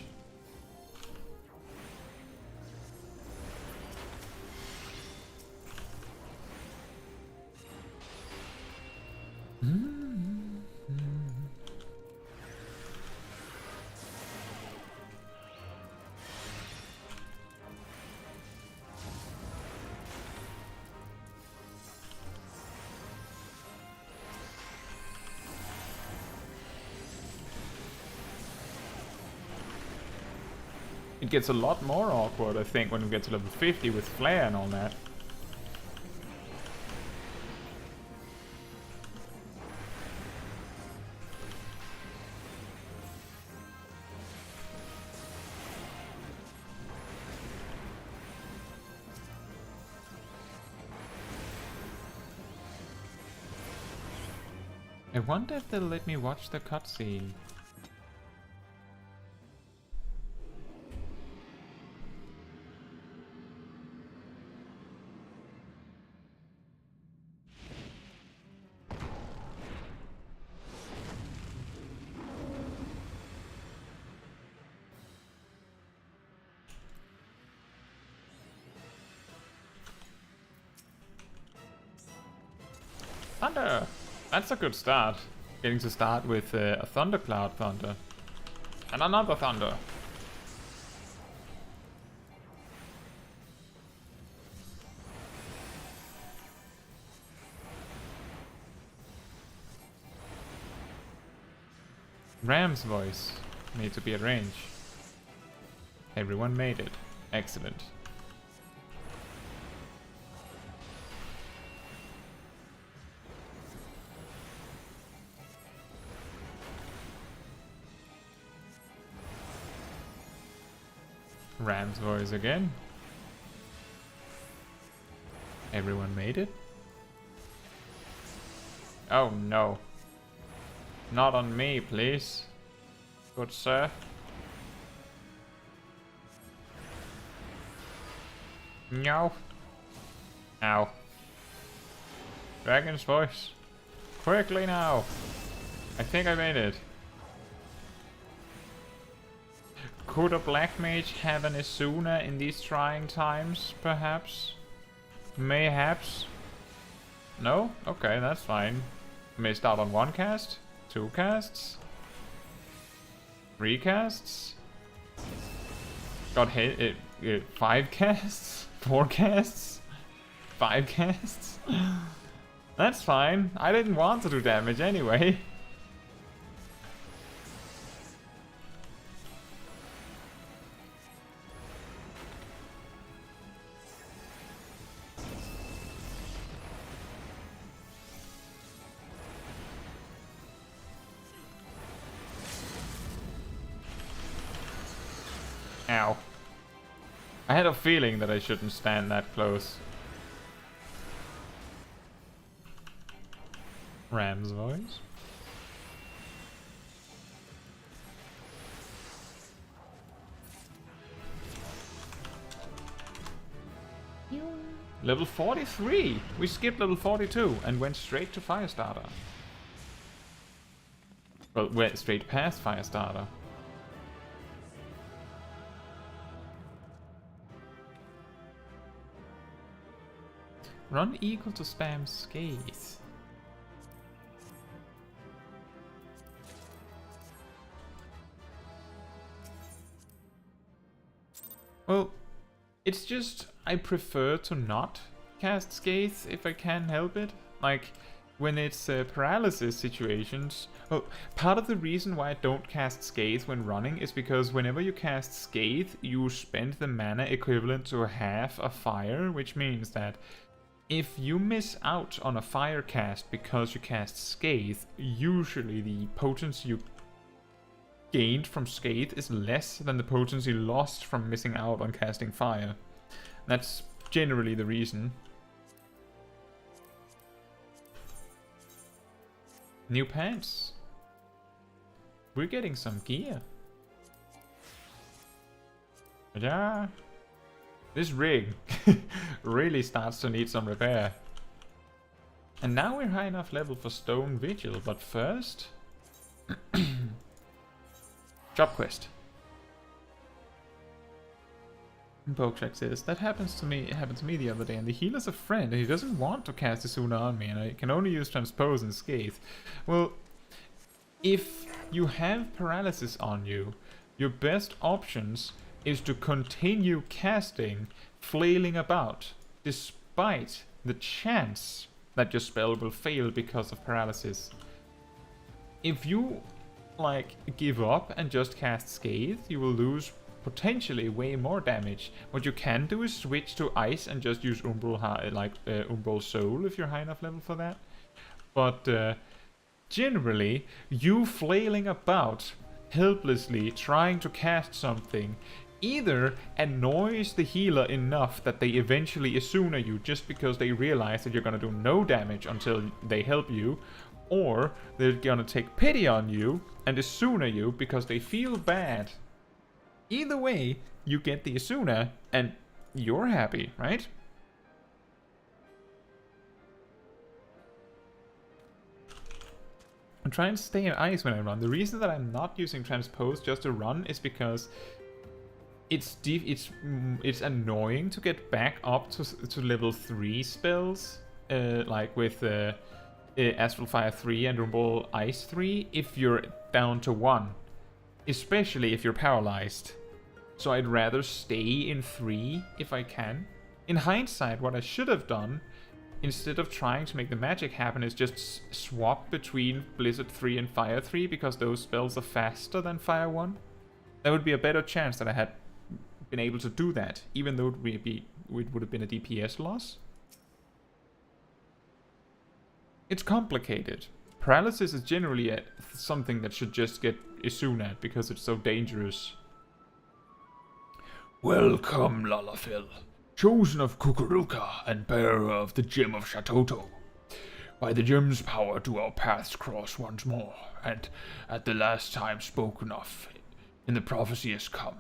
It gets a lot more awkward, I think, when we get to level 50 with Flare and all that. I wonder if they'll let me watch the cutscene. Thunder! That's a good start. Getting to start with a thundercloud thunder. And another thunder. Ram's voice need to be at range. Everyone made it. Excellent. Ram's voice again. Everyone made it? Oh no. Not on me, please. Good sir. No. Ow. Dragon's voice. Quickly now. I think I made it. Could a Black Mage have an Isuna in these trying times, perhaps? Mayhaps? No? Okay, that's fine. May start on 1 cast? 2 casts? 3 casts? Got hit 5 casts? 4 casts? 5 casts? That's fine. I didn't want to do damage anyway. Ow. I had a feeling that I shouldn't stand that close. Ram's voice. Level 43! We skipped level 42 and went straight to Firestarter. Well, went straight past Firestarter. Run equal to spam Scathe. Well, it's just I prefer to not cast Scathe if I can help it. Like, when it's paralysis situations. Well, part of the reason why I don't cast Scathe when running is because whenever you cast Scathe, you spend the mana equivalent to half a fire, which means that if you miss out on a fire cast because you cast Scathe, usually the potency you gained from Scathe is less than the potency lost from missing out on casting fire. That's generally the reason. New pants. We're getting some gear. Yeah. This rig really starts to need some repair. And now we're high enough level for Stone Vigil, but first... Job quest. Pokeshak says, that happened to me the other day, and the healer's a friend, and he doesn't want to cast Isuna on me, and I can only use Transpose and Scathe. Well, if you have paralysis on you, your best options is to continue casting Flailing About, despite the chance that your spell will fail because of paralysis. If you, like, give up and just cast Scathe, you will lose potentially way more damage. What you can do is switch to ice and just use Umbral Soul if you're high enough level for that. But generally, you flailing about helplessly trying to cast something either annoys the healer enough that they eventually Asuna you just because they realize that you're gonna do no damage until they help you, or they're gonna take pity on you and Asuna you because they feel bad. Either way, you get the Asuna and you're happy, right? I'm trying to stay in ice when I run. The reason that I'm not using transpose just to run is because it's annoying to get back up to level 3 spells, like with Astral Fire 3 and Rumble Ice 3 if you're down to 1. Especially if you're paralyzed. So I'd rather stay in 3 if I can. In hindsight, what I should have done, instead of trying to make the magic happen, is just swap between Blizzard 3 and Fire 3, because those spells are faster than Fire 1. There would be a better chance that I had been able to do that, even though it would have been a DPS loss. It's complicated. Paralysis is generally something that should just get Asuna because it's so dangerous. Welcome, Lalafell, chosen of Kukuruka and bearer of the Gem of Shatoto. By the gem's power do our paths cross once more, and at the last time spoken of in the prophecy has come.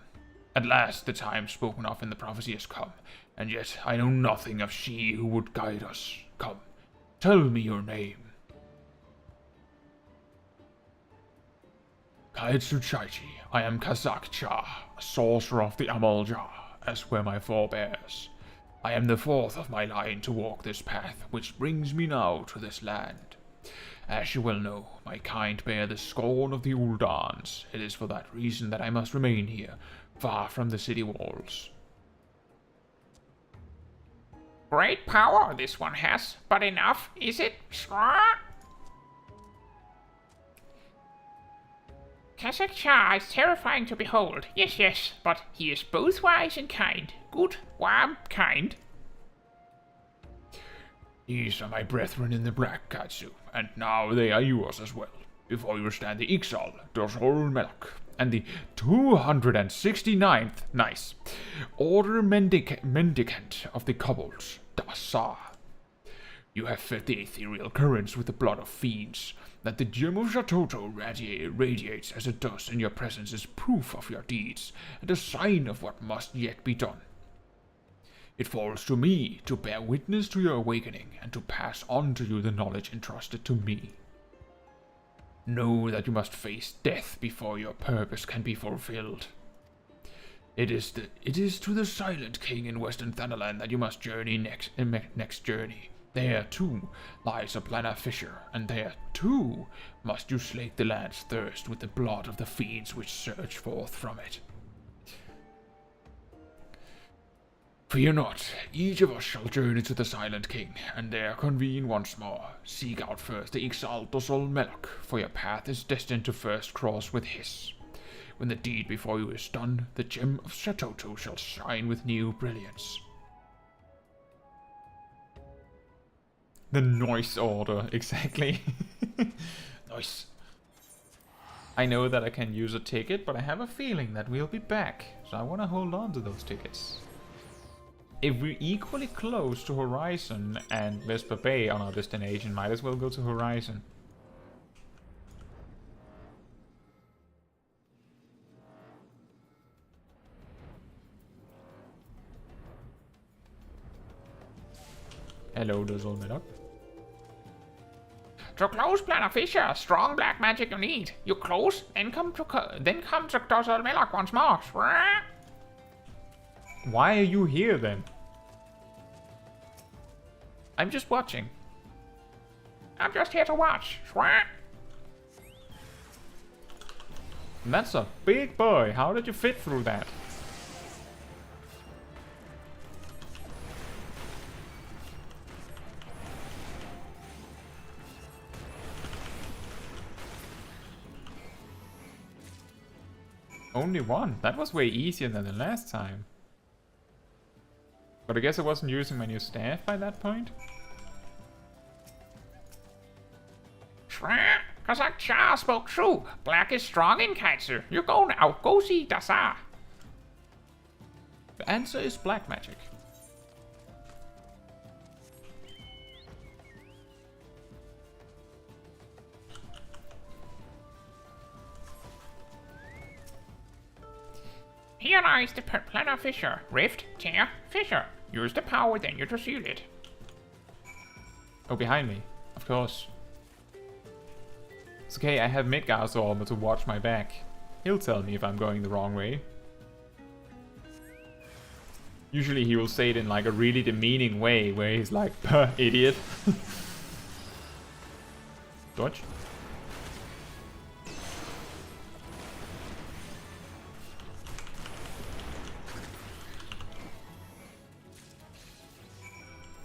At last the time spoken of in the prophecy has come, and yet I know nothing of she who would guide us. Come, tell me your name. Caetsu Chaiji, I am Kazakcha, a sorcerer of the Amalja, as were my forebears. I am the fourth of my line to walk this path, which brings me now to this land. As you well know, my kind bear the scorn of the Uldans. It is for that reason that I must remain here, far from the city walls. Great power this one has, but enough, is it? Kazakcha is terrifying to behold. Yes, yes, but he is both wise and kind. Good, warm, kind. These are my brethren in the Black Caetsu, and now they are yours as well. Before you stand the Ixal, Dozhol Melok, and the 269th, nice, Order Mendicant of the Kobolds, Dasa. You have fed the ethereal currents with the blood of fiends. That the gem of Shatoto radiates as it does in your presence is proof of your deeds, and a sign of what must yet be done. It falls to me to bear witness to your awakening, and to pass on to you the knowledge entrusted to me. Know that you must face death before your purpose can be fulfilled. It is to the Silent King in Western Thanalan that you must journey next journey. There, too, lies a planar fissure, and there, too, must you slake the land's thirst with the blood of the fiends which surge forth from it. Fear not, each of us shall journey to the Silent King, and there convene once more. Seek out first the Ixal Dozhol Melok, for your path is destined to first cross with his. When the deed before you is done, the gem of Shatoto shall shine with new brilliance. The noise order, exactly. Nice. I know that I can use a ticket, but I have a feeling that we'll be back, so I want to hold on to those tickets. If we're equally close to Horizon and Vesper Bay on our destination, might as well go to Horizon. Hello, Dozhol Melok. To close Planar Fissure, strong black magic you need. You close, then come to Dozhol Melok once more. Why are you here then? I'm just watching. I'm just here to watch. That's a big boy. How did you fit through that? Only one? That was way easier than the last time. But I guess I wasn't using my new staff by that point. Kazak Cha spoke true. Black is strong in Caetsu. You go now. Go see Dasa. The answer is black magic. Here lies the planar fissure. Rift, tear, fissure. Use the power then you to seal it. Oh, behind me. Of course. It's okay, I have Midgardsormr to watch my back. He'll tell me if I'm going the wrong way. Usually he will say it in like a really demeaning way, where he's like, idiot. Dodge.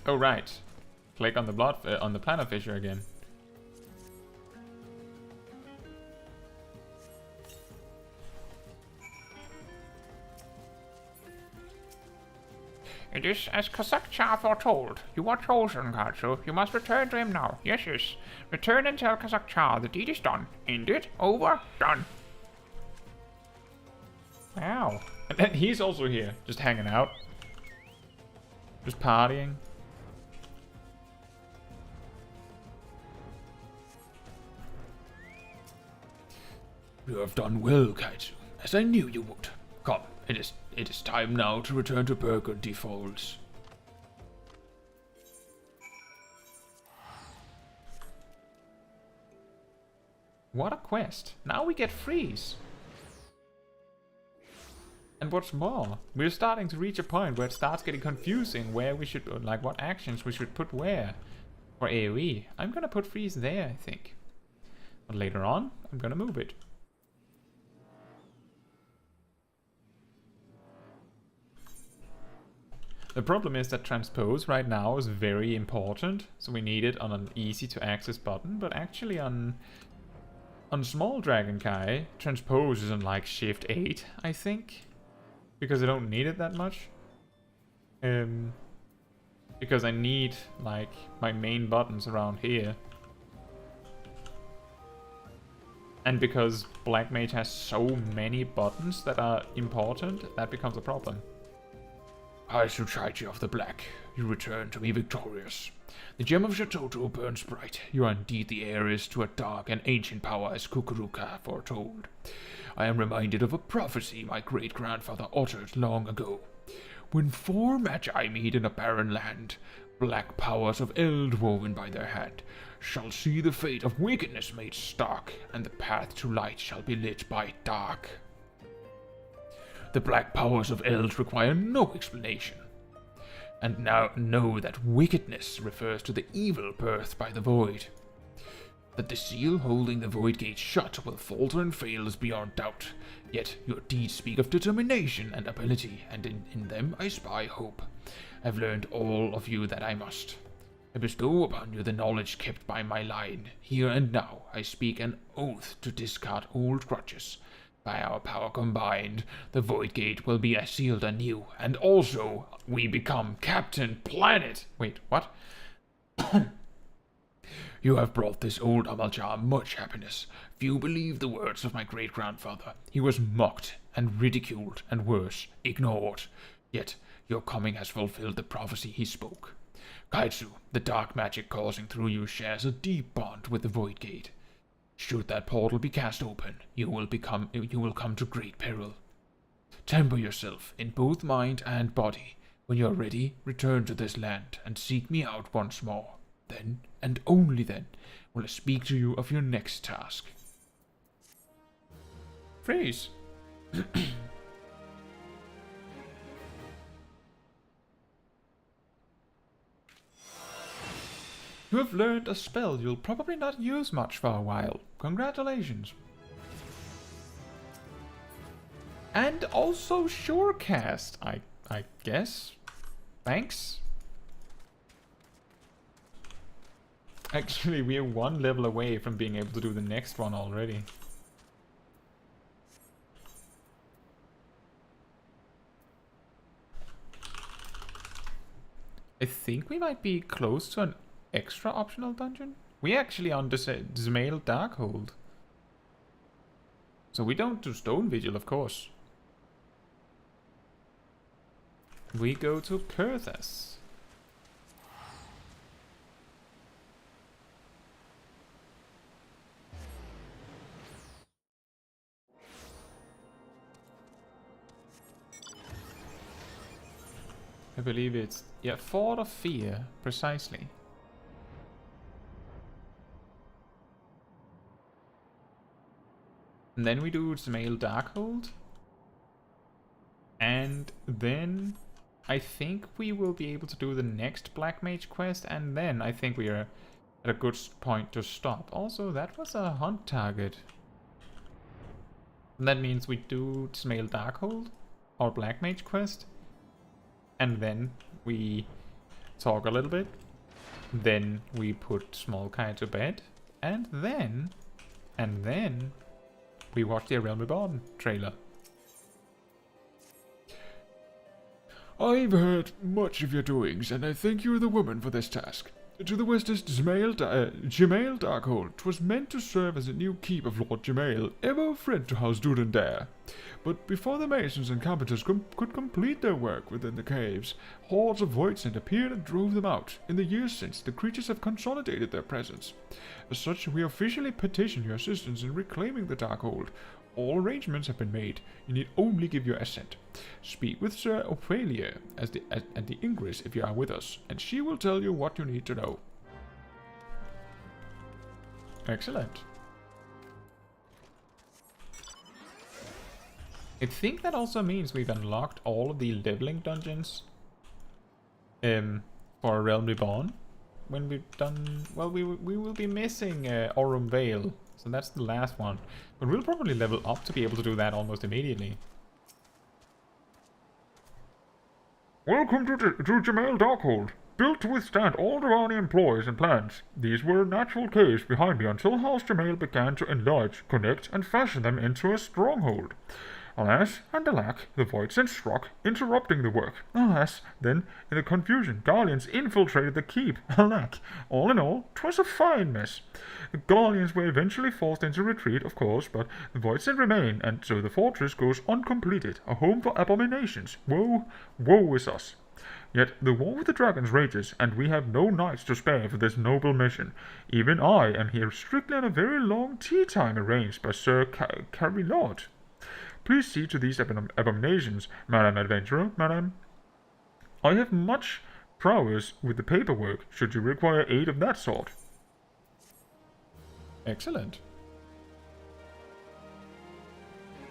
Oh right. Click on the on the planar fissure again. It is as Kazak Cha foretold. You are chosen, Caetsu. You must return to him now. Yes, yes. Return and tell Kazak Cha the deed is done. Ended. Over. Done. Wow. And then he's also here, just hanging out. Just partying. You have done well, Caetsu, as I knew you would. Come, it is time now to return to Burgundy Falls. What a quest. Now we get freeze. And what's more, we're starting to reach a point where it starts getting confusing where we should, like what actions we should put where. For AoE, I'm gonna put freeze there, I think. But later on, I'm gonna move it. The problem is that transpose right now is very important, so we need it on an easy to access button, but actually on Small Dragonkai, transpose is on like shift 8, I think, because I don't need it that much. Because I need like my main buttons around here. And because Black Mage has so many buttons that are important, that becomes a problem. Caetsu Chaiji of the Black, you return to me victorious. The gem of Shatoto burns bright. You are indeed the heiress to a dark and ancient power as Kukuruka foretold. I am reminded of a prophecy my great-grandfather uttered long ago. When 4 magi meet in a barren land, black powers of eld woven by their hand shall see the fate of wickedness made stark, and the path to light shall be lit by dark. The black powers of eld require no explanation. And now know that wickedness refers to the evil birthed by the void. That the seal holding the void gate shut will falter and fail is beyond doubt, yet your deeds speak of determination and ability, and in them I spy hope. I've learned all of you that I must. I bestow upon you the knowledge kept by my line. Here and now I speak an oath to discard old grudges. By our power combined, the Void Gate will be sealed anew, and also we become Captain Planet. Wait, what? You have brought this old Amaljar much happiness. Few believe the words of my great-grandfather. He was mocked and ridiculed and worse, ignored. Yet your coming has fulfilled the prophecy he spoke. Caetsu, the dark magic coursing through you shares a deep bond with the Void Gate. Should that portal be cast open, you will come to great peril. Temper yourself in both mind and body. When you are ready, return to this land and seek me out once more. Then, and only then, will I speak to you of your next task. Freeze. You have learned a spell you'll probably not use much for a while. Congratulations. And also Surecast, I guess. Thanks. Actually, we are 1 level away from being able to do the next one already. I think we might be close to an extra optional dungeon. We actually on Smol Darkhold. So we don't do Stone Vigil, of course. We go to Kurthas. I believe it's, yeah, Fort of Fear, precisely. And then we do Smol Darkhold. And then I think we will be able to do the next Black Mage quest, and then I think we are at a good point to stop. Also, that was a hunt target. And that means we do Smol Darkhold, our Black Mage quest, and then we talk a little bit. Then we put Smol Caetsu to bed, and then we watch the A Realm Reborn trailer. I've heard much of your doings, and I think you are the woman for this task. To the west is Smol Darkhold. 'Twas meant to serve as a new keep of Lord Jemail, ever a friend to House Durandare. But before the masons and carpenters could complete their work within the caves, hordes of voidsent appeared and drove them out. In the years since, the creatures have consolidated their presence. As such, we officially petition your assistance in reclaiming the Darkhold. All arrangements have been made. You need only give your assent. Speak with Sir Ophelia at the Ingress if you are with us, and she will tell you what you need to know. Excellent. I think that also means we've unlocked all of the leveling dungeons for A Realm Reborn. When we've done, well, we will be missing Aurum Vale, so that's the last one. But we'll probably level up to be able to do that almost immediately. Welcome to Jemail Darkhold. Built to withstand all Durrani employs and plans, these were natural caves behind me until House Jemail began to enlarge, connect, and fashion them into a stronghold. Alas and alack, the voidsent struck, interrupting the work. Alas, then, in the confusion, Guardians infiltrated the keep. Alack, all in all, 'twas a fine mess. The Guardians were eventually forced into retreat, of course, but the voidsent remain, and so the fortress goes uncompleted, a home for abominations. Woe, woe is us. Yet the war with the dragons rages, and we have no nights to spare for this noble mission. Even I am here strictly on a very long tea time arranged by Sir Carilord. Please see to these abominations, Madam Adventurer, Madam. I have much prowess with the paperwork, should you require aid of that sort. Excellent.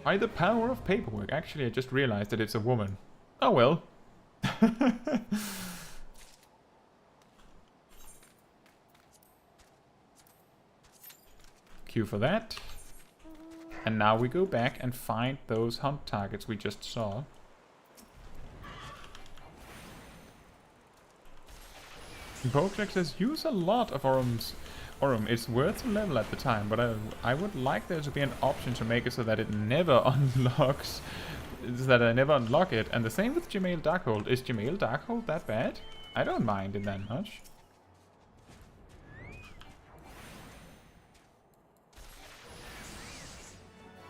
By the power of paperwork. Actually, I just realized that it's a woman. Oh well. Q for that. And now we go back and find those hunt targets we just saw. Pokedex says use a lot of Aurum. It's worth a level at the time, but I would like there to be an option to make it so that it never unlocks, that I never unlock it. And the same with Jemail Darkhold. Is Jemail Darkhold that bad? I don't mind it that much.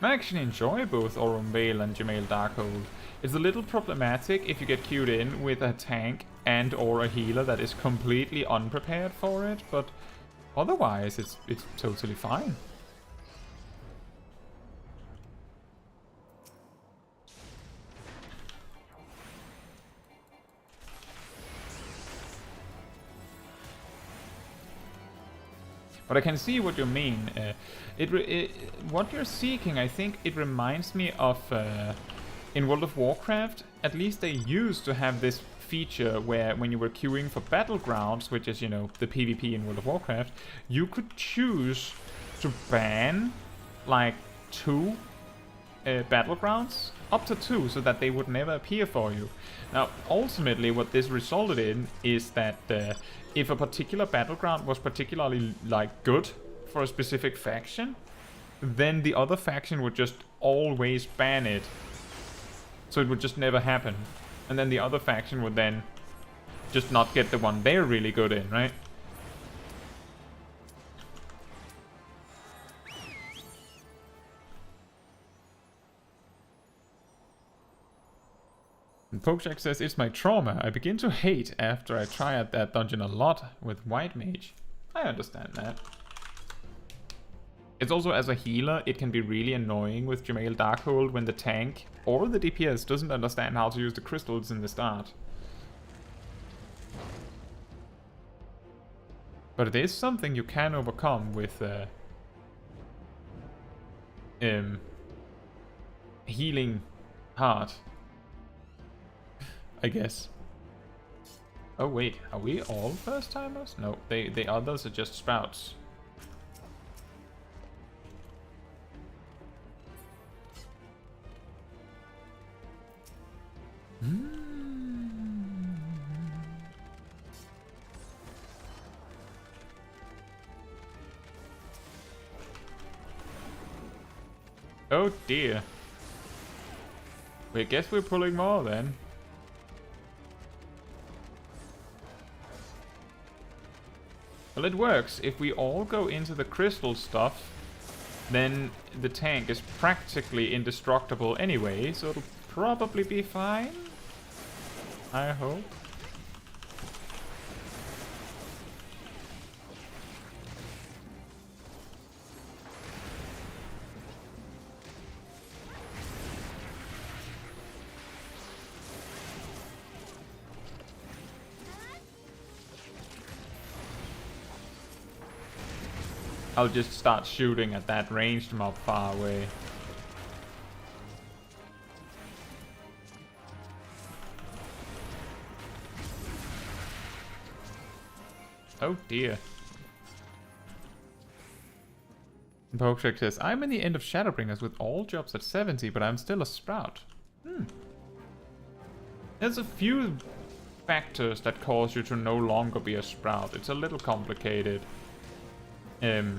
I actually enjoy both Aurum Vale and Jemail Darkhold. It's a little problematic if you get queued in with a tank and or a healer that is completely unprepared for it, but otherwise it's totally fine. But I can see what you mean. What you're seeking, I think it reminds me of in World of Warcraft. At least they used to have this feature where when you were queuing for Battlegrounds, which is, you know, the PvP in World of Warcraft, you could choose to ban like 2 Battlegrounds, up to 2, so that they would never appear for you. Now, ultimately, what this resulted in is that if a particular battleground was particularly like good for a specific faction, then the other faction would just always ban it. So it would just never happen. And then the other faction would then just not get the one they're really good in, right? And Pokeshak says, it's my trauma. I begin to hate after I try at that dungeon a lot with White Mage. I understand that. It's also, as a healer, it can be really annoying with Jamail Darkhold when the tank or the DPS doesn't understand how to use the crystals in the start. But it is something you can overcome with healing heart, I guess. Oh wait, are we all first timers? No, the others are just sprouts. Oh dear. We guess we're pulling more then. Well, it works. If we all go into the crystal stuff, then the tank is practically indestructible anyway, so it'll probably be fine. I hope. I'll just start shooting at that ranged mob far away. Oh dear. Pokeshak says, I'm in the end of Shadowbringers with all jobs at 70, but I'm still a sprout. There's a few factors that cause you to no longer be a sprout. It's a little complicated. It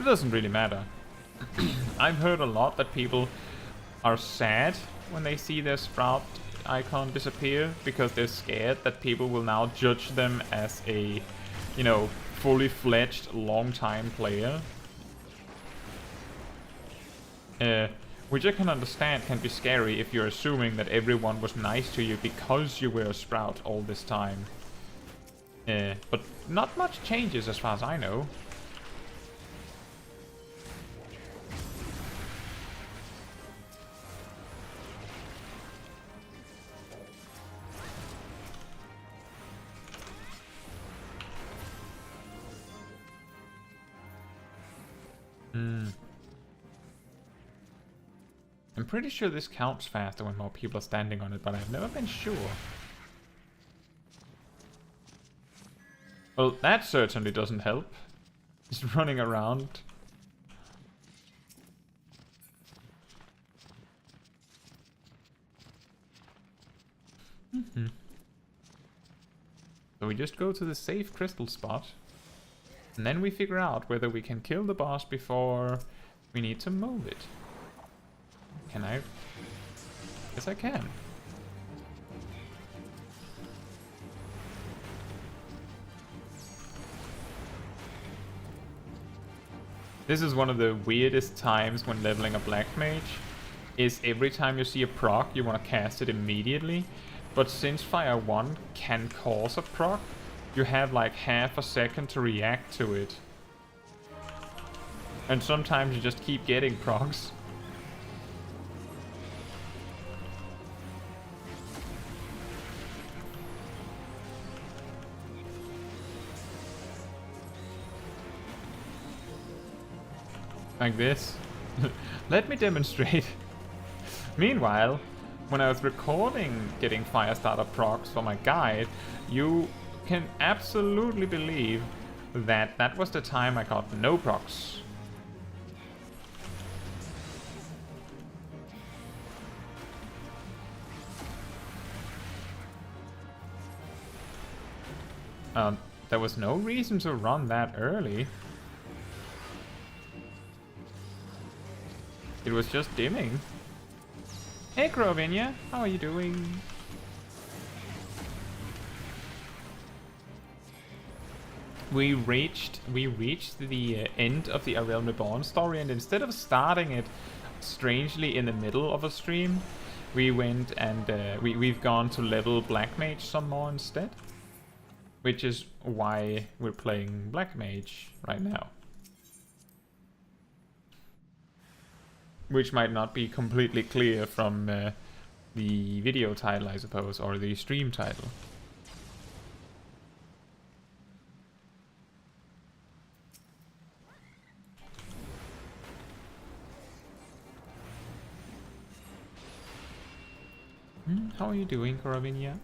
doesn't really matter. I've heard a lot that people are sad when they see their sprout icon disappear because they're scared that people will now judge them as a, you know, fully fledged long-time player. Which I can understand can be scary if you're assuming that everyone was nice to you because you were a sprout all this time. But not much changes as far as I know. I'm pretty sure this counts faster when more people are standing on it, but I've never been sure. Well, that certainly doesn't help. Just running around. So we just go to the safe crystal spot. And then we figure out whether we can kill the boss before we need to move it. Can I? Yes, I can. This is one of the weirdest times when leveling a Black Mage, is every time you see a proc, you want to cast it immediately. But since Fire 1 can cause a proc, you have like half a second to react to it. And sometimes you just keep getting procs. Like this. Let me demonstrate. Meanwhile, when I was recording getting Firestarter procs for my guide, you can absolutely believe that that was the time I got no procs. There was no reason to run that early. was just dimming. Hey Krovinia, how are you doing? We reached the end of the A Realm Reborn story, and instead of starting it strangely in the middle of a stream, we went and we've gone to level Black Mage some more instead, which is why we're playing Black Mage right now. Which might not be completely clear from the video title, I suppose, or the stream title. How are you doing, Karavinia?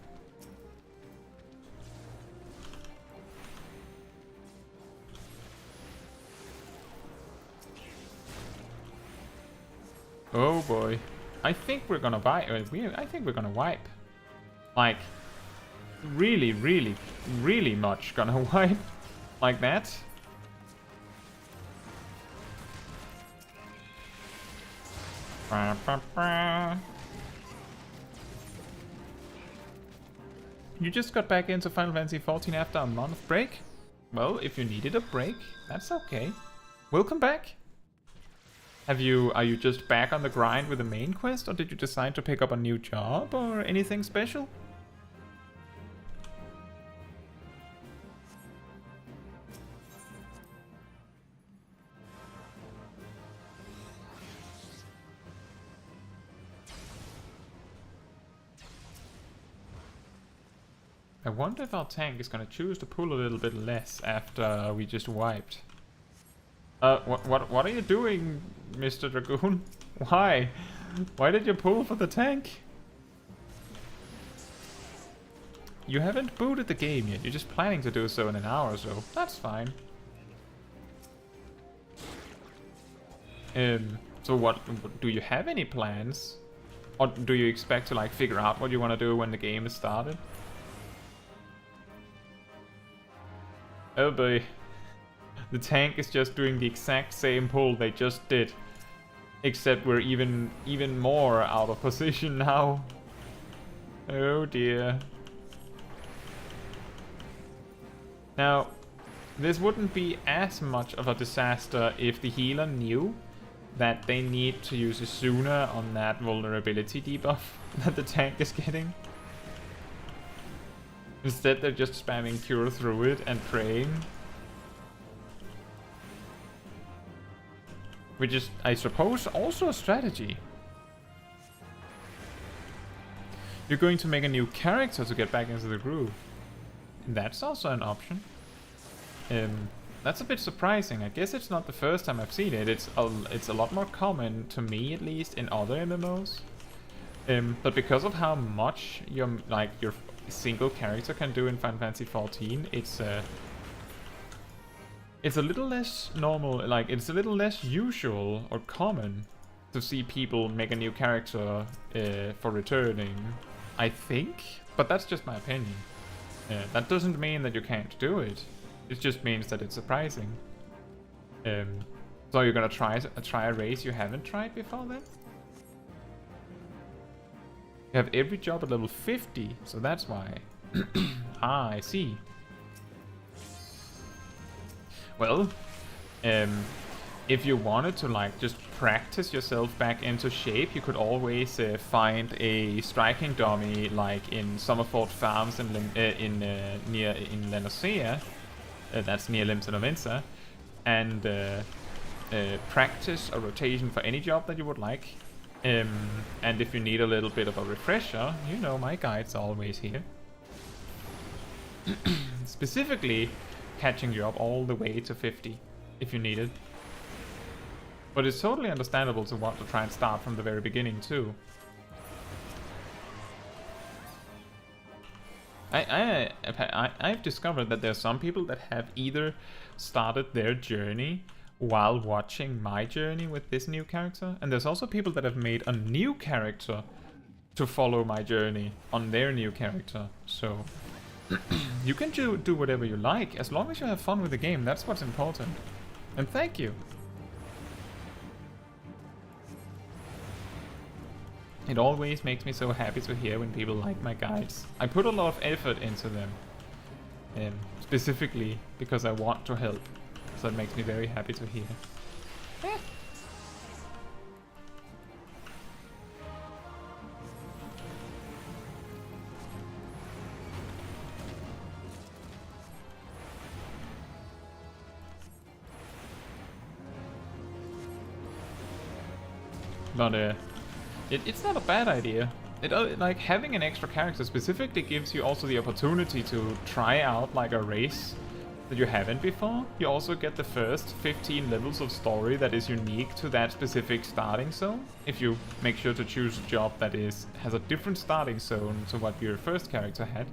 Oh boy. I think we're gonna wipe. I think we're gonna wipe. Like, really, really, really much gonna wipe. Like that. Bah, bah, bah. You just got back into Final Fantasy XIV after a month break? Well, if you needed a break, that's okay. Welcome back. Are you just back on the grind with the main quest, or did you decide to pick up a new job or anything special? I wonder if our tank is gonna choose to pull a little bit less after we just wiped. What are you doing, Mr. Dragoon? Why? Why did you pull for the tank? You haven't booted the game yet. You're just planning to do so in an hour or so. That's fine. So what, do you have any plans? Or do you expect to like figure out what you want to do when the game is started? Oh boy. The tank is just doing the exact same pull they just did. Except we're even more out of position now. Oh dear. Now, this wouldn't be as much of a disaster if the healer knew that they need to use a sooner on that vulnerability debuff that the tank is getting. Instead, they're just spamming cure through it and praying. Which is, I suppose, also a strategy. You're going to make a new character to get back into the groove. That's also an option. That's a bit surprising. I guess it's not the first time I've seen it. It's a lot more common, to me at least, in other MMOs. But because of how much your single character can do in Final Fantasy XIV, it's a little less normal, like it's a little less usual or common to see people make a new character for returning, I think, but that's just my opinion. That doesn't mean that you can't do it. It just means that it's surprising. So you're gonna try a race you haven't tried before then? You have every job at level 50, so that's why. Ah, I see. Well, if you wanted to like just practice yourself back into shape, you could always find a striking dummy like in Summerford Farms near Lenosea, that's near Limsa Novensa, and practice a rotation for any job that you would like. And if you need a little bit of a refresher, you know my guide's always here. Specifically, catching you up all the way to 50, if you need it. But it's totally understandable to want to try and start from the very beginning too. I've discovered that there are some people that have either started their journey while watching my journey with this new character, and there's also people that have made a new character to follow my journey on their new character. So you can do whatever you like, as long as you have fun with the game. That's what's important. And thank you. It always makes me so happy to hear when people like my guides. I put a lot of effort into them, specifically because I want to help, so it makes me very happy to hear. But it's not a bad idea. Like having an extra character specifically gives you also the opportunity to try out like a race that you haven't before. You also get the first 15 levels of story that is unique to that specific starting zone. If you make sure to choose a job that has a different starting zone to what your first character had.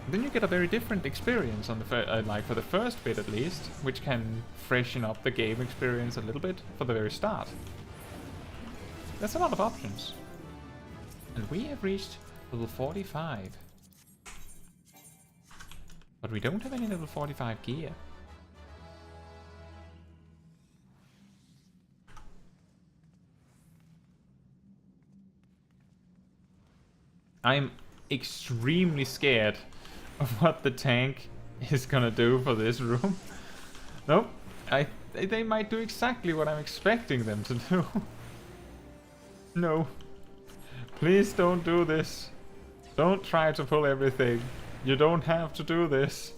Then you get a very different experience on the like for the first bit at least, which can freshen up the game experience a little bit for the very start. There's a lot of options. And we have reached level 45. But we don't have any level 45 gear. I'm extremely scared of what the tank is gonna do for this room. Nope, they might do exactly what I'm expecting them to do. No, please don't do this. Don't try to pull everything. You don't have to do this.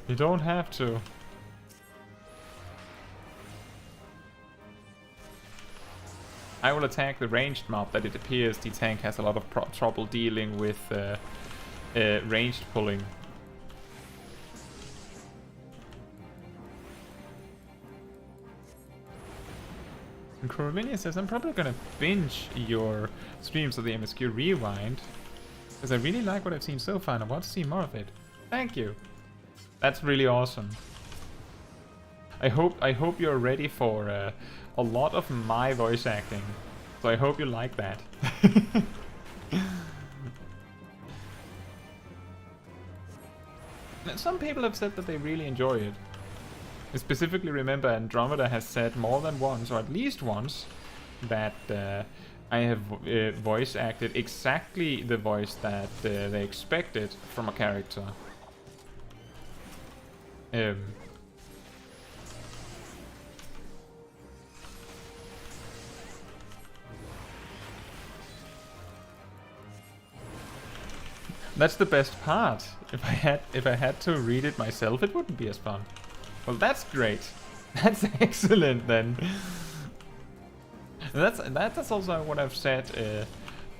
You don't have to. I will attack the ranged mob that it appears the tank has a lot of trouble dealing with ranged pulling. And Corolinia says, I'm probably gonna binge your streams of the MSQ Rewind, because I really like what I've seen so far and I want to see more of it. Thank you. That's really awesome. I hope you're ready for a lot of my voice acting. So I hope you like that. Some people have said that they really enjoy it. I specifically remember Andromeda has said more than once, or at least once, that I have voice acted exactly the voice that they expected from a character. That's the best part. If I had to read it myself, it wouldn't be as fun. Well, that's great. That's excellent then. That's also what I've said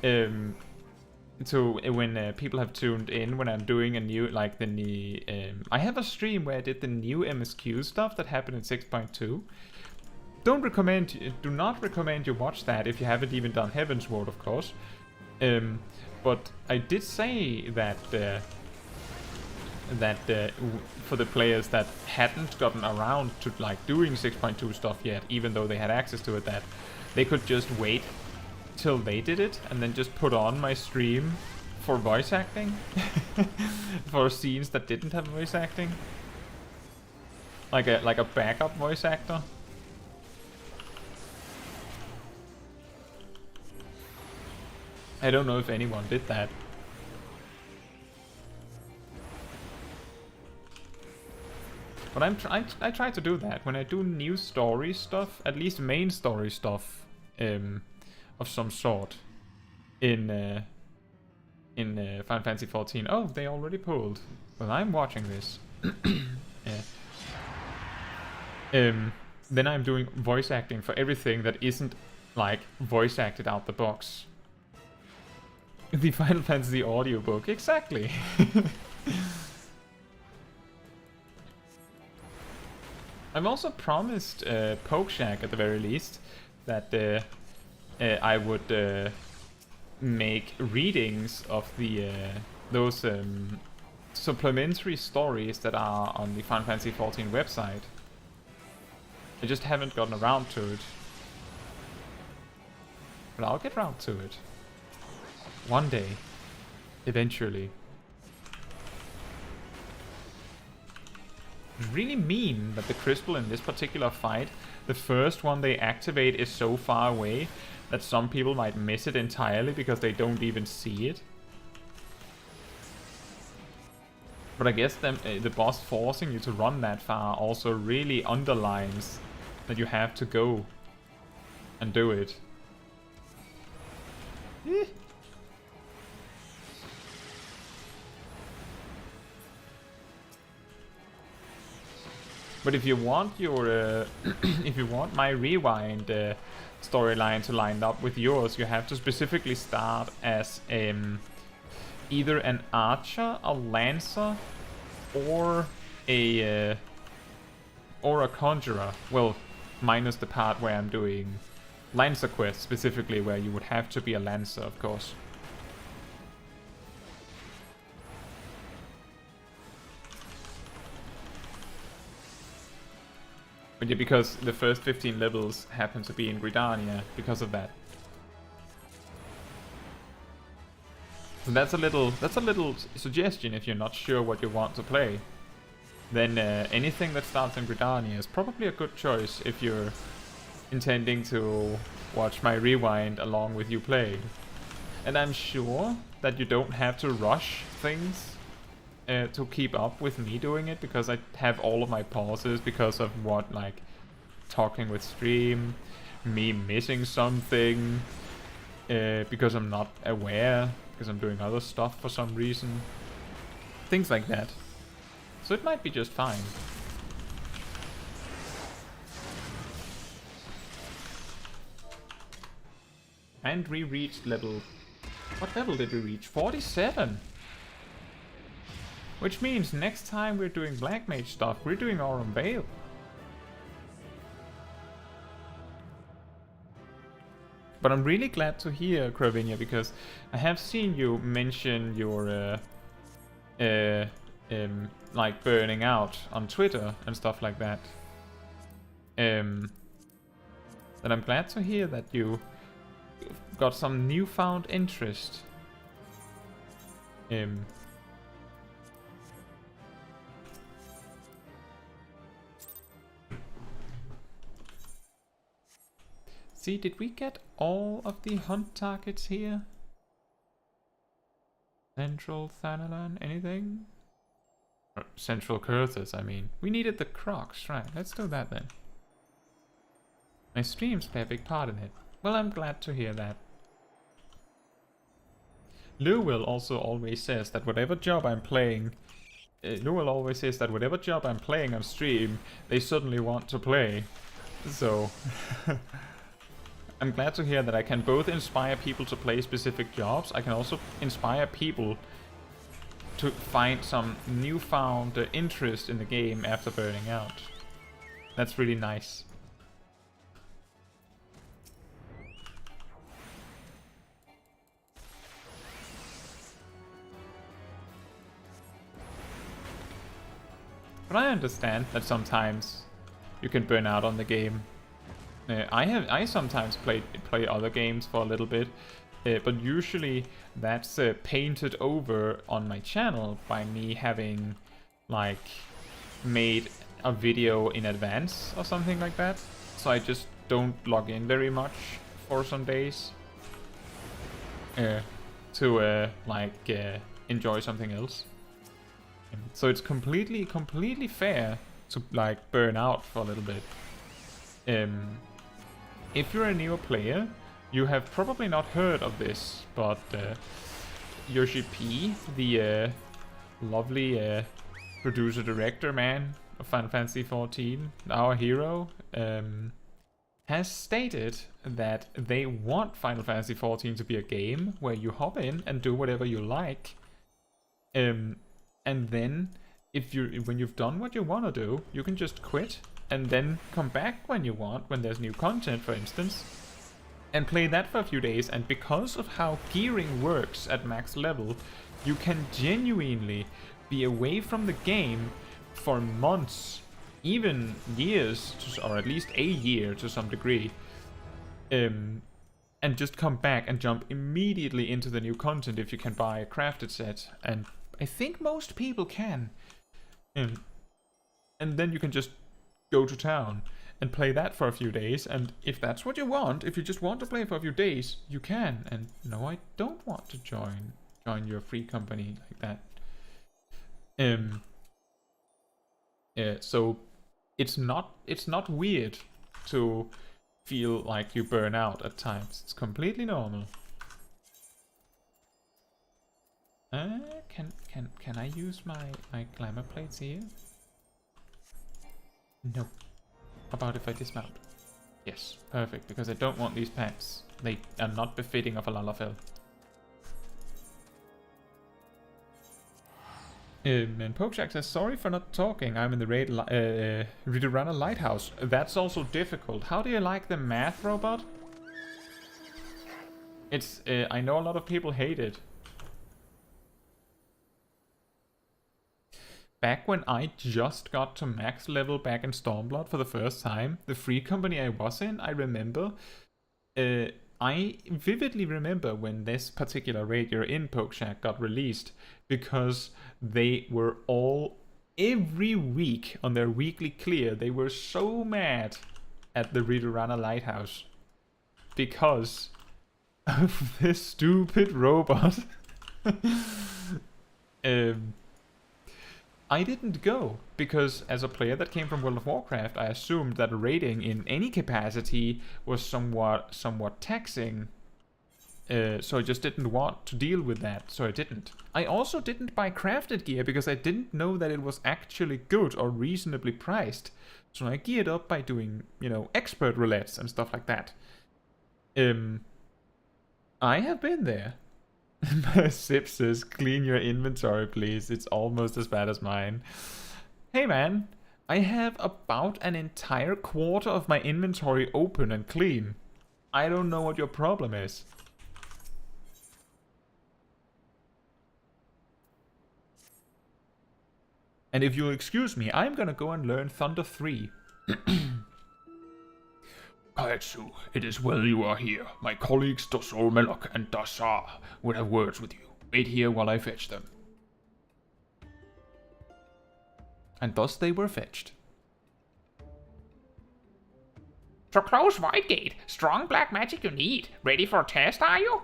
to when people have tuned in when I'm doing a new I have a stream where I did the new MSQ stuff that happened in 6.2. Do not recommend you watch that if you haven't even done Heavensward, of course. But I did say that for the players that hadn't gotten around to like doing 6.2 stuff yet, even though they had access to it, that they could just wait till they did it and then just put on my stream for voice acting for scenes that didn't have voice acting, like a backup voice actor. I don't know if anyone did that. But I try to do that when I do new story stuff, at least main story stuff of some sort in Final Fantasy XIV. Oh, they already pulled. Well, I'm watching this. Then I'm doing voice acting for everything that isn't like voice acted out the box. The Final Fantasy audiobook, exactly. I've also promised Pokeshack at the very least that I would make readings of the those supplementary stories that are on the Final Fantasy XIV website. I just haven't gotten around to it. But I'll get around to it. One day. Eventually. It's really mean that the crystal in this particular fight, the first one they activate is so far away that some people might miss it entirely because they don't even see it. But I guess the boss forcing you to run that far also really underlines that you have to go and do it. But if you want your, if you want my rewind storyline to line up with yours, you have to specifically start as either an archer, a lancer, or a conjurer. Well, minus the part where I'm doing lancer quest specifically, where you would have to be a lancer, of course. But yeah, because the first 15 levels happen to be in Gridania because of that. So that's a little suggestion if you're not sure what you want to play. Then anything that starts in Gridania is probably a good choice if you're intending to watch my rewind along with you playing. And I'm sure that you don't have to rush things to keep up with me doing it, because I have all of my pauses because of what, like talking with stream, me missing something, because I'm not aware, because I'm doing other stuff for some reason, things like that. So it might be just fine. And we reached level... What level did we reach? 47! Which means next time we're doing Black Mage stuff, we're doing Aurum Vale. But I'm really glad to hear, Kravinia, because I have seen you mention your like burning out on Twitter and stuff like that. And I'm glad to hear that you've got some newfound interest. See, did we get all of the hunt targets here? Central Thanalan, anything? Or Central Curthus, I mean. We needed the Crocs, right? Let's do that then. My streams play a big part in it. Well, I'm glad to hear that. Lewell also always says that whatever job I'm playing... Lewell always says that whatever job I'm playing on stream, they suddenly want to play. So... I'm glad to hear that I can both inspire people to play specific jobs. I can also inspire people to find some newfound interest in the game after burning out. That's really nice. But I understand that sometimes you can burn out on the game. I sometimes play other games for a little bit, but usually that's painted over on my channel by me having like made a video in advance or something like that. So I just don't log in very much for some days to enjoy something else. So it's completely fair to like burn out for a little bit. If you're a newer player, you have probably not heard of this, but Yoshi P, the lovely producer-director man of Final Fantasy XIV, our hero, has stated that they want Final Fantasy XIV to be a game where you hop in and do whatever you like, and then when you've done what you want to do, you can just quit and then come back when you want, when there's new content, for instance, and play that for a few days. And because of how gearing works at max level, you can genuinely be away from the game for months, even years, or at least a year to some degree, and just come back and jump immediately into the new content if you can buy a crafted set. And I think most people can. and then you can just go to town and play that for a few days. And if that's what you want, if you just want to play for a few days, you can. And no, I don't want to join your free company like that. So it's not weird to feel like you burn out at times. It's completely normal. Can I use my glamour plates here? No. How about if I dismount? Yes, perfect, because I don't want these pants. They are not befitting of a Lalafell. And Pokeshak says, sorry for not talking, I'm in the Ridurana Lighthouse. That's also difficult. How do you like the math robot? It's, I know a lot of people hate it. Back when I just got to max level back in Stormblood for the first time, the free company I was in, I remember, I vividly remember when this particular raid you're in, Pokeshak, got released, because they were all, every week on their weekly clear, they were so mad at the Ridurana Lighthouse because of this stupid robot. I didn't go because as a player that came from World of Warcraft, I assumed that raiding in any capacity was somewhat taxing. So I just didn't want to deal with that, so I didn't. I also didn't buy crafted gear because I didn't know that it was actually good or reasonably priced. So I geared up by doing, you know, expert roulettes and stuff like that. I have been there. Sip says, clean your inventory, please. It's almost as bad as mine. Hey, man. I have about an entire quarter of my inventory open and clean. I don't know what your problem is. And if you'll excuse me, I'm gonna go and learn Thunder 3. Caetsu, it is well you are here. My colleagues Dosol Melok and Dasar would have words with you. Wait here while I fetch them. And thus they were fetched. To close Void Gate, strong black magic you need. Ready for a test, are you?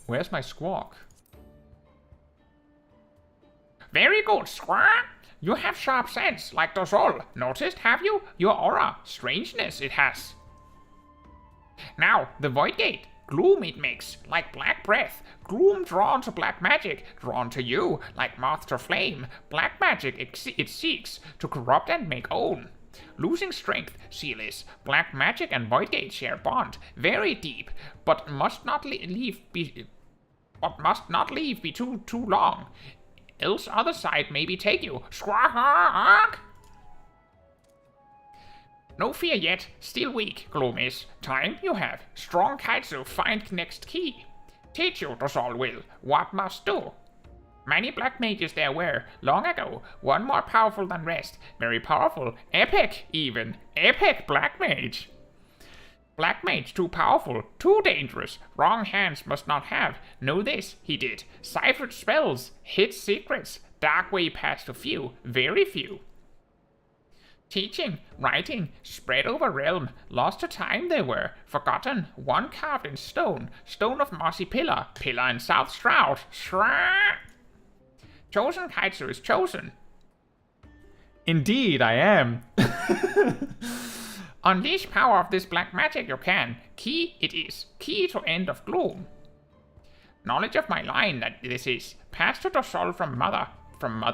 Where's my squawk? Very good, Squawk. You have sharp sense, like Dosol. Noticed, have you? Your aura. Strangeness it has. Now, the Void Gate. Gloom it makes, like black breath. Gloom drawn to black magic, drawn to you, like moth to flame. Black magic it seeks, to corrupt and make own. Losing strength, seal is. Black magic and Void Gate share bond, very deep, but must not leave be too long. Else other side maybe take you. Squawk! No fear yet, still weak, Gloom is. Time you have. Strong Caetsu find next key. Teach you, Dosol will, what must do. Many black mages there were, long ago, one more powerful than rest. Very powerful, epic even, epic black mage. Black mage too powerful, too dangerous, wrong hands must not have. Know this, he did. Ciphered spells, hid secrets, dark way past to few, very few. Teaching, writing, spread over realm, lost to time they were, forgotten, one carved in stone, stone of mossy pillar, pillar in south shroud, Chosen Caetsu is chosen. Indeed, I am. Unleash power of this black magic you can. Key it is, key to end of gloom. Knowledge of my line that this is, passed to Dosol from mother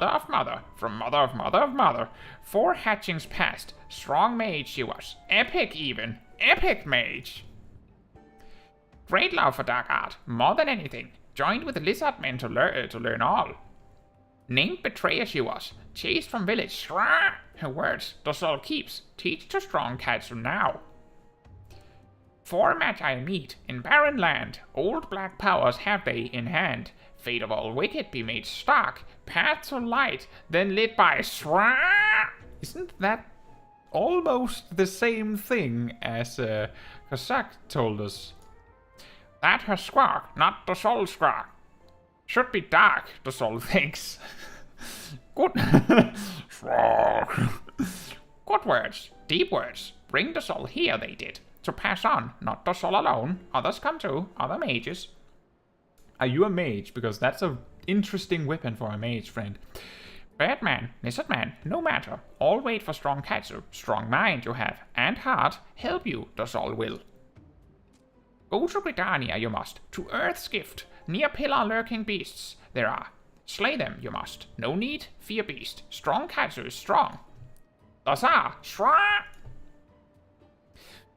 of mother, from mother of mother of mother. 4 hatchings past, strong mage she was, epic even, epic mage. Great love for dark art, more than anything, joined with the lizard men to learn all. Named betrayer she was, chased from village, her words Dosol keeps, teach to strong Caetsu now. 4 magi meet in barren land, old black powers have they in hand. Fate of all wicked be made stark, path to light, then lit by Isn't that almost the same thing as Kazak told us? That her squawk, not Dosol's squawk. Should be dark, Dosol thinks. Good. Good words. Deep words. Bring the soul here, they did. To pass on, not the soul alone. Others come too. Other mages. Are you a mage? Because that's a interesting weapon for a mage, friend. Bad man, lizard man, no matter. All wait for strong Caetsu. Strong mind you have, and heart. Help you, the soul will. Go to Gridania you must, to Earth's gift. Near pillar lurking beasts there are. Slay them you must. No need, fear beast. Strong Caetsu is strong. The Tsar, Shra!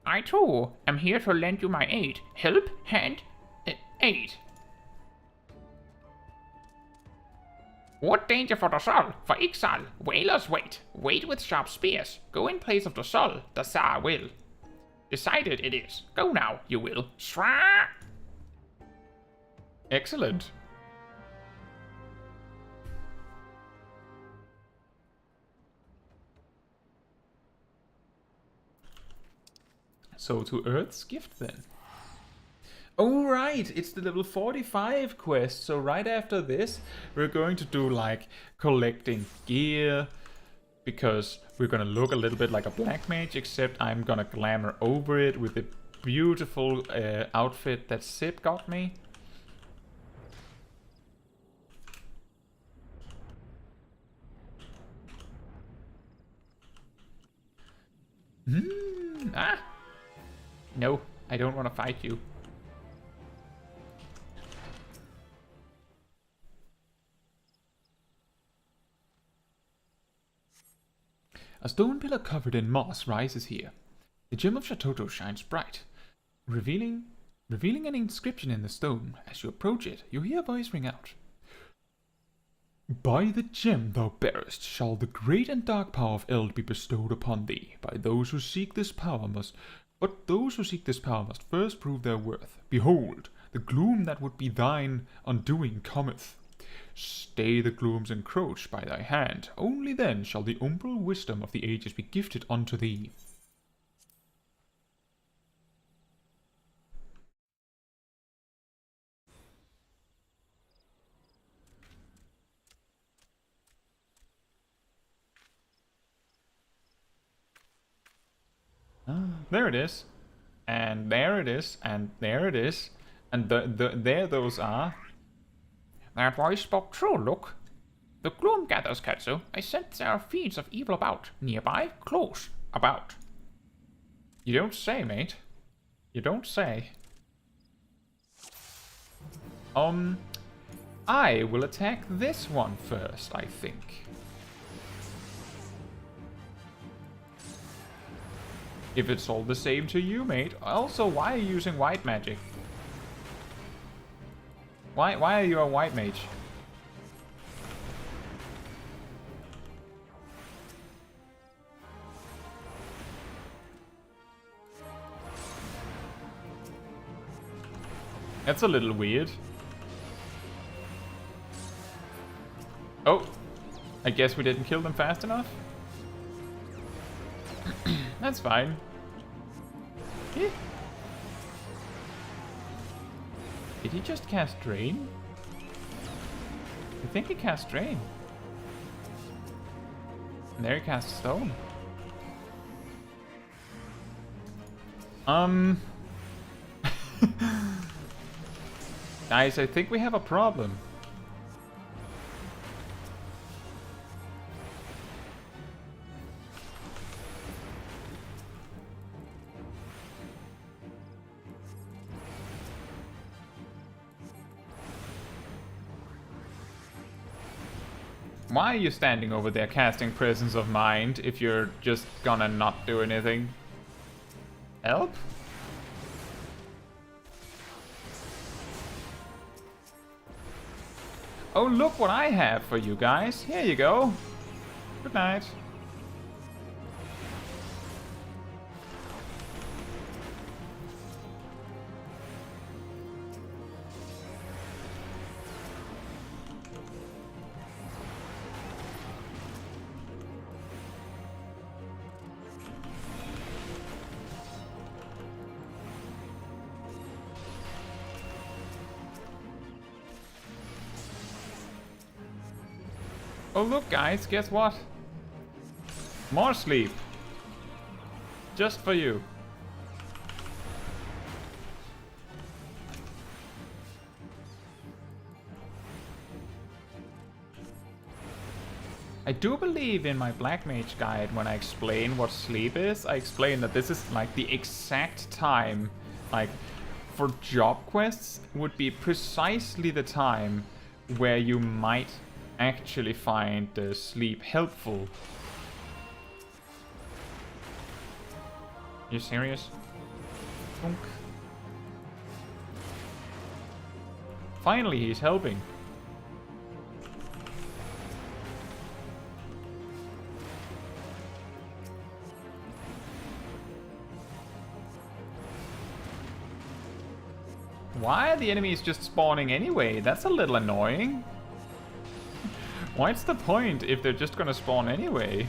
I too am here to lend you my aid. Help, hand, aid. What danger for the soul? For Ixal, whalers wait. Wait with sharp spears. Go in place of the soul, the Tsar will. Decided it is. Go now, you will. Shra! Excellent. So to Earth's gift then. Oh right, it's the level 45 quest. So right after this, we're going to do like collecting gear, because we're gonna look a little bit like a Black Mage, except I'm gonna glamour over it with the beautiful outfit that Sip got me. Ah! No, I don't want to fight you. A stone pillar covered in moss rises here. The gem of Shatoto shines bright, revealing an inscription in the stone. As you approach it, you hear a voice ring out. By the gem thou bearest shall the great and dark power of Eld be bestowed upon thee. But those who seek this power must first prove their worth. Behold, the gloom that would be thine undoing cometh. Stay the glooms encroach by thy hand. Only then shall the umbral wisdom of the ages be gifted unto thee. There it is. And there it is. And there it is. And there those are. That voice spoke true, look. The gloom gathers, Caetsu. I sense there are fiends of evil about. Nearby, close, about. You don't say, mate. You don't say. I will attack this one first, I think. If it's all the same to you, mate. Also, why are you using white magic? Why are you a white mage? That's a little weird. Oh, I guess we didn't kill them fast enough. That's fine. Yeah. Did he just cast Drain? I think he cast Drain. And there he cast Stone. Guys, I think we have a problem. Why are you standing over there casting Presence of Mind if you're just gonna not do anything? Help? Oh, look what I have for you guys. Here you go. Good night. Oh look guys, guess what? More sleep. Just for you. I do believe in my Black Mage guide, when I explain what sleep is, I explain that this is like the exact time, like for job quests, would be precisely the time where you might actually find the sleep helpful. You serious? Thunk. Finally, he's helping. Why are the enemies just spawning anyway? That's a little annoying. What's the point if they're just gonna spawn anyway?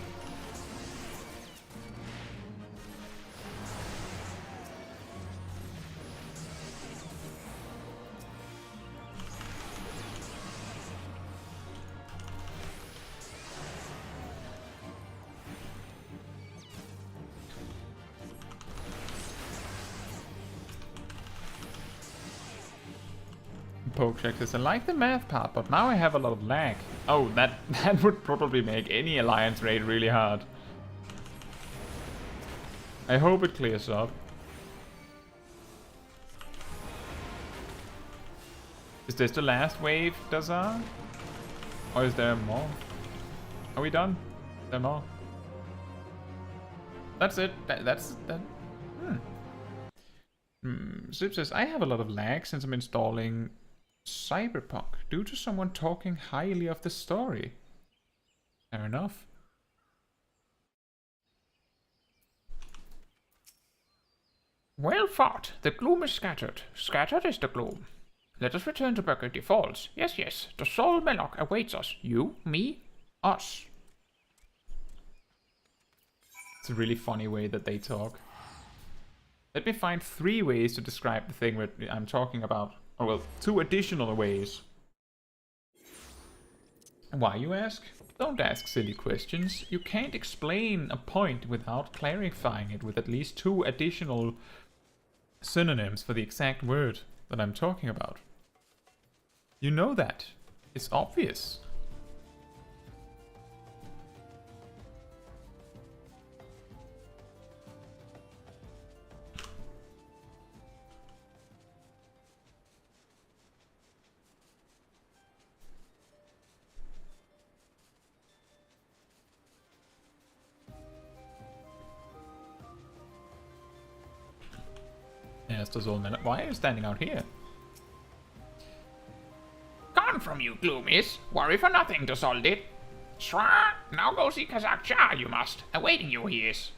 Pokecheck says, I like the math part, but now I have a lot of lag. Oh, that would probably make any alliance raid really hard. I hope it clears up. Is this the last wave, Dazar? Or is there more? Are we done? Is there more? That's it. That's that. Zip says, I have a lot of lag since I'm installing Cyberpunk due to someone talking highly of the story. Fair enough. Well fought. The gloom is scattered. Scattered is the gloom. Let us return to Burgundy Falls. Yes, yes. The Soul Melloc awaits us. You, me, us. It's a really funny way that they talk. Let me find 3 ways to describe the thing that I'm talking about. Oh, well, 2 additional ways. Why, you ask? Don't ask silly questions. You can't explain a point without clarifying it with at least 2 additional synonyms for the exact word that I'm talking about. You know that. It's obvious. Yes, does all men. Why are you standing out here? Gone from you, Gloomies. Worry for nothing, Desolid. Shra, now go see Kazak Cha, you must. Awaiting you he is.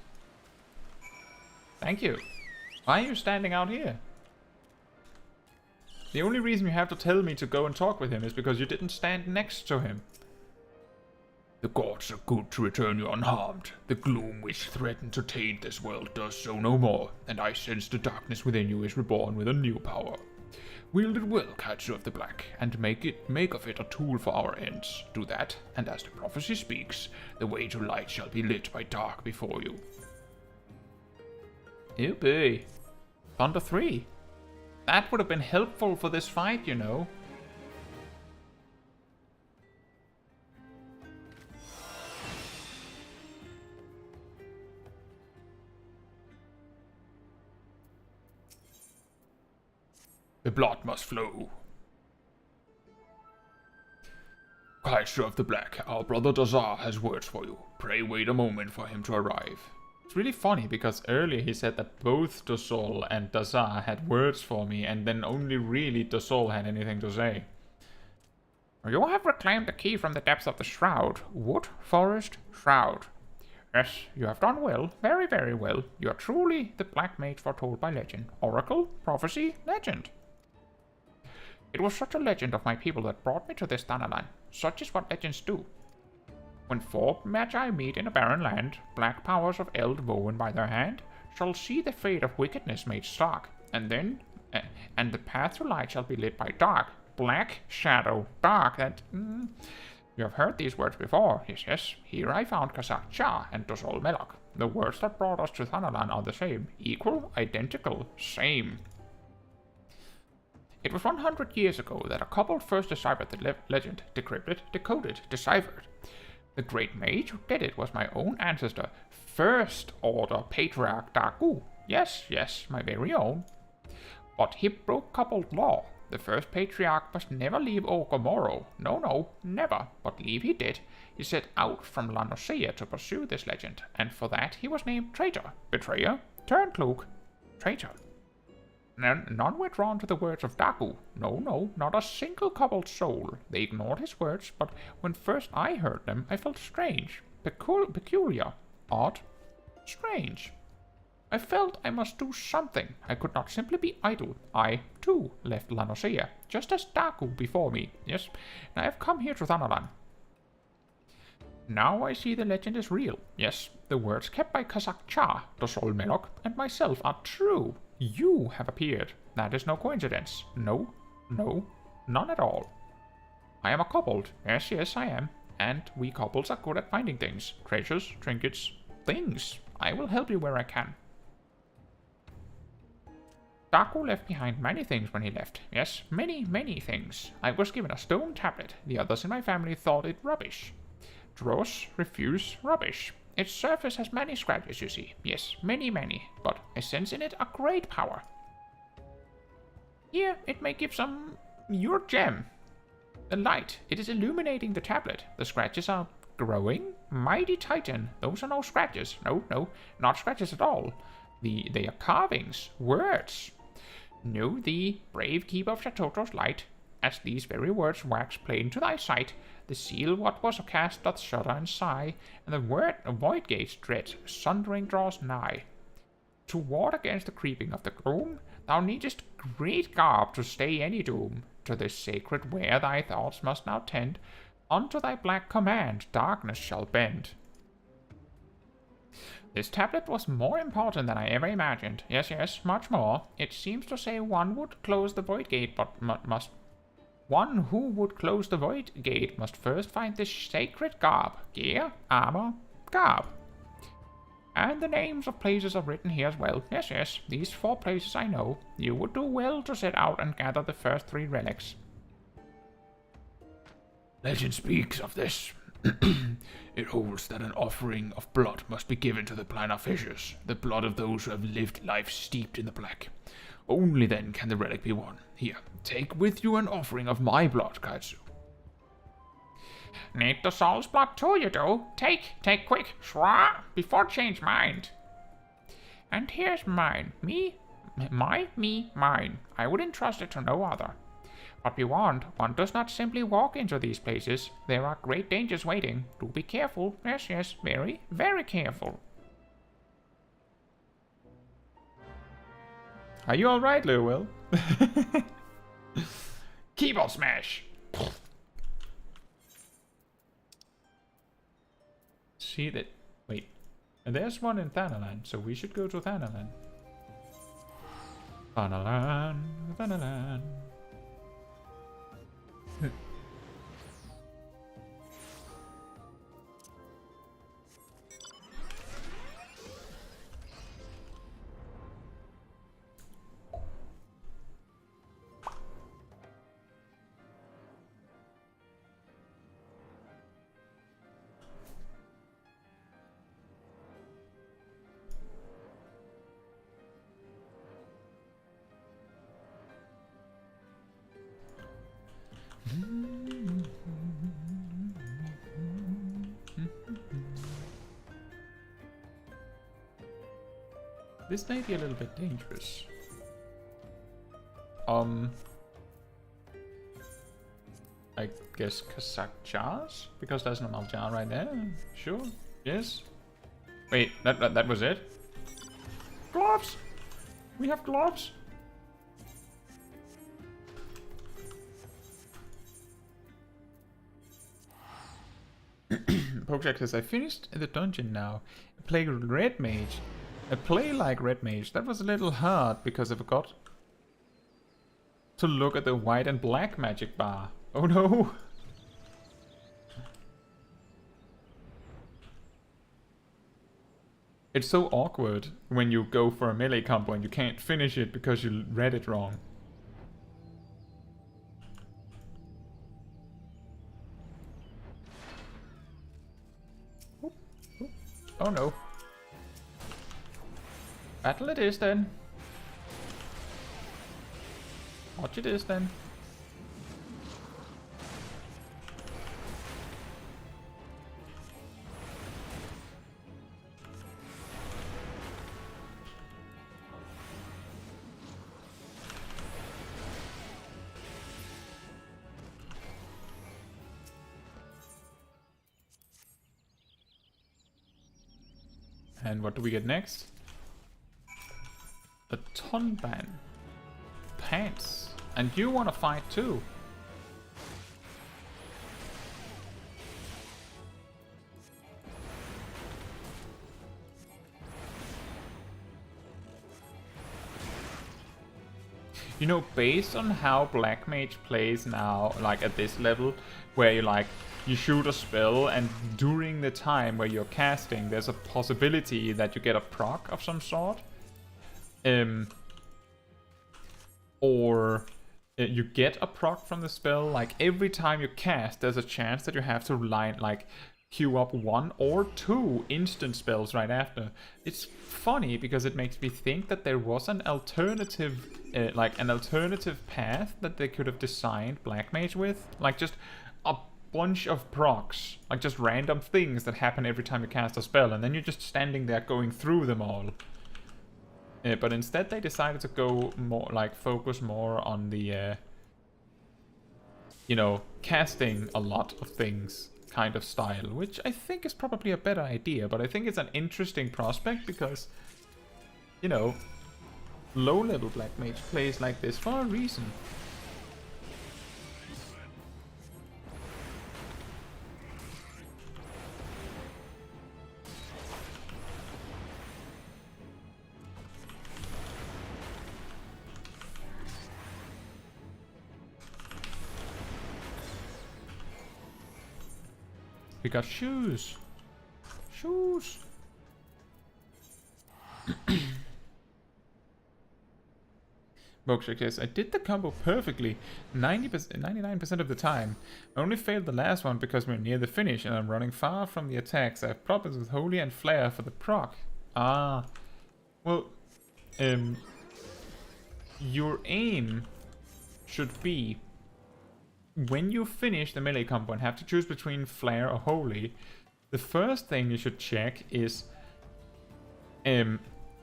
Thank you. Why are you standing out here? The only reason you have to tell me to go and talk with him is because you didn't stand next to him. The gods are good to return you unharmed. The gloom which threatened to taint this world does so no more, and I sense the darkness within you is reborn with a new power. Wield it well, Caetsu of the Black, and make of it a tool for our ends. Do that, and as the prophecy speaks, the way to light shall be lit by dark before you. Oh boy. Thunder 3. That would have been helpful for this fight, you know. The blood must flow. Caetsu of the Black, our brother Dazar has words for you. Pray wait a moment for him to arrive. It's really funny because earlier he said that both Dosol and Dazar had words for me, and then only really Dosol had anything to say. You have reclaimed the key from the depths of the shroud. Wood, forest, shroud. Yes, you have done well. Very, very well. You are truly the Black Mage foretold by legend. Oracle, prophecy, legend. It was such a legend of my people that brought me to this Danalan. Such is what legends do. When 4 magi meet in a barren land, black powers of Eld woven by their hand shall see the fate of wickedness made stark, and the path to light shall be lit by dark. Black shadow, dark, that... You have heard these words before. Yes, yes. Here I found Kazak Cha and Dosol Melok. The words that brought us to Thanalan are the same. Equal, identical, same. It was 100 years ago that a couple first deciphered the legend, decrypted, decoded, deciphered. The great mage who did it was my own ancestor, First Order Patriarch Dagu. Yes, yes, my very own. But he broke coupled law. The first patriarch must never leave Ogomoro. No, no, never. But leave he did. He set out from La Nosea to pursue this legend, and for that he was named traitor, betrayer, turncloak, traitor. None were drawn to the words of Dagu. No, no, not a single coupled soul. They ignored his words, but when first I heard them, I felt strange, peculiar, odd, strange. I felt I must do something. I could not simply be idle. I, too, left La Nosea, just as Dagu before me. Yes, and I have come here to Thanalan. Now I see the legend is real. Yes, the words kept by Kazak Cha, Dosol Melok, and myself are true. You have appeared. That is no coincidence. No, no, none at all. I am a kobold. Yes, yes, I am. And we kobolds are good at finding things. Treasures, trinkets, things. I will help you where I can. Dagu left behind many things when he left. Yes, many, many things. I was given a stone tablet. The others in my family thought it rubbish. Drawers refuse rubbish. Its surface has many scratches, you see. Yes, many, many. But I sense in it a great power. Here, it may give some... your gem. The light. It is illuminating the tablet. The scratches are growing. Mighty Titan. Those are no scratches. No, no, not scratches at all. They are carvings. Words. Know thee, brave keeper of Shatoto's light. As these very words wax plain to thy sight, the seal what was cast doth shudder and sigh, and the word void gates dread, sundering draws nigh. To ward against the creeping of the gloom, thou needest great garb to stay any doom. To this sacred wear thy thoughts must now tend, unto thy black command darkness shall bend. This tablet was more important than I ever imagined. Yes, yes, much more. It seems to say one would close the void gate, but one who would close the void gate must first find this sacred garb. Gear, armor, garb. And the names of places are written here as well. Yes, yes, these 4 places I know. You would do well to set out and gather the first 3 relics. Legend speaks of this. It holds that an offering of blood must be given to the planar fissures, the blood of those who have lived life steeped in the black. Only then can the relic be won. Here, take with you an offering of my blood, Caetsu. Need the soul's blood too, you do. Take quick, Shwa, before change mind. And here's mine. Mine. I would entrust it to no other. But be warned, one does not simply walk into these places. There are great dangers waiting. Do be careful. Yes, yes, very, very careful. Are you alright, Lewell? Keyboard smash! See that... Wait. And there's one in Thanalan, so we should go to Thanalan. Thanalan. This may be a little bit dangerous. I guess Kazak jars? Because there's no Maljar right there. Sure. Yes. Wait, that was it? Gloves! We have gloves! Pokejack says, I finished the dungeon now. I play Red Mage. I play like Red Mage. That was a little hard because I forgot to look at the white and black magic bar. Oh no! It's so awkward when you go for a melee combo and you can't finish it because you read it wrong. Oh no. Battle it is then. Watch it is then. And what do we get next? A Tonban. Pants. And you want to fight too. You know, based on how Black Mage plays now, like at this level, where you shoot a spell and during the time where you're casting, there's a possibility that you get a proc of some sort. Or you get a proc from the spell. Like every time you cast, there's a chance that you have to queue up 1 or 2 instant spells right after. It's funny because it makes me think that there was an alternative, an alternative path that they could have designed Black Mage with, like just a bunch of procs, like just random things that happen every time you cast a spell, and then you're just standing there going through them all. But instead they decided to go more, focus more on the, casting a lot of things kind of style, which I think is probably a better idea, but I think it's an interesting prospect because, low-level Black Mage plays like this for a reason. We got shoes. Shoes. Bookshake says, I did the combo perfectly 99% of the time. I only failed the last one because we're near the finish and I'm running far from the attacks. I have problems with Holy and Flare for the proc. Ah. Well, your aim should be, when you finish the melee combo and have to choose between Flare or Holy, the first thing you should check is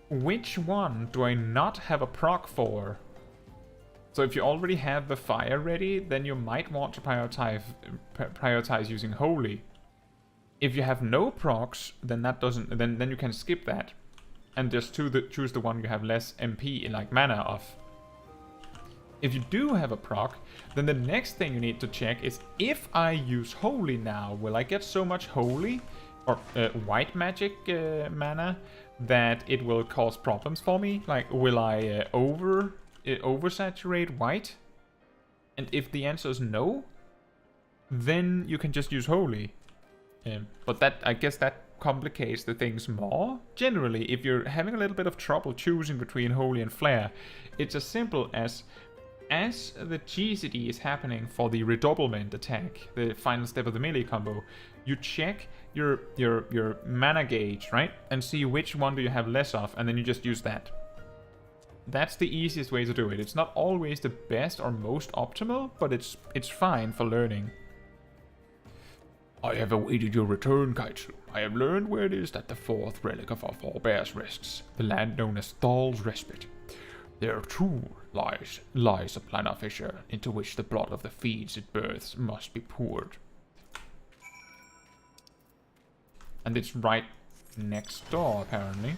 which one do I not have a proc for? So if you already have the Fire ready, then you might want to prioritize using Holy. If you have no procs, then that doesn't, then you can skip that and just choose the one you have less MP, like mana of. If you do have a proc, then the next thing you need to check is, if I use Holy now, will I get so much Holy or white magic mana that it will cause problems for me? Like, will I oversaturate white? And if the answer is no, then you can just use Holy. But that, I guess that complicates the things more. Generally, if you're having a little bit of trouble choosing between Holy and Flare, it's as simple as the GCD is happening for the redoublement attack, the final step of the melee combo, you check your mana gauge, right? And see which one do you have less of, and then you just use that. That's the easiest way to do it. It's not always the best or most optimal, but it's fine for learning. I have awaited your return, Kaetsu. I have learned where it is that the 4th relic of our forebears rests, the land known as Thal's Respite. There too lies a planar fissure into which the blood of the feeds it births must be poured. And it's right next door, apparently.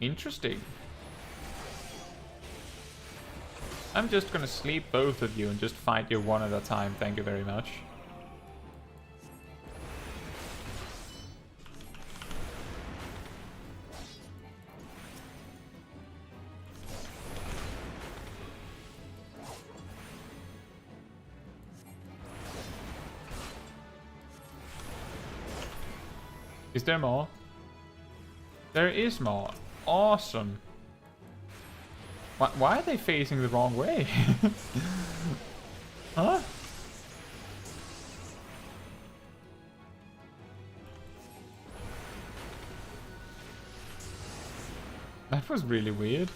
Interesting. I'm just gonna sleep both of you and just fight you one at a time, thank you very much. Is there more? There is more. Awesome. Why are they facing the wrong way? Huh? That was really weird.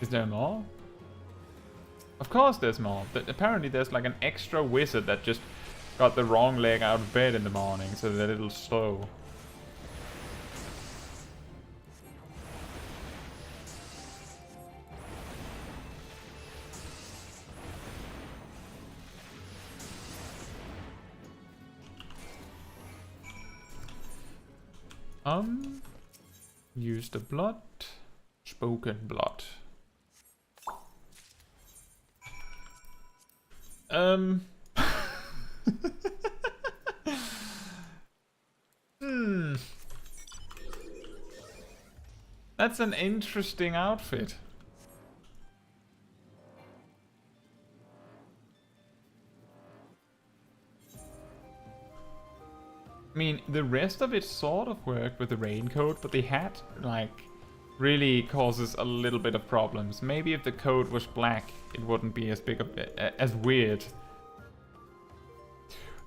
Is there more? Of course there's more. Apparently there's like an extra wizard that just got the wrong leg out of bed in the morning so that it'll slow. Use the blood. Spoken blood. That's an interesting outfit. I mean, the rest of it sort of worked with the raincoat, but the hat, like, really causes a little bit of problems. Maybe if the coat was black, it wouldn't be as big of as weird.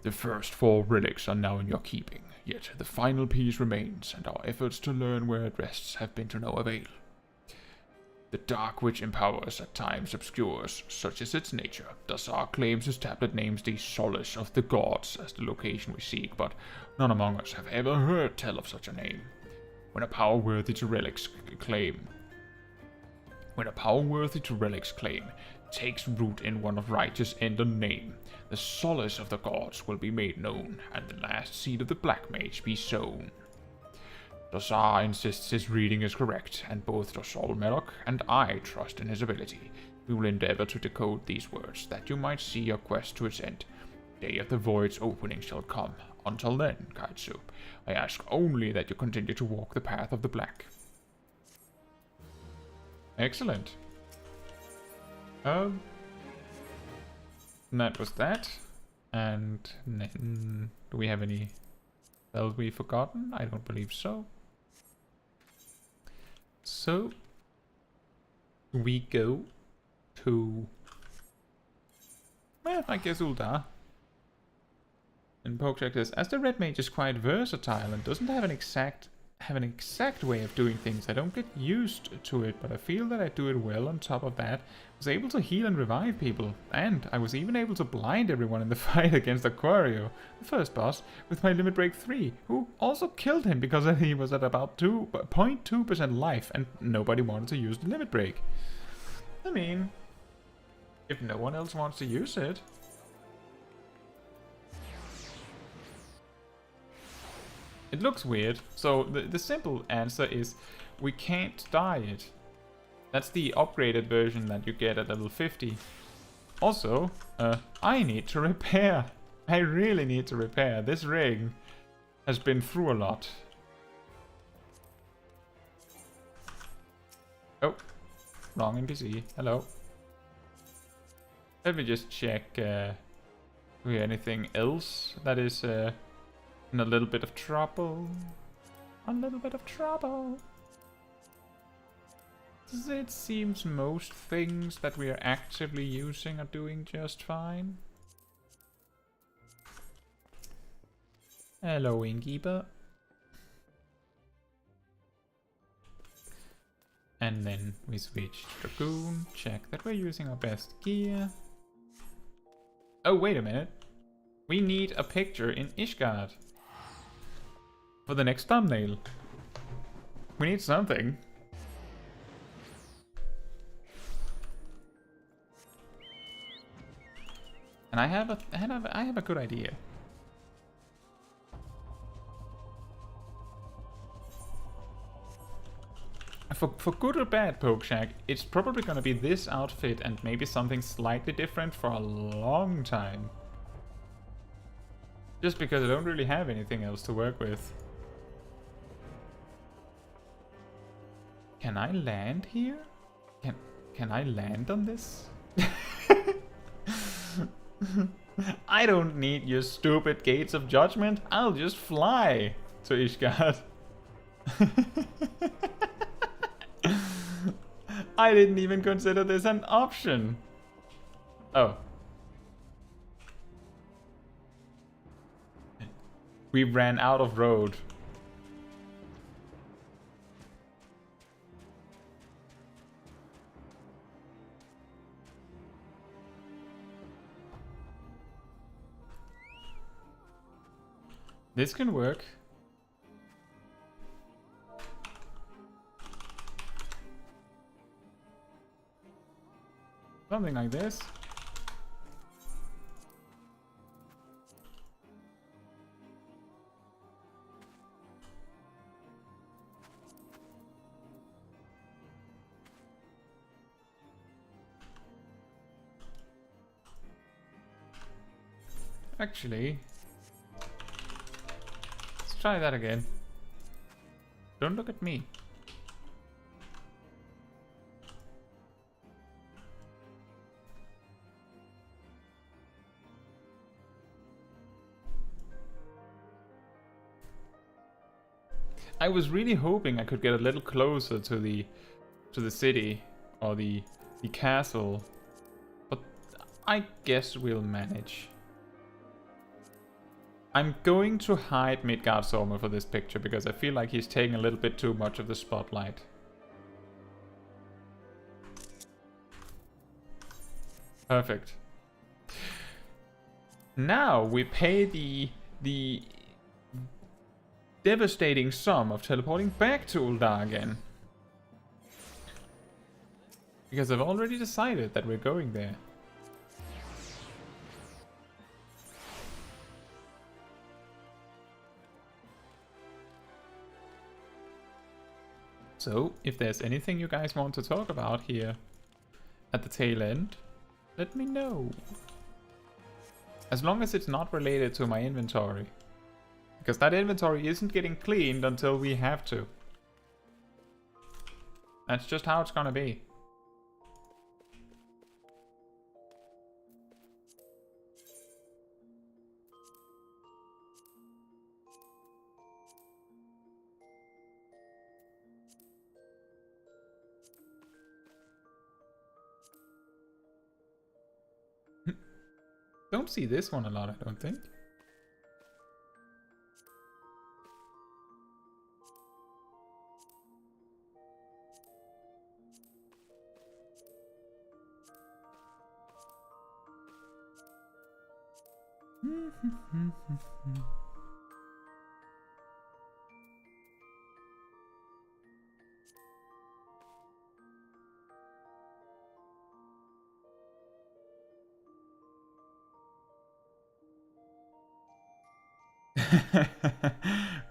The first 4 relics are now in your keeping, yet the final piece remains, and our efforts to learn where it rests have been to no avail. The dark which empowers at times obscures, such is its nature. Thus our claims this tablet names the solace of the gods as the location we seek, but none among us have ever heard tell of such a name. When a power worthy to relics claim takes root in one of righteous end and name, the solace of the gods will be made known, and the last seed of the Black Mage be sown. Dosar insists his reading is correct, and both Dosol Melok and I trust in his ability. We will endeavor to decode these words, that you might see your quest to its end. Day of the Void's opening shall come. Until then, Caetsu, I ask only that you continue to walk the path of the Black. Excellent. That was that. And do we have any spells we've forgotten? I don't believe so. So we go to, well, I guess Uldar. And Pokecheck says, as the Red Mage is quite versatile and doesn't have an exact way of doing things, I don't get used to it, but I feel that I do it well. On top of that, I was able to heal and revive people, and I was even able to blind everyone in the fight against Aquario, the first boss, with my Limit Break 3, who also killed him because he was at about 0.2% life, and nobody wanted to use the Limit Break. I mean, if no one else wants to use it. It looks weird, so the simple answer is we can't dye it. That's the upgraded version that you get at level 50. Also, I need to repair. I really need to repair. This rig has been through a lot. Oh, wrong NPC. Hello. Let me just check do we have anything else that is in a little bit of trouble. A little bit of trouble. It seems most things that we are actively using are doing just fine. Hello, Innkeeper. And then we switch to Dragoon, check that we're using our best gear. Oh, wait a minute. We need a picture in Ishgard for the next thumbnail. We need something. And I have a good idea. For good or bad, Pokeshack, it's probably gonna be this outfit and maybe something slightly different for a long time. Just because I don't really have anything else to work with. Can I land here? Can I land on this? I don't need your stupid gates of judgment. I'll just fly to Ishgard. I didn't even consider this an option. Oh. We ran out of road. This can work. Something like this. Actually, let's try that again. Don't look at me. I was really hoping I could get a little closer to the city or the castle, but I guess we'll manage. I'm going to hide Midgard's armor for this picture because I feel like he's taking a little bit too much of the spotlight. Perfect. Now we pay the devastating sum of teleporting back to Uldar again. Because I've already decided that we're going there. So, if there's anything you guys want to talk about here at the tail end, let me know. As long as it's not related to my inventory. Because that inventory isn't getting cleaned until we have to. That's just how it's gonna be. Don't see this one a lot, I don't think.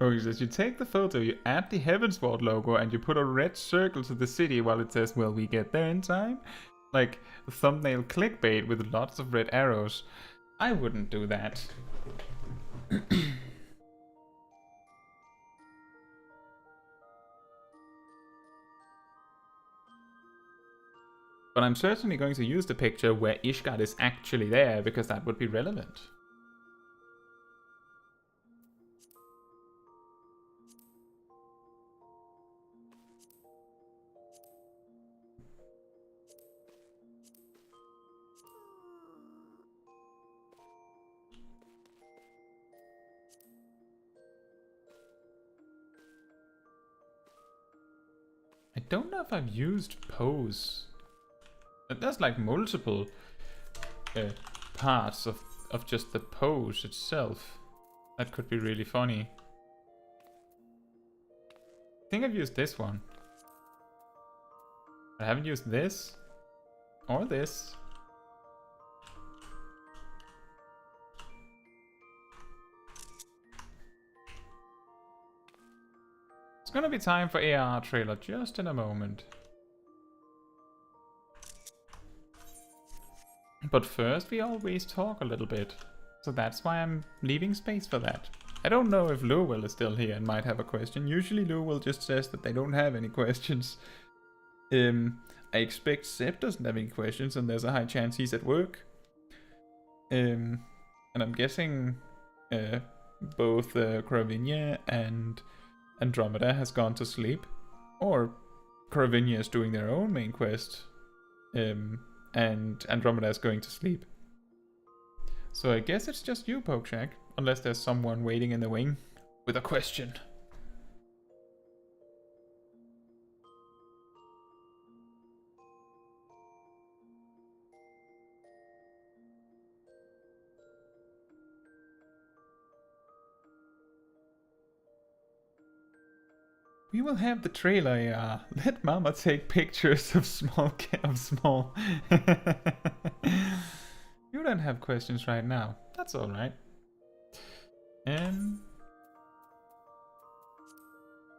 Oh, he says, you take the photo, you add the Heavensward logo, and you put a red circle to the city while it says, "Will we get there in time?" Like thumbnail clickbait with lots of red arrows. I wouldn't do that. But I'm certainly going to use the picture where Ishgard is actually there, because that would be relevant. I don't know if I've used pose. There's like multiple parts of just the pose itself. That could be really funny. I think I've used this one. I haven't used this or this. gonna be time for AR trailer just in a moment. But first we always talk a little bit. So that's why I'm leaving space for that. I don't know if Lowell is still here and might have a question. Usually Lowell just says that they don't have any questions. I expect Seb doesn't have any questions and there's a high chance he's at work. And I'm guessing both Cravinia and Andromeda has gone to sleep. Or Cravinia is doing their own main quest. And Andromeda is going to sleep. So I guess it's just you, Pokeshack. Unless there's someone waiting in the wing with a question. We will have the trailer, yeah. Let Mama take pictures of Smol. You don't have questions right now. That's alright.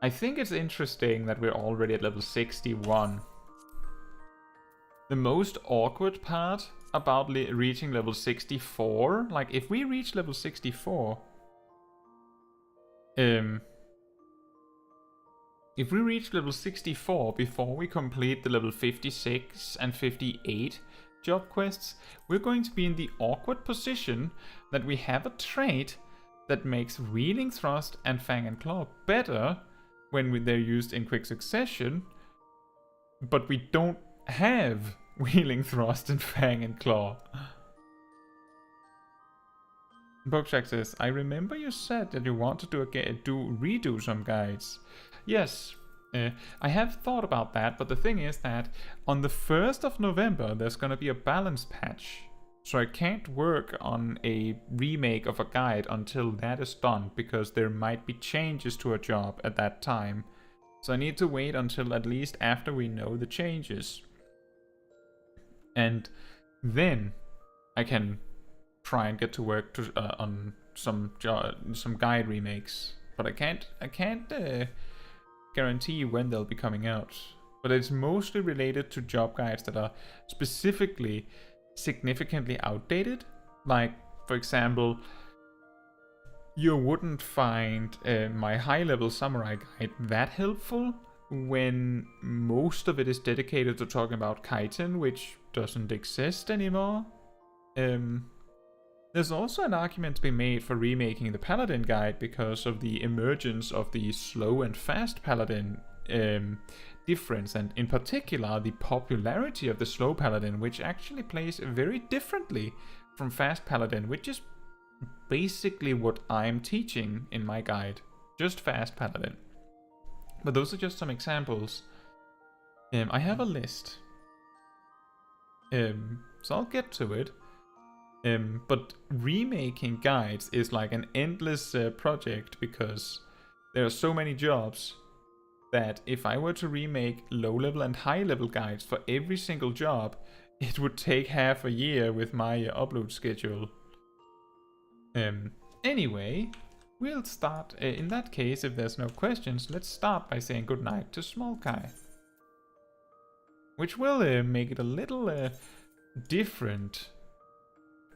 I think it's interesting that we're already at level 61. The most awkward part about reaching level 64, like if we reach level 64, if we reach level 64 before we complete the level 56 and 58 job quests, we're going to be in the awkward position that we have a trait that makes Wheeling Thrust and Fang and Claw better when they're used in quick succession, but we don't have Wheeling Thrust and Fang and Claw. Pokeshack says, I remember you said that you want to redo some guides. Yes, I have thought about that, but the thing is that on the 1st of November there's gonna be a balance patch. So I can't work on a remake of a guide until that is done, because there might be changes to a job at that time. So I need to wait until at least after we know the changes. And then I can try and get to work on some guide remakes. But I can't guarantee when they'll be coming out. But it's mostly related to job guides that are specifically significantly outdated. Like, for example, you wouldn't find my high-level samurai guide that helpful when most of it is dedicated to talking about Kaiten, which doesn't exist anymore. There's also an argument to be made for remaking the Paladin guide because of the emergence of the slow and fast Paladin difference, and in particular the popularity of the slow Paladin, which actually plays very differently from fast Paladin, which is basically what I'm teaching in my guide, just fast Paladin. But those are just some examples. I have a list, so I'll get to it. But remaking guides is like an endless project, because there are so many jobs that if I were to remake low-level and high-level guides for every single job, it would take half a year with my upload schedule. Anyway, we'll start. In that case, if there's no questions, let's start by saying goodnight to Smol Kai. Which will make it a little different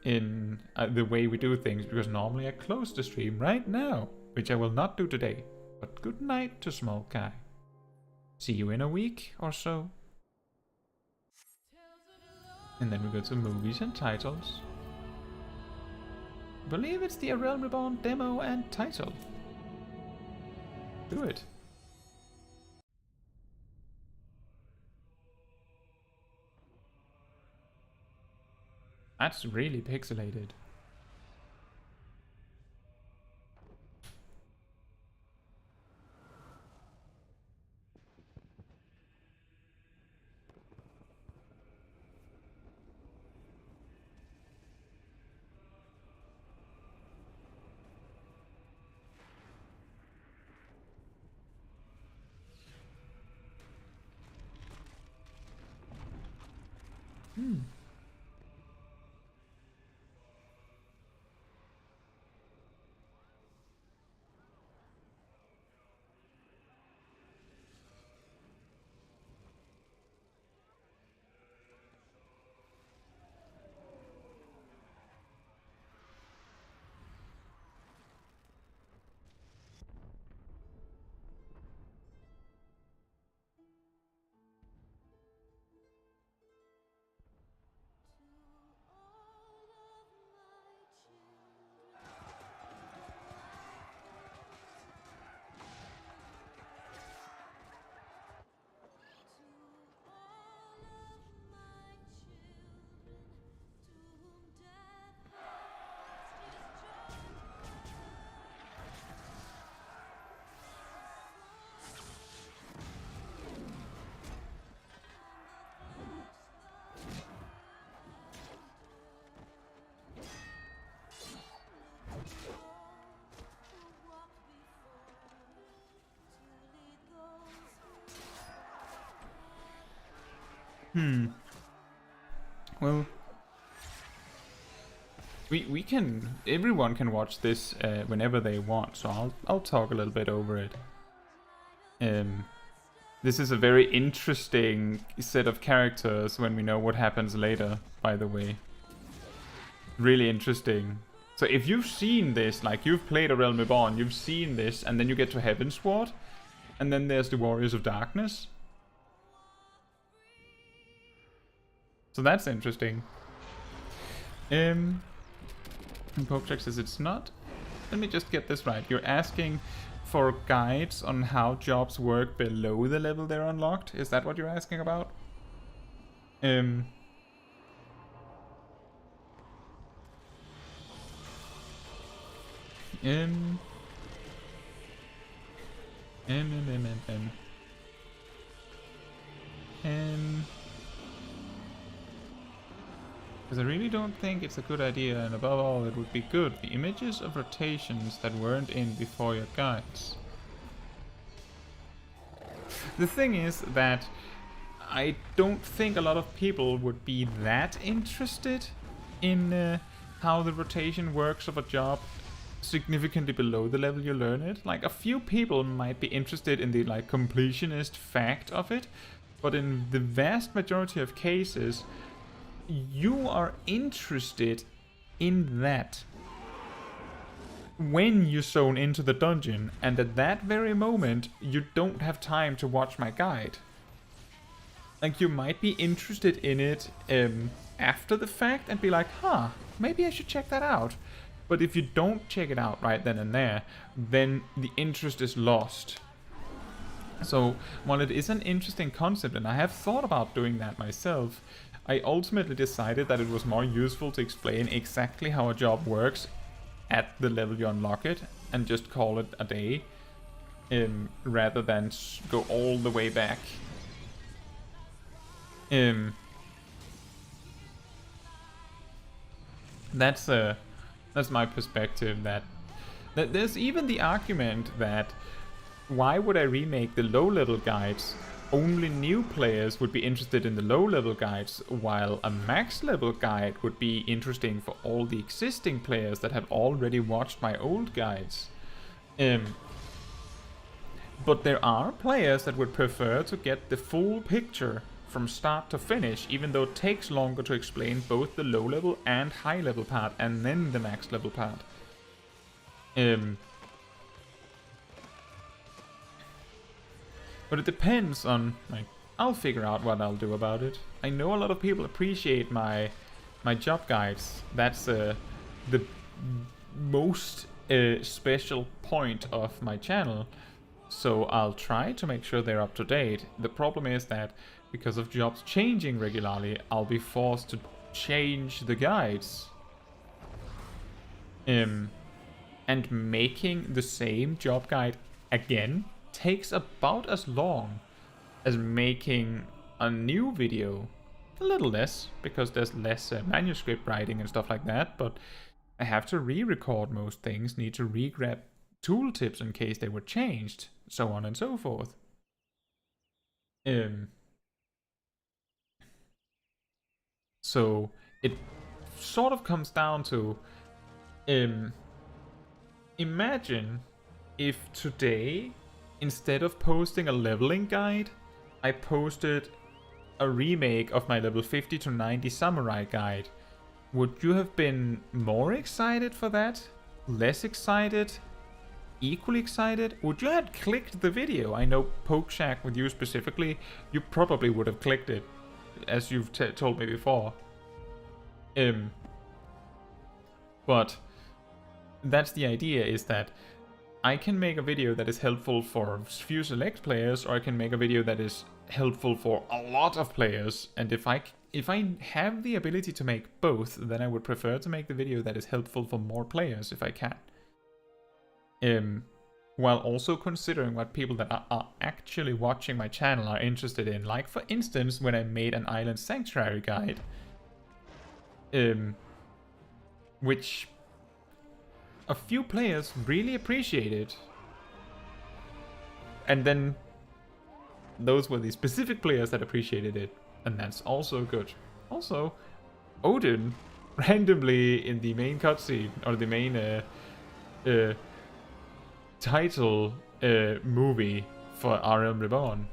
in the way we do things, because normally I close the stream right now, which I will not do today. But good night to Smol Kai. See you in a week or so. And then we go to movies and titles. I believe it's the A Realm Reborn demo and title. Do it. That's really pixelated. Well, we can, everyone can watch this whenever they want, so I'll talk a little bit over it. This is a very interesting set of characters when we know what happens later, by the way. Really interesting. So if you've seen this, like you've played A Realm Reborn, you've seen this, and then you get to Heavensward, and then there's the Warriors of Darkness. So that's interesting. And Pokecheck says it's not. Let me just get this right. You're asking for guides on how jobs work below the level they're unlocked? Is that what you're asking about? Because I really don't think it's a good idea, and above all, it would be good. The images of rotations that weren't in before your guides. The thing is that I don't think a lot of people would be that interested in how the rotation works of a job significantly below the level you learn it. Like, a few people might be interested in the like completionist fact of it, but in the vast majority of cases, you are interested in that when you zone into the dungeon, and at that very moment you don't have time to watch my guide. Like, you might be interested in it after the fact and be like, huh, maybe I should check that out. But if you don't check it out right then and there, then the interest is lost. So while it is an interesting concept, and I have thought about doing that myself, I ultimately decided that it was more useful to explain exactly how a job works at the level you unlock it and just call it a day, rather than go all the way back. That's my perspective. That there's even the argument that why would I remake the low-level guides? Only new players would be interested in the low-level guides, while a max-level guide would be interesting for all the existing players that have already watched my old guides. But there are players that would prefer to get the full picture from start to finish, even though it takes longer to explain both the low-level and high-level part, and then the max-level part. But it depends on, like, I'll figure out what I'll do about it. I know a lot of people appreciate my job guides. That's the most special point of my channel. So I'll try to make sure they're up to date. The problem is that because of jobs changing regularly, I'll be forced to change the guides. And making the same job guide again takes about as long as making a new video. A little less, because there's less manuscript writing and stuff like that, but I have to re-record most things, need to re-grab tooltips in case they were changed, so on and so forth. So it sort of comes down to, imagine if today, instead of posting a leveling guide, I posted a remake of my level 50 to 90 samurai guide. Would you have been more excited for that? Less excited? Equally excited? Would you have clicked the video? I know Pokeshack with you specifically, you probably would have clicked it, as you've told me before. But that's the idea, is that I can make a video that is helpful for few select players, or I can make a video that is helpful for a lot of players. And if I have the ability to make both, then I would prefer to make the video that is helpful for more players if I can. While also considering what people that are actually watching my channel are interested in. Like, for instance, when I made an Island Sanctuary guide, which a few players really appreciated. And then those were the specific players that appreciated it. and that's also good. Also, Odin, randomly in the main cutscene, or the main title movie for A Realm Reborn.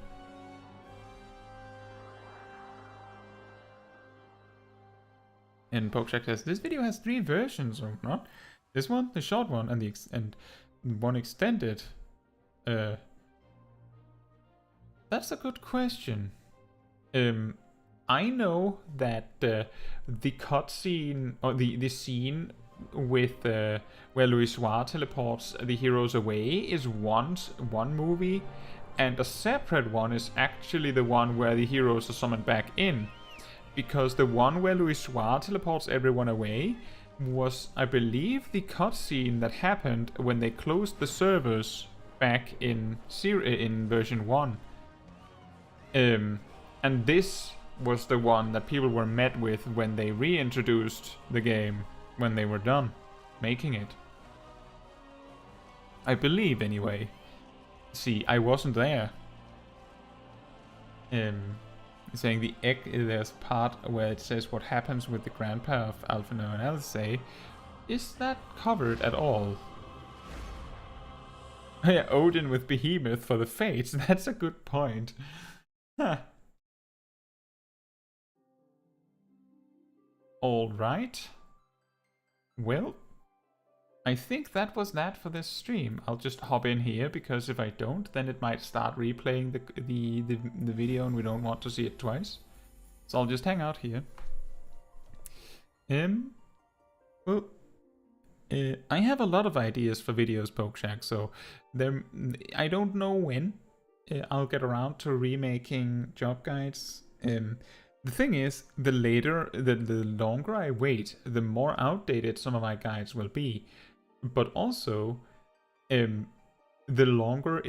And Pokeshack says, this video has 3 versions, or not? This one, the short one, and one extended. That's a good question. I know that the cutscene, or the scene with where Louisoire teleports the heroes away is one movie, and a separate one is actually the one where the heroes are summoned back in. Because the one where Louisoire teleports everyone away was, I believe, the cutscene that happened when they closed the servers back in version 1. And this was the one that people were met with when they reintroduced the game, when they were done making it. I believe, anyway. See, I wasn't there. Saying there's a part where it says what happens with the grandpa of Alphinaud and Alcei. Is that covered at all? Yeah, Odin with Behemoth for the Fates. That's a good point. Huh. Alright. Well, I think that was that for this stream. I'll just hop in here, because if I don't, then it might start replaying the video and we don't want to see it twice. So I'll just hang out here. Well, I have a lot of ideas for videos, Pokeshack, so I don't know when I'll get around to remaking job guides. The thing is, the longer I wait, the more outdated some of my guides will be. But also, the longer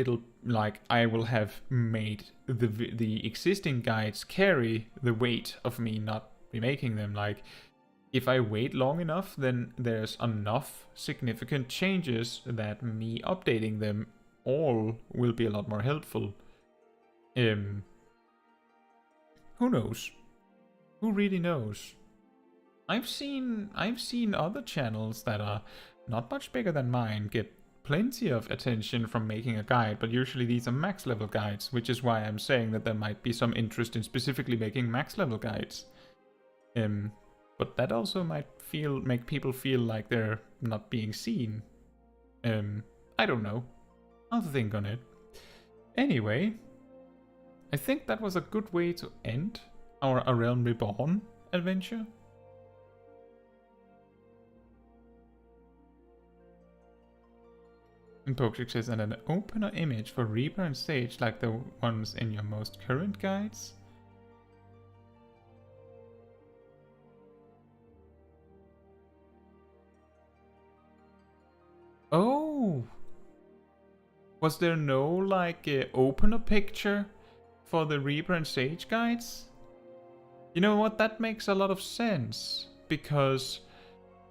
I will have made the existing guides carry the weight of me not remaking them. Like, if I wait long enough, then there's enough significant changes that me updating them all will be a lot more helpful. Who knows? Who really knows? I've seen other channels that are not much bigger than mine get plenty of attention from making a guide, but usually these are max level guides, which is why I'm saying that there might be some interest in specifically making max level guides. But that also might make people feel like they're not being seen. I don't know. I'll think on it. Anyway, I think that was a good way to end our A Realm Reborn adventure. And Pokeshack says, and an opener image for Reaper and Sage like the ones in your most current guides? Oh! Was there no, like, opener picture for the Reaper and Sage guides? You know what, that makes a lot of sense, because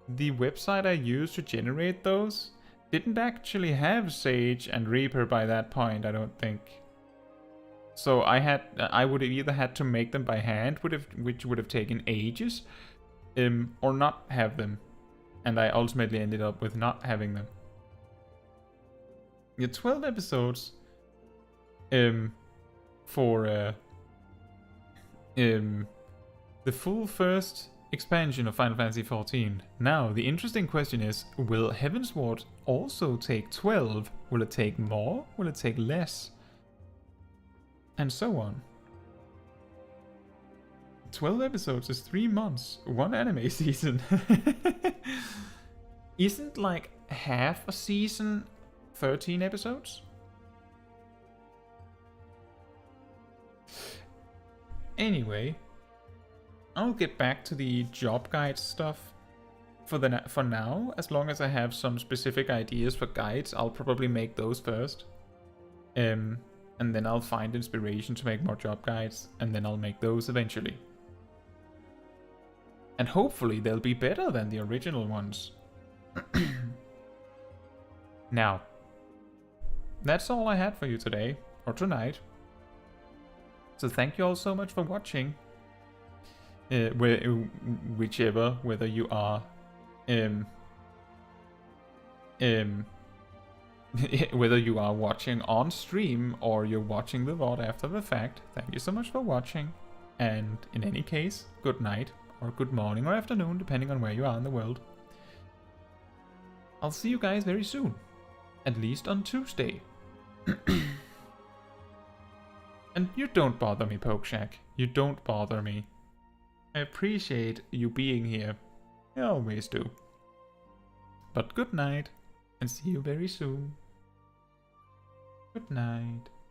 the website I used to generate those didn't actually have Sage and Reaper by that point, I don't think. So I would have either had to make them by hand, which would have taken ages, or not have them. And I ultimately ended up with not having them. Yeah, 12 episodes for the full first expansion of Final Fantasy XIV. Now, the interesting question is, will Heavensward also take 12? Will it take more? Will it take less? And so on. 12 episodes is 3 months. 1 anime season. Isn't like half a season 13 episodes? Anyway, I'll get back to the job guide stuff for now. As long as I have some specific ideas for guides, I'll probably make those first. And then I'll find inspiration to make more job guides, and then I'll make those eventually. And hopefully they'll be better than the original ones. Now, that's all I had for you today, or tonight. So thank you all so much for watching. Whichever, whether you are whether you are watching on stream or you're watching the VOD after the fact, thank you so much for watching. And in any case, good night, or good morning or afternoon, depending on where you are in the world. I'll see you guys very soon. At least on Tuesday. And you don't bother me, Pokeshack. You don't bother me. I appreciate you being here. I always do. But good night, and see you very soon. Good night.